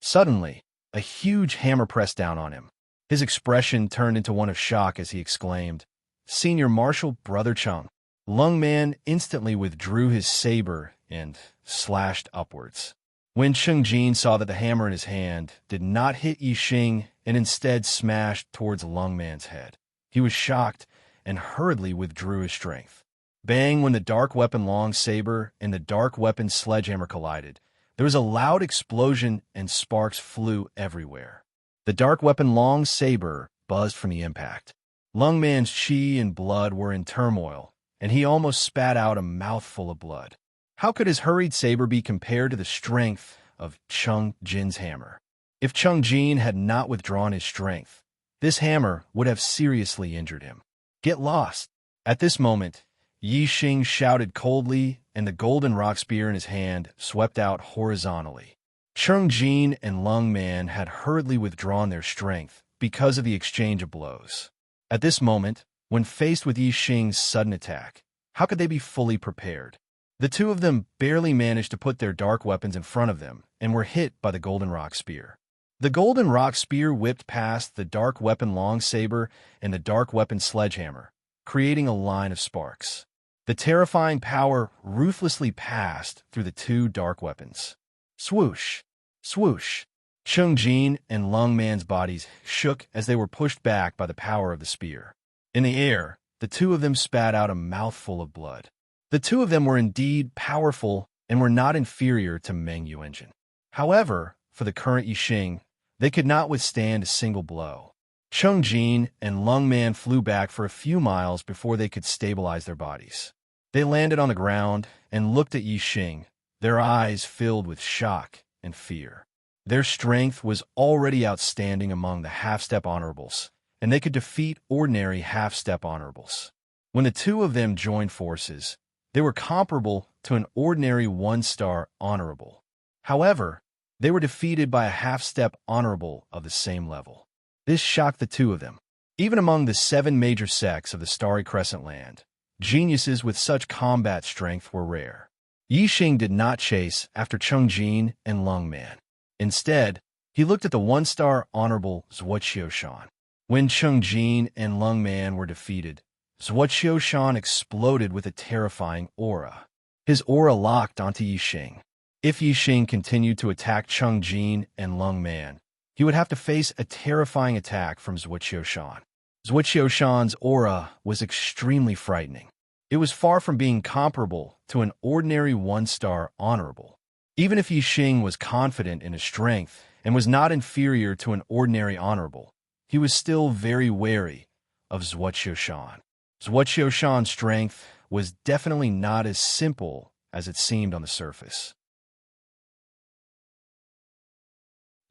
Suddenly, a huge hammer pressed down on him. His expression turned into one of shock as he exclaimed, "Senior Marshal Brother Chung." Lung Man instantly withdrew his saber and slashed upwards. When Cheng Jin saw that the hammer in his hand did not hit Yi Xing and instead smashed towards Lung Man's head, he was shocked and hurriedly withdrew his strength. Bang! When the dark weapon long saber and the dark weapon sledgehammer collided, there was a loud explosion and sparks flew everywhere. The dark weapon long saber buzzed from the impact. Lung Man's chi and blood were in turmoil, and he almost spat out a mouthful of blood. How could his hurried saber be compared to the strength of Cheng Jin's hammer? If Cheng Jin had not withdrawn his strength, this hammer would have seriously injured him. Get lost! At this moment, Yi Xing shouted coldly, and the golden rock spear in his hand swept out horizontally. Cheng Jin and Lung Man had hurriedly withdrawn their strength because of the exchange of blows. At this moment, when faced with Yi Xing's sudden attack, how could they be fully prepared? The two of them barely managed to put their dark weapons in front of them and were hit by the golden rock spear. The golden rock spear whipped past the dark weapon long saber and the dark weapon sledgehammer, creating a line of sparks. The terrifying power ruthlessly passed through the two dark weapons. Swoosh! Swoosh! Cheng Jin and Lung Man's bodies shook as they were pushed back by the power of the spear. In the air, the two of them spat out a mouthful of blood. The two of them were indeed powerful and were not inferior to Meng Yuanjin. However, for the current Yi Xing, they could not withstand a single blow. Cheng Jin and Lung Man flew back for a few miles before they could stabilize their bodies. They landed on the ground and looked at Yi Xing, their eyes filled with shock and fear. Their strength was already outstanding among the half-step honorables, and they could defeat ordinary half-step honorables. When the two of them joined forces, they were comparable to an ordinary one-star honorable. However, they were defeated by a half-step honorable of the same level. This shocked the two of them. Even among the 7 major sects of the Starry Crescent Land, geniuses with such combat strength were rare. Yi Xing did not chase after Cheng Jin and Lung Man. Instead, he looked at the one-star honorable Zhuoqiushan. When Cheng Jin and Lung Man were defeated, Zhuoqiushan exploded with a terrifying aura. His aura locked onto Yi Xing. If Yi Xing continued to attack Cheng Jin and Lung Man, he would have to face a terrifying attack from Zhuoqiushan. Zhuoqiushan's aura was extremely frightening. It was far from being comparable to an ordinary one-star honorable. Even if Yixing was confident in his strength and was not inferior to an ordinary honorable, he was still very wary of Zhuoqiushan. Zhuoqiushan's strength was definitely not as simple as it seemed on the surface.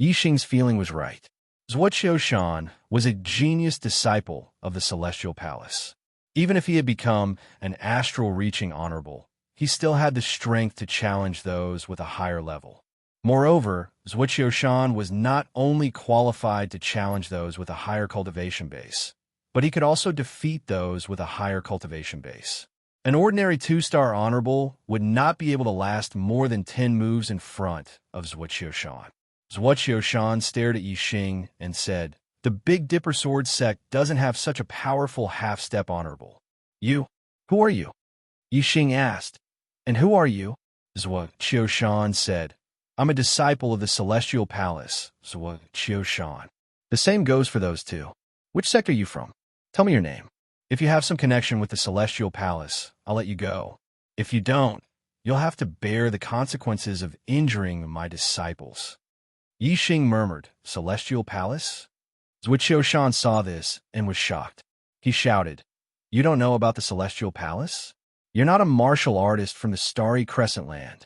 Yixing's feeling was right. Zhuoqiushan was a genius disciple of the Celestial Palace. Even if he had become an astral-reaching honorable, he still had the strength to challenge those with a higher level. Moreover, Zhuoqiushan was not only qualified to challenge those with a higher cultivation base, but he could also defeat those with a higher cultivation base. An ordinary 2-star honorable would not be able to last more than 10 moves in front of Zhuoqiushan. Zhuoqiushan stared at Yixing and said, "The Big Dipper Sword Sect doesn't have such a powerful half-step honorable." "You? Who are you?" Yixing asked. "And who are you?" Zhuoqiushan said. "I'm a disciple of the Celestial Palace, Zhuoqiushan." "The same goes for those two. Which sect are you from? Tell me your name. If you have some connection with the Celestial Palace, I'll let you go. If you don't, you'll have to bear the consequences of injuring my disciples." Yixing murmured, "Celestial Palace?" Zhuoqiushan saw this and was shocked. He shouted, "You don't know about the Celestial Palace? You're not a martial artist from the Starry Crescent Land."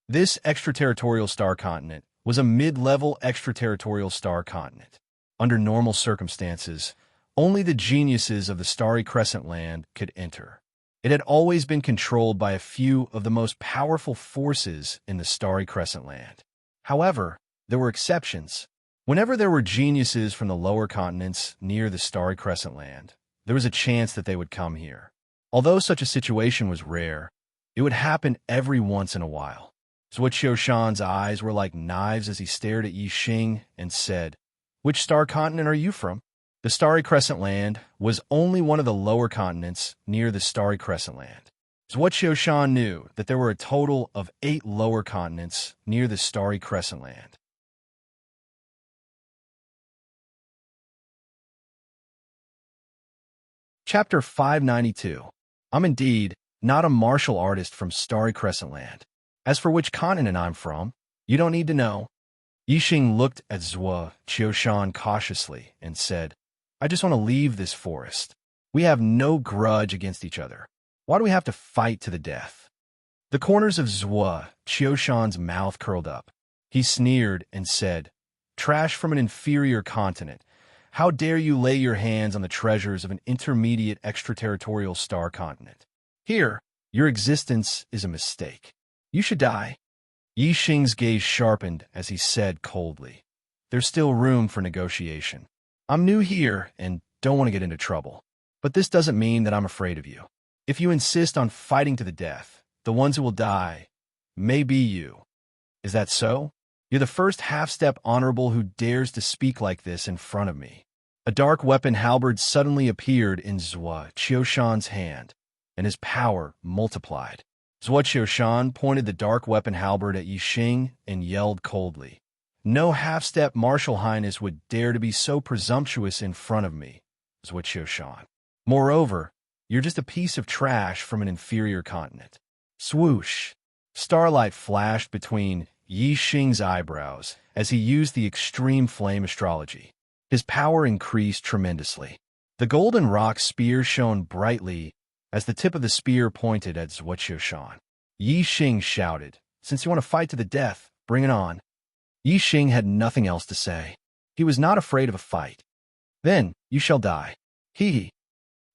This extraterritorial star continent was a mid-level extraterritorial star continent. Under normal circumstances, only the geniuses of the Starry Crescent Land could enter. It had always been controlled by a few of the most powerful forces in the Starry Crescent Land. However, there were exceptions. Whenever there were geniuses from the lower continents near the Starry Crescent Land, there was a chance that they would come here. Although such a situation was rare, it would happen every once in a while. Zhuoqiushan's eyes were like knives as he stared at Yixing and said, "Which star continent are you from?" The Starry Crescent Land was only one of the lower continents near the Starry Crescent Land. Zhuoqiushan knew that there were a total of 8 lower continents near the Starry Crescent Land. Chapter 592. I'm indeed not a martial artist from Starry Crescent Land. As for which continent I'm from, you don't need to know. Yixing looked at Zhuoqiushan cautiously and said, "I just want to leave this forest. We have no grudge against each other. Why do we have to fight to the death?" The corners of Zhuoqiushan's mouth curled up. He sneered and said, "Trash from an inferior continent. How dare you lay your hands on the treasures of an intermediate extraterritorial star continent? Here, your existence is a mistake. You should die." Yixing's gaze sharpened as he said coldly, "There's still room for negotiation. I'm new here and don't want to get into trouble. But this doesn't mean that I'm afraid of you. If you insist on fighting to the death, the ones who will die may be you. Is that so? You're the first half-step honorable who dares to speak like this in front of me." A dark weapon halberd suddenly appeared in Zhuoqiushan's hand, and his power multiplied. Zhuoqiushan pointed the dark weapon halberd at Yixing and yelled coldly, "No half-step martial highness would dare to be so presumptuous in front of me, Zhuoqiushan. Moreover, you're just a piece of trash from an inferior continent." Swoosh! Starlight flashed between Yixing's eyebrows as he used the extreme flame astrology. His power increased tremendously. The golden rock spear shone brightly as the tip of the spear pointed at Zhuoqiushan. Yixing shouted, "Since you want to fight to the death, bring it on." Yixing had nothing else to say. He was not afraid of a fight. "Then you shall die. Hee."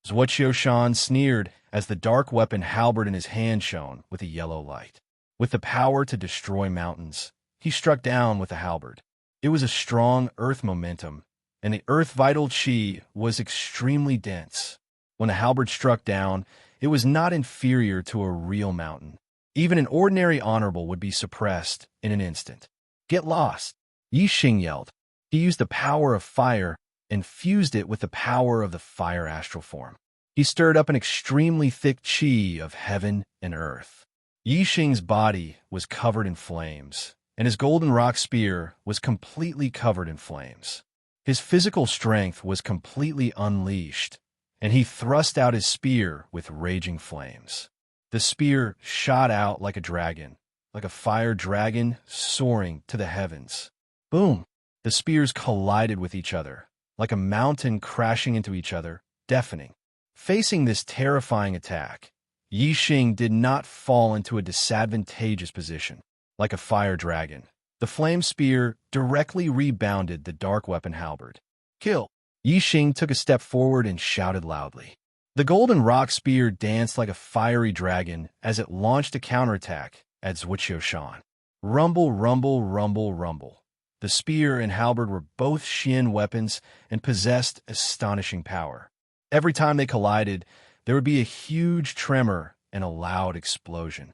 Zhuoqiushan sneered as the dark weapon halberd in his hand shone with a yellow light. With the power to destroy mountains, he struck down with the halberd. It was a strong earth momentum, and the earth vital chi was extremely dense. When the halberd struck down, it was not inferior to a real mountain. Even an ordinary honorable would be suppressed in an instant. "Get lost!" Yixing yelled. He used the power of fire and fused it with the power of the fire astral form. He stirred up an extremely thick chi of heaven and earth. Yixing's body was covered in flames, and his golden rock spear was completely covered in flames. His physical strength was completely unleashed, and he thrust out his spear with raging flames. The spear shot out like a dragon, like a fire dragon soaring to the heavens. Boom! The spears collided with each other, like a mountain crashing into each other, deafening. Facing this terrifying attack, Yi Xing did not fall into a disadvantageous position. Like a fire dragon, the flame spear directly rebounded the dark weapon halberd. Kill! Yi Xing took a step forward and shouted loudly. The golden rock spear danced like a fiery dragon as it launched a counterattack at Zhuoqiushan. Rumble, rumble, rumble, rumble. The spear and halberd were both Xian weapons and possessed astonishing power. Every time they collided, there would be a huge tremor and a loud explosion.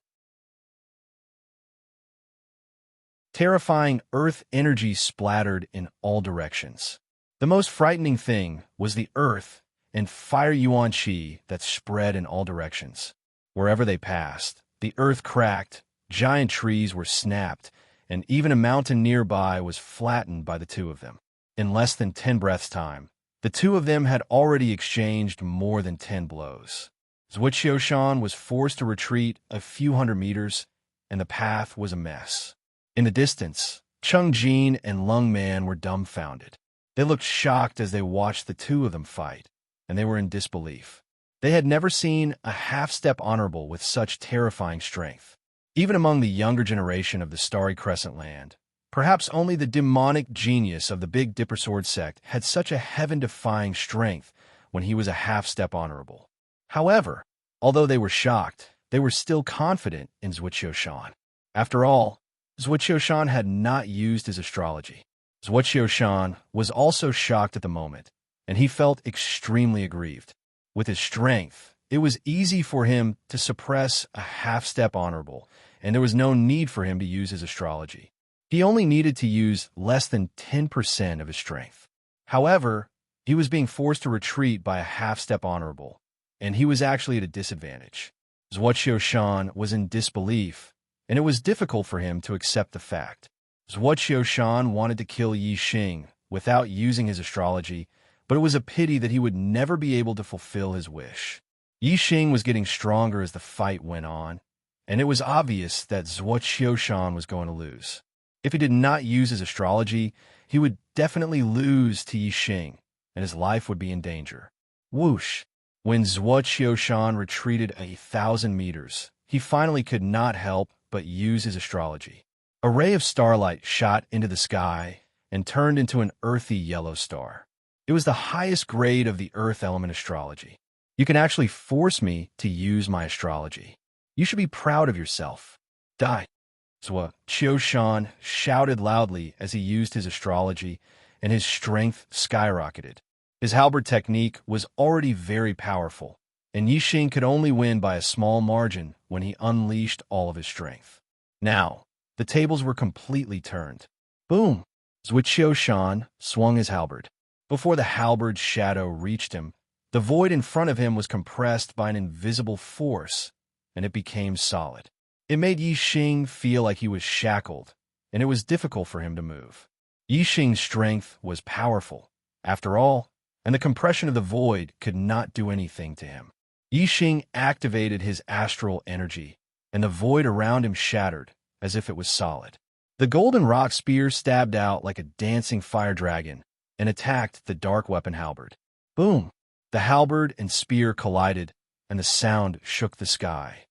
Terrifying earth energy splattered in all directions. The most frightening thing was the earth and fire yuan qi that spread in all directions. Wherever they passed, the earth cracked, giant trees were snapped, and even a mountain nearby was flattened by the two of them. In less than 10 breaths' time, the two of them had already exchanged more than 10 blows. Zhuoqiushan was forced to retreat a few hundred meters, and the path was a mess. In the distance, Cheng Jin and Lung Man were dumbfounded. They looked shocked as they watched the two of them fight, and they were in disbelief. They had never seen a half-step honorable with such terrifying strength. Even among the younger generation of the Starry Crescent Land, perhaps only the demonic genius of the Big Dipper Sword sect had such a heaven-defying strength when he was a half-step honorable. However, although they were shocked, they were still confident in Zhuoqiushan. After all, Zhuoqiushan had not used his astrology. Zhuoqiushan was also shocked at the moment, and he felt extremely aggrieved. With his strength, it was easy for him to suppress a half-step honorable, and there was no need for him to use his astrology. He only needed to use less than 10% of his strength. However, he was being forced to retreat by a half-step honorable, and he was actually at a disadvantage. Zhuoqiushan was in disbelief, and it was difficult for him to accept the fact. Zhuoqiushan wanted to kill Yi Xing without using his astrology, but it was a pity that he would never be able to fulfill his wish. Yi Xing was getting stronger as the fight went on, and it was obvious that Zhuoqiushan was going to lose. If he did not use his astrology, he would definitely lose to Yi Xing, and his life would be in danger. Whoosh! When Zhuoqiushan retreated 1,000 meters, he finally could not help but use his astrology. A ray of starlight shot into the sky and turned into an earthy yellow star. It was the highest grade of the earth element astrology. You can actually force me to use my astrology. You should be proud of yourself. Die. Zhuoqiushan shouted loudly as he used his astrology, and his strength skyrocketed. His halberd technique was already very powerful, and Yi Xing could only win by a small margin when he unleashed all of his strength. Now, the tables were completely turned. Boom! Zhuoqiushan swung his halberd. Before the halberd's shadow reached him, the void in front of him was compressed by an invisible force, and it became solid. It made Yi Xing feel like he was shackled, and it was difficult for him to move. Yi Xing's strength was powerful, after all, and the compression of the void could not do anything to him. Yi Xing activated his astral energy, and the void around him shattered, as if it was solid. The golden rock spear stabbed out like a dancing fire dragon and attacked the dark weapon halberd. Boom! The halberd and spear collided, and the sound shook the sky.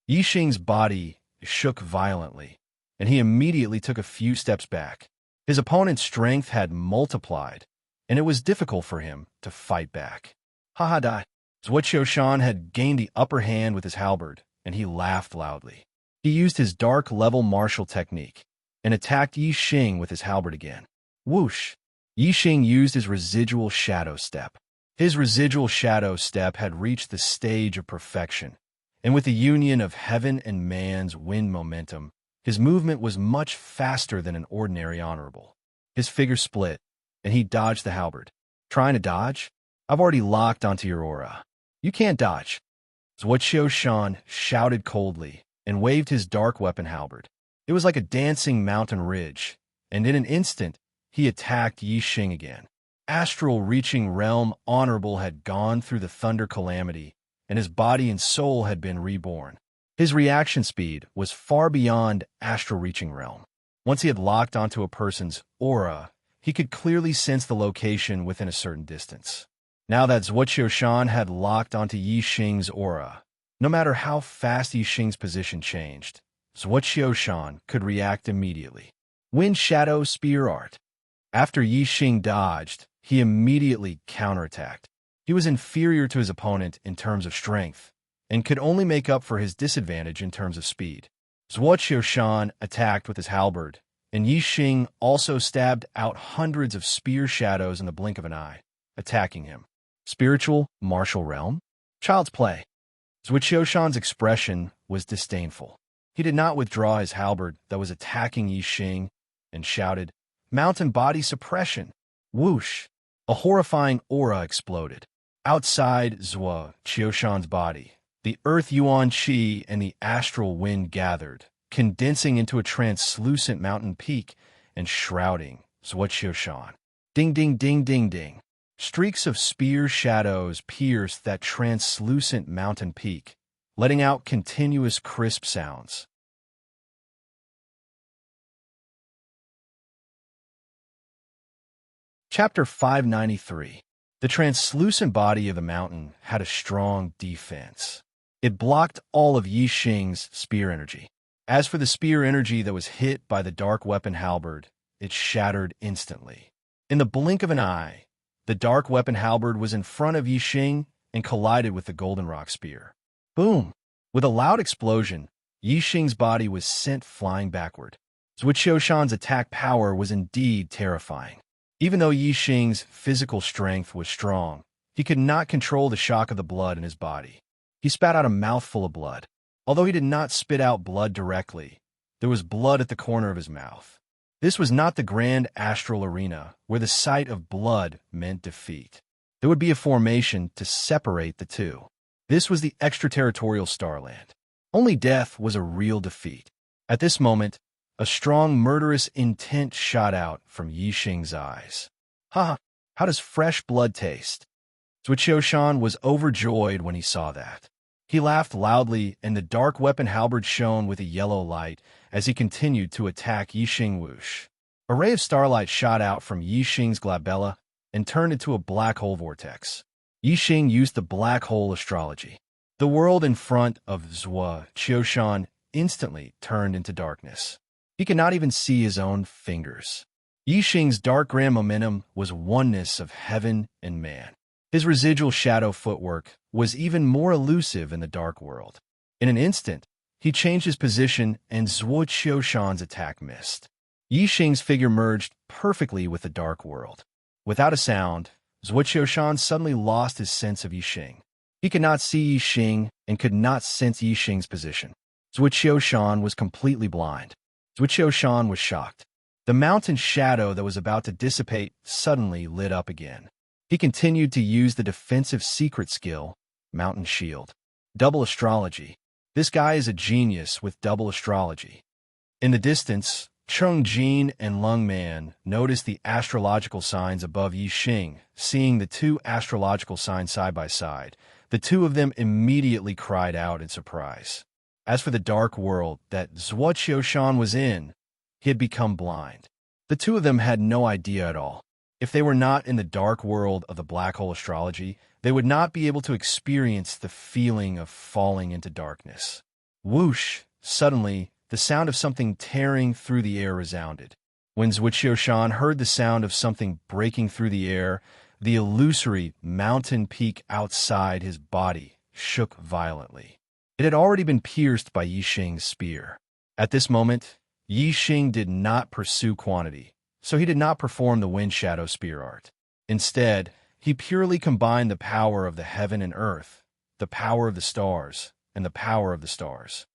Yi Xing's body shook violently, and he immediately took a few steps back. His opponent's strength had multiplied, and it was difficult for him to fight back. Ha ha! Zhuoqiushan had gained the upper hand with his halberd, and he laughed loudly. He used his dark level martial technique and attacked Yi Xing with his halberd again. Whoosh! Yi Xing used his residual shadow step. His residual shadow step had reached the stage of perfection, and with the union of heaven and man's wind momentum, his movement was much faster than an ordinary honorable. His figure split, and he dodged the halberd. Trying to dodge? I've already locked onto your aura. You can't dodge. Zhuoqiushan shouted coldly and waved his dark weapon halberd. It was like a dancing mountain ridge, and in an instant, he attacked Yi Xing again. Astral reaching realm honorable had gone through the thunder calamity, and his body and soul had been reborn. His reaction speed was far beyond astral reaching realm. Once he had locked onto a person's aura, he could clearly sense the location within a certain distance. Now that Zhuo Qiushan had locked onto Yi Xing's aura, no matter how fast Yi Xing's position changed, Zhuo Qiushan could react immediately. Wind Shadow Spear Art. After Yi Xing dodged, he immediately counterattacked. He was inferior to his opponent in terms of strength, and could only make up for his disadvantage in terms of speed. Zhuo Qiushan attacked with his halberd, and Yi Xing also stabbed out hundreds of spear shadows in the blink of an eye, attacking him. Spiritual martial realm? Child's play. Zhuo Qiushan's expression was disdainful. He did not withdraw his halberd that was attacking Yi Xing and shouted, "Mountain body suppression!" Whoosh! A horrifying aura exploded. Outside Zhuo Qiushan's body, the earth yuan qi and the astral wind gathered, condensing into a translucent mountain peak and shrouding Zhuo Qiushan. Ding ding ding ding ding. Streaks of spear shadows pierced that translucent mountain peak, letting out continuous crisp sounds. Chapter 593. The translucent body of the mountain had a strong defense. It blocked all of Yi Xing's spear energy. As for the spear energy that was hit by the dark weapon halberd, it shattered instantly. In the blink of an eye, the dark weapon halberd was in front of Yi Xing and collided with the goldenrod spear. Boom! With a loud explosion, Yi Xing's body was sent flying backward. Zhuo Qiushan's attack power was indeed terrifying. Even though Yi Xing's physical strength was strong, he could not control the shock of the blood in his body. He spat out a mouthful of blood. Although he did not spit out blood directly, there was blood at the corner of his mouth. This was not the grand astral arena where the sight of blood meant defeat. There would be a formation to separate the two. This was the extraterritorial starland. Only death was a real defeat. At this moment, a strong murderous intent shot out from Yi Xing's eyes. Ha! How does fresh blood taste? Zhuo Qiushan was overjoyed when he saw that. He laughed loudly, and the dark weapon halberd shone with a yellow light as he continued to attack Yi Xing. Whoosh! A ray of starlight shot out from Yi Xing's glabella and turned into a black hole vortex. Yi Xing used the black hole astrology. The world in front of Zhuo Qiushan instantly turned into darkness. He could not even see his own fingers. Yi Xing's dark grand momentum was oneness of heaven and man. His residual shadow footwork was even more elusive in the dark world. In an instant, he changed his position and Zhuo Qiushan's attack missed. Yi Xing's figure merged perfectly with the dark world. Without a sound, Zhuo Qiushan suddenly lost his sense of Yi Xing. He could not see Yi Xing and could not sense Yi Xing's position. Zhuo Qiushan was completely blind. Zhuo Qiushan was shocked. The mountain shadow that was about to dissipate suddenly lit up again. He continued to use the defensive secret skill, Mountain Shield. Double astrology. This guy is a genius with double astrology. In the distance, Cheng Jin and Lung Man noticed the astrological signs above Yi Xing. Seeing the two astrological signs side by side, the two of them immediately cried out in surprise. As for the dark world that Zhuo Qiushan was in, he had become blind. The two of them had no idea at all. If they were not in the dark world of the black hole astrology, they would not be able to experience the feeling of falling into darkness. Whoosh! Suddenly, the sound of something tearing through the air resounded. When Zhuo Qiushan heard the sound of something breaking through the air, the illusory mountain peak outside his body shook violently. It had already been pierced by Yi Xing's spear. At this moment, Yi Xing did not pursue quantity, so he did not perform the wind shadow spear art. Instead, he purely combined the power of the heaven and earth, the power of the stars, and the power of the stars.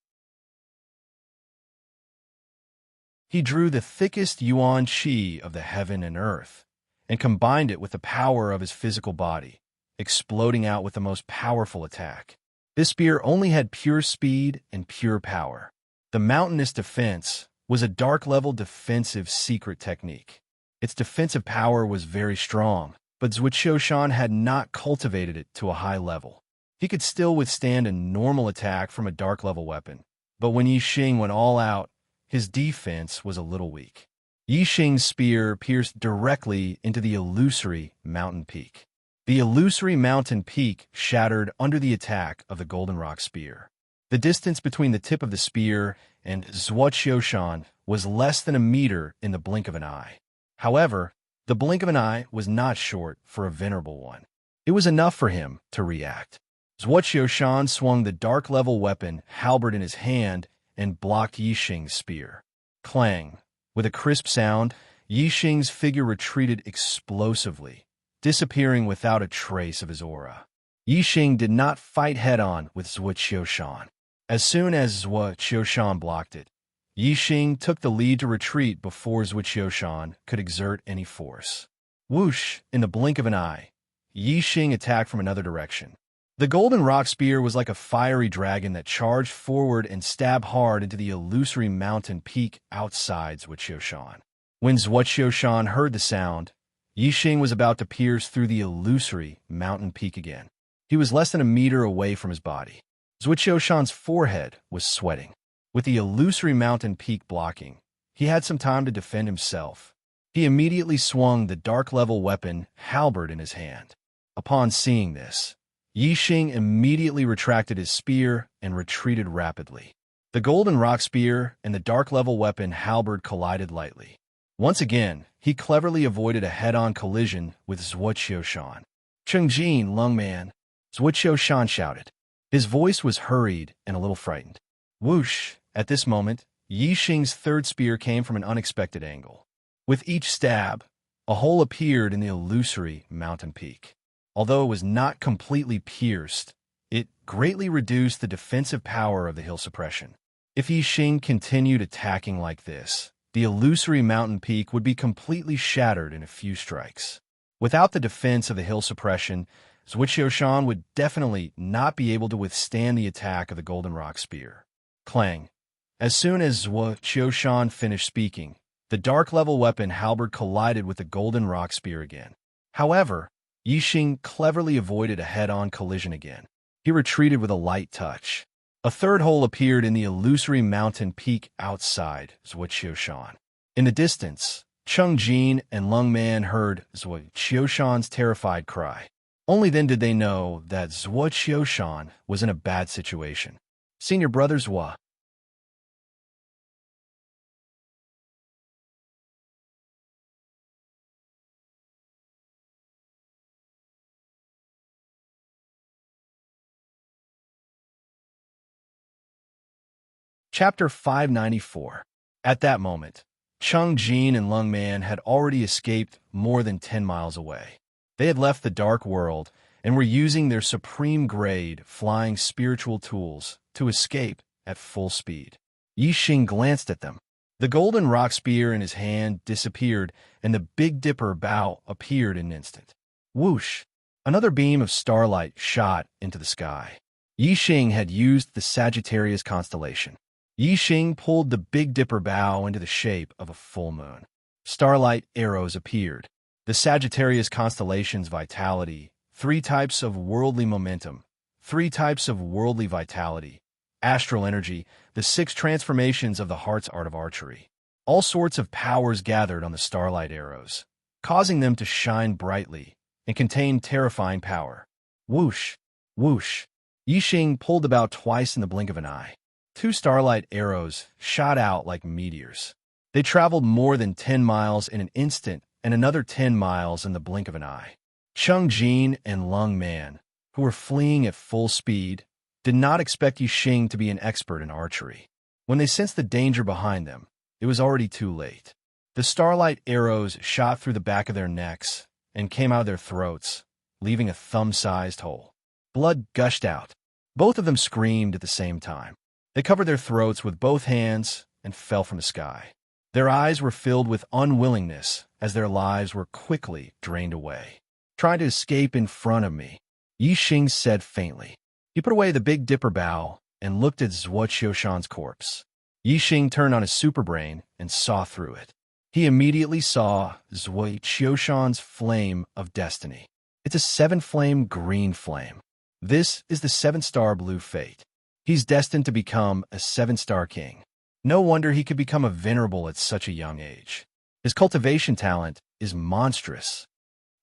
He drew the thickest yuan qi of the heaven and earth, and combined it with the power of his physical body, exploding out with the most powerful attack. This spear only had pure speed and pure power. The mountainous defense was a dark-level defensive secret technique. Its defensive power was very strong, but Zhuoqiushan had not cultivated it to a high level. He could still withstand a normal attack from a dark-level weapon, but when Yixing went all out, his defense was a little weak. Yixing's spear pierced directly into the illusory mountain peak. The illusory mountain peak shattered under the attack of the goldenrock spear. The distance between the tip of the spear and Zhuoqiushan was less than a meter in the blink of an eye. However, the blink of an eye was not short for a venerable one. It was enough for him to react. Zhuoqiushan swung the dark-level weapon halberd in his hand and blocked Yixing's spear. Clang! With a crisp sound, Yixing's figure retreated explosively, disappearing without a trace of his aura. Yixing did not fight head-on with Zhuoqiushan. As soon as Zhuoqiushan blocked it, Yixing took the lead to retreat before Zhuoqiushan could exert any force. Whoosh! In the blink of an eye, Yixing attacked from another direction. The golden rock spear was like a fiery dragon that charged forward and stabbed hard into the illusory mountain peak outside Zhuoqiushan. When Zhuoqiushan heard the sound, Yixing was about to pierce through the illusory mountain peak again. He was less than a meter away from his body. Zhuoqiushan's forehead was sweating. With the illusory mountain peak blocking, he had some time to defend himself. He immediately swung the dark-level weapon halberd in his hand. Upon seeing this, Yixing immediately retracted his spear and retreated rapidly. The golden rock spear and the dark-level weapon halberd collided lightly. Once again, he cleverly avoided a head-on collision with Zhuoqiushan. "Chengjin, Lungman!" Zhuoqiushan shouted. His voice was hurried and a little frightened. Whoosh! At this moment, Yixing's third spear came from an unexpected angle. With each stab, a hole appeared in the illusory mountain peak. Although it was not completely pierced, it greatly reduced the defensive power of the hill suppression. If Yixing continued attacking like this, the illusory mountain peak would be completely shattered in a few strikes. Without the defense of the hill suppression, Zhuoqiushan would definitely not be able to withstand the attack of the golden rock spear. Clang! As soon as Zhuoqiushan finished speaking, the dark-level weapon halberd collided with the golden rock spear again. However, Yixing cleverly avoided a head-on collision again. He retreated with a light touch. A third hole appeared in the illusory mountain peak outside Zhuoqiushan. In the distance, Chengjin and Lungman heard Zhuoqiushan's terrified cry. Only then did they know that Zhuoqiushan was in a bad situation. Senior brother Zhua. Chapter 594. At that moment, Chengjin and Lungman had already escaped more than 10 miles away. They had left the dark world and were using their supreme-grade flying spiritual tools to escape at full speed. Yixing glanced at them. The golden rock spear in his hand disappeared, and the Big Dipper bow appeared in an instant. Whoosh! Another beam of starlight shot into the sky. Yixing had used the Sagittarius constellation. Yixing pulled the Big Dipper bow into the shape of a full moon. Starlight arrows appeared. The Sagittarius constellation's vitality, 3 types of worldly momentum, 3 types of worldly vitality, astral energy, the 6 transformations of the heart's art of archery. All sorts of powers gathered on the starlight arrows, causing them to shine brightly and contain terrifying power. Whoosh! Whoosh! Yixing pulled about twice in the blink of an eye. 2 starlight arrows shot out like meteors. They traveled more than 10 miles in an instant and another 10 miles in the blink of an eye. Chengjin and Lungman, who were fleeing at full speed, did not expect Yixing to be an expert in archery. When they sensed the danger behind them, it was already too late. The starlight arrows shot through the back of their necks and came out of their throats, leaving a thumb-sized hole. Blood gushed out. Both of them screamed at the same time. They covered their throats with both hands and fell from the sky. Their eyes were filled with unwillingness as their lives were quickly drained away. "Trying to escape in front of me," Yixing said faintly. He put away the Big Dipper bow and looked at Zhuoqiushan's corpse. Yixing turned on his superbrain and saw through it. He immediately saw Zhui Qiushan's flame of destiny. It's a 7-flame green flame. This is the 7-star blue fate. He's destined to become a 7-star king. No wonder he could become a venerable at such a young age. His cultivation talent is monstrous.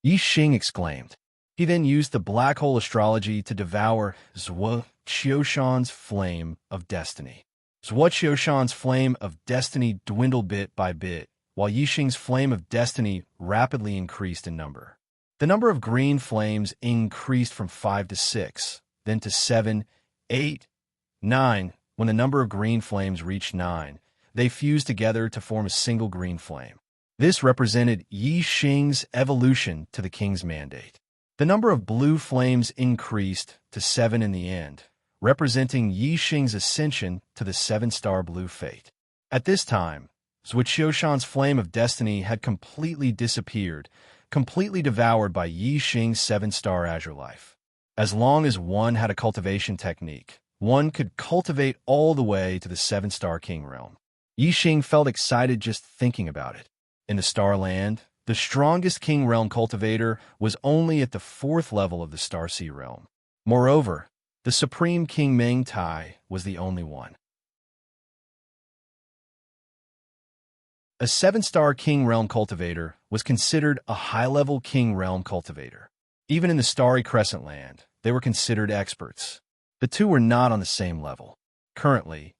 Yixing exclaimed. He then used the black hole astrology to devour Zhui Qiushan's flame of destiny. Zhui Qiushan's flame of destiny dwindled bit by bit, while Yixing's flame of destiny rapidly increased in number. The number of green flames increased from 5 to 6, then to 7, 8, 9. When the number of green flames reached 9, they fused together to form a single green flame. This represented Yixing's evolution to the king's mandate. The number of blue flames increased to 7 in the end, representing Yixing's ascension to the 7-star blue fate. At this time, Zhui Qiushan's flame of destiny had completely disappeared, completely devoured by Yixing's 7-star azure life. As long as one had a cultivation technique, one could cultivate all the way to the 7-star king realm. Yixing felt excited just thinking about it. In the Starland, the strongest king realm cultivator was only at the 4th level of the Starseed realm. Moreover, the supreme king Meng Tai was the only one. A 7-star king realm cultivator was considered a high-level king realm cultivator. Even in the Starry Crescent Land, they were considered experts. The two were not on the same level. Currently,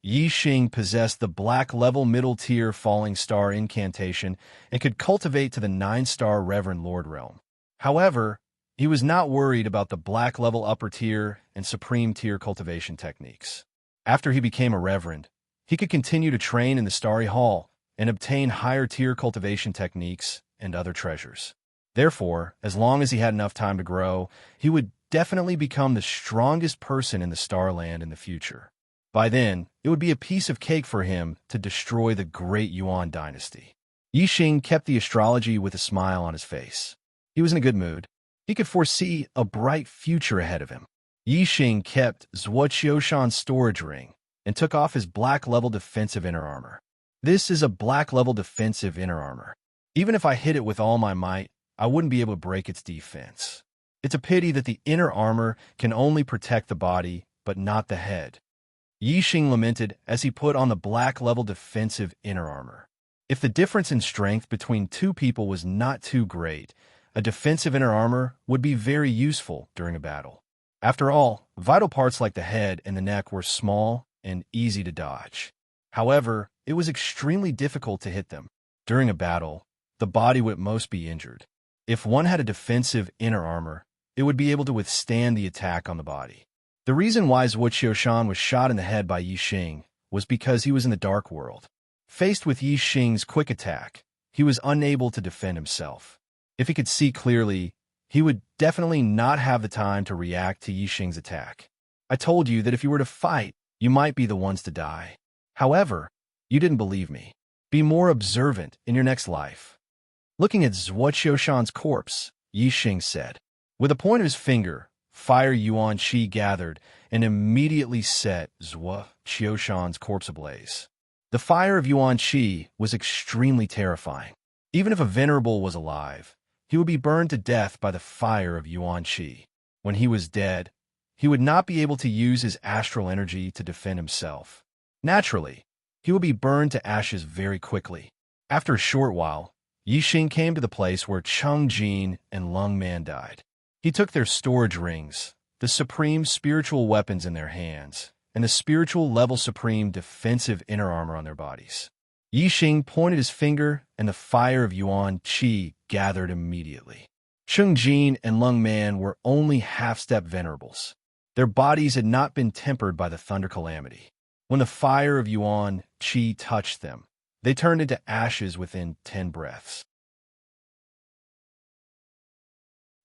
Yixing possessed the black-level middle-tier falling star incantation and could cultivate to the 9-star Reverend Lord realm. However, he was not worried about the black-level upper-tier and supreme-tier cultivation techniques. After he became a Reverend, he could continue to train in the Starry Hall and obtain higher-tier cultivation techniques and other treasures. Therefore, as long as he had enough time to grow, he would definitely become the strongest person in the Starland in the future. By then, it would be a piece of cake for him to destroy the Great Yuan dynasty. Yixing kept the astrology with a smile on his face. He was in a good mood. He could foresee a bright future ahead of him. Yixing kept Zhui Qiushan's storage ring and took off his black-level defensive inner armor. This is a black-level defensive inner armor. Even if I hit it with all my might, I wouldn't be able to break its defense. It's a pity that the inner armor can only protect the body, but not the head. Yixing lamented as he put on the black-level defensive inner armor. If the difference in strength between two people was not too great, a defensive inner armor would be very useful during a battle. After all, vital parts like the head and the neck were small and easy to dodge. However, it was extremely difficult to hit them. During a battle, the body would at most be injured. If one had a defensive inner armor, it would be able to withstand the attack on the body. The reason why Zhui Qiushan was shot in the head by Yixing was because he was in the dark world. Faced with Yixing's quick attack, he was unable to defend himself. If he could see clearly, he would definitely not have the time to react to Yixing's attack. I told you that if you were to fight, you might be the ones to die. However, you didn't believe me. Be more observant in your next life. Looking at Zhui Qiushan's corpse, Yixing said. With a point of his finger, fire Yuan Qi gathered and immediately set Zhui Qiushan's corpse ablaze. The fire of Yuan Qi was extremely terrifying. Even if a venerable was alive, he would be burned to death by the fire of Yuan Qi. When he was dead, he would not be able to use his astral energy to defend himself. Naturally, he would be burned to ashes very quickly. After a short while, Yixing came to the place where Cheng Jin and Lung Man died. He took their storage rings, the supreme spiritual weapons in their hands, and the spiritual level supreme defensive inner armor on their bodies. Yixing pointed his finger, and the fire of Yuan Qi gathered immediately. Cheng Jin and Lung Man were only half-step venerables. Their bodies had not been tempered by the thunder calamity. When the fire of Yuan Qi touched them, they turned into ashes within 10 breaths.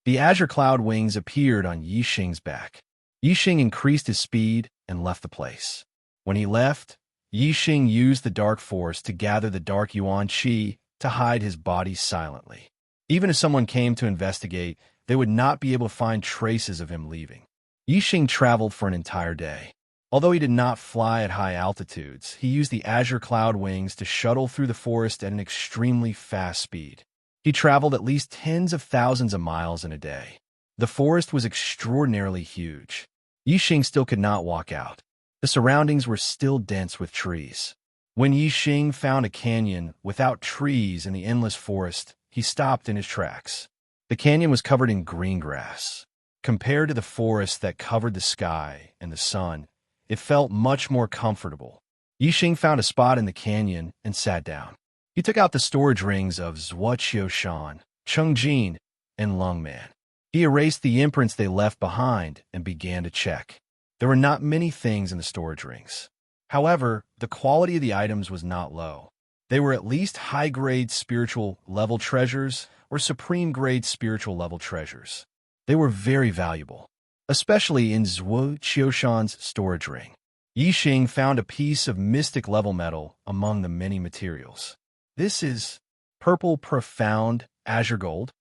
The azure cloud wings appeared on Yixing's back. Yixing increased his speed and left the place. When he left, Yixing used the dark force to gather the dark Yuan Qi to hide his body silently. Even if someone came to investigate, they would not be able to find traces of him leaving. Yixing traveled for an entire day. Although he did not fly at high altitudes, he used the azure cloud wings to shuttle through the forest at an extremely fast speed. He traveled at least tens of thousands of miles in a day. The forest was extraordinarily huge. Yixing still could not walk out. The surroundings were still dense with trees. When Yixing found a canyon without trees in the endless forest, he stopped in his tracks. The canyon was covered in green grass. Compared to the forest that covered the sky and the sun, it felt much more comfortable. Yixing found a spot in the canyon and sat down. He took out the storage rings of Zhuoqiushan, Chengjin, and Lungman. He erased the imprints they left behind and began to check. There were not many things in the storage rings. However, the quality of the items was not low. They were at least high-grade spiritual level treasures or supreme-grade spiritual level treasures. They were very valuable, especially in Zhuoqiushan's storage ring. Yixing found a piece of mystic level metal among the many materials. This is purple profound azure gold.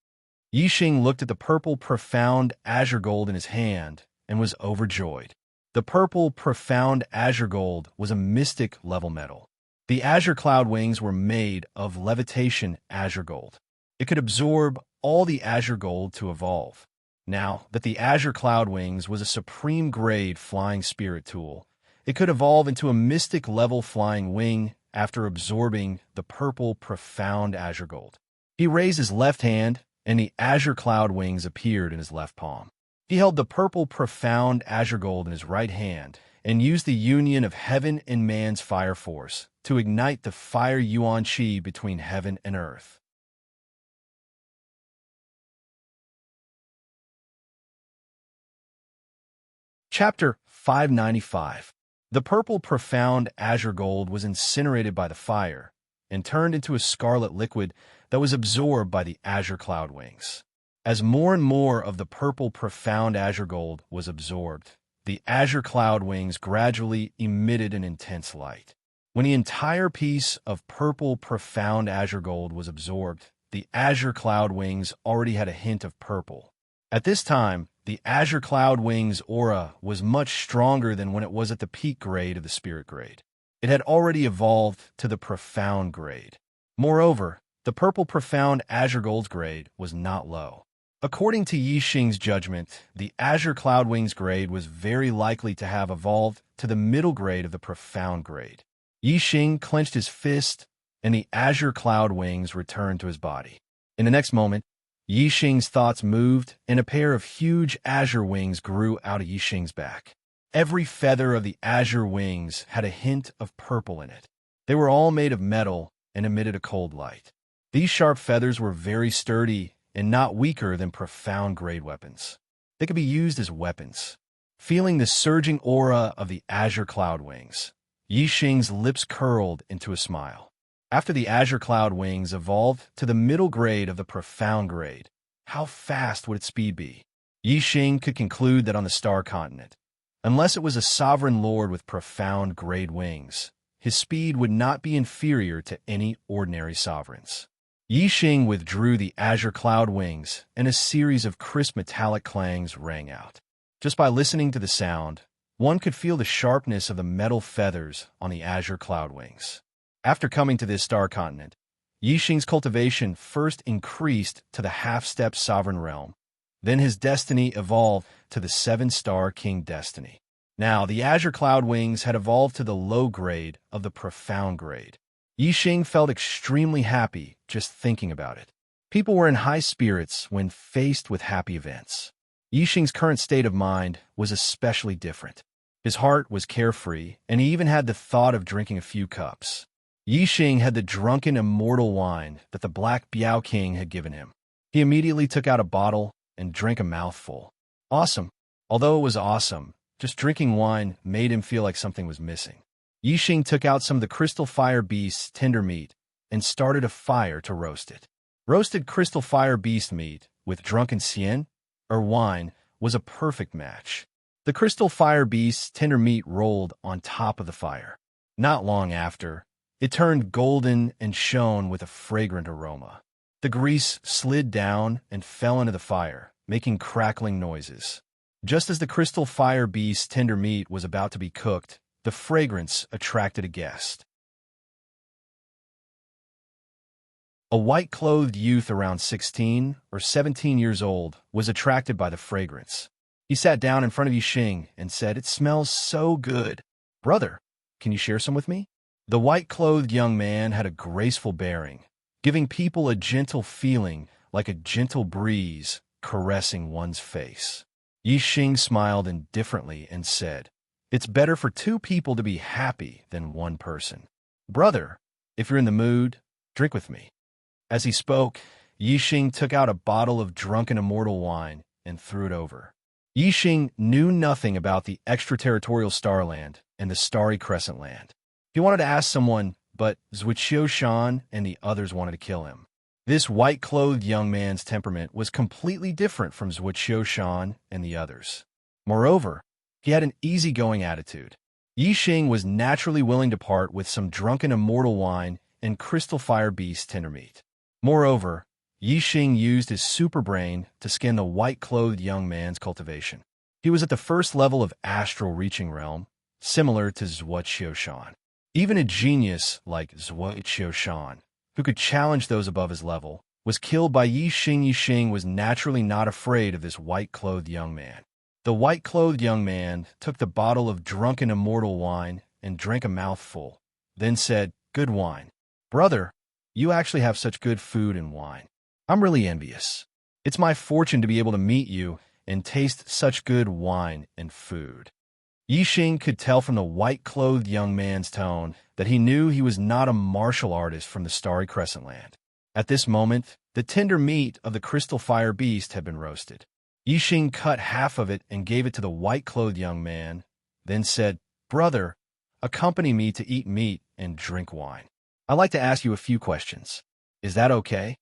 Yixing looked at the purple profound azure gold in his hand and was overjoyed. The purple profound azure gold was a mystic level metal. The azure cloud wings were made of levitation azure gold. It could absorb all the azure gold to evolve. Now that the azure cloud wings was a supreme grade flying spirit tool, it could evolve into a mystic level flying wing after absorbing the purple profound azure gold. He raised his left hand, and the azure cloud wings appeared in his left palm. He held the purple profound azure gold in his right hand and used the union of heaven and man's fire force to ignite the fire yuan qi between heaven and earth. Chapter 595. The purple profound azure gold was incinerated by the fire and turned into a scarlet liquid that was absorbed by the azure cloud wings. As more and more of the purple profound azure gold was absorbed, the azure cloud wings gradually emitted an intense light. When the entire piece of purple profound azure gold was absorbed, the azure cloud wings already had a hint of purple. At this time, the azure cloud wings aura was much stronger than when it was at the peak grade of the spirit grade. It had already evolved to the profound grade. Moreover, the purple profound azure gold's grade was not low. According to Yixing's judgment, the azure cloud wings grade was very likely to have evolved to the middle grade of the profound grade. Yixing clenched his fist, and the azure cloud wings returned to his body. In the next moment, Yixing's thoughts moved, and a pair of huge azure wings grew out of Yixing's back. Every feather of the azure wings had a hint of purple in it. They were all made of metal and emitted a cold light. These sharp feathers were very sturdy and not weaker than profound-grade weapons. They could be used as weapons. Feeling the surging aura of the azure cloud wings, Yixing's lips curled into a smile. After the azure cloud wings evolved to the middle grade of the profound grade, how fast would its speed be? Yixing could conclude that on the star continent, unless it was a sovereign lord with profound grade wings, his speed would not be inferior to any ordinary sovereigns. Yixing withdrew the azure cloud wings, and a series of crisp metallic clangs rang out. Just by listening to the sound, one could feel the sharpness of the metal feathers on the azure cloud wings. After coming to this star continent, Yixing's cultivation first increased to the half-step sovereign realm. Then his destiny evolved to the seven-star king destiny. Now, the azure cloud wings had evolved to the low grade of the profound grade. Yixing felt extremely happy just thinking about it. People were in high spirits when faced with happy events. Yixing's current state of mind was especially different. His heart was carefree, and he even had the thought of drinking a few cups. Yixing had the drunken immortal wine that the Black Biao King had given him. He immediately took out a bottle and drank a mouthful. Awesome. Although it was awesome, just drinking wine made him feel like something was missing. Yixing took out some of the crystal fire beast's tender meat and started a fire to roast it. Roasted crystal fire beast meat with drunken xian, or wine, was a perfect match. The crystal fire beast's tender meat rolled on top of the fire. Not long after, it turned golden and shone with a fragrant aroma. The grease slid down and fell into the fire, making crackling noises. Just as the crystal fire beast's tender meat was about to be cooked, the fragrance attracted a guest. A white-clothed youth around 16 or 17 years old was attracted by the fragrance. He sat down in front of Yixing and said, "It smells so good. Brother, can you share some with me?" The white-clothed young man had a graceful bearing, giving people a gentle feeling like a gentle breeze caressing one's face. Yixing smiled indifferently and said, "It's better for two people to be happy than one person. Brother, if you're in the mood, drink with me." As he spoke, Yixing took out a bottle of drunken immortal wine and threw it over. Yixing knew nothing about the extraterritorial Starland and the Starry Crescent Land. He wanted to ask someone, but Zhuqiu Shan and the others wanted to kill him. This white-clothed young man's temperament was completely different from Zhuqiu Shan and the others. Moreover, he had an easygoing attitude. Yixing was naturally willing to part with some drunken immortal wine and crystal fire beast tender meat. Moreover, Yixing used his super brain to scan the white-clothed young man's cultivation. He was at the first level of astral reaching realm, similar to Zhuqiu Shan. Even a genius like Zhuqiu Shan, who could challenge those above his level, was killed by Yixing. Yixing was naturally not afraid of this white-clothed young man. The white-clothed young man took the bottle of drunken immortal wine and drank a mouthful, then said, "Good wine. Brother, you actually have such good food and wine. I'm really envious. It's my fortune to be able to meet you and taste such good wine and food." Yixing could tell from the white-clothed young man's tone that he knew he was not a martial artist from the Starry Crescent Land. At this moment, the tender meat of the crystal fire beast had been roasted. Yixing cut half of it and gave it to the white-clothed young man, then said, "Brother, accompany me to eat meat and drink wine. I'd like to ask you a few questions. Is that okay?"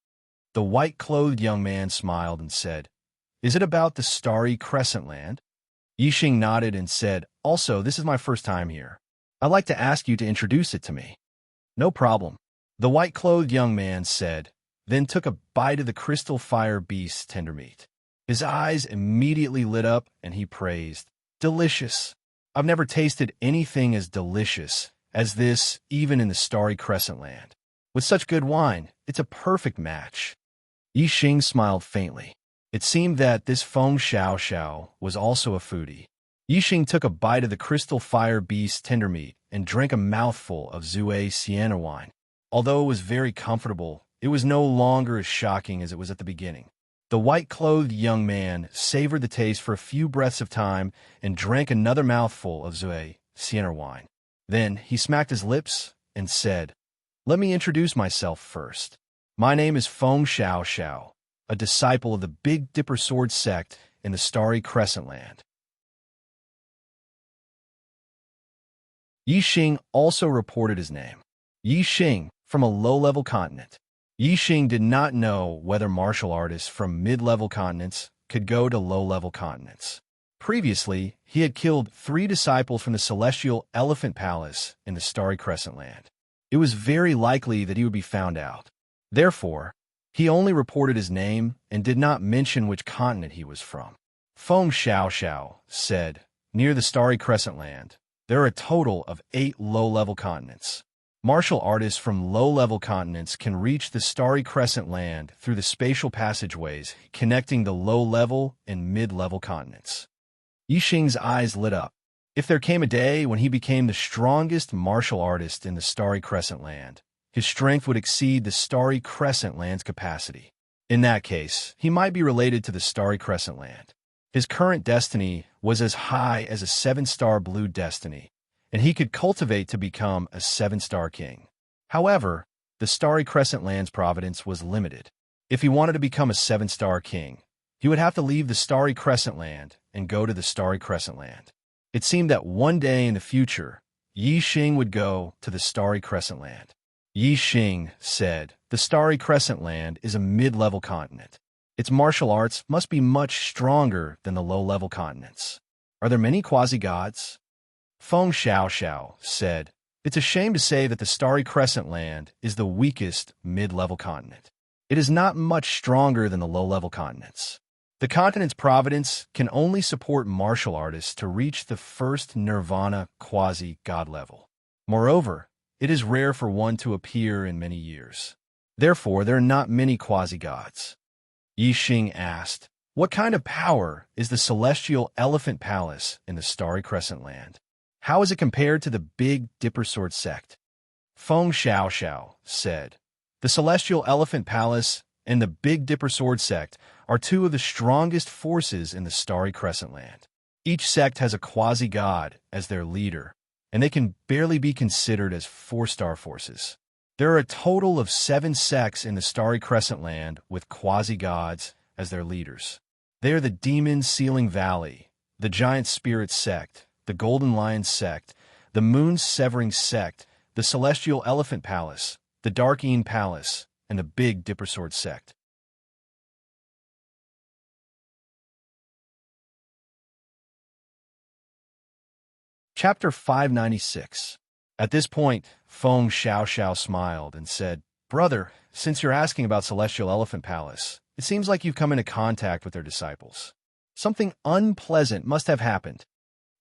The white-clothed young man smiled and said, "Is it about the Starry Crescent Land?" Yixing nodded and said, "Also, this is my first time here. I'd like to ask you to introduce it to me." "No problem," the white-clothed young man said, then took a bite of the crystal fire beast's tender meat. His eyes immediately lit up and he praised, "Delicious. I've never tasted anything as delicious as this, even in the Starry Crescent Land. With such good wine, it's a perfect match." Yixing smiled faintly. It seemed that this Feng Xiao was also a foodie. Yixing took a bite of the crystal fire beast's tender meat and drank a mouthful of Zhuai Sienna wine. Although it was very comfortable, it was no longer as shocking as it was at the beginning. The white-clothed young man savored the taste for a few breaths of time and drank another mouthful of Zhuai Sienna wine. Then he smacked his lips and said, "Let me introduce myself first. My name is Feng Xiao, a disciple of the Big Dipper Sword sect in the Starry Crescent Land." Yixing also reported his name. Yixing, from a low-level continent. Yixing did not know whether martial artists from mid-level continents could go to low-level continents. Previously, he had killed 3 disciples from the Celestial Elephant Palace in the Starry Crescent Land. It was very likely that he would be found out. Therefore, he only reported his name and did not mention which continent he was from. Feng Xiao said, "Near the Starry Crescent Land, there are a total of 8 low-level continents. Martial artists from low-level continents can reach the Starry Crescent Land through the spatial passageways connecting the low-level and mid-level continents." Yixing's eyes lit up. If there came a day when he became the strongest martial artist in the Starry Crescent Land, his strength would exceed the Starry Crescent Land's capacity. In that case, he might be related to the Starry Crescent Land. His current destiny was as high as a 7-star blue destiny, and he could cultivate to become a 7-star king. However, the Starry Crescent Land's providence was limited. If he wanted to become a 7-star king, he would have to leave the Starry Crescent Land and go to the Starry Crescent Land. It seemed that one day in the future, Yixing would go to the Starry Crescent Land. Yixing said, "The Starry Crescent Land is a mid-level continent. Its martial arts must be much stronger than the low-level continents. Are there many quasi-gods?" Feng Xiao said, "It's a shame to say that the Starry Crescent Land is the weakest mid-level continent. It is not much stronger than the low-level continents. The continent's providence can only support martial artists to reach the first nirvana quasi-god level. Moreover, it is rare for one to appear in many years. Therefore, there are not many quasi-gods. Yixing asked, "What kind of power is the celestial elephant palace in the Starry Crescent Land? How is it compared to the Big Dipper Sword sect?" Feng Xiaoxiao said, "The celestial elephant palace and the Big Dipper Sword sect are two of the strongest forces in the Starry Crescent Land. Each sect has a quasi-god as their leader, and they can barely be considered as four-star forces. There are a total of 7 sects in the Starry Crescent Land with quasi-gods as their leaders. They are the Demon Sealing Valley, the Giant Spirit sect, the Golden Lion sect, the Moon Severing sect, the Celestial Elephant Palace, the Dark Een Palace, and the Big Dipper Sword sect." Chapter 596. At this point, Feng Xiaoxiao smiled and said, "Brother, since you're asking about Celestial Elephant Palace, it seems like you've come into contact with their disciples. Something unpleasant must have happened."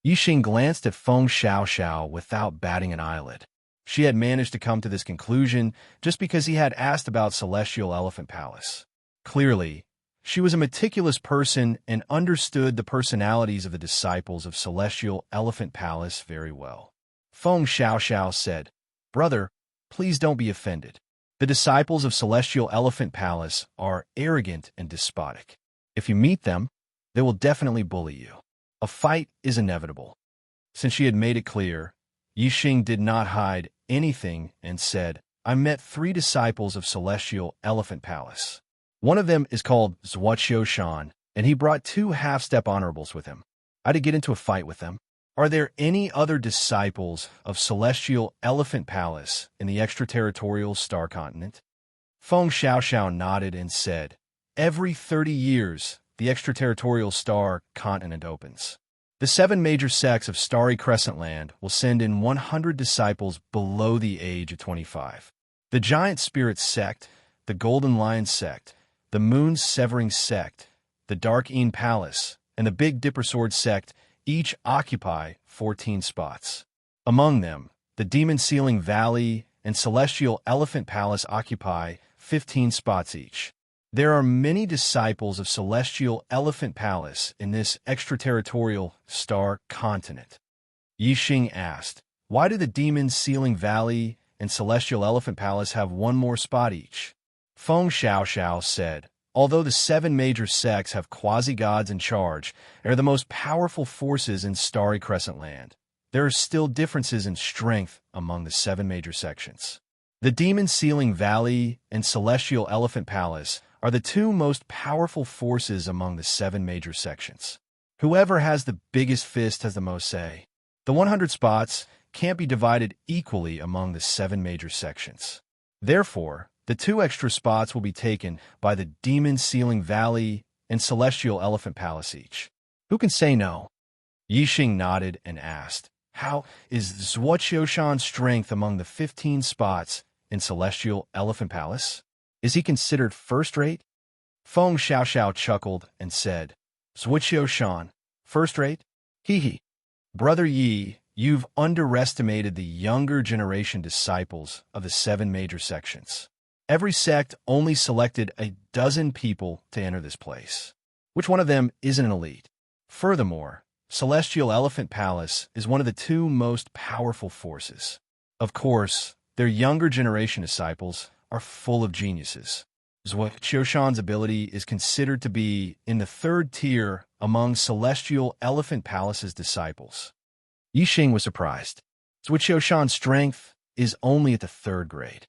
Yixing glanced at Feng Xiaoxiao without batting an eyelid. She had managed to come to this conclusion just because he had asked about Celestial Elephant Palace. Clearly, she was a meticulous person and understood the personalities of the disciples of Celestial Elephant Palace very well. Feng Xiaoxiao said, "Brother, please don't be offended. The disciples of Celestial Elephant Palace are arrogant and despotic. If you meet them, they will definitely bully you. A fight is inevitable." Since she had made it clear, Yixing did not hide anything and said, "I met 3 disciples of Celestial Elephant Palace. One of them is called Zhuoqiushan, and he brought 2 half-step honorables with him. I had to get into a fight with them. Are there any other disciples of Celestial Elephant Palace in the extraterritorial star continent?" Feng Xiaoxiao nodded and said, "Every 30 years, the extraterritorial star continent opens. The 7 major sects of Starry Crescent Land will send in 100 disciples below the age of 25. The Giant Spirit sect, the Golden Lion sect, the Moon Severing sect, the Dark Een Palace, and the Big Dipper Sword sect each occupy 14 spots. Among them, the Demon Sealing Valley and Celestial Elephant Palace occupy 15 spots each. There are many disciples of Celestial Elephant Palace in this extraterritorial star continent." Yixing asked, "Why do the Demon Sealing Valley and Celestial Elephant Palace have 1 more spot each?" Feng Xiaoxiao said, "Although the 7 major sects have quasi-gods in charge and are the most powerful forces in Starry Crescent Land, there are still differences in strength among the 7 major sections. The Demon Sealing Valley and Celestial Elephant Palace are the 2 most powerful forces among the 7 major sections. Whoever has the biggest fist has the most say. The 100 spots can't be divided equally among the 7 major sections. Therefore, the 2 extra spots will be taken by the Demon Sealing Valley and Celestial Elephant Palace each. Who can say no?" Yixing nodded and asked, "How is Zhuoqiushan's strength among the 15 spots in Celestial Elephant Palace? Is he considered first-rate?" Feng Xiaoxiao chuckled and said, "Zhuoqiushan, first-rate? Hee. Brother Yi, you've underestimated the younger generation disciples of the 7 major sections. Every sect only selected a dozen people to enter this place. Which one of them isn't an elite? Furthermore, Celestial Elephant Palace is one of the 2 most powerful forces. Of course, their younger generation disciples are full of geniuses. Zhuoqiushan's ability is considered to be in the 3rd tier among Celestial Elephant Palace's disciples." Yixing was surprised. Zhuoqiushan's strength is only at the 3rd grade.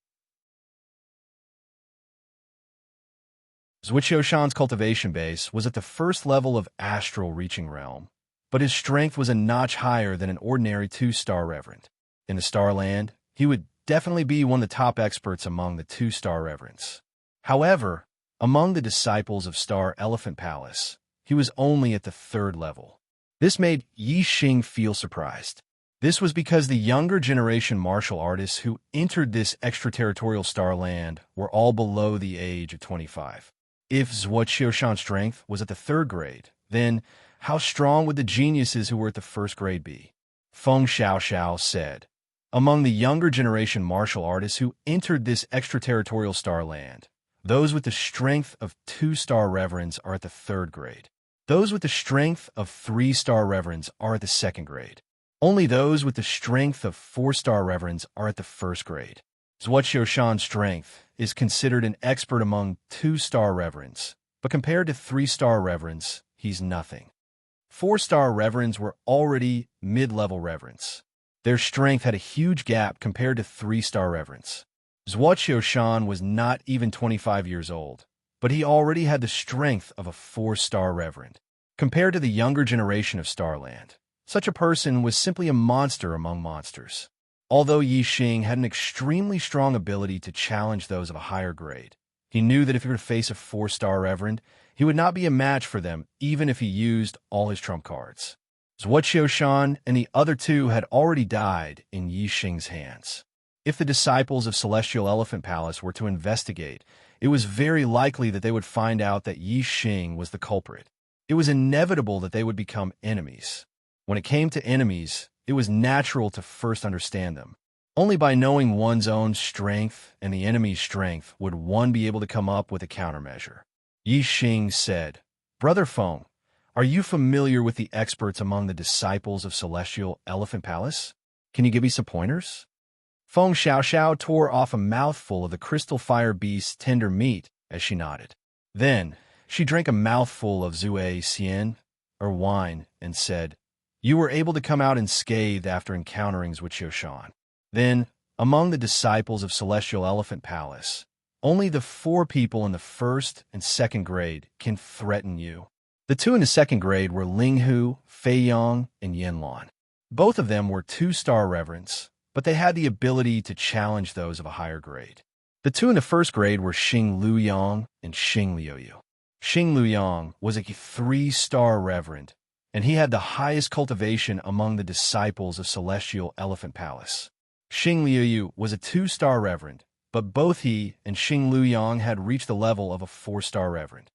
Zhuoqiushan's cultivation base was at the 1st level of astral reaching realm, but his strength was a notch higher than an ordinary 2-star reverend. In the Starland, he would definitely be one of the top experts among the 2-star reverends. However, among the disciples of Star Elephant Palace, he was only at the 3rd level. This made Yixing feel surprised. This was because the younger generation martial artists who entered this extraterritorial star land were all below the age of 25. If Zhuo Qiushan's strength was at the 3rd grade, then how strong would the geniuses who were at the 1st grade be? Feng Xiaoxiao said. Among the younger generation martial artists who entered this extraterritorial star land, those with the strength of 2-star reverends are at the 3rd grade. Those with the strength of 3-star reverends are at the 2nd grade. Only those with the strength of 4-star reverends are at the 1st grade. Zhuo Qiushan's strength is considered an expert among 2-star reverends, but compared to 3-star reverends, he's nothing. 4-star reverends were already mid-level reverends. Their strength had a huge gap compared to 3-star reverends. Zhuo Qiushan was not even 25 years old, but he already had the strength of a 4-star reverend. Compared to the younger generation of Starland, such a person was simply a monster among monsters. Although Yi Xing had an extremely strong ability to challenge those of a higher grade, he knew that if he were to face a 4-star reverend, he would not be a match for them even if he used all his trump cards. Zhuo Qiushan and the other 2 had already died in Yi Xing's hands. If the disciples of Celestial Elephant Palace were to investigate, it was very likely that they would find out that Yi Xing was the culprit. It was inevitable that they would become enemies. When it came to enemies, it was natural to first understand them. Only by knowing one's own strength and the enemy's strength would one be able to come up with a countermeasure. Yi Xing said, "Brother Feng, are you familiar with the experts among the disciples of Celestial Elephant Palace? Can you give me some pointers?" Feng Xiaoxiao tore off a mouthful of the crystal fire beast's tender meat as she nodded. Then, she drank a mouthful of Zue Xian, or wine, and said, "You were able to come out unscathed after encountering Zhuo Qiushan. Then, among the disciples of Celestial Elephant Palace, only the 4 people in the 1st and 2nd grade can threaten you. The 2 in the 2nd grade were Linghu, Fei Yang, and Yanlan. Both of them were 2-star reverends, but they had the ability to challenge those of a higher grade. The 2 in the 1st grade were Xing Luyang and Xing Liuyu. Xing Luyang was a 3-star reverend, and he had the highest cultivation among the disciples of Celestial Elephant Palace. Xing Liuyu was a 2-star reverend, but both he and Xing Luyang had reached the level of a 4-star reverend.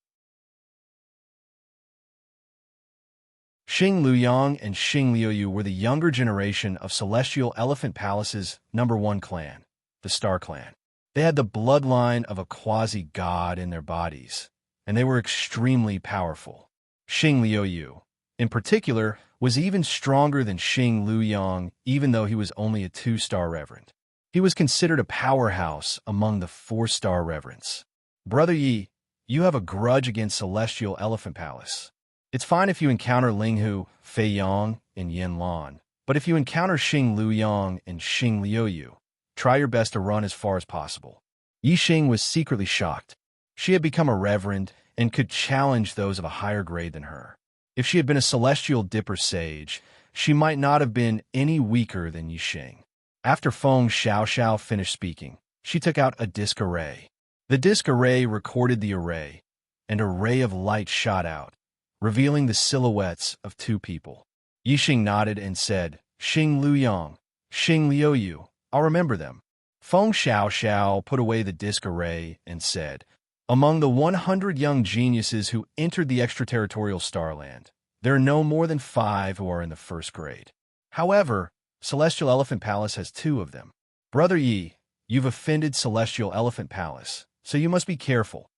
Xing Luyang and Xing Liuyu were the younger generation of Celestial Elephant Palace's #1 clan, the Star Clan. They had the bloodline of a quasi-god in their bodies, and they were extremely powerful. Xing Liuyu, in particular, was even stronger than Xing Luyang, even though he was only a 2-star reverend. He was considered a powerhouse among the 4-star reverends. Brother Yi, you have a grudge against Celestial Elephant Palace. It's fine if you encounter Linghu, Fei Yang, and Yanlan, but if you encounter Xing Luyang and Xing Liuyu, try your best to run as far as possible." Yi Xing was secretly shocked. She had become a reverend and could challenge those of a higher grade than her. If she had been a Celestial Dipper Sage, she might not have been any weaker than Yi Xing. After Feng Xiaoxiao finished speaking, she took out a disc array. The disc array recorded the array, and a ray of light shot out, revealing the silhouettes of 2 people. Yi Xing nodded and said, "Xing Luyang, Xing Liuyu, I'll remember them." Feng Xiaoxiao put away the disc array and said, "Among the 100 young geniuses who entered the extraterritorial Starland, there are no more than 5 who are in the 1st grade. However, Celestial Elephant Palace has 2 of them. Brother Yi, you've offended Celestial Elephant Palace, so you must be careful."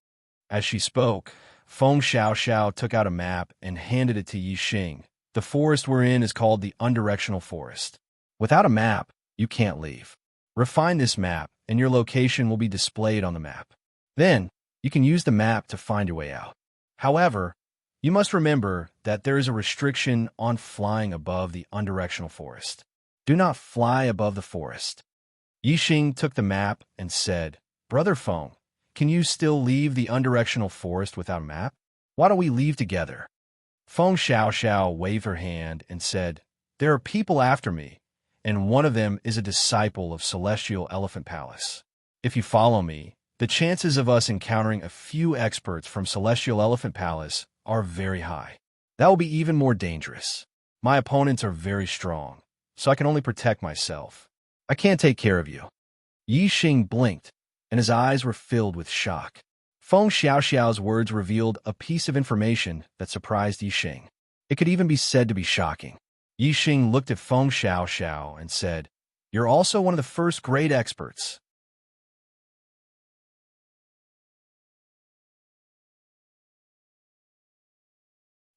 As she spoke, Feng Xiaoxiao took out a map and handed it to Yi Xing. "The forest we're in is called the Undirectional Forest. Without a map, you can't leave. Refine this map, and your location will be displayed on the map. Then, you can use the map to find your way out. However, you must remember that there is a restriction on flying above the Undirectional Forest. Do not fly above the forest." Yi Xing took the map and said, "Brother Feng, can you still leave the Undirectional Forest without a map? Why don't we leave together?" Feng Xiaoxiao waved her hand and said, "There are people after me, and one of them is a disciple of Celestial Elephant Palace. If you follow me, the chances of us encountering a few experts from Celestial Elephant Palace are very high. That will be even more dangerous. My opponents are very strong, so I can only protect myself. I can't take care of you." Yi Xing blinked, and his eyes were filled with shock. Feng Xiaoxiao's words revealed a piece of information that surprised Yixing. It could even be said to be shocking. Yixing looked at Feng Xiaoxiao and said, "You're also one of the first-grade experts."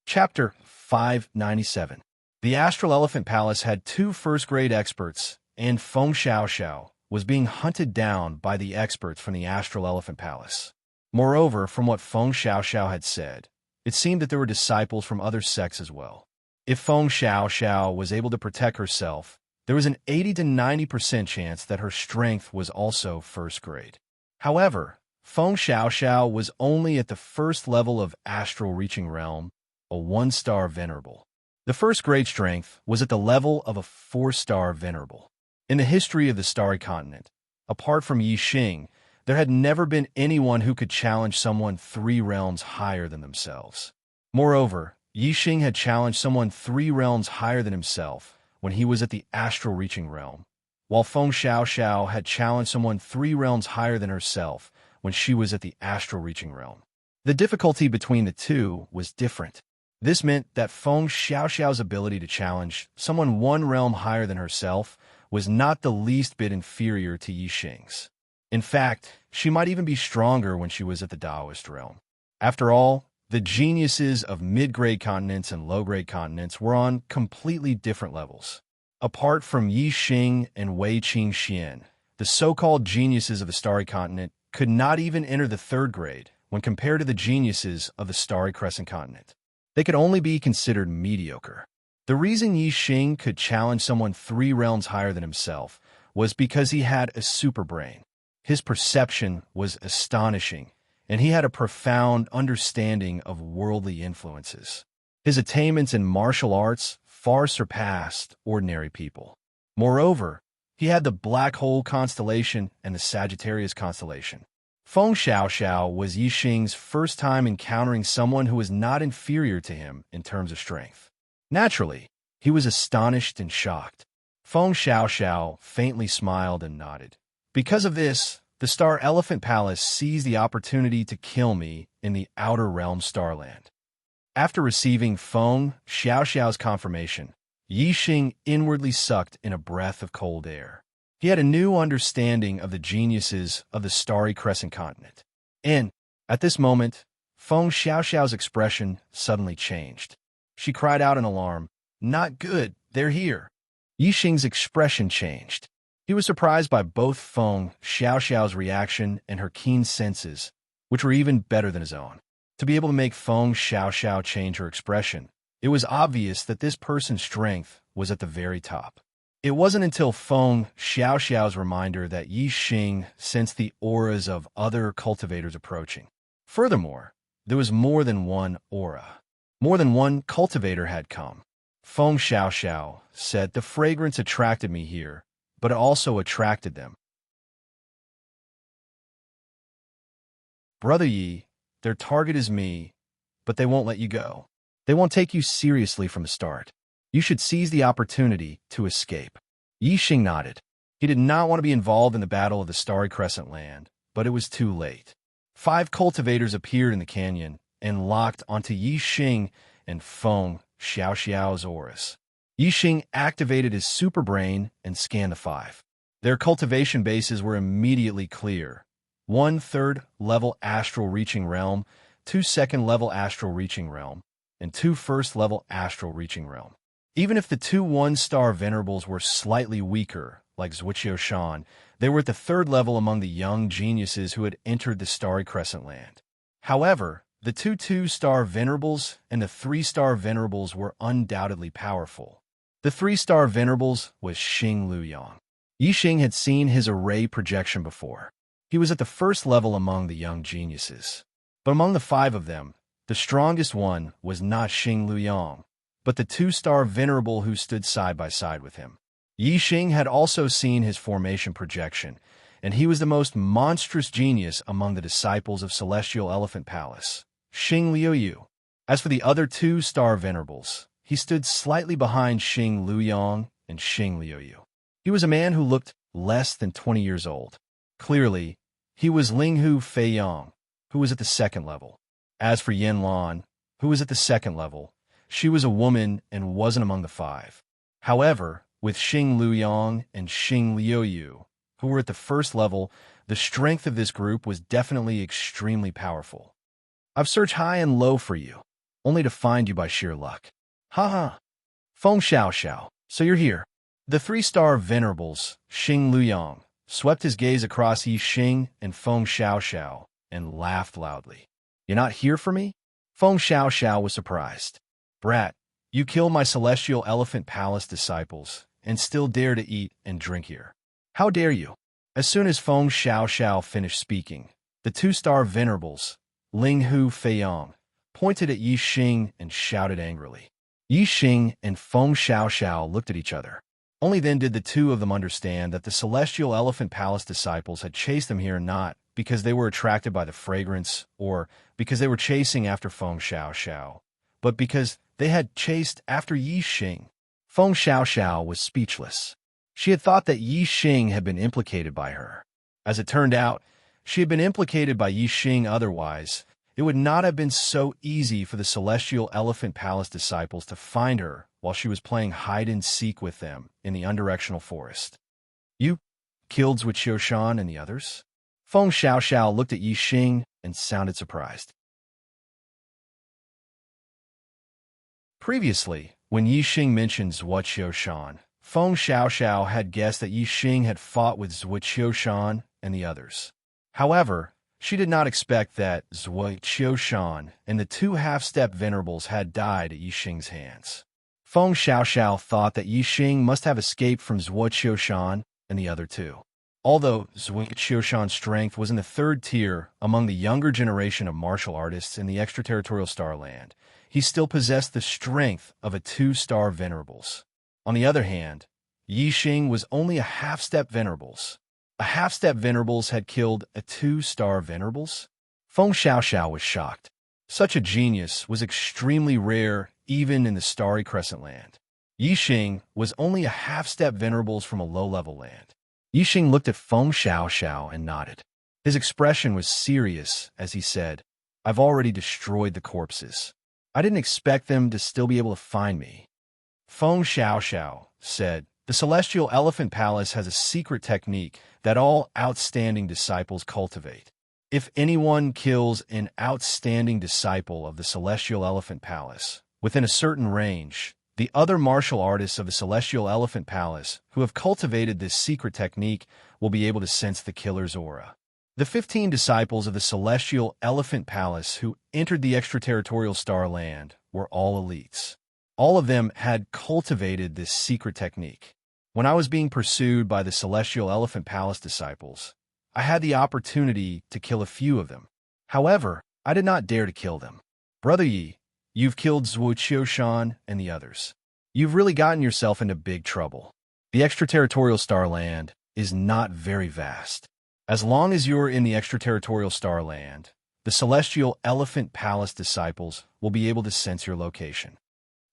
Chapter 597. The Astral Elephant Palace had two first-grade experts, and Feng Xiaoxiao was being hunted down by the experts from the Astral Elephant Palace. Moreover, from what Feng Xiaoxiao had said, it seemed that there were disciples from other sects as well. If Feng Xiaoxiao was able to protect herself, there was an 80 to 90% chance that her strength was also first grade. However, Feng Xiaoxiao was only at the first level of Astral Reaching Realm, a 1-star Venerable. The first grade strength was at the level of a 4-star Venerable. In the history of the Starry Continent, apart from Yixing, there had never been anyone who could challenge someone 3 realms higher than themselves. Moreover, Yixing had challenged someone 3 realms higher than himself when he was at the Astral Reaching Realm, while Feng Xiaoxiao had challenged someone 3 realms higher than herself when she was at the Astral Reaching Realm. The difficulty between the two was different. This meant that Feng Xiaoxiao's ability to challenge someone 1 realm higher than herself was not the least bit inferior to Yixing's. In fact, she might even be stronger when she was at the Taoist realm. After all, the geniuses of mid-grade continents and low-grade continents were on completely different levels. Apart from Yixing and Wei Qingxian, the so-called geniuses of the Starry Continent could not even enter the 3rd grade when compared to the geniuses of the Starry Crescent Continent. They could only be considered mediocre. The reason Yixing could challenge someone 3 realms higher than himself was because he had a super brain. His perception was astonishing, and he had a profound understanding of worldly influences. His attainments in martial arts far surpassed ordinary people. Moreover, he had the Black Hole constellation and the Sagittarius constellation. Feng Xiaoxiao was Yixing's first time encountering someone who was not inferior to him in terms of strength. Naturally, he was astonished and shocked. Feng Xiaoxiao faintly smiled and nodded. Because of this, the Star Elephant Palace seized the opportunity to kill me in the Outer Realm Starland. After receiving Feng Xiaoxiao's confirmation, Yixing inwardly sucked in a breath of cold air. He had a new understanding of the geniuses of the Starry Crescent Continent. And, at this moment, Feng Xiaoxiao's expression suddenly changed. She cried out in alarm, "Not good, they're here." Yixing's expression changed. He was surprised by both Feng Xiaoxiao's reaction and her keen senses, which were even better than his own. To be able to make Feng Xiaoxiao change her expression, it was obvious that this person's strength was at the very top. It wasn't until Feng Xiaoxiao's reminder that Yixing sensed the auras of other cultivators approaching. Furthermore, there was more than one aura. More than one cultivator had come. Feng Xiaoxiao said, "The fragrance attracted me here, but it also attracted them. Brother Yi, their target is me, but they won't let you go. They won't take you seriously from the start. You should seize the opportunity to escape." Yixing nodded. He did not want to be involved in the battle of the Starry Crescent Land, but it was too late. 5 cultivators appeared in the canyon and locked onto Yixing and Feng Xiaoxiao's auras. Yixing activated his super brain and scanned the 5. Their cultivation bases were immediately clear. 1 3rd-level astral reaching realm, 2 2nd-level astral reaching realm, and 2 1st-level astral reaching realm. Even if the 2 1-star venerables were slightly weaker, like Zhuqiu Shan, they were at the 3rd level among the young geniuses who had entered the Starry Crescent Land. However, the 2 2-star venerables and the 3-star venerables were undoubtedly powerful. The 3-star venerables was Xing Luyang. Yixing had seen his array projection before. He was at the 1st level among the young geniuses. But among the 5 of them, the strongest one was not Xing Luyang, but the 2-star venerable who stood side by side with him. Yixing had also seen his formation projection, and he was the most monstrous genius among the disciples of Celestial Elephant Palace, Xing Liuyu. As for the other 2-star venerables, he stood slightly behind Xing Luyang and Xing Liuyu. He was a man who looked less than 20 years old. Clearly, he was Linghu Feiyang, who was at the second level. As for Yin Lan, who was at the second level, she was a woman and wasn't among the five. However, with Xing Luyang and Xing Liuyu, who were at the first level, the strength of this group was definitely extremely powerful. I've searched high and low for you, only to find you by sheer luck. Ha ha. Feng Xiao Xiao, so you're here. The three-star venerables, Xing Luyang, swept his gaze across Yi Xing and Feng Xiao Xiao and laughed loudly. You're not here for me? Feng Xiao Xiao was surprised. Brat, you killed my celestial elephant palace disciples and still dare to eat and drink here. How dare you? As soon as Feng Xiao Xiao finished speaking, the two-star venerables, Ling Hu Feiyang, pointed at Yi Xing and shouted angrily. Yi Xing and Feng Xiao Xiao looked at each other. Only then did the two of them understand that the celestial elephant palace disciples had chased them here not because they were attracted by the fragrance or because they were chasing after Feng Xiao Xiao, but because they had chased after Yi Xing. Feng Xiao Xiao was speechless. She had thought that Yi Xing had been implicated by her. As it turned out, she had been implicated by Yi Xing. Otherwise, it would not have been so easy for the celestial elephant palace disciples to find her while she was playing hide-and-seek with them in the undirectional forest. You killed Zhuo Qiushan and the others? Feng Xiao Xiao looked at Yi Xing and sounded surprised. Previously, when Yi Xing mentioned Zhuo Qiushan, Feng Xiao Xiao had guessed that Yi Xing had fought with Zhuo Qiushan and the others. However, she did not expect that Zhuo Qiushan and the two half-step venerables had died at Yi Xing's hands. Feng Xiao Xiao thought that Yi Xing must have escaped from Zhuo Qiushan and the other two. Although Zhuo Qiushan's strength was in the third tier among the younger generation of martial artists in the extraterritorial Starland, he still possessed the strength of a two-star venerables. On the other hand, Yi Xing was only a half-step venerables. A half-step venerables had killed a two-star venerables? Feng Xiao Xiao was shocked. Such a genius was extremely rare even in the starry crescent land. Yi Xing was only a half-step venerables from a low-level land. Yi Xing looked at Feng Xiao Xiao and nodded. His expression was serious as he said, I've already destroyed the corpses. I didn't expect them to still be able to find me. Feng Xiao Xiao said, the Celestial Elephant Palace has a secret technique that all outstanding disciples cultivate. If anyone kills an outstanding disciple of the Celestial Elephant Palace within a certain range, the other martial artists of the Celestial Elephant Palace who have cultivated this secret technique will be able to sense the killer's aura. The 15 disciples of the Celestial Elephant Palace who entered the extraterritorial Starland were all elites. All of them had cultivated this secret technique. When I was being pursued by the Celestial Elephant Palace disciples, I had the opportunity to kill a few of them. However, I did not dare to kill them. Brother Yi, you've killed Zhuo Qiushan and the others. You've really gotten yourself into big trouble. The extraterritorial Starland is not very vast. As long as you're in the extraterritorial Starland, the Celestial Elephant Palace disciples will be able to sense your location.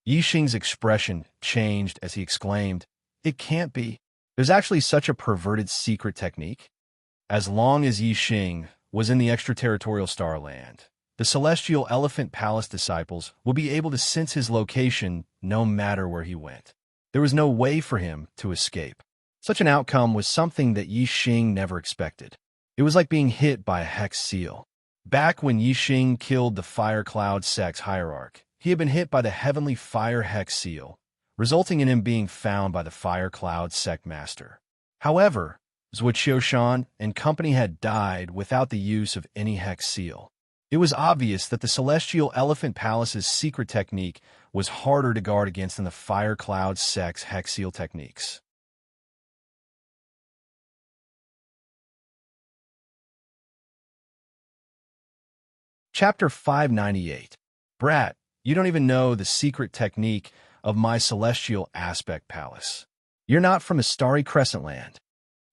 Yi Xing's expression changed as he exclaimed, It can't be. There's actually such a perverted secret technique. As long as Yi Xing was in the extraterritorial Starland, the Celestial Elephant Palace disciples will be able to sense his location no matter where he went. There was no way for him to escape. Such an outcome was something that Yi Xing never expected. It was like being hit by a hex seal. Back when Yi Xing killed the Fire Cloud Sect's hierarch, he had been hit by the Heavenly Fire Hex Seal, resulting in him being found by the Fire Cloud Sect Master. However, Zhuo Qiushan and company had died without the use of any Hex Seal. It was obvious that the Celestial Elephant Palace's secret technique was harder to guard against than the Fire Cloud Sect's Hex Seal techniques. Chapter 598. Brat, you don't even know the secret technique of my Celestial Aspect Palace. You're not from a starry crescent land.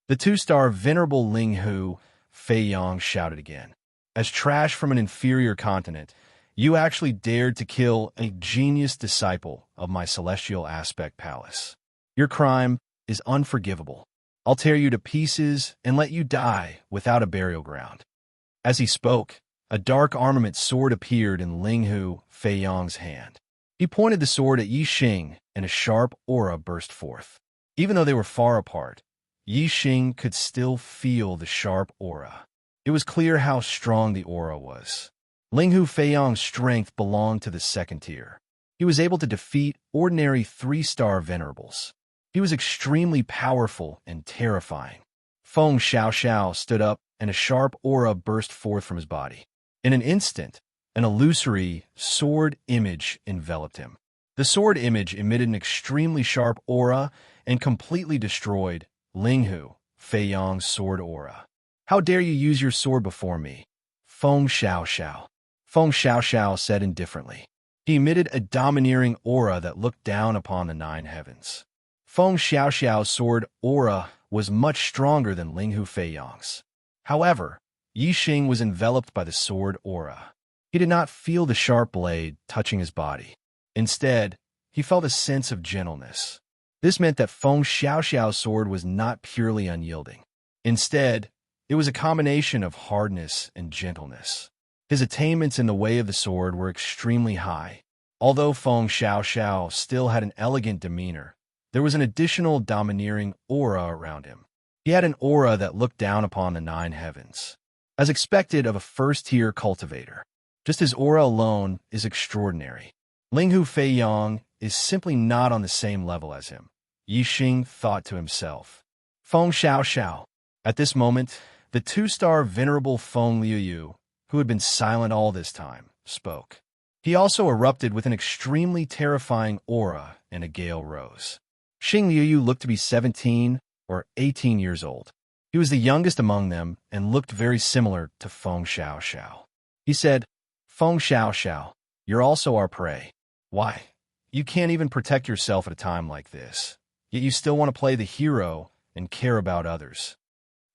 The two-star venerable Ling Hu Feiyang shouted again. As trash from an inferior continent, you actually dared to kill a genius disciple of my Celestial Aspect Palace. Your crime is unforgivable. I'll tear you to pieces and let you die without a burial ground. As he spoke, A dark armament sword appeared in Linghu Feiyang's hand. He pointed the sword at Yi Xing, and a sharp aura burst forth. Even though they were far apart, Yi Xing could still feel the sharp aura. It was clear how strong the aura was. Linghu Feiyang's strength belonged to the second tier. He was able to defeat ordinary 3-star venerables. He was extremely powerful and terrifying. Feng Xiaoxiao stood up, and a sharp aura burst forth from his body. In an instant, an illusory sword image enveloped him. The sword image emitted an extremely sharp aura and completely destroyed Linghu Feiyang's sword aura. "How dare you use your sword before me?" Feng Xiaoxiao said indifferently. He emitted a domineering aura that looked down upon the 9 heavens. Feng Xiaoxiao's sword aura was much stronger than Linghu Feiyang's. However, Yi Xing was enveloped by the sword aura. He did not feel the sharp blade touching his body. Instead, he felt a sense of gentleness. This meant that Feng Xiaoxiao's sword was not purely unyielding. Instead, it was a combination of hardness and gentleness. His attainments in the way of the sword were extremely high. Although Feng Xiaoxiao still had an elegant demeanor, there was an additional domineering aura around him. He had an aura that looked down upon the 9 heavens, as expected of a first-tier cultivator. Just his aura alone is extraordinary. Linghu Feiyang is simply not on the same level as him, Yi Xing thought to himself. Feng Xiaoxiao. At this moment, the 2-star venerable Feng Liuyu, who had been silent all this time, spoke. He also erupted with an extremely terrifying aura, and a gale rose. Xing Liuyu looked to be 17 or 18 years old. He was the youngest among them and looked very similar to Feng Xiaoxiao. He said, "Feng Xiaoxiao, you're also our prey. Why? You can't even protect yourself at a time like this, yet you still want to play the hero and care about others."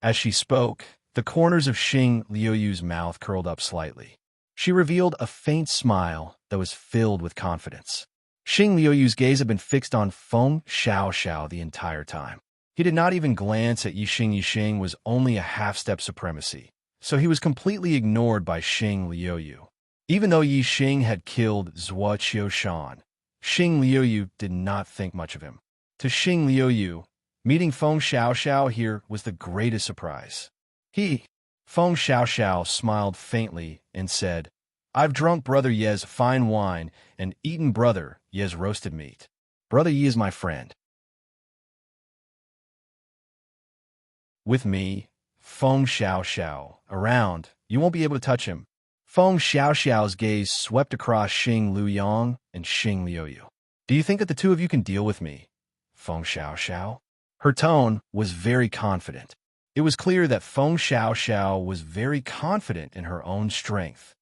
As she spoke, the corners of Xing Liuyu's mouth curled up slightly. She revealed a faint smile that was filled with confidence. Xing Liuyu's gaze had been fixed on Feng Xiaoxiao the entire time. He did not even glance at Yi Xing. Yi Xing was only a half-step supremacy, so he was completely ignored by Xing Liuyu. Even though Yi Xing had killed Zhuo Qiushan, Xing Liuyu did not think much of him. To Xing Liuyu, meeting Feng Xiaoxiao here was the greatest surprise. Feng Xiaoxiao smiled faintly and said, "I've drunk Brother Ye's fine wine and eaten Brother Ye's roasted meat. Brother Ye is my friend. With me, Feng Xiaoxiao, around, you won't be able to touch him." Feng Xiaoxiao's gaze swept across Xing Luyang and Xing Liuyu. "Do you think that the two of you can deal with me, Feng Xiaoxiao?" Her tone was very confident. It was clear that Feng Xiaoxiao was very confident in her own strength.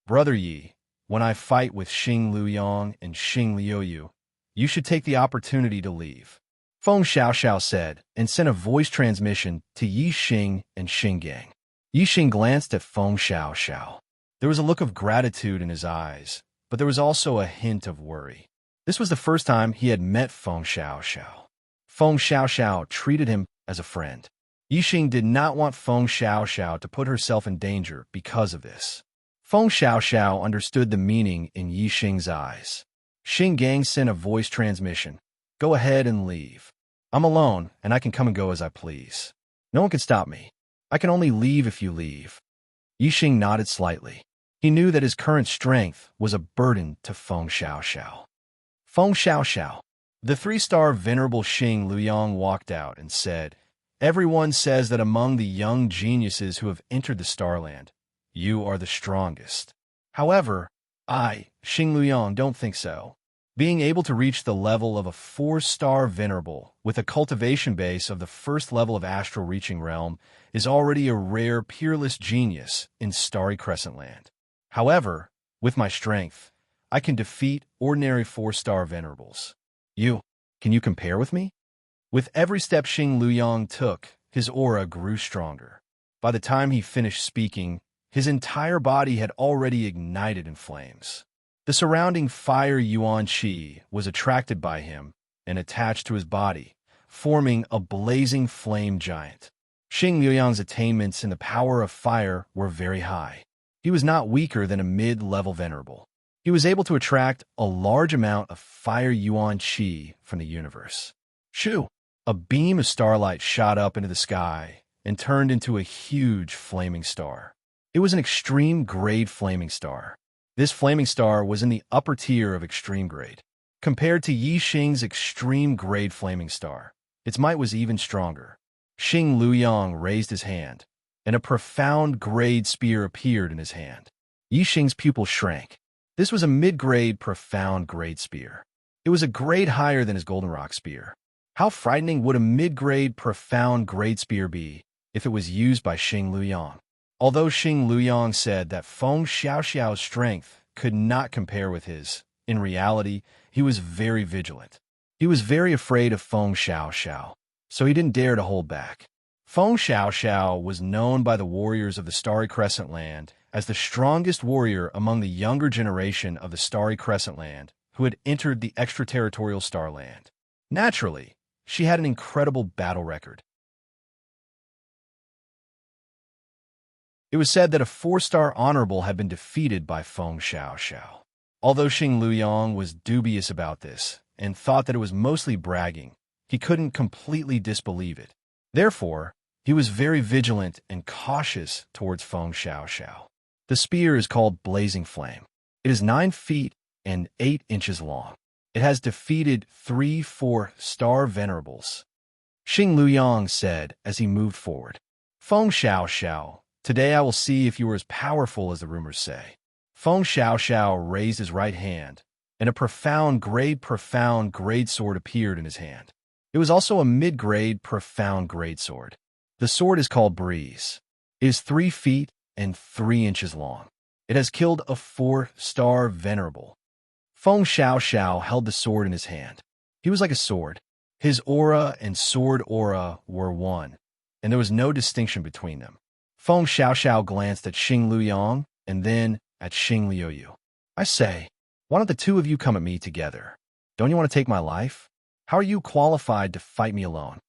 "Brother Yi, when I fight with Xing Luyang and Xing Liuyu, you should take the opportunity to leave," Feng Xiaoxiao said, and sent a voice transmission to Yi Xing and Xing Gang. Yi Xing glanced at Feng Xiaoxiao. There was a look of gratitude in his eyes, but there was also a hint of worry. This was the first time he had met Feng Xiaoxiao. Feng Xiaoxiao treated him as a friend. Yi Xing did not want Feng Xiaoxiao to put herself in danger because of this. Feng Xiaoxiao understood the meaning in Yi Xing's eyes. Xing Gang sent a voice transmission. "Go ahead and leave. I'm alone, and I can come and go as I please. No one can stop me. I can only leave if you leave." Yi Xing nodded slightly. He knew that his current strength was a burden to Feng Xiaoxiao. Feng Xiaoxiao. The 3-star venerable Xing Luyang walked out and said, "Everyone says that among the young geniuses who have entered the Starland, you are the strongest. However, I, Xing Luyang, don't think so. Being able to reach the level of a 4-star venerable with a cultivation base of the first level of astral reaching realm is already a rare peerless genius in Starry Crescent Land. However, with my strength, I can defeat ordinary 4-star venerables. Can you compare with me?" With every step Xing Luyang took, his aura grew stronger. By the time he finished speaking, his entire body had already ignited in flames. The surrounding fire Yuan Qi was attracted by him and attached to his body, forming a blazing flame giant. Xing Luyang's attainments in the power of fire were very high. He was not weaker than a mid-level venerable. He was able to attract a large amount of fire yuan qi from the universe. Shoo! A beam of starlight shot up into the sky and turned into a huge flaming star. It was an extreme grade flaming star. This flaming star was in the upper tier of extreme grade. Compared to Yi Xing's extreme grade flaming star, its might was even stronger. Xing Luyang raised his hand, and a profound grade spear appeared in his hand. Yi Xing's pupil shrank. This was a mid-grade profound grade spear. It was a grade higher than his goldenrock spear. How frightening would a mid-grade profound grade spear be if it was used by Xing Luyang? Although Xing Luyang said that Feng Xiaoxiao's strength could not compare with his, in reality, he was very vigilant. He was very afraid of Feng Xiaoxiao, so he didn't dare to hold back. Feng Xiaoxiao was known by the warriors of the Starry Crescent Land as the strongest warrior among the younger generation of the Starry Crescent Land who had entered the extraterritorial Starland. Naturally, she had an incredible battle record. It was said that a 4-star honorable had been defeated by Feng Xiaoxiao. Although Xing Luyang was dubious about this and thought that it was mostly bragging, he couldn't completely disbelieve it. Therefore, he was very vigilant and cautious towards Feng Xiaoxiao. The spear is called Blazing Flame. It is 9 feet and 8 inches long. It has defeated 3 4-star venerables. Xing Luyang said as he moved forward. Feng Xiaoxiao, today I will see if you are as powerful as the rumors say. Feng Xiaoxiao raised his right hand, and a profound grade sword appeared in his hand. It was also a mid-grade profound grade sword. The sword is called Breeze. It is 3 feet and 3 inches long. It has killed a 4-star venerable. Feng Xiaoxiao held the sword in his hand. He was like a sword. His aura and sword aura were one, and there was no distinction between them. Feng Xiaoxiao glanced at Xing Luyang and then at Xing Liuyu. I say, why don't the two of you come at me together? Don't you want to take my life? How are you qualified to fight me alone?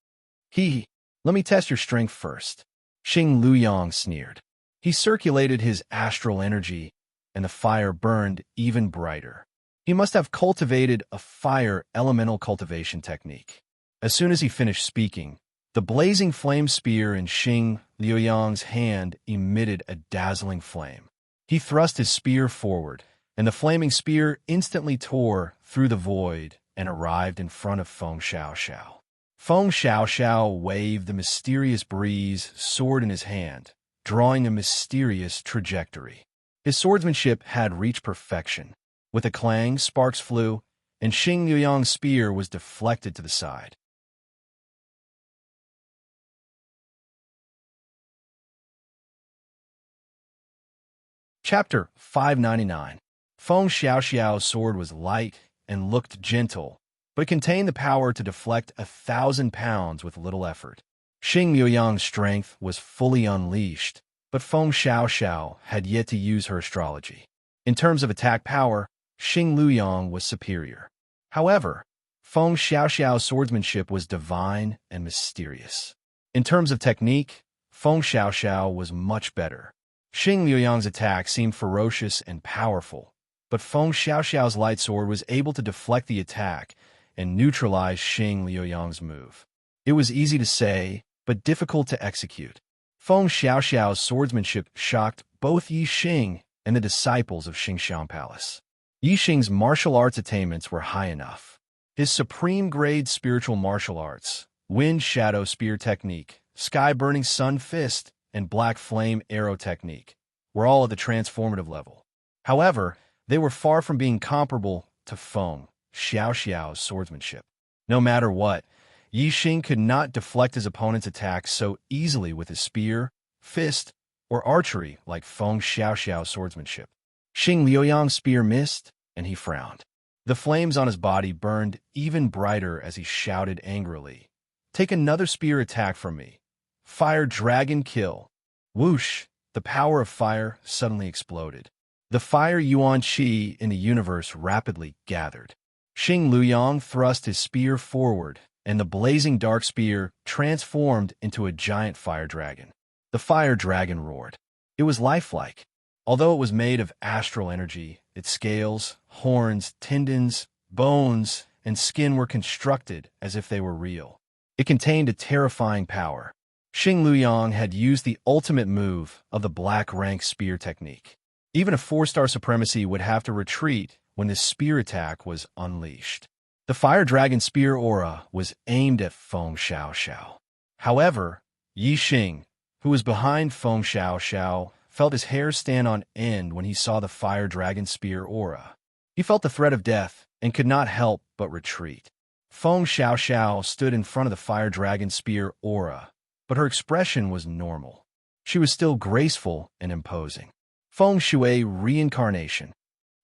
Let me test your strength first. Xing Luyang sneered. He circulated his astral energy, and the fire burned even brighter. He must have cultivated a fire elemental cultivation technique. As soon as he finished speaking, the blazing flame spear in Xing Luyang's hand emitted a dazzling flame. He thrust his spear forward, and the flaming spear instantly tore through the void and arrived in front of Feng Xiaoxiao. Feng Xiaoxiao waved the mysterious Breeze sword in his hand, drawing a mysterious trajectory. His swordsmanship had reached perfection. With a clang, sparks flew, and Xing Luyang's spear was deflected to the side. Chapter 599. Feng Xiaoxiao's sword was light and looked gentle, but it contained the power to deflect 1,000 pounds with little effort. Xing Luyang's strength was fully unleashed, but Feng Xiaoxiao had yet to use her astrology. In terms of attack power, Xing Luyang was superior. However, Feng Xiaoxiao's swordsmanship was divine and mysterious. In terms of technique, Feng Xiaoxiao was much better. Xing Luyang's attack seemed ferocious and powerful, but Feng Xiaoxiao's light sword was able to deflect the attack and neutralize Xing Luyang's move. It was easy to say, but difficult to execute. Feng Xiaoxiao's swordsmanship shocked both Yi Xing and the disciples of Xingxiang Palace. Yi Xing's martial arts attainments were high enough. His supreme-grade spiritual martial arts, Wind Shadow Spear Technique, Sky Burning Sun Fist, and Black Flame Arrow Technique were all at the transformative level. However, they were far from being comparable to Feng Xiaoxiao's swordsmanship. No matter what, Yi Xing could not deflect his opponent's attacks so easily with his spear, fist, or archery like Feng Xiaoxiao's swordsmanship. Xing Luyang's spear missed, and he frowned. The flames on his body burned even brighter as he shouted angrily, "Take another spear attack from me. Fire Dragon Kill." Whoosh! The power of fire suddenly exploded. The fire yuan qi in the universe rapidly gathered. Xing Luyang thrust his spear forward, and the blazing dark spear transformed into a giant fire dragon. The fire dragon roared. It was lifelike. Although it was made of astral energy, its scales, horns, tendons, bones, and skin were constructed as if they were real. It contained a terrifying power. Xing Luyang had used the ultimate move of the Black Rank Spear technique. Even a 4-star supremacy would have to retreat when this spear attack was unleashed. The Fire Dragon Spear aura was aimed at Feng Xiaoxiao. However, Yi Xing, who was behind Feng Xiaoxiao, felt his hair stand on end when he saw the Fire Dragon Spear aura. He felt the threat of death and could not help but retreat. Feng Xiaoxiao stood in front of the Fire Dragon Spear aura, but her expression was normal. She was still graceful and imposing. Feng Shui Reincarnation.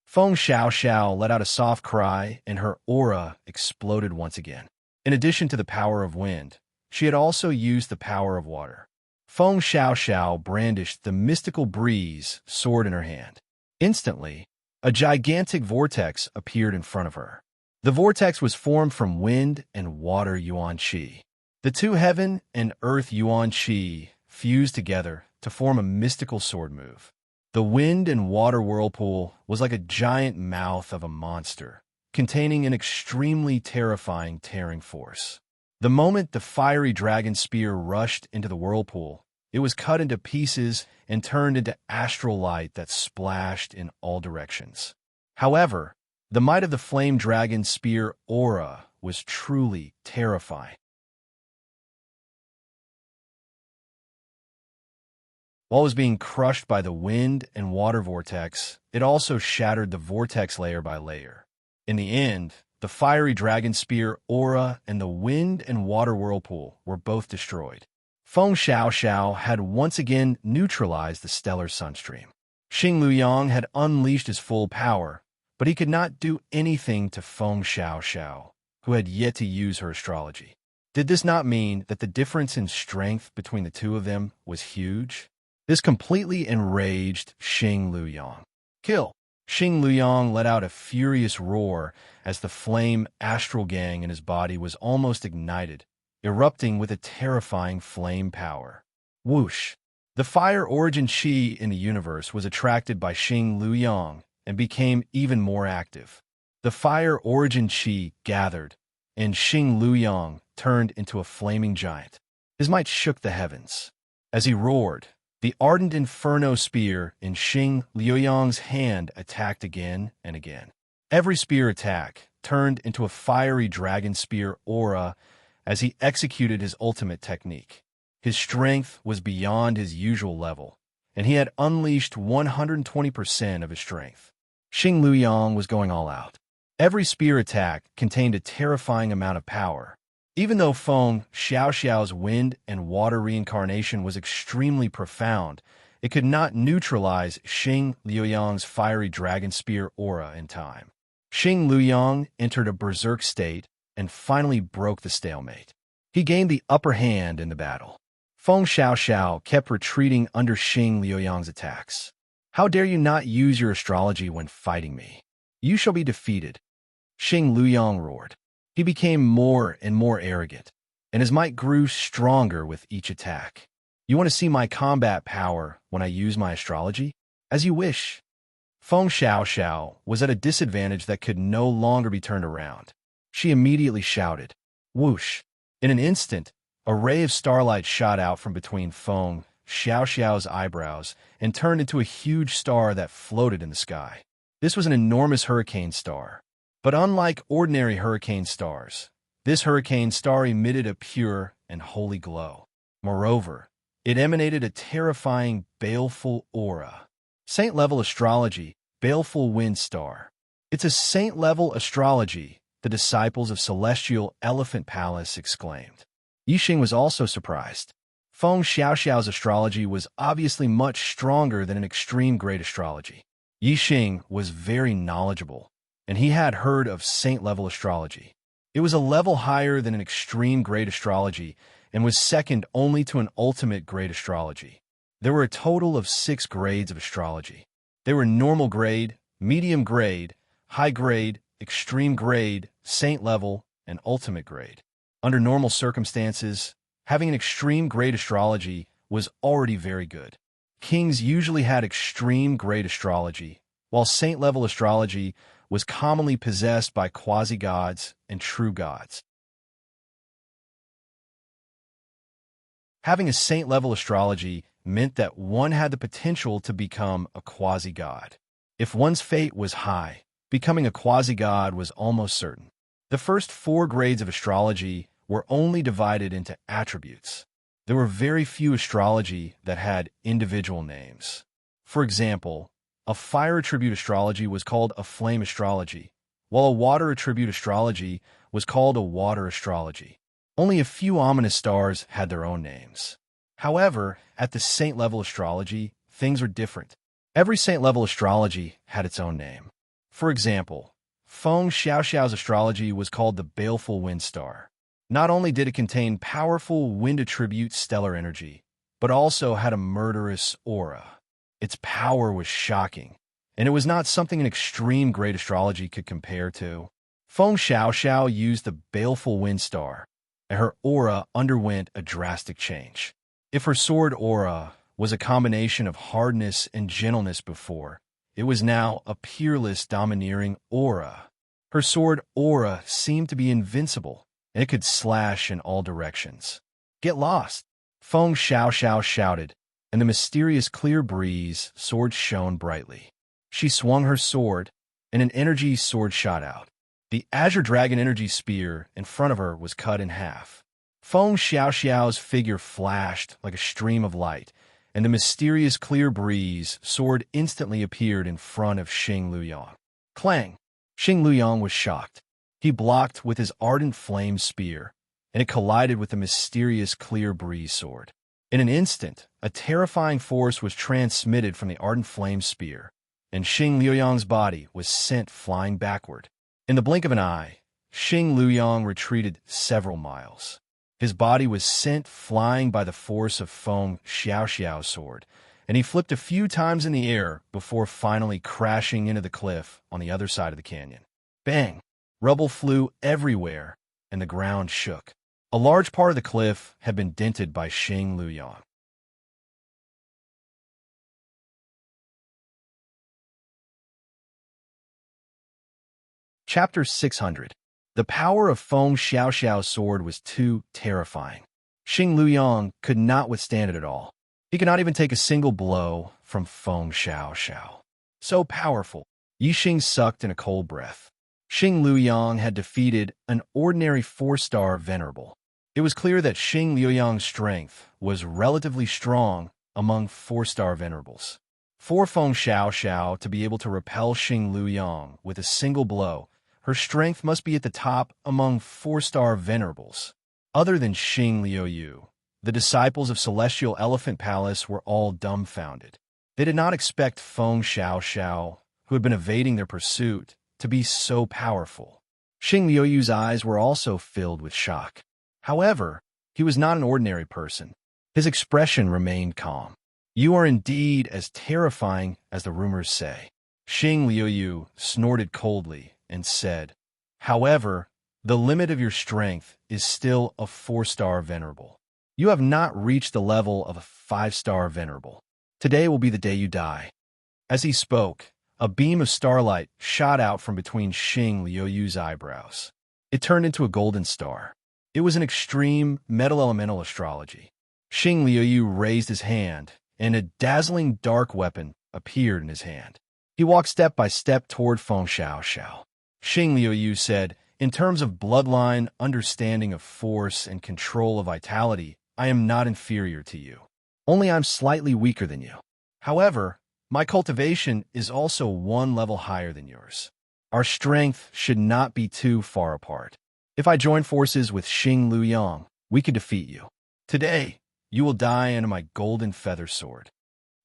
Feng Xiaoxiao let out a soft cry, and her aura exploded once again. In addition to the power of wind, she had also used the power of water. Feng Xiaoxiao brandished the mystical breeze sword in her hand. Instantly, a gigantic vortex appeared in front of her. The vortex was formed from wind and water yuan qi. The two heaven and earth yuan qi fused together to form a mystical sword move. The wind and water whirlpool was like a giant mouth of a monster, containing an extremely terrifying tearing force. The moment the fiery dragon spear rushed into the whirlpool, it was cut into pieces and turned into astral light that splashed in all directions. However, the might of the flame dragon spear aura was truly terrifying. While it was being crushed by the wind and water vortex, it also shattered the vortex layer by layer. In the end, the fiery dragon spear aura and the wind and water whirlpool were both destroyed. Feng Xiaoxiao had once again neutralized the stellar sunstream. Xing Luyang had unleashed his full power, but he could not do anything to Feng Xiaoxiao, who had yet to use her astrology. Did this not mean that the difference in strength between the two of them was huge? This completely enraged Xing Luyang. Kill! Xing Luyang let out a furious roar as the flame astral gang in his body was almost ignited, erupting with a terrifying flame power. Whoosh! The fire origin qi in the universe was attracted by Xing Luyang and became even more active. The fire origin qi gathered, and Xing Luyang turned into a flaming giant. His might shook the heavens. As he roared, the ardent inferno spear in Xing Luyang's hand attacked again and again. Every spear attack turned into a fiery dragon spear aura as he executed his ultimate technique. His strength was beyond his usual level, and he had unleashed 120% of his strength. Xing Luyang was going all out. Every spear attack contained a terrifying amount of power. Even though Feng Xiaoxiao's wind and water reincarnation was extremely profound, it could not neutralize Xing Luyang's fiery dragon spear aura in time. Xing Luyang entered a berserk state and finally broke the stalemate. He gained the upper hand in the battle. Feng Xiaoxiao kept retreating under Xing Luyang's attacks. How dare you not use your astrology when fighting me? You shall be defeated. Xing Luyang roared. He became more and more arrogant, and his might grew stronger with each attack. You want to see my combat power when I use my astrology? As you wish. Feng Xiaoxiao was at a disadvantage that could no longer be turned around. She immediately shouted, whoosh! In an instant, a ray of starlight shot out from between Feng Xiaoxiao's eyebrows and turned into a huge star that floated in the sky. This was an enormous hurricane star. But unlike ordinary hurricane stars, this hurricane star emitted a pure and holy glow. Moreover, it emanated a terrifying, baleful aura. Saint-level astrology, baleful wind star. It's a saint-level astrology, the disciples of Celestial Elephant Palace exclaimed. Yixing was also surprised. Feng Xiaoxiao's astrology was obviously much stronger than an extreme great astrology. Yixing was very knowledgeable, and he had heard of saint-level astrology. It was a level higher than an extreme great astrology and was second only to an ultimate great astrology. There were a total of 6 grades of astrology. They were normal grade, medium grade, high grade, extreme grade, saint level, and ultimate grade. Under normal circumstances, having an extreme grade astrology was already very good. kings usually had extreme grade astrology, while saint-level astrology was commonly possessed by quasi-gods and true gods. Having a saint-level astrology meant that one had the potential to become a quasi-god. If one's fate was high, becoming a quasi-god was almost certain. The first 4 grades of astrology were only divided into attributes. There were very few astrology that had individual names. For example, a fire attribute astrology was called a flame astrology, while a water attribute astrology was called a water astrology. Only a few ominous stars had their own names. However, at the saint-level astrology, things were different. Every saint-level astrology had its own name. For example, Feng Xiaoxiao's astrology was called the Baleful Wind Star. Not only did it contain powerful wind attribute stellar energy, but also had a murderous aura. Its power was shocking, and it was not something an extreme great astrology could compare to. Feng Xiaoxiao used the Baleful Wind Star, and her aura underwent a drastic change. If her sword aura was a combination of hardness and gentleness before, it was now a peerless, domineering aura. Her sword aura seemed to be invincible, and it could slash in all directions. "Get lost!" Feng Xiaoxiao shouted, and the mysterious clear breeze sword shone brightly. She swung her sword, and an energy sword shot out. The Azure Dragon energy spear in front of her was cut in half. Feng Xiaoxiao's figure flashed like a stream of light, and the mysterious clear breeze sword instantly appeared in front of Xing Luyang. Clang! Xing Luyang was shocked. He blocked with his ardent flame spear, and it collided with the mysterious clear breeze sword. In an instant, a terrifying force was transmitted from the ardent flame spear, and Xing Luyang's body was sent flying backward. In the blink of an eye, Xing Luyang retreated several miles. His body was sent flying by the force of Feng Xiaoxiao's sword, and he flipped a few times in the air before finally crashing into the cliff on the other side of the canyon. Bang! Rubble flew everywhere, and the ground shook. A large part of the cliff had been dented by Xing Luyang. Chapter 600. The power of Feng Xiaoxiao's sword was too terrifying. Xing Luyang could not withstand it at all. He could not even take a single blow from Feng Xiaoxiao. So powerful, Yixing sucked in a cold breath. Xing Luyang had defeated an ordinary 4-star venerable. It was clear that Xing Luyang's strength was relatively strong among 4-star venerables. For Feng Xiaoxiao to be able to repel Xing Luyang with a single blow, her strength must be at the top among 4-star venerables. Other than Xing Liuyu, the disciples of Celestial Elephant Palace were all dumbfounded. They did not expect Feng Xiaoxiao, who had been evading their pursuit, to be so powerful. Xing Liuyu's eyes were also filled with shock. However, he was not an ordinary person. His expression remained calm. "You are indeed as terrifying as the rumors say." Xing Liuyu snorted coldly and said, "However, the limit of your strength is still a 4-star venerable. You have not reached the level of a 5-star venerable. Today will be the day you die." As he spoke, a beam of starlight shot out from between Xing Liuyu's eyebrows. It turned into a golden star. It was an extreme metal elemental astrology. Xing Liuyu raised his hand, and a dazzling dark weapon appeared in his hand. He walked step by step toward Feng Xiaoxiao. Xing Liuyu said, "In terms of bloodline, understanding of force, and control of vitality, I am not inferior to you. Only I'm slightly weaker than you. However, my cultivation is also 1 level higher than yours. Our strength should not be too far apart. If I join forces with Xing Luyang, we could defeat you. Today, you will die under my golden feather sword."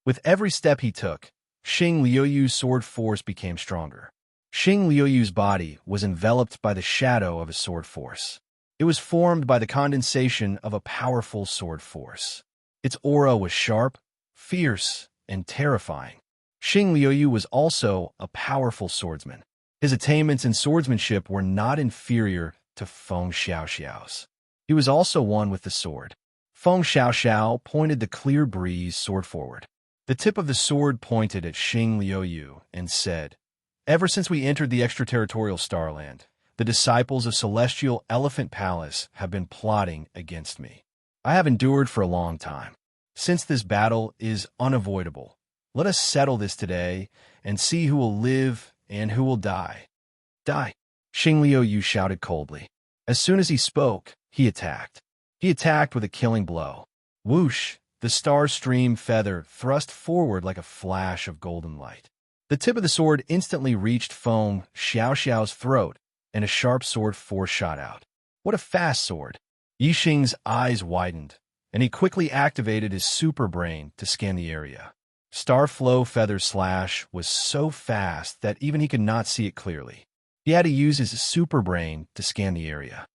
With every step he took, Xing Liuyu's sword force became stronger. Xing Liuyu's body was enveloped by the shadow of a sword force. It was formed by the condensation of a powerful sword force. Its aura was sharp, fierce, and terrifying. Xing Liuyu was also a powerful swordsman. His attainments in swordsmanship were not inferior to Feng Xiaoxiao's. He was also one with the sword. Feng Xiaoxiao pointed the clear breeze sword forward. The tip of the sword pointed at Xing Liuyu and said, "Ever since we entered the extraterritorial starland, the disciples of Celestial Elephant Palace have been plotting against me. I have endured for a long time. Since this battle is unavoidable, let us settle this today and see who will live and who will die." "Die!" Xing Liuyu shouted coldly. As soon as he spoke, he attacked. He attacked with a killing blow. Whoosh! The star stream feather thrust forward like a flash of golden light. The tip of the sword instantly reached Feng Xiaoxiao's throat, and a sharp sword force shot out. What a fast sword! Yixing's eyes widened, and he quickly activated his super brain to scan the area. Starflow Feather Slash was so fast that even he could not see it clearly. He had to use his super brain to scan the area.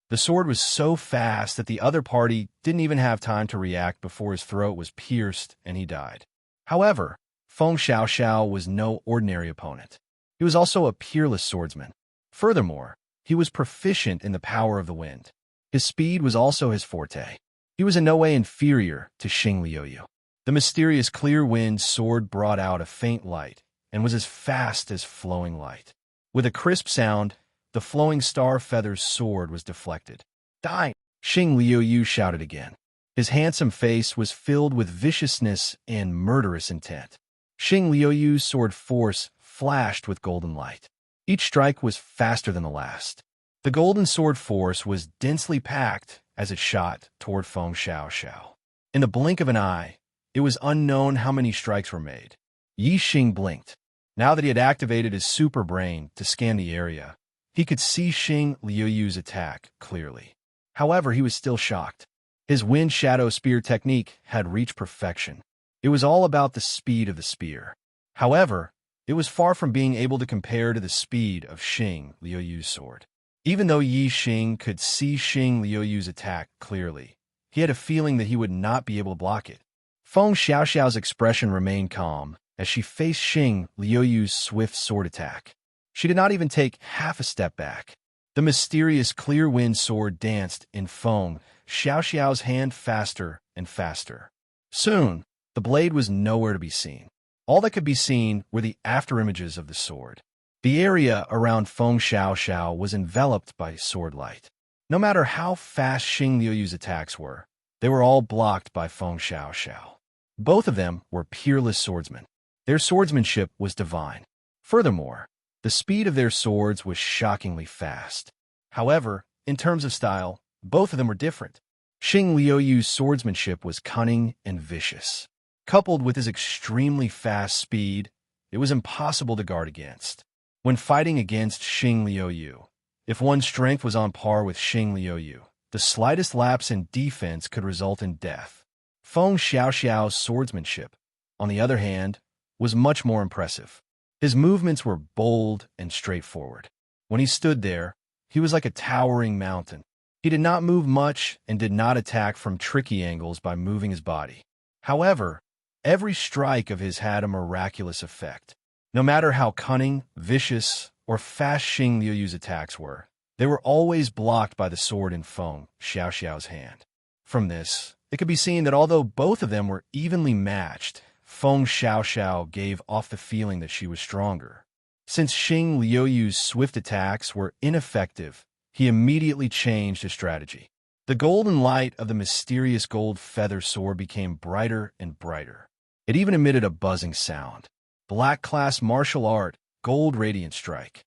The sword was so fast that the other party didn't even have time to react before his throat was pierced and he died. However, Feng Xiaoxiao was no ordinary opponent. He was also a peerless swordsman. Furthermore, he was proficient in the power of the wind. His speed was also his forte. He was in no way inferior to Xing Liuyu. The mysterious clear wind sword brought out a faint light and was as fast as flowing light. With a crisp sound, the flowing star feather's sword was deflected. "Die!" Xing Liuyu shouted again. His handsome face was filled with viciousness and murderous intent. Xing Liuyu's sword force flashed with golden light. Each strike was faster than the last. The golden sword force was densely packed as it shot toward Feng Xiaoxiao. In the blink of an eye, it was unknown how many strikes were made. Yixing blinked. Now that he had activated his super brain to scan the area, he could see Xing Liuyu's attack clearly. However, he was still shocked. His wind shadow spear technique had reached perfection. It was all about the speed of the spear. However, it was far from being able to compare to the speed of Xing Liuyu's sword. Even though Yixing could see Xing Liuyu's attack clearly, he had a feeling that he would not be able to block it. Feng Xiaoxiao's expression remained calm as she faced Xing Liuyu's swift sword attack. She did not even take half a step back. The mysterious clear wind sword danced in Feng Xiaoxiao's hand faster and faster. Soon, the blade was nowhere to be seen. All that could be seen were the afterimages of the sword. The area around Feng Xiaoxiao was enveloped by sword light. No matter how fast Xing Liuyu's attacks were, they were all blocked by Feng Xiaoxiao. Both of them were peerless swordsmen. Their swordsmanship was divine. Furthermore, the speed of their swords was shockingly fast. However, in terms of style, both of them were different. Xing Liuyu's swordsmanship was cunning and vicious. Coupled with his extremely fast speed, it was impossible to guard against. When fighting against Xing Liuyu, if one's strength was on par with Xing Liuyu, the slightest lapse in defense could result in death. Feng Xiaoxiao's swordsmanship, on the other hand, was much more impressive. His movements were bold and straightforward. When he stood there, he was like a towering mountain. He did not move much and did not attack from tricky angles by moving his body. However, every strike of his had a miraculous effect. No matter how cunning, vicious, or fast Xing Liuyu's attacks were, they were always blocked by the sword in Feng Xiaoxiao's hand. From this, it could be seen that although both of them were evenly matched, Feng Xiaoxiao gave off the feeling that she was stronger. Since Xing Liuyu's swift attacks were ineffective, he immediately changed his strategy. The golden light of the mysterious gold feather sword became brighter and brighter. It even emitted a buzzing sound. Black class martial art, gold radiant strike.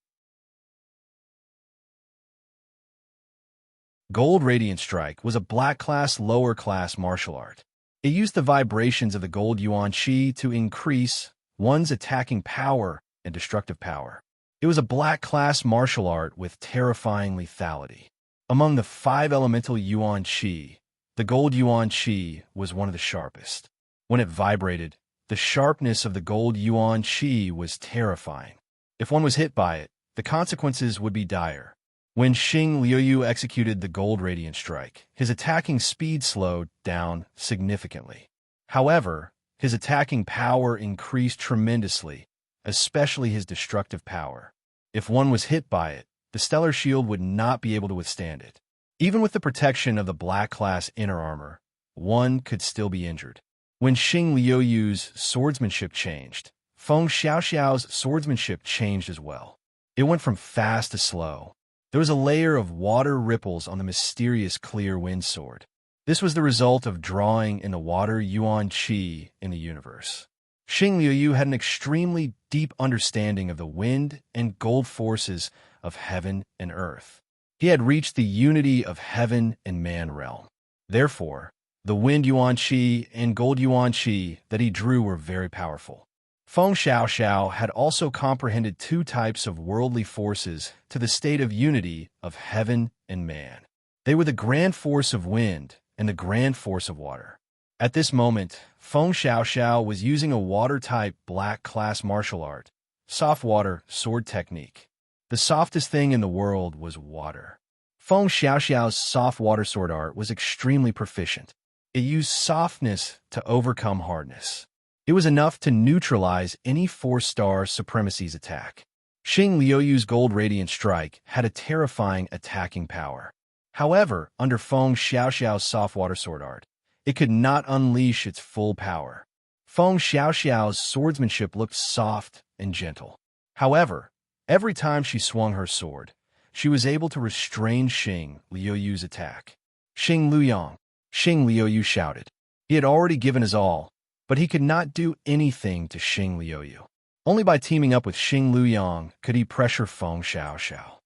Gold radiant strike was a black class lower class martial art. It used the vibrations of the gold yuan qi to increase one's attacking power and destructive power. It was a black class martial art with terrifying lethality. Among the 5 elemental yuan qi, the gold yuan qi was one of the sharpest. When it vibrated, the sharpness of the gold yuan qi was terrifying. If one was hit by it, the consequences would be dire. When Xing Liuyu executed the gold radiant strike, his attacking speed slowed down significantly. However, his attacking power increased tremendously, especially his destructive power. If one was hit by it, the stellar shield would not be able to withstand it. Even with the protection of the black class inner armor, one could still be injured. When Xing Liuyu's swordsmanship changed, Feng Xiaoxiao's swordsmanship changed as well. It went from fast to slow. There was a layer of water ripples on the mysterious clear wind sword. This was the result of drawing in the water yuan qi in the universe. Xing Liuyu had an extremely deep understanding of the wind and gold forces of heaven and earth. He had reached the unity of heaven and man realm. Therefore, the wind yuan qi and gold yuan qi that he drew were very powerful. Feng Xiaoxiao had also comprehended two types of worldly forces to the state of unity of heaven and man. They were the grand force of wind and the grand force of water. At this moment, Feng Xiaoxiao was using a water-type black class martial art, soft water sword technique. The softest thing in the world was water. Feng Xiaoxiao's soft water sword art was extremely proficient. It used softness to overcome hardness. It was enough to neutralize any 4-star supremacy's attack. Xing Liuyu's Gold Radiant Strike had a terrifying attacking power. However, under Feng Xiaoxiao's soft water sword art, it could not unleash its full power. Feng Xiaoxiao's swordsmanship looked soft and gentle. However, every time she swung her sword, she was able to restrain Xing Liuyu's attack. Xing Liuyu shouted. He had already given his all, but he could not do anything to Xing Liuyu. Only by teaming up with Xing Luyang could he pressure Feng Xiaoxiao.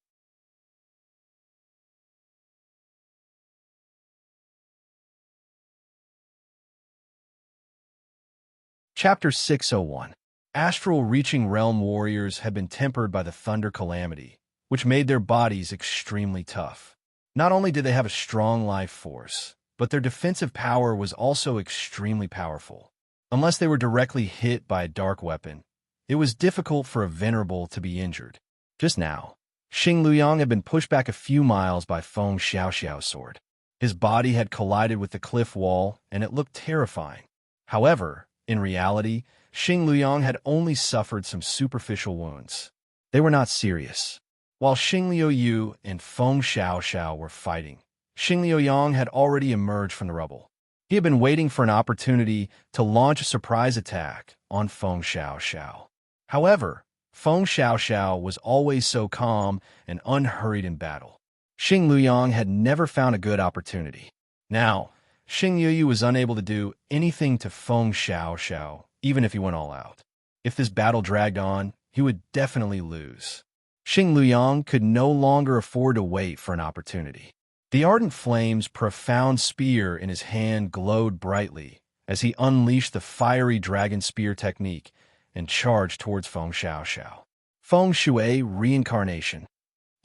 Chapter 601. Astral reaching realm warriors had been tempered by the thunder calamity, which made their bodies extremely tough. Not only did they have a strong life force, but their defensive power was also extremely powerful. Unless they were directly hit by a dark weapon, it was difficult for a venerable to be injured. Just now, Xing Luyang had been pushed back a few miles by Feng Xiaoxiao's sword. His body had collided with the cliff wall, and it looked terrifying. However, in reality, Xing Luyang had only suffered some superficial wounds. They were not serious. While Xing Liuyu and Feng Xiaoxiao were fighting, Xing Liuyang had already emerged from the rubble. He had been waiting for an opportunity to launch a surprise attack on Feng Xiaoxiao. However, Feng Xiaoxiao was always so calm and unhurried in battle. Xing Luyang had never found a good opportunity. Now, Xing Liuyu was unable to do anything to Feng Xiaoxiao, even if he went all out. If this battle dragged on, he would definitely lose. Xing Luyang could no longer afford to wait for an opportunity. The ardent flame's profound spear in his hand glowed brightly as he unleashed the fiery dragon spear technique and charged towards Feng Xiaoxiao. Feng Shui Reincarnation.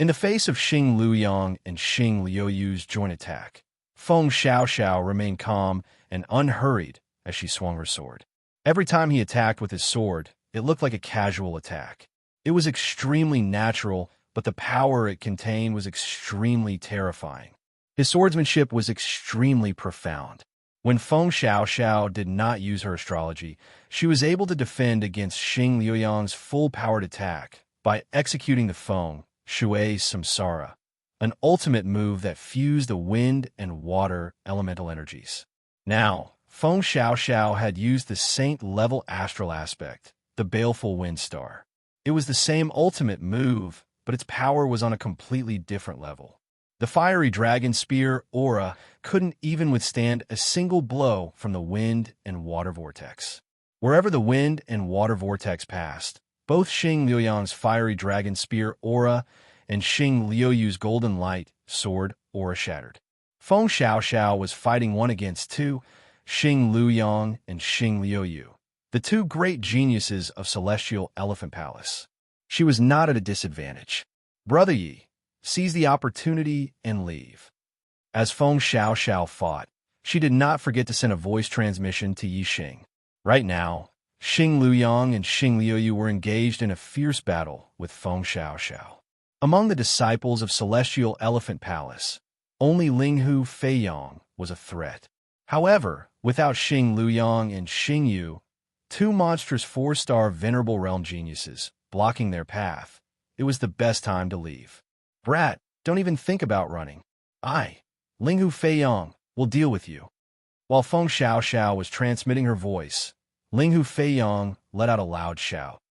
In the face of Xing Luyang and Xing Liuyu's joint attack, Feng Xiaoxiao remained calm and unhurried as she swung her sword. Every time he attacked with his sword, it looked like a casual attack. It was extremely natural, but the power it contained was extremely terrifying. His swordsmanship was extremely profound. When Feng Xiaoxiao did not use her astrology, she was able to defend against Xing Liuyang's full-powered attack by executing the Feng Shui Samsara, an ultimate move that fused the wind and water elemental energies. Now, Feng Xiaoxiao had used the saint-level astral aspect, the baleful wind star. It was the same ultimate move, but its power was on a completely different level. The fiery dragon spear aura couldn't even withstand a single blow from the wind and water vortex. Wherever the wind and water vortex passed, both Xing Liuyang's fiery dragon spear aura and Xing Liuyu's golden light sword aura shattered. Feng Xiaoxiao was fighting one against two, Xing Luyang and Xing Liuyu, the two great geniuses of Celestial Elephant Palace. She was not at a disadvantage. Brother Yi, seize the opportunity and leave. As Feng Xiaoxiao fought, she did not forget to send a voice transmission to Yi Xing. Right now, Xing Luyang and Xing Liuyu were engaged in a fierce battle with Feng Xiaoxiao. Among the disciples of Celestial Elephant Palace, only Linghu Feiyang was a threat. However, without Xing Luyang and Xing Yu, two monstrous 4-star venerable realm geniuses, blocking their path, it was the best time to leave. Brat, don't even think about running. I, Linghu Feiyang, will deal with you. While Feng Xiao was transmitting her voice, Ling Hu Feiyong let out a loud shout.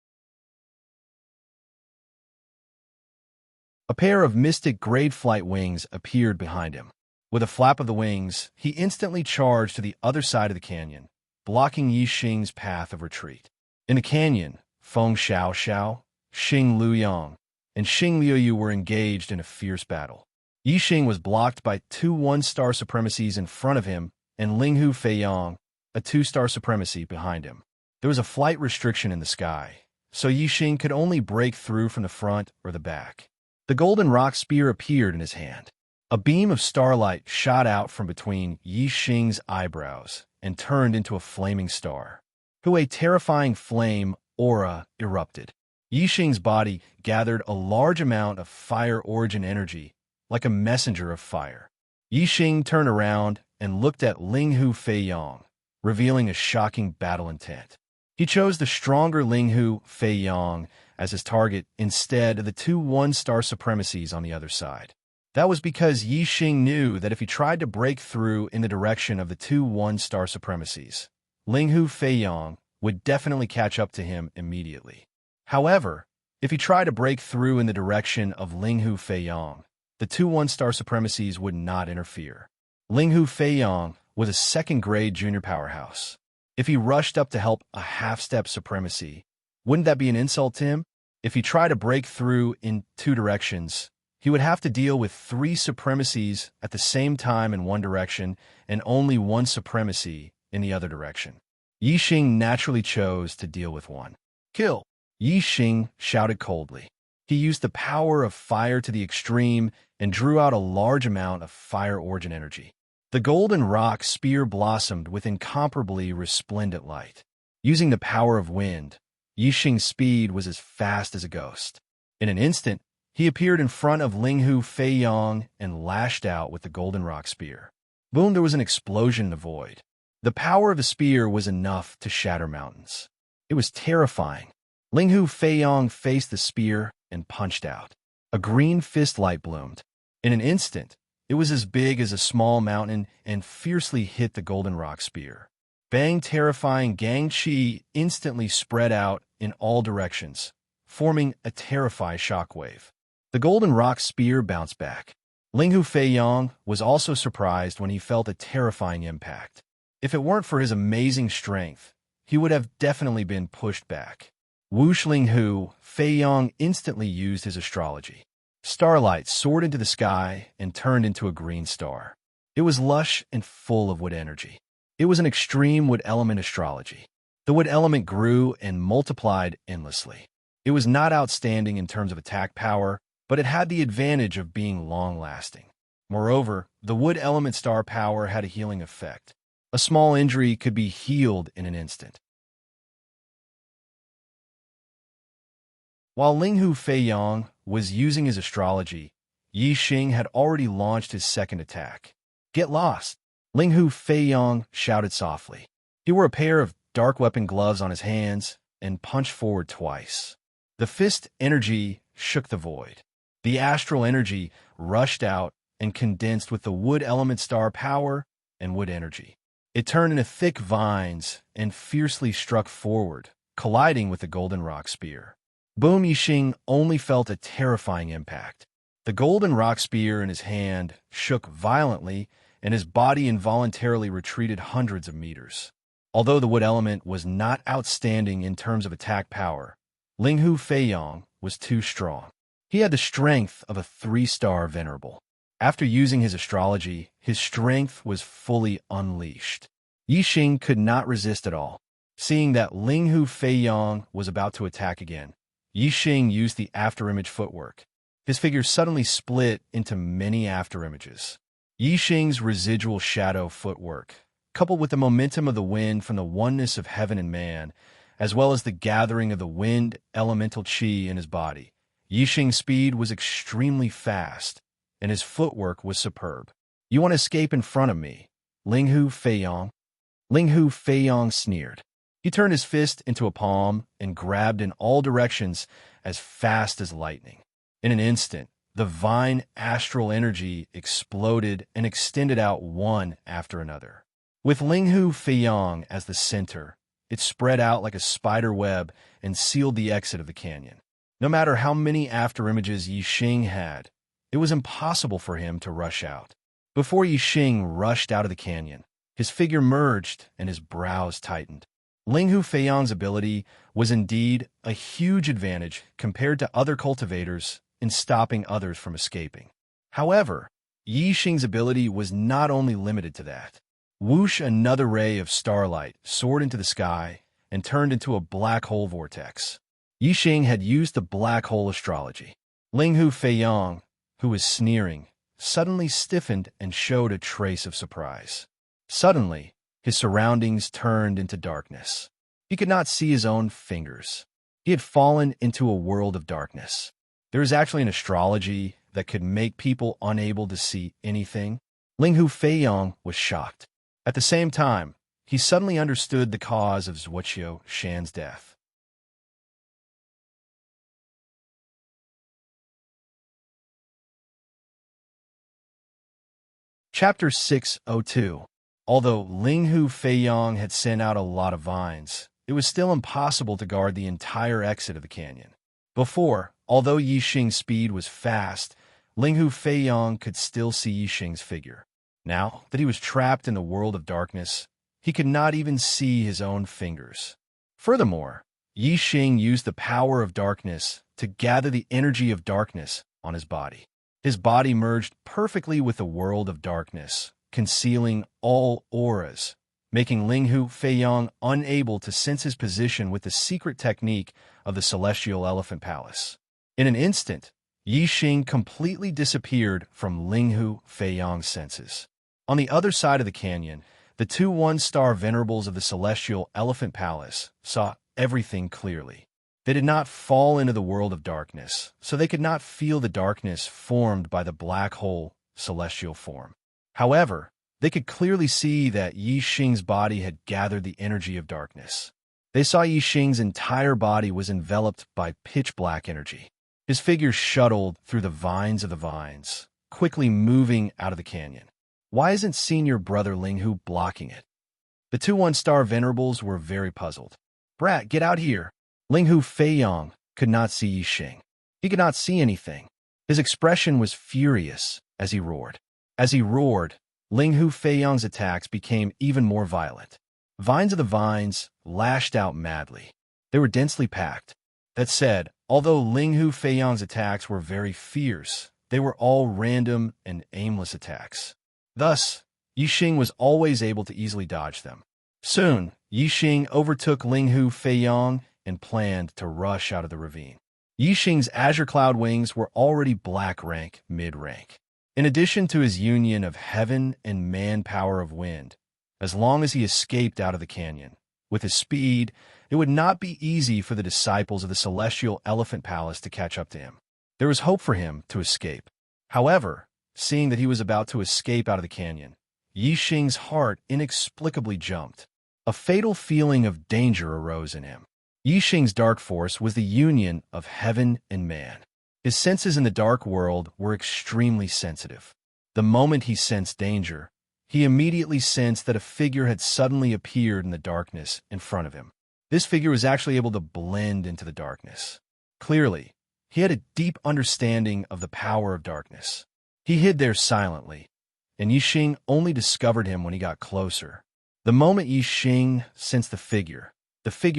A pair of mystic grade flight wings appeared behind him. With a flap of the wings, he instantly charged to the other side of the canyon, blocking Yi Xing's path of retreat. In the canyon, Feng Xiao, Xing Luyang, and Xing Liuyu were engaged in a fierce battle. Yi Xing was blocked by two one-star supremacies in front of him and Ling Hu Feiyong, a two-star supremacy, behind him. There was a flight restriction in the sky, so Yi Xing could only break through from the front or the back. The golden rock spear appeared in his hand. A beam of starlight shot out from between Yi Xing's eyebrows and turned into a flaming star. Through a terrifying flame aura erupted. Yi Xing's body gathered a large amount of fire origin energy, like a messenger of fire. Yi Xing turned around and looked at Ling Hu Feiyong, revealing a shocking battle intent. He chose the stronger Ling Hu Feiyong as his target instead of the two one-star supremacies on the other side. That was because Yi Xing knew that if he tried to break through in the direction of the two one-star supremacies, Ling Hu Feiyong would definitely catch up to him immediately. However, if he tried to break through in the direction of Ling Hu Feiyong, the two one-star supremacies would not interfere. Ling Hu Feiyong was a second-grade junior powerhouse. If he rushed up to help a half-step supremacy, wouldn't that be an insult to him? If he tried to break through in two directions, he would have to deal with three supremacies at the same time in one direction and only one supremacy in the other direction. Yi Xing naturally chose to deal with one. Kill! Yi Xing shouted coldly. He used the power of fire to the extreme and drew out a large amount of fire origin energy. The golden rock spear blossomed with incomparably resplendent light. Using the power of wind, Yi Xing's speed was as fast as a ghost. In an instant, he appeared in front of Ling Hu Feiyong and lashed out with the golden rock spear. Boom! There was an explosion in the void. The power of the spear was enough to shatter mountains. It was terrifying. Ling Hu Feiyong faced the spear and punched out. A green fist light bloomed. In an instant, it was as big as a small mountain and fiercely hit the golden rock spear. Bang! Terrifying Gang Chi instantly spread out in all directions, forming a terrifying shockwave. The golden rock spear bounced back. Ling Hu Feiyong was also surprised when he felt a terrifying impact. If it weren't for his amazing strength, he would have definitely been pushed back. Whoosh! Ling Hu Feiyong instantly used his astrology. Starlight soared into the sky and turned into a green star. It was lush and full of wood energy. It was an extreme wood element astrology. The wood element grew and multiplied endlessly. It was not outstanding in terms of attack power, but it had the advantage of being long-lasting. Moreover, the wood element star power had a healing effect. A small injury could be healed in an instant. While Ling Hu Feiyong was using his astrology, Yi Xing had already launched his second attack. Get lost! Ling Hu Feiyong shouted softly. He wore a pair of dark weapon gloves on his hands and punched forward twice. The fist energy shook the void. The astral energy rushed out and condensed with the wood element star power and wood energy. It turned into thick vines and fiercely struck forward, colliding with the golden rock spear. Boom! Yi Xing only felt a terrifying impact. The golden rock spear in his hand shook violently, and his body involuntarily retreated hundreds of meters. Although the wood element was not outstanding in terms of attack power, Ling Hu Feiyong was too strong. He had the strength of a 3-star venerable. After using his astrology, his strength was fully unleashed. Yi Xing could not resist at all. Seeing that Ling Hu Feiyong was about to attack again, Yi Xing used the afterimage footwork. His figure suddenly split into many afterimages. Yi Xing's residual shadow footwork, coupled with the momentum of the wind from the oneness of heaven and man, as well as the gathering of the wind elemental qi in his body, Yi Xing's speed was extremely fast, and his footwork was superb. You want to escape in front of me, Ling Hu Feiyong? Ling Hu Feiyong sneered. He turned his fist into a palm and grabbed in all directions as fast as lightning. In an instant, the vine astral energy exploded and extended out one after another. With Linghu Feiyang as the center, it spread out like a spider web and sealed the exit of the canyon. No matter how many afterimages Yixing had, it was impossible for him to rush out. Before Yixing rushed out of the canyon, his figure merged and his brows tightened. Linghu Feiyang's ability was indeed a huge advantage compared to other cultivators in stopping others from escaping. However, Yixing's ability was not only limited to that. Whoosh, another ray of starlight soared into the sky and turned into a black hole vortex. Yixing had used the black hole astrology. Linghu Feiyang, who was sneering, suddenly stiffened and showed a trace of surprise. Suddenly, his surroundings turned into darkness. He could not see his own fingers. He had fallen into a world of darkness. There is actually an astrology that could make people unable to see anything. Linghu Feiyang was shocked. At the same time, he suddenly understood the cause of Zhuoqiu Shan's death. Chapter 602. Although Linghu Feiyang had sent out a lot of vines, it was still impossible to guard the entire exit of the canyon. Before, although Yixing's speed was fast, Linghu Feiyang could still see Yixing's figure. Now that he was trapped in the world of darkness, he could not even see his own fingers. Furthermore, Yixing used the power of darkness to gather the energy of darkness on his body. His body merged perfectly with the world of darkness, concealing all auras, making Linghu Feiyang unable to sense his position with the secret technique of the Celestial Elephant Palace. In an instant, Yixing completely disappeared from Linghu Feiyang's senses. On the other side of the canyon, the two one-star venerables of the Celestial Elephant Palace saw everything clearly. They did not fall into the world of darkness, so they could not feel the darkness formed by the black hole celestial form. However, they could clearly see that Yixing's body had gathered the energy of darkness. They saw Yixing's entire body was enveloped by pitch-black energy. His figure shuttled through the vines of the vines, quickly moving out of the canyon. Why isn't Senior Brother Linghu blocking it? The two one-star venerables were very puzzled. Brat, get out here! Linghu Feiyang could not see Yixing. He could not see anything. His expression was furious as he roared. As he roared, Linghu Feiyang's attacks became even more violent. Vines of the vines lashed out madly. They were densely packed. That said, although Linghu Feiyang's attacks were very fierce, they were all random and aimless attacks. Thus, Yixing was always able to easily dodge them. Soon, Yixing overtook Linghu Feiyang and planned to rush out of the ravine. Yixing's azure cloud wings were already black rank, mid-rank. In addition to his union of heaven and man power of wind, as long as he escaped out of the canyon, with his speed, it would not be easy for the disciples of the Celestial Elephant Palace to catch up to him. There was hope for him to escape. However, seeing that he was about to escape out of the canyon, Yixing's heart inexplicably jumped. A fatal feeling of danger arose in him. Yixing's dark force was the union of heaven and man. His senses in the dark world were extremely sensitive. The moment he sensed danger, he immediately sensed that a figure had suddenly appeared in the darkness in front of him. This figure was actually able to blend into the darkness. Clearly, he had a deep understanding of the power of darkness. He hid there silently, and Yixing only discovered him when he got closer. The moment Yixing sensed the figure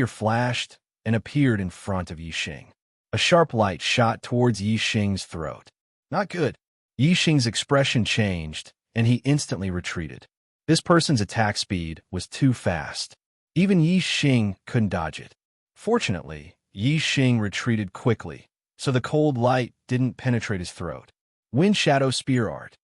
flashed and appeared in front of Yixing. A sharp light shot towards Yixing's throat. Not good. Yixing's expression changed, and he instantly retreated. This person's attack speed was too fast. Even Yixing couldn't dodge it. Fortunately, Yixing retreated quickly, so the cold light didn't penetrate his throat. Wind Shadow Spear Art.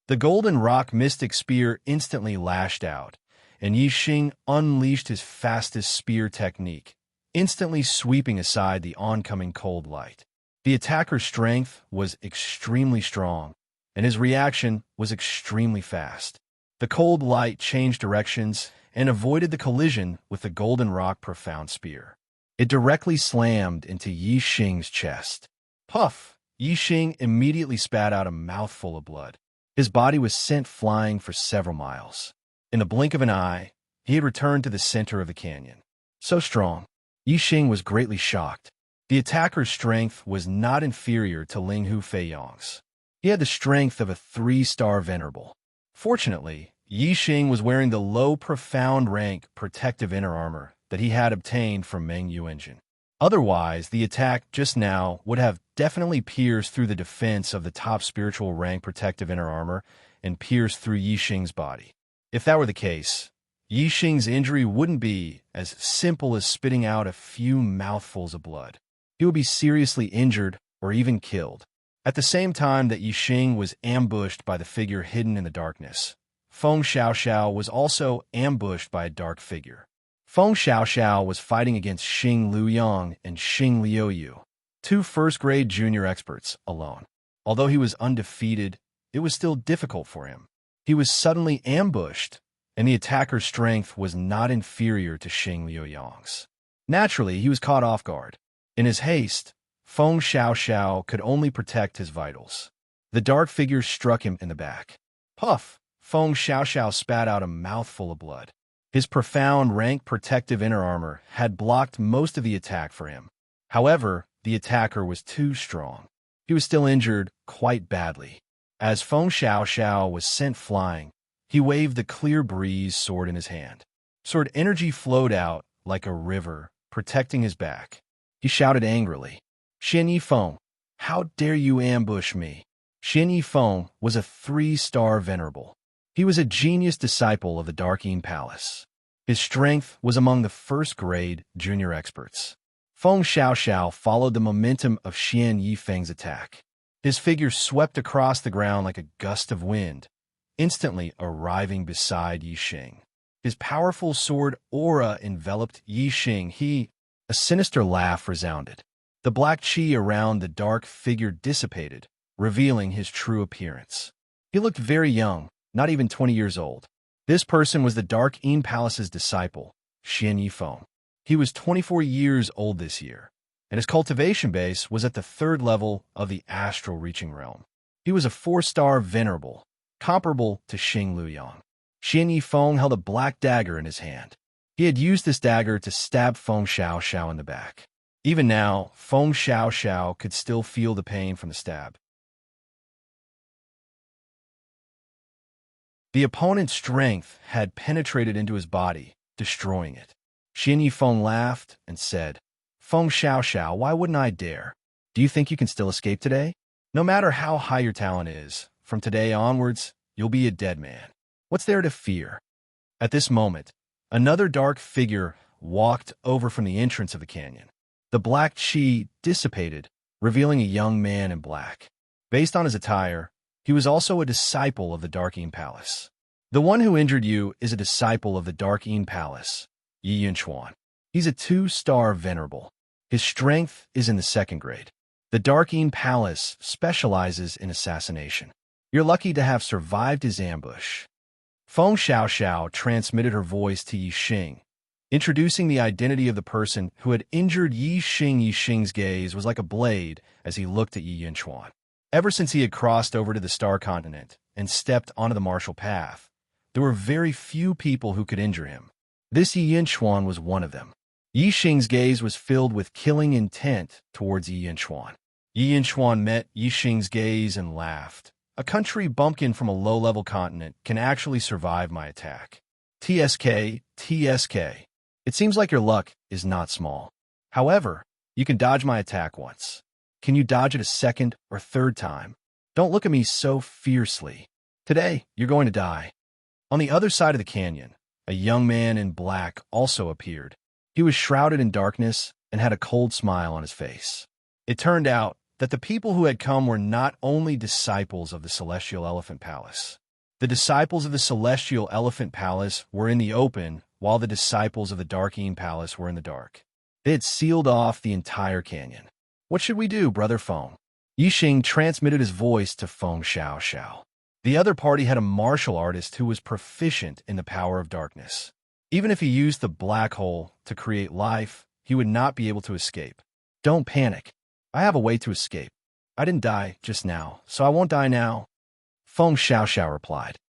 The Golden Rock Mystic Spear instantly lashed out, and Yixing unleashed his fastest spear technique, instantly sweeping aside the oncoming cold light. The attacker's strength was extremely strong, and his reaction was extremely fast. The cold light changed directions and avoided the collision with the Golden Rock Profound Spear. It directly slammed into Yixing's chest. Puff! Yixing immediately spat out a mouthful of blood. His body was sent flying for several miles. In the blink of an eye, he had returned to the center of the canyon. So strong, Yixing was greatly shocked. The attacker's strength was not inferior to Linghu Feiyong's. He had the strength of a 3-star venerable. Fortunately, Yixing was wearing the low profound rank protective inner armor that he had obtained from Meng Yuanjin. Otherwise, the attack just now would have definitely pierced through the defense of the top spiritual rank protective inner armor and pierced through Yixing's body. If that were the case, Yixing's injury wouldn't be as simple as spitting out a few mouthfuls of blood. He would be seriously injured or even killed. At the same time that Yixing was ambushed by the figure hidden in the darkness, Feng Xiaoxiao was also ambushed by a dark figure. Feng Xiaoxiao was fighting against Xing Luyang and Xing Liuyu, 2 first-grade junior experts, alone. Although he was undefeated, it was still difficult for him. He was suddenly ambushed, and the attacker's strength was not inferior to Xing Liuyang's. Naturally, he was caught off guard. In his haste, Feng Xiaoxiao could only protect his vitals. The dark figure struck him in the back. Puff! Feng Xiaoxiao spat out a mouthful of blood. His profound rank protective inner armor had blocked most of the attack for him. However, the attacker was too strong. He was still injured quite badly. As Feng Xiaoxiao was sent flying, he waved the clear breeze sword in his hand. Sword energy flowed out like a river, protecting his back. He shouted angrily, "Xian Yifeng, how dare you ambush me?" Xian Yifeng was a 3-star venerable. He was a genius disciple of the Dark-Yin Palace. His strength was among the first-grade junior experts. Feng Xiaoxiao followed the momentum of Xian Yifeng's attack. His figure swept across the ground like a gust of wind, instantly arriving beside Yixing. His powerful sword aura enveloped Yixing. A sinister laugh resounded. The black qi around the dark figure dissipated, revealing his true appearance. He looked very young, not even 20 years old. This person was the Dark-Yin Palace's disciple, Xian Yifeng. He was 24 years old this year, and his cultivation base was at the 3rd level of the astral reaching realm. He was a 4-star venerable, comparable to Xing Luyang. Xian Yifeng held a black dagger in his hand. He had used this dagger to stab Feng Xiaoxiao in the back. Even now, Feng Xiaoxiao could still feel the pain from the stab. The opponent's strength had penetrated into his body, destroying it. Xian Yifeng laughed and said, "Feng Xiaoxiao, why wouldn't I dare? Do you think you can still escape today? No matter how high your talent is, from today onwards, you'll be a dead man. What's there to fear?" At this moment, another dark figure walked over from the entrance of the canyon. The black qi dissipated, revealing a young man in black. Based on his attire, he was also a disciple of the Dark-Yin Palace. "The one who injured you is a disciple of the Dark-Yin Palace, Yi Yunchuan. He's a 2-star venerable. His strength is in the 2nd grade. The Dark-Yin Palace specializes in assassination. You're lucky to have survived his ambush." Feng Xiaoxiao transmitted her voice to Yixing, introducing the identity of the person who had injured Yixing. Yixing's gaze was like a blade as he looked at Yi Yunchuan. Ever since he had crossed over to the Star Continent and stepped onto the martial path, there were very few people who could injure him. This Yi Yunchuan was one of them. Yixing's gaze was filled with killing intent towards Yi Yunchuan. Yi Yunchuan met Yixing's gaze and laughed. "A country bumpkin from a low-level continent can actually survive my attack. TSK, TSK. It seems like your luck is not small. However, you can dodge my attack once. Can you dodge it a 2nd or 3rd time? Don't look at me so fiercely. Today, you're going to die." On the other side of the canyon, a young man in black also appeared. He was shrouded in darkness and had a cold smile on his face. It turned out that the people who had come were not only disciples of the Celestial Elephant Palace. The disciples of the Celestial Elephant Palace were in the open, while the disciples of the Dark-Yin Palace were in the dark. They had sealed off the entire canyon. "What should we do, Brother Feng?" Yixing transmitted his voice to Feng Xiaoxiao. The other party had a martial artist who was proficient in the power of darkness. Even if he used the black hole to create life, he would not be able to escape. "Don't panic. I have a way to escape. I didn't die just now, so I won't die now." Feng Xiaoxiao replied.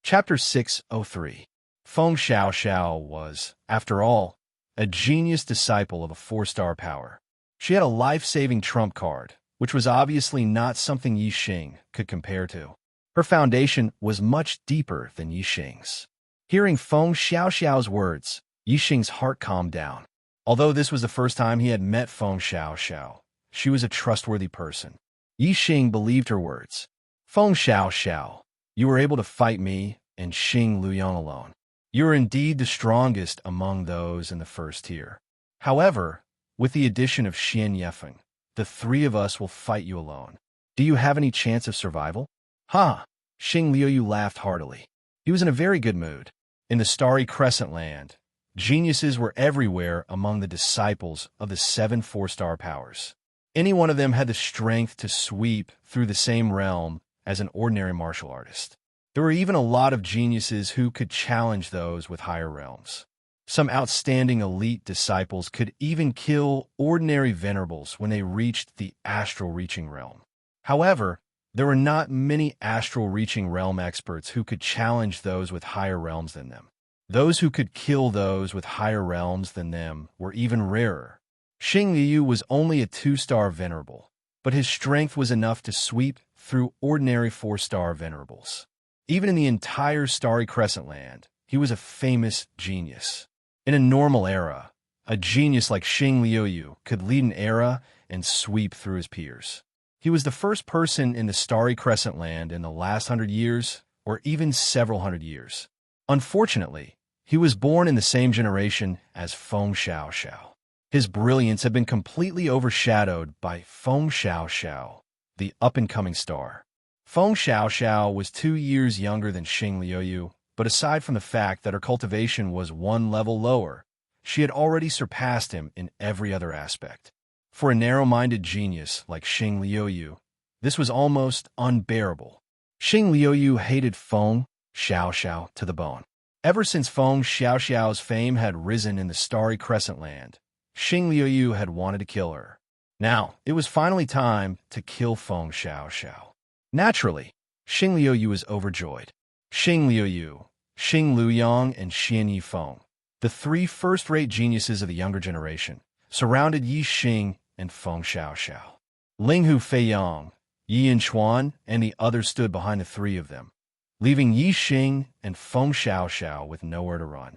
Chapter 603. Feng Xiaoxiao was, after all, a genius disciple of a 4-star power. She had a life-saving trump card, which was obviously not something Yixing could compare to. Her foundation was much deeper than Yixing's. Hearing Feng Xiaoxiao's words, Yixing's heart calmed down. Although this was the first time he had met Feng Xiaoxiao, she was a trustworthy person. Yixing believed her words. Feng Xiaoxiao, you were able to fight me and Xing Luyang alone. You are indeed the strongest among those in the first tier. However, with the addition of Xian Yefeng, the 3 of us will fight you alone. Do you have any chance of survival? Ha! Xing Liuyu laughed heartily. He was in a very good mood. In the Starry Crescent Land, geniuses were everywhere among the disciples of the 7 4-star powers. Any one of them had the strength to sweep through the same realm as an ordinary martial artist. There were even a lot of geniuses who could challenge those with higher realms. Some outstanding elite disciples could even kill ordinary venerables when they reached the astral reaching realm. However, there were not many astral reaching realm experts who could challenge those with higher realms than them. Those who could kill those with higher realms than them were even rarer. Xing Liu was only a 2-star venerable, but his strength was enough to sweep through ordinary 4-star venerables. Even in the entire Starry Crescent Land, he was a famous genius. In a normal era, a genius like Xing Liuyu could lead an era and sweep through his peers. He was the first person in the Starry Crescent Land in the last 100 years, or even several hundred years. Unfortunately, he was born in the same generation as Feng Xiaoxiao. His brilliance had been completely overshadowed by Feng Xiaoxiao, the up-and-coming star. Feng Xiaoxiao was 2 years younger than Xing Liuyu, but aside from the fact that her cultivation was 1 level lower, she had already surpassed him in every other aspect. For a narrow-minded genius like Xing Liuyu, this was almost unbearable. Xing Liuyu hated Feng Xiaoxiao to the bone. Ever since Feng Xiaoxiao's fame had risen in the Starry Crescent Land, Xing Liuyu had wanted to kill her. Now, it was finally time to kill Feng Xiaoxiao. Naturally, Xing Liuyu was overjoyed. Xing Liuyu, Xing Luyang, and Xian Yifeng, the 3 first-rate geniuses of the younger generation, surrounded Yi Xing and Feng Xiaoxiao. Ling Hu Feiyang, Yi Yanchuan, and the others stood behind the 3 of them, leaving Yi Xing and Feng Xiaoxiao with nowhere to run.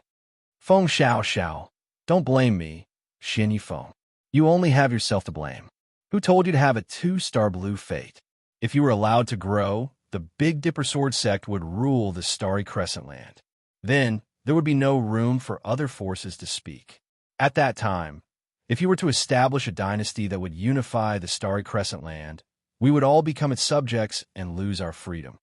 Feng Xiaoxiao, don't blame me, Xian Yifeng. You only have yourself to blame. Who told you to have a 2-star blue fate? If you were allowed to grow, the Big Dipper Sword sect would rule the Starry Crescent Land. Then, there would be no room for other forces to speak. At that time, if you were to establish a dynasty that would unify the Starry Crescent Land, we would all become its subjects and lose our freedom.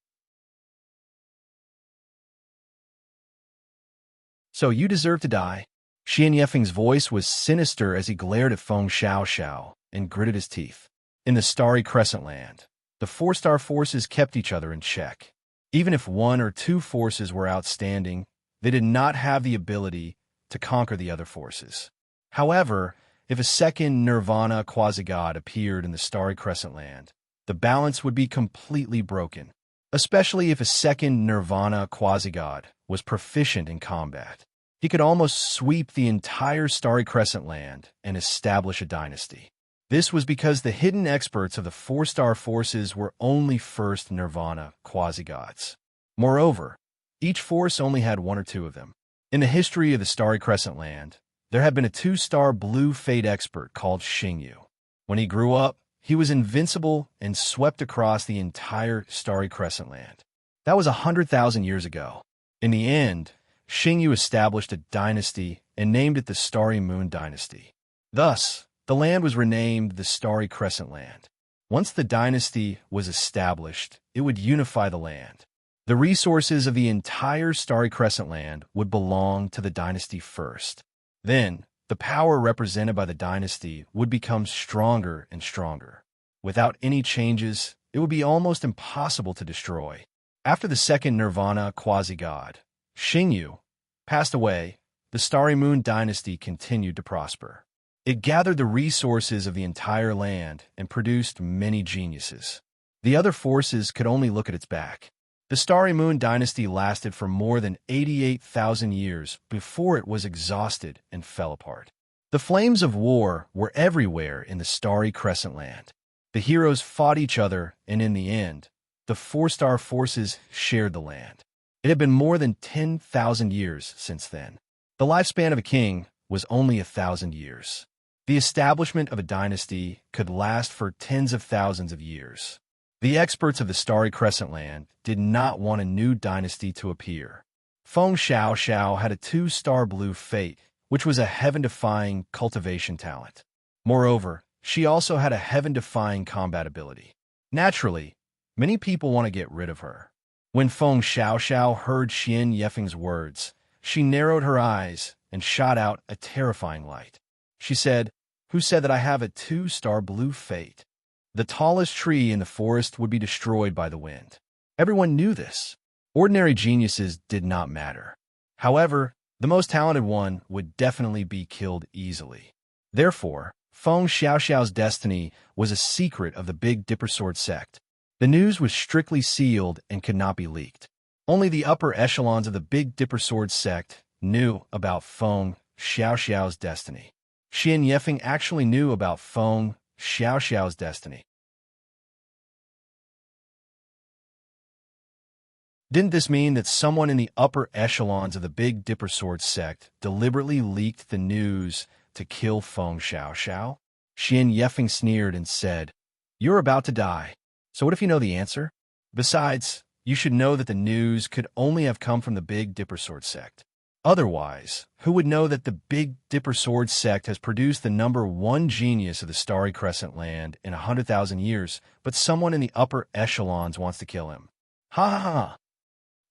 So you deserve to die. Xian Yefeng's voice was sinister as he glared at Feng Xiaoxiao and gritted his teeth. In the Starry Crescent Land, the 4-star forces kept each other in check. Even if 1 or 2 forces were outstanding, they did not have the ability to conquer the other forces. However, if a second Nirvana quasi-god appeared in the Starry Crescent Land, the balance would be completely broken, especially if a second Nirvana quasi-god was proficient in combat. He could almost sweep the entire Starry Crescent Land and establish a dynasty. This was because the hidden experts of the 4-star forces were only first Nirvana quasi-gods. Moreover, each force only had 1 or 2 of them. In the history of the Starry Crescent Land, there had been a 2-star blue fate expert called Xingyu. When he grew up, he was invincible and swept across the entire Starry Crescent Land. That was 100,000 years ago. In the end, Xingyu established a dynasty and named it the Starry Moon Dynasty. Thus, the land was renamed the Starry Crescent Land. Once the dynasty was established, it would unify the land. The resources of the entire Starry Crescent Land would belong to the dynasty first. Then, the power represented by the dynasty would become stronger and stronger. Without any changes, it would be almost impossible to destroy. After the second Nirvana quasi-god, Xingyu, passed away, the Starry Moon dynasty continued to prosper. It gathered the resources of the entire land and produced many geniuses. The other forces could only look at its back. The Starry Moon dynasty lasted for more than 88,000 years before it was exhausted and fell apart. The flames of war were everywhere in the Starry Crescent Land. The heroes fought each other, and in the end, the four-star forces shared the land. It had been more than 10,000 years since then. The lifespan of a king was only 1,000 years. The establishment of a dynasty could last for tens of thousands of years. The experts of the Starry Crescent Land did not want a new dynasty to appear. Feng Xiaoxiao had a 2-star blue fate, which was a heaven-defying cultivation talent. Moreover, she also had a heaven-defying combat ability. Naturally, many people want to get rid of her. When Feng Xiaoxiao heard Xian Yefeng's words, she narrowed her eyes and shot out a terrifying light. She said, "Who said that I have a 2-star blue fate?" The tallest tree in the forest would be destroyed by the wind. Everyone knew this. Ordinary geniuses did not matter. However, the most talented one would definitely be killed easily. Therefore, Feng Xiaoxiao's destiny was a secret of the Big Dipper Sword sect. The news was strictly sealed and could not be leaked. Only the upper echelons of the Big Dipper Sword sect knew about Feng Xiaoxiao's destiny. Xian Yefeng actually knew about Feng Xiaoxiao's destiny. Didn't this mean that someone in the upper echelons of the Big Dipper Sword sect deliberately leaked the news to kill Feng Xiaoxiao? Xian Yefeng sneered and said, "You're about to die. So what if you know the answer? Besides, you should know that the news could only have come from the Big Dipper Sword sect. Otherwise, who would know that the Big Dipper Sword sect has produced the #1 genius of the Starry Crescent Land in 100,000 years, but someone in the upper echelons wants to kill him? Ha ha ha!"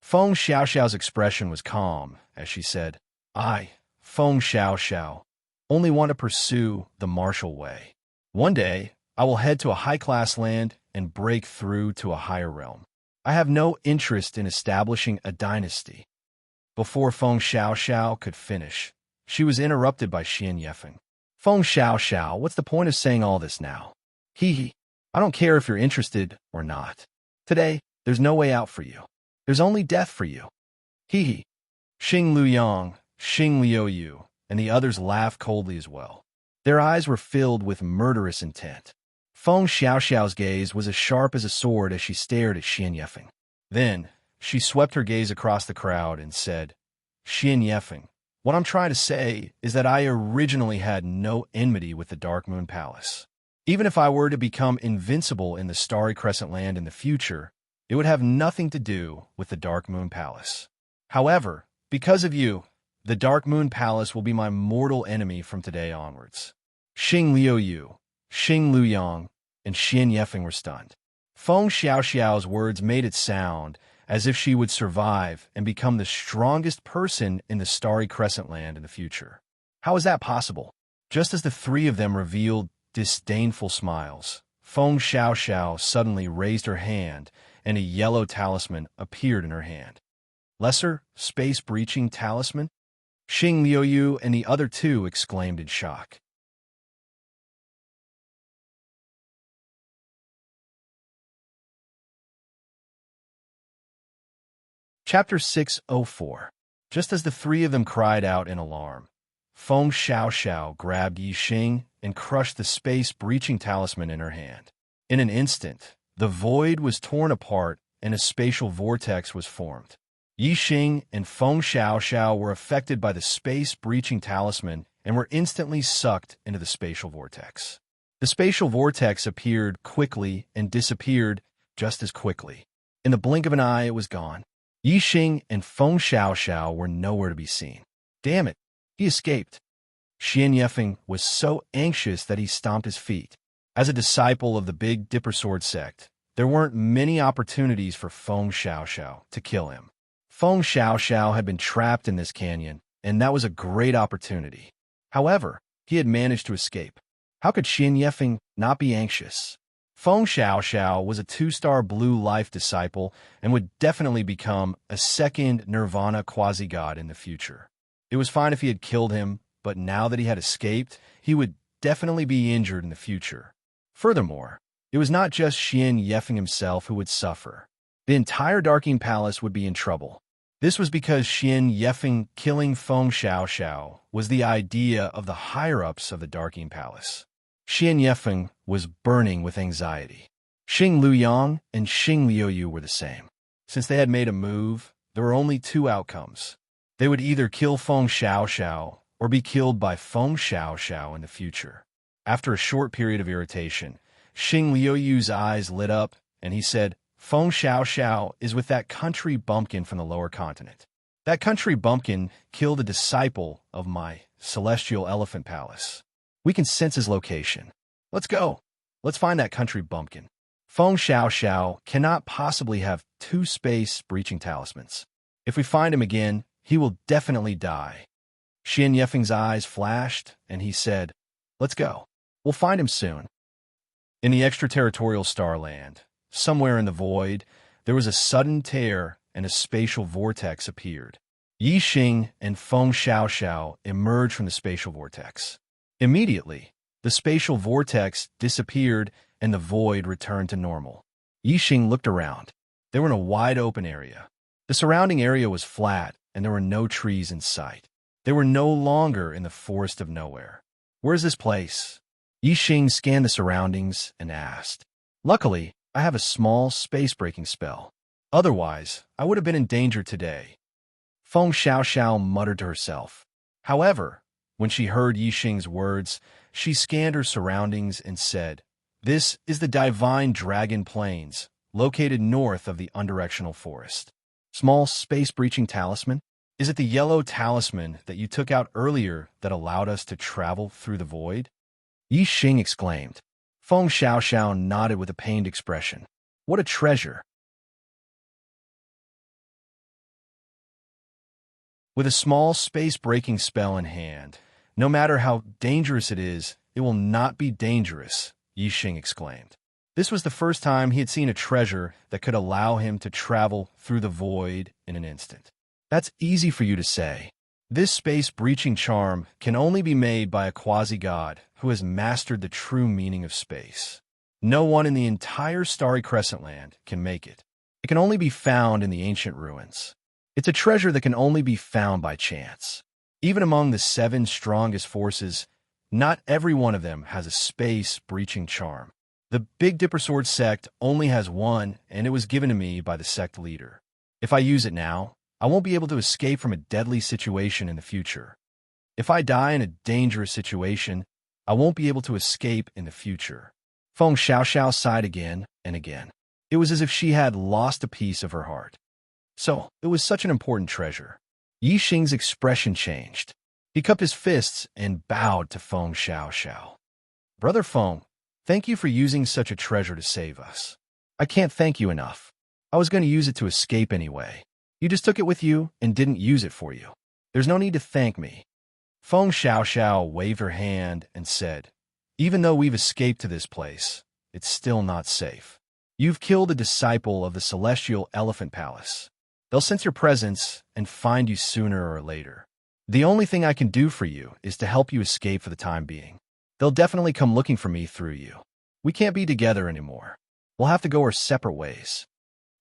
Feng Xiaoxiao's expression was calm as she said, "I, Feng Xiaoxiao, only want to pursue the martial way. One day, I will head to a high-class land and break through to a higher realm. I have no interest in establishing a dynasty." Before Feng Xiaoxiao could finish, she was interrupted by Xian Yefeng. "Feng Xiaoxiao, what's the point of saying all this now? Hee. I don't care if you're interested or not. Today, there's no way out for you. There's only death for you. Hee." Xing Luyang, Xing Liuyu, and the others laughed coldly as well. Their eyes were filled with murderous intent. Feng Xiaoxiao's gaze was as sharp as a sword as she stared at Xian Yefeng. Then, she swept her gaze across the crowd and said, "Xian Yefeng, what I'm trying to say is that I originally had no enmity with the Dark Moon Palace. Even if I were to become invincible in the Starry Crescent Land in the future, it would have nothing to do with the Dark Moon Palace. However, because of you, the Dark Moon Palace will be my mortal enemy from today onwards." Xing Liuyu, Xing Luyang, and Xian Yefeng were stunned. Feng Xiaoxiao's words made it sound as if she would survive and become the strongest person in the Starry Crescent Land in the future. How is that possible? Just as the three of them revealed disdainful smiles, Feng Xiaoxiao suddenly raised her hand, and a yellow talisman appeared in her hand. "Lesser space-breaching talisman?" Xing Liuyu and the other two exclaimed in shock. Chapter 604. Just as the three of them cried out in alarm, Feng Xiaoxiao grabbed Yi Xing and crushed the space-breaching talisman in her hand. In an instant, the void was torn apart and a spatial vortex was formed. Yi Xing and Feng Xiaoxiao were affected by the space-breaching talisman and were instantly sucked into the spatial vortex. The spatial vortex appeared quickly and disappeared just as quickly. In the blink of an eye, it was gone. Yi Xing and Feng Xiaoxiao were nowhere to be seen. Damn it, he escaped. Xian Yefeng was so anxious that he stomped his feet. As a disciple of the Big Dipper Sword sect, there weren't many opportunities for Feng Xiaoxiao to kill him. Feng Xiaoxiao had been trapped in this canyon, and that was a great opportunity. However, he had managed to escape. How could Xian Yefeng not be anxious? Feng Xiaoxiao was a 2-star blue life disciple and would definitely become a second Nirvana quasi-god in the future. It was fine if he had killed him, but now that he had escaped, he would definitely be injured in the future. Furthermore, it was not just Xian Yefeng himself who would suffer. The entire Darking Palace would be in trouble. This was because Xian Yefeng killing Feng Xiaoxiao was the idea of the higher-ups of the Darking Palace. Xian Yefeng was burning with anxiety. Xing Luyang and Xing Liuyu were the same. Since they had made a move, there were only two outcomes. They would either kill Feng Xiaoxiao or be killed by Feng Xiaoxiao in the future. After a short period of irritation, Xing Liuyu's eyes lit up, and he said, Feng Xiaoxiao is with that country bumpkin from the lower continent. That country bumpkin killed a disciple of my celestial elephant palace. We can sense his location. Let's go. Let's find that country bumpkin. Feng Xiaoxiao cannot possibly have two space-breaching talismans. If we find him again, he will definitely die. Xian Yefeng's eyes flashed, and he said, Let's go. We'll find him soon. In the extraterritorial starland, somewhere in the void, there was a sudden tear and a spatial vortex appeared. Yi Xing and Feng Xiaoxiao emerged from the spatial vortex. Immediately, the spatial vortex disappeared and the void returned to normal. Yi Xing looked around. They were in a wide-open area. The surrounding area was flat, and there were no trees in sight. They were no longer in the forest of nowhere. Where's this place? Yi Xing scanned the surroundings and asked. Luckily, I have a small space-breaking spell. Otherwise, I would have been in danger today. Feng Xiaoxiao muttered to herself. However, when she heard Yi Xing's words, she scanned her surroundings and said, This is the Divine Dragon Plains, located north of the Undirectional Forest. Small space-breaching talisman? Is it the yellow talisman that you took out earlier that allowed us to travel through the void? Yi Xing exclaimed. Feng Xiaoxiao nodded with a pained expression. What a treasure! With a small space-breaking spell in hand, no matter how dangerous it is, it will not be dangerous, Yi Xing exclaimed. This was the first time he had seen a treasure that could allow him to travel through the void in an instant. That's easy for you to say. This space-breaching charm can only be made by a quasi-god who has mastered the true meaning of space. No one in the entire Starry Crescent Land can make it. It can only be found in the ancient ruins. It's a treasure that can only be found by chance. Even among the 7 strongest forces, not every one of them has a space-breaching charm. The Big Dipper Sword sect only has one, and it was given to me by the sect leader. If I use it now, I won't be able to escape from a deadly situation in the future. If I die in a dangerous situation, I won't be able to escape in the future. Feng Xiaoxiao sighed again and again. It was as if she had lost a piece of her heart. So, it was such an important treasure. Yi Xing's expression changed. He cupped his fists and bowed to Feng Xiaoxiao. Brother Feng, thank you for using such a treasure to save us. I can't thank you enough. I was going to use it to escape anyway. You just took it with you and didn't use it for you. There's no need to thank me. Feng Xiaoxiao waved her hand and said, Even though we've escaped to this place, it's still not safe. You've killed a disciple of the Celestial Elephant Palace. They'll sense your presence and find you sooner or later. The only thing I can do for you is to help you escape for the time being. They'll definitely come looking for me through you. We can't be together anymore. We'll have to go our separate ways.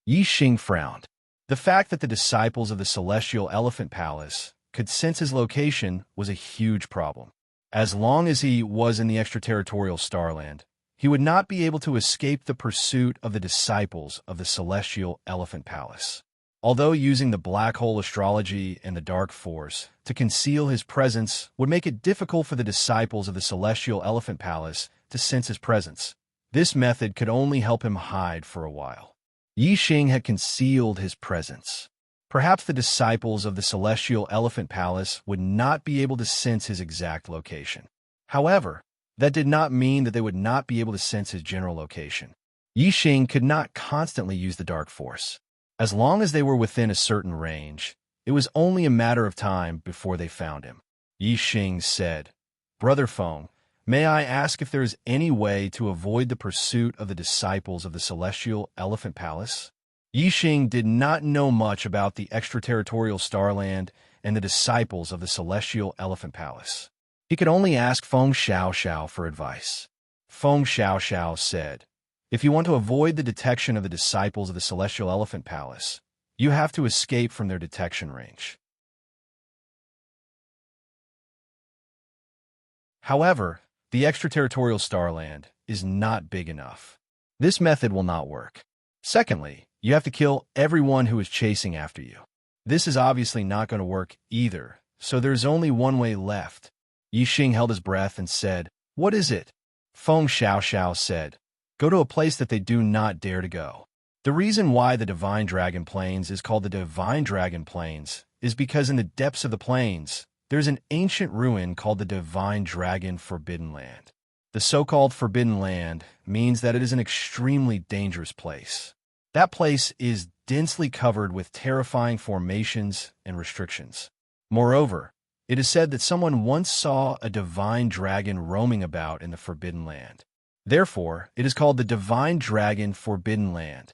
Yi Xing frowned. The fact that the disciples of the Celestial Elephant Palace could sense his location was a huge problem. As long as he was in the extraterritorial Starland, he would not be able to escape the pursuit of the disciples of the Celestial Elephant Palace. Although using the black hole astrology and the dark force to conceal his presence would make it difficult for the disciples of the Celestial Elephant Palace to sense his presence, this method could only help him hide for a while. Yi Xing had concealed his presence. Perhaps the disciples of the Celestial Elephant Palace would not be able to sense his exact location. However, that did not mean that they would not be able to sense his general location. Yi Xing could not constantly use the dark force. As long as they were within a certain range, it was only a matter of time before they found him. Yi Xing said, Brother Feng, may I ask if there is any way to avoid the pursuit of the disciples of the Celestial Elephant Palace? Yi Xing did not know much about the extraterritorial Starland, and the disciples of the Celestial Elephant Palace. He could only ask Feng Xiaoxiao for advice. Feng Xiaoxiao said, "If you want to avoid the detection of the disciples of the Celestial Elephant Palace, you have to escape from their detection range." However, the extraterritorial starland is not big enough. This method will not work. Secondly, you have to kill everyone who is chasing after you. This is obviously not going to work either, so there's only one way left. Yixing held his breath and said, "What is it?" Feng Xiaoxiao said, "Go to a place that they do not dare to go." The reason why the Divine Dragon Plains is called the Divine Dragon Plains is because in the depths of the plains, there's an ancient ruin called the Divine Dragon Forbidden Land. The so-called Forbidden Land means that it is an extremely dangerous place. That place is densely covered with terrifying formations and restrictions. Moreover, it is said that someone once saw a divine dragon roaming about in the Forbidden Land. Therefore, it is called the Divine Dragon Forbidden Land.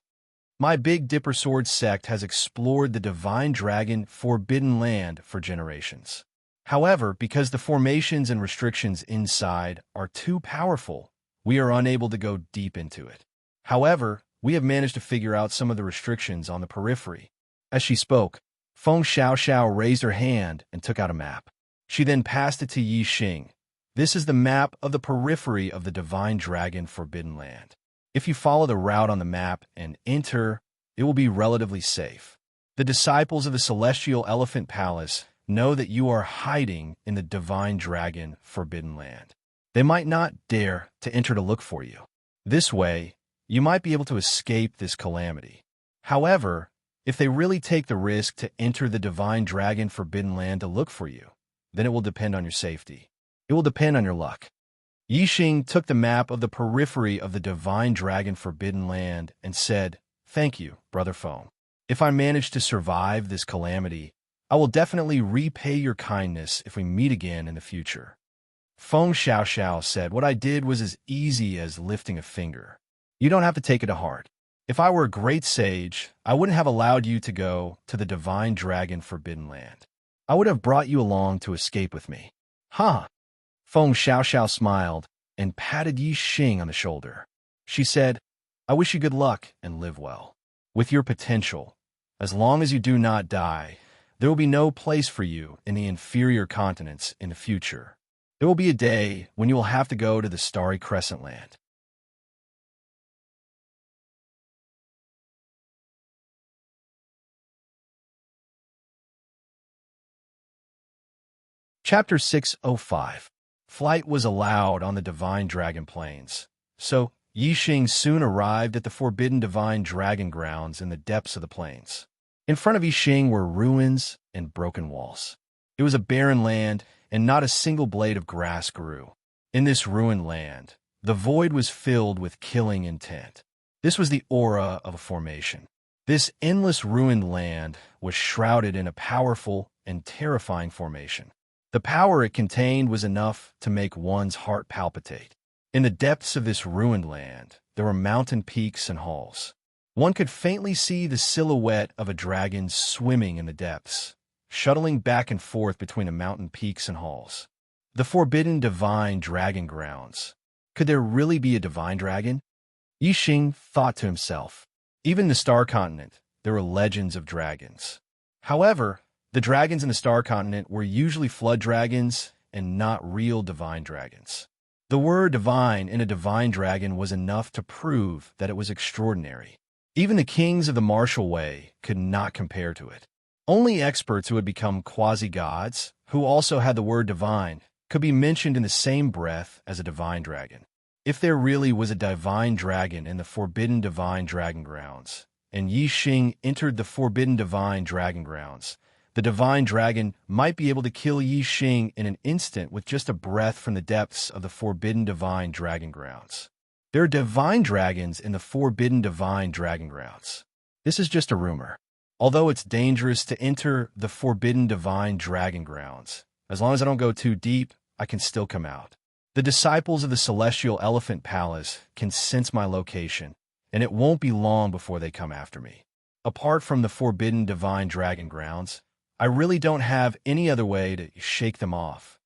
My Big Dipper Sword sect has explored the Divine Dragon Forbidden Land for generations. However, because the formations and restrictions inside are too powerful, we are unable to go deep into it. However, we have managed to figure out some of the restrictions on the periphery. As she spoke, Feng Xiaoxiao raised her hand and took out a map. She then passed it to Yixing. This is the map of the periphery of the Divine Dragon Forbidden Land. If you follow the route on the map and enter, it will be relatively safe. The disciples of the Celestial Elephant Palace know that you are hiding in the Divine Dragon Forbidden Land. They might not dare to enter to look for you. This way, you might be able to escape this calamity. However, if they really take the risk to enter the Divine Dragon Forbidden Land to look for you, then it will depend on your safety. It will depend on your luck. Yixing took the map of the periphery of the Divine Dragon Forbidden Land and said, "Thank you, Brother Feng. If I manage to survive this calamity, I will definitely repay your kindness if we meet again in the future." Feng Xiaoxiao said, "What I did was as easy as lifting a finger. You don't have to take it to heart. If I were a great sage, I wouldn't have allowed you to go to the Divine Dragon Forbidden Land. I would have brought you along to escape with me." "Huh?" Feng Xiaoxiao smiled and patted Yixing on the shoulder. She said, "I wish you good luck and live well. With your potential, as long as you do not die, there will be no place for you in the inferior continents in the future. There will be a day when you will have to go to the Starry Crescent Land." Chapter 605. Flight was allowed on the Divine Dragon Plains, so Yixing soon arrived at the forbidden Divine Dragon grounds in the depths of the plains. In front of Yixing were ruins and broken walls. It was a barren land, and not a single blade of grass grew. In this ruined land, the void was filled with killing intent. This was the aura of a formation. This endless ruined land was shrouded in a powerful and terrifying formation. The power it contained was enough to make one's heart palpitate. In the depths of this ruined land, there were mountain peaks and halls. One could faintly see the silhouette of a dragon swimming in the depths, shuttling back and forth between the mountain peaks and halls. The forbidden Divine Dragon grounds. Could there really be a divine dragon? Yixing thought to himself. Even in the Star Continent, there were legends of dragons. However, the dragons in the Star Continent were usually flood dragons and not real divine dragons. The word divine in a divine dragon was enough to prove that it was extraordinary. Even the kings of the martial way could not compare to it. Only experts who had become quasi-gods, who also had the word divine, could be mentioned in the same breath as a divine dragon. If there really was a divine dragon in the forbidden Divine Dragon grounds, and Yixing entered the forbidden Divine Dragon grounds, the divine dragon might be able to kill Yixing in an instant with just a breath from the depths of the forbidden Divine Dragon grounds. There are divine dragons in the forbidden Divine Dragon grounds. This is just a rumor. Although it's dangerous to enter the forbidden Divine Dragon grounds, as long as I don't go too deep, I can still come out. The disciples of the Celestial Elephant Palace can sense my location, and it won't be long before they come after me. Apart from the forbidden Divine Dragon grounds, I really don't have any other way to shake them off.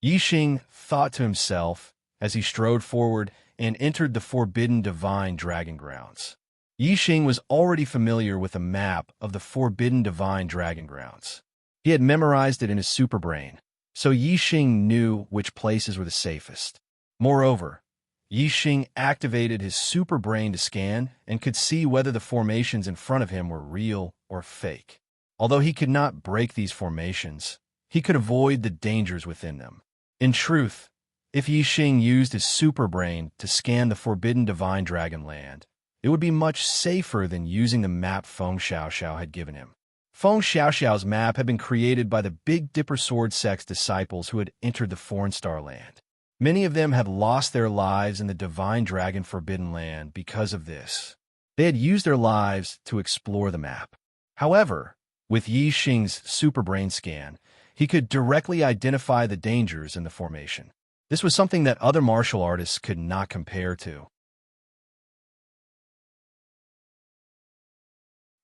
Yixing thought to himself as he strode forward and entered the forbidden divine dragon grounds. Yixing was already familiar with a map of the forbidden divine dragon grounds. He had memorized it in his superbrain, so Yixing knew which places were the safest. Moreover, Yixing activated his superbrain to scan and could see whether the formations in front of him were real or fake. Although he could not break these formations, he could avoid the dangers within them. In truth, if Yixing used his superbrain to scan the forbidden divine dragon land, it would be much safer than using the map Feng Xiaoxiao had given him. Feng Xiaoxiao's map had been created by the Big Dipper Sword Sect's disciples who had entered the Foreign Star Land. Many of them had lost their lives in the Divine Dragon Forbidden Land because of this. They had used their lives to explore the map. However, with Yixing's superbrain scan, he could directly identify the dangers in the formation. This was something that other martial artists could not compare to.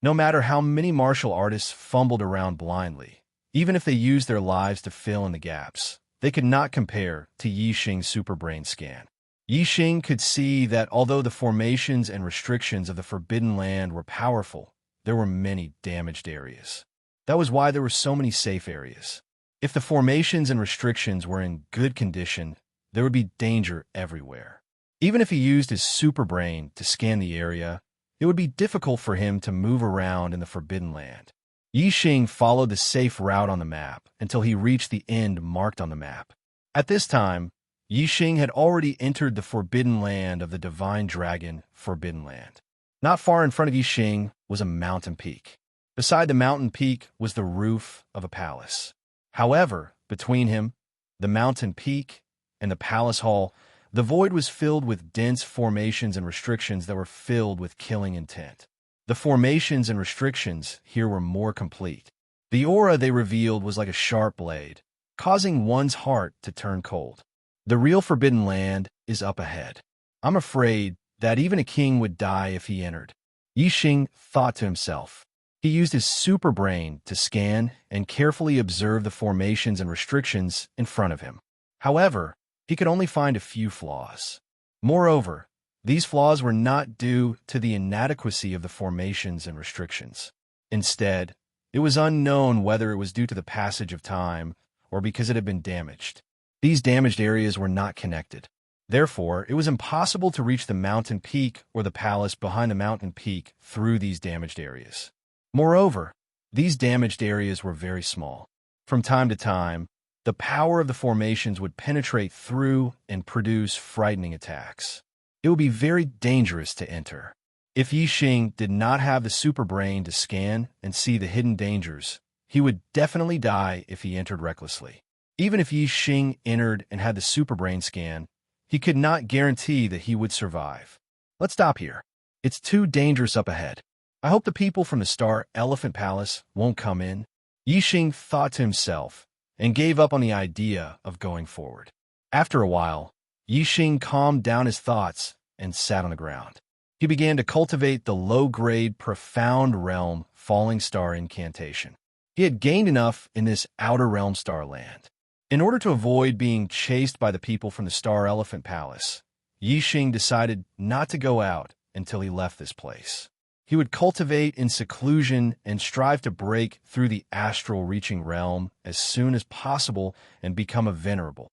No matter how many martial artists fumbled around blindly, even if they used their lives to fill in the gaps, they could not compare to Yixing's superbrain scan. Yixing could see that although the formations and restrictions of the Forbidden Land were powerful, there were many damaged areas. That was why there were so many safe areas. If the formations and restrictions were in good condition, there would be danger everywhere. Even if he used his superbrain to scan the area, it would be difficult for him to move around in the Forbidden Land. Yixing followed the safe route on the map until he reached the end marked on the map. At this time, Yixing had already entered the Forbidden Land of the Divine Dragon Forbidden Land. Not far in front of Yixing was a mountain peak. Beside the mountain peak was the roof of a palace. However, between him, the mountain peak, and the palace hall, the void was filled with dense formations and restrictions that were filled with killing intent. The formations and restrictions here were more complete. The aura they revealed was like a sharp blade, causing one's heart to turn cold. The real Forbidden Land is up ahead. I'm afraid that even a king would die if he entered. Yixing thought to himself. He used his superbrain to scan and carefully observe the formations and restrictions in front of him. However, he could only find a few flaws. Moreover, these flaws were not due to the inadequacy of the formations and restrictions. Instead, it was unknown whether it was due to the passage of time or because it had been damaged. These damaged areas were not connected. Therefore, it was impossible to reach the mountain peak or the palace behind the mountain peak through these damaged areas. Moreover, these damaged areas were very small. From time to time, the power of the formations would penetrate through and produce frightening attacks. It would be very dangerous to enter. If Yixing did not have the superbrain to scan and see the hidden dangers, he would definitely die if he entered recklessly. Even if Yixing entered and had the superbrain scan, he could not guarantee that he would survive. Let's stop here. It's too dangerous up ahead. I hope the people from the Star Elephant Palace won't come in. Yixing thought to himself and gave up on the idea of going forward. After a while, Yixing calmed down his thoughts and sat on the ground. He began to cultivate the low-grade Profound Realm Falling Star incantation. He had gained enough in this Outer Realm Star Land. In order to avoid being chased by the people from the Star Elephant Palace, Yixing decided not to go out until he left this place. He would cultivate in seclusion and strive to break through the astral reaching realm as soon as possible and become a venerable.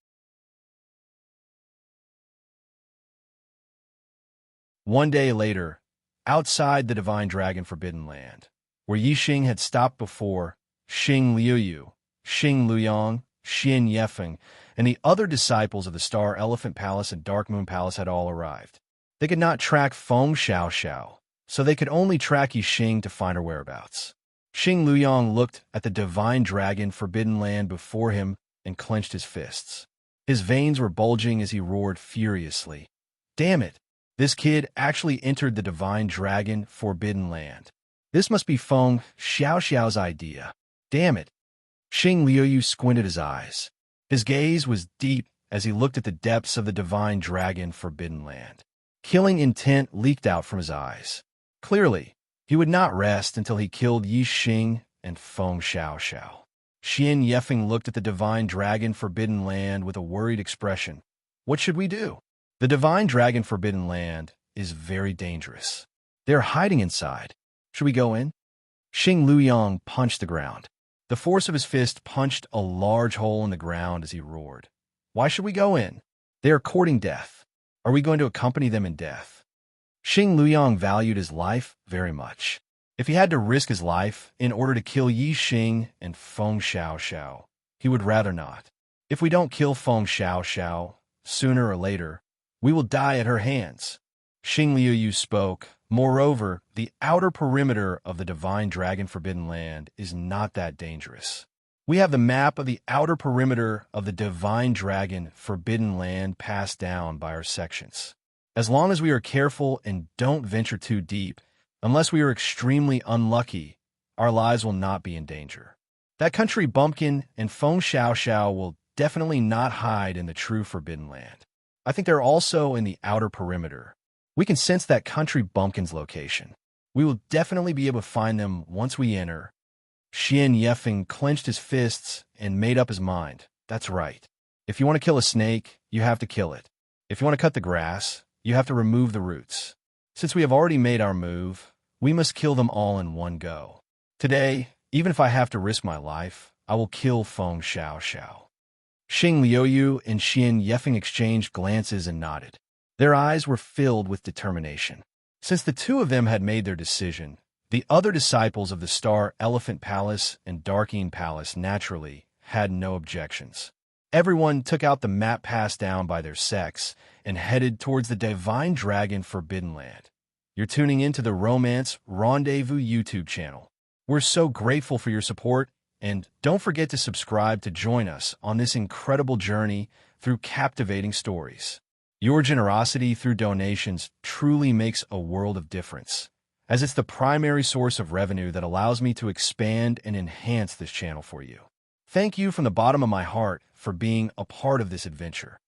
One day later, outside the Divine Dragon Forbidden Land, where Yixing had stopped before, Xing Liuyu, Xing Luyang, Xian Yefeng, and the other disciples of the Star Elephant Palace and Dark Moon Palace had all arrived. They could not track Feng Xiaoxiao, so they could only track Yixing to find her whereabouts. Xing Luyang looked at the Divine Dragon Forbidden Land before him and clenched his fists. His veins were bulging as he roared furiously. Damn it! This kid actually entered the Divine Dragon Forbidden Land. This must be Feng Xiaoxiao's idea. Damn it! Xing Liuyu squinted his eyes. His gaze was deep as he looked at the depths of the Divine Dragon Forbidden Land. Killing intent leaked out from his eyes. Clearly, he would not rest until he killed Yixing and Feng Xiao. Xian Yefeng looked at the divine dragon Forbidden Land with a worried expression. What should we do? The divine dragon Forbidden Land is very dangerous. They're hiding inside. Should we go in? Xing Luyang punched the ground. The force of his fist punched a large hole in the ground as he roared. Why should we go in? They are courting death. Are we going to accompany them in death? Xing Luyang valued his life very much. If he had to risk his life in order to kill Yi Xing and Feng Xiao, he would rather not. If we don't kill Feng Xiao, sooner or later, we will die at her hands. Xing Liuyu spoke. Moreover, the outer perimeter of the Divine Dragon Forbidden Land is not that dangerous. We have the map of the outer perimeter of the Divine Dragon Forbidden Land passed down by our sections. As long as we are careful and don't venture too deep, unless we are extremely unlucky, our lives will not be in danger. That country bumpkin and Feng Xiao will definitely not hide in the true Forbidden Land. I think they're also in the outer perimeter. We can sense that country bumpkin's location. We will definitely be able to find them once we enter. Xian Yefeng clenched his fists and made up his mind. That's right. If you want to kill a snake, you have to kill it. If you want to cut the grass, you have to remove the roots. Since we have already made our move, we must kill them all in one go. Today, even if I have to risk my life, I will kill Feng Xiao. Xing Liuyu and Xian Yefeng exchanged glances and nodded. Their eyes were filled with determination. Since the two of them had made their decision, the other disciples of the Star Elephant Palace and Darkeen Palace naturally had no objections. Everyone took out the map passed down by their sects and headed towards the Divine Dragon Forbidden Land. You're tuning into the Romance Rendezvous YouTube channel. We're so grateful for your support, and don't forget to subscribe to join us on this incredible journey through captivating stories. Your generosity through donations truly makes a world of difference, as it's the primary source of revenue that allows me to expand and enhance this channel for you. Thank you from the bottom of my heart for being a part of this adventure.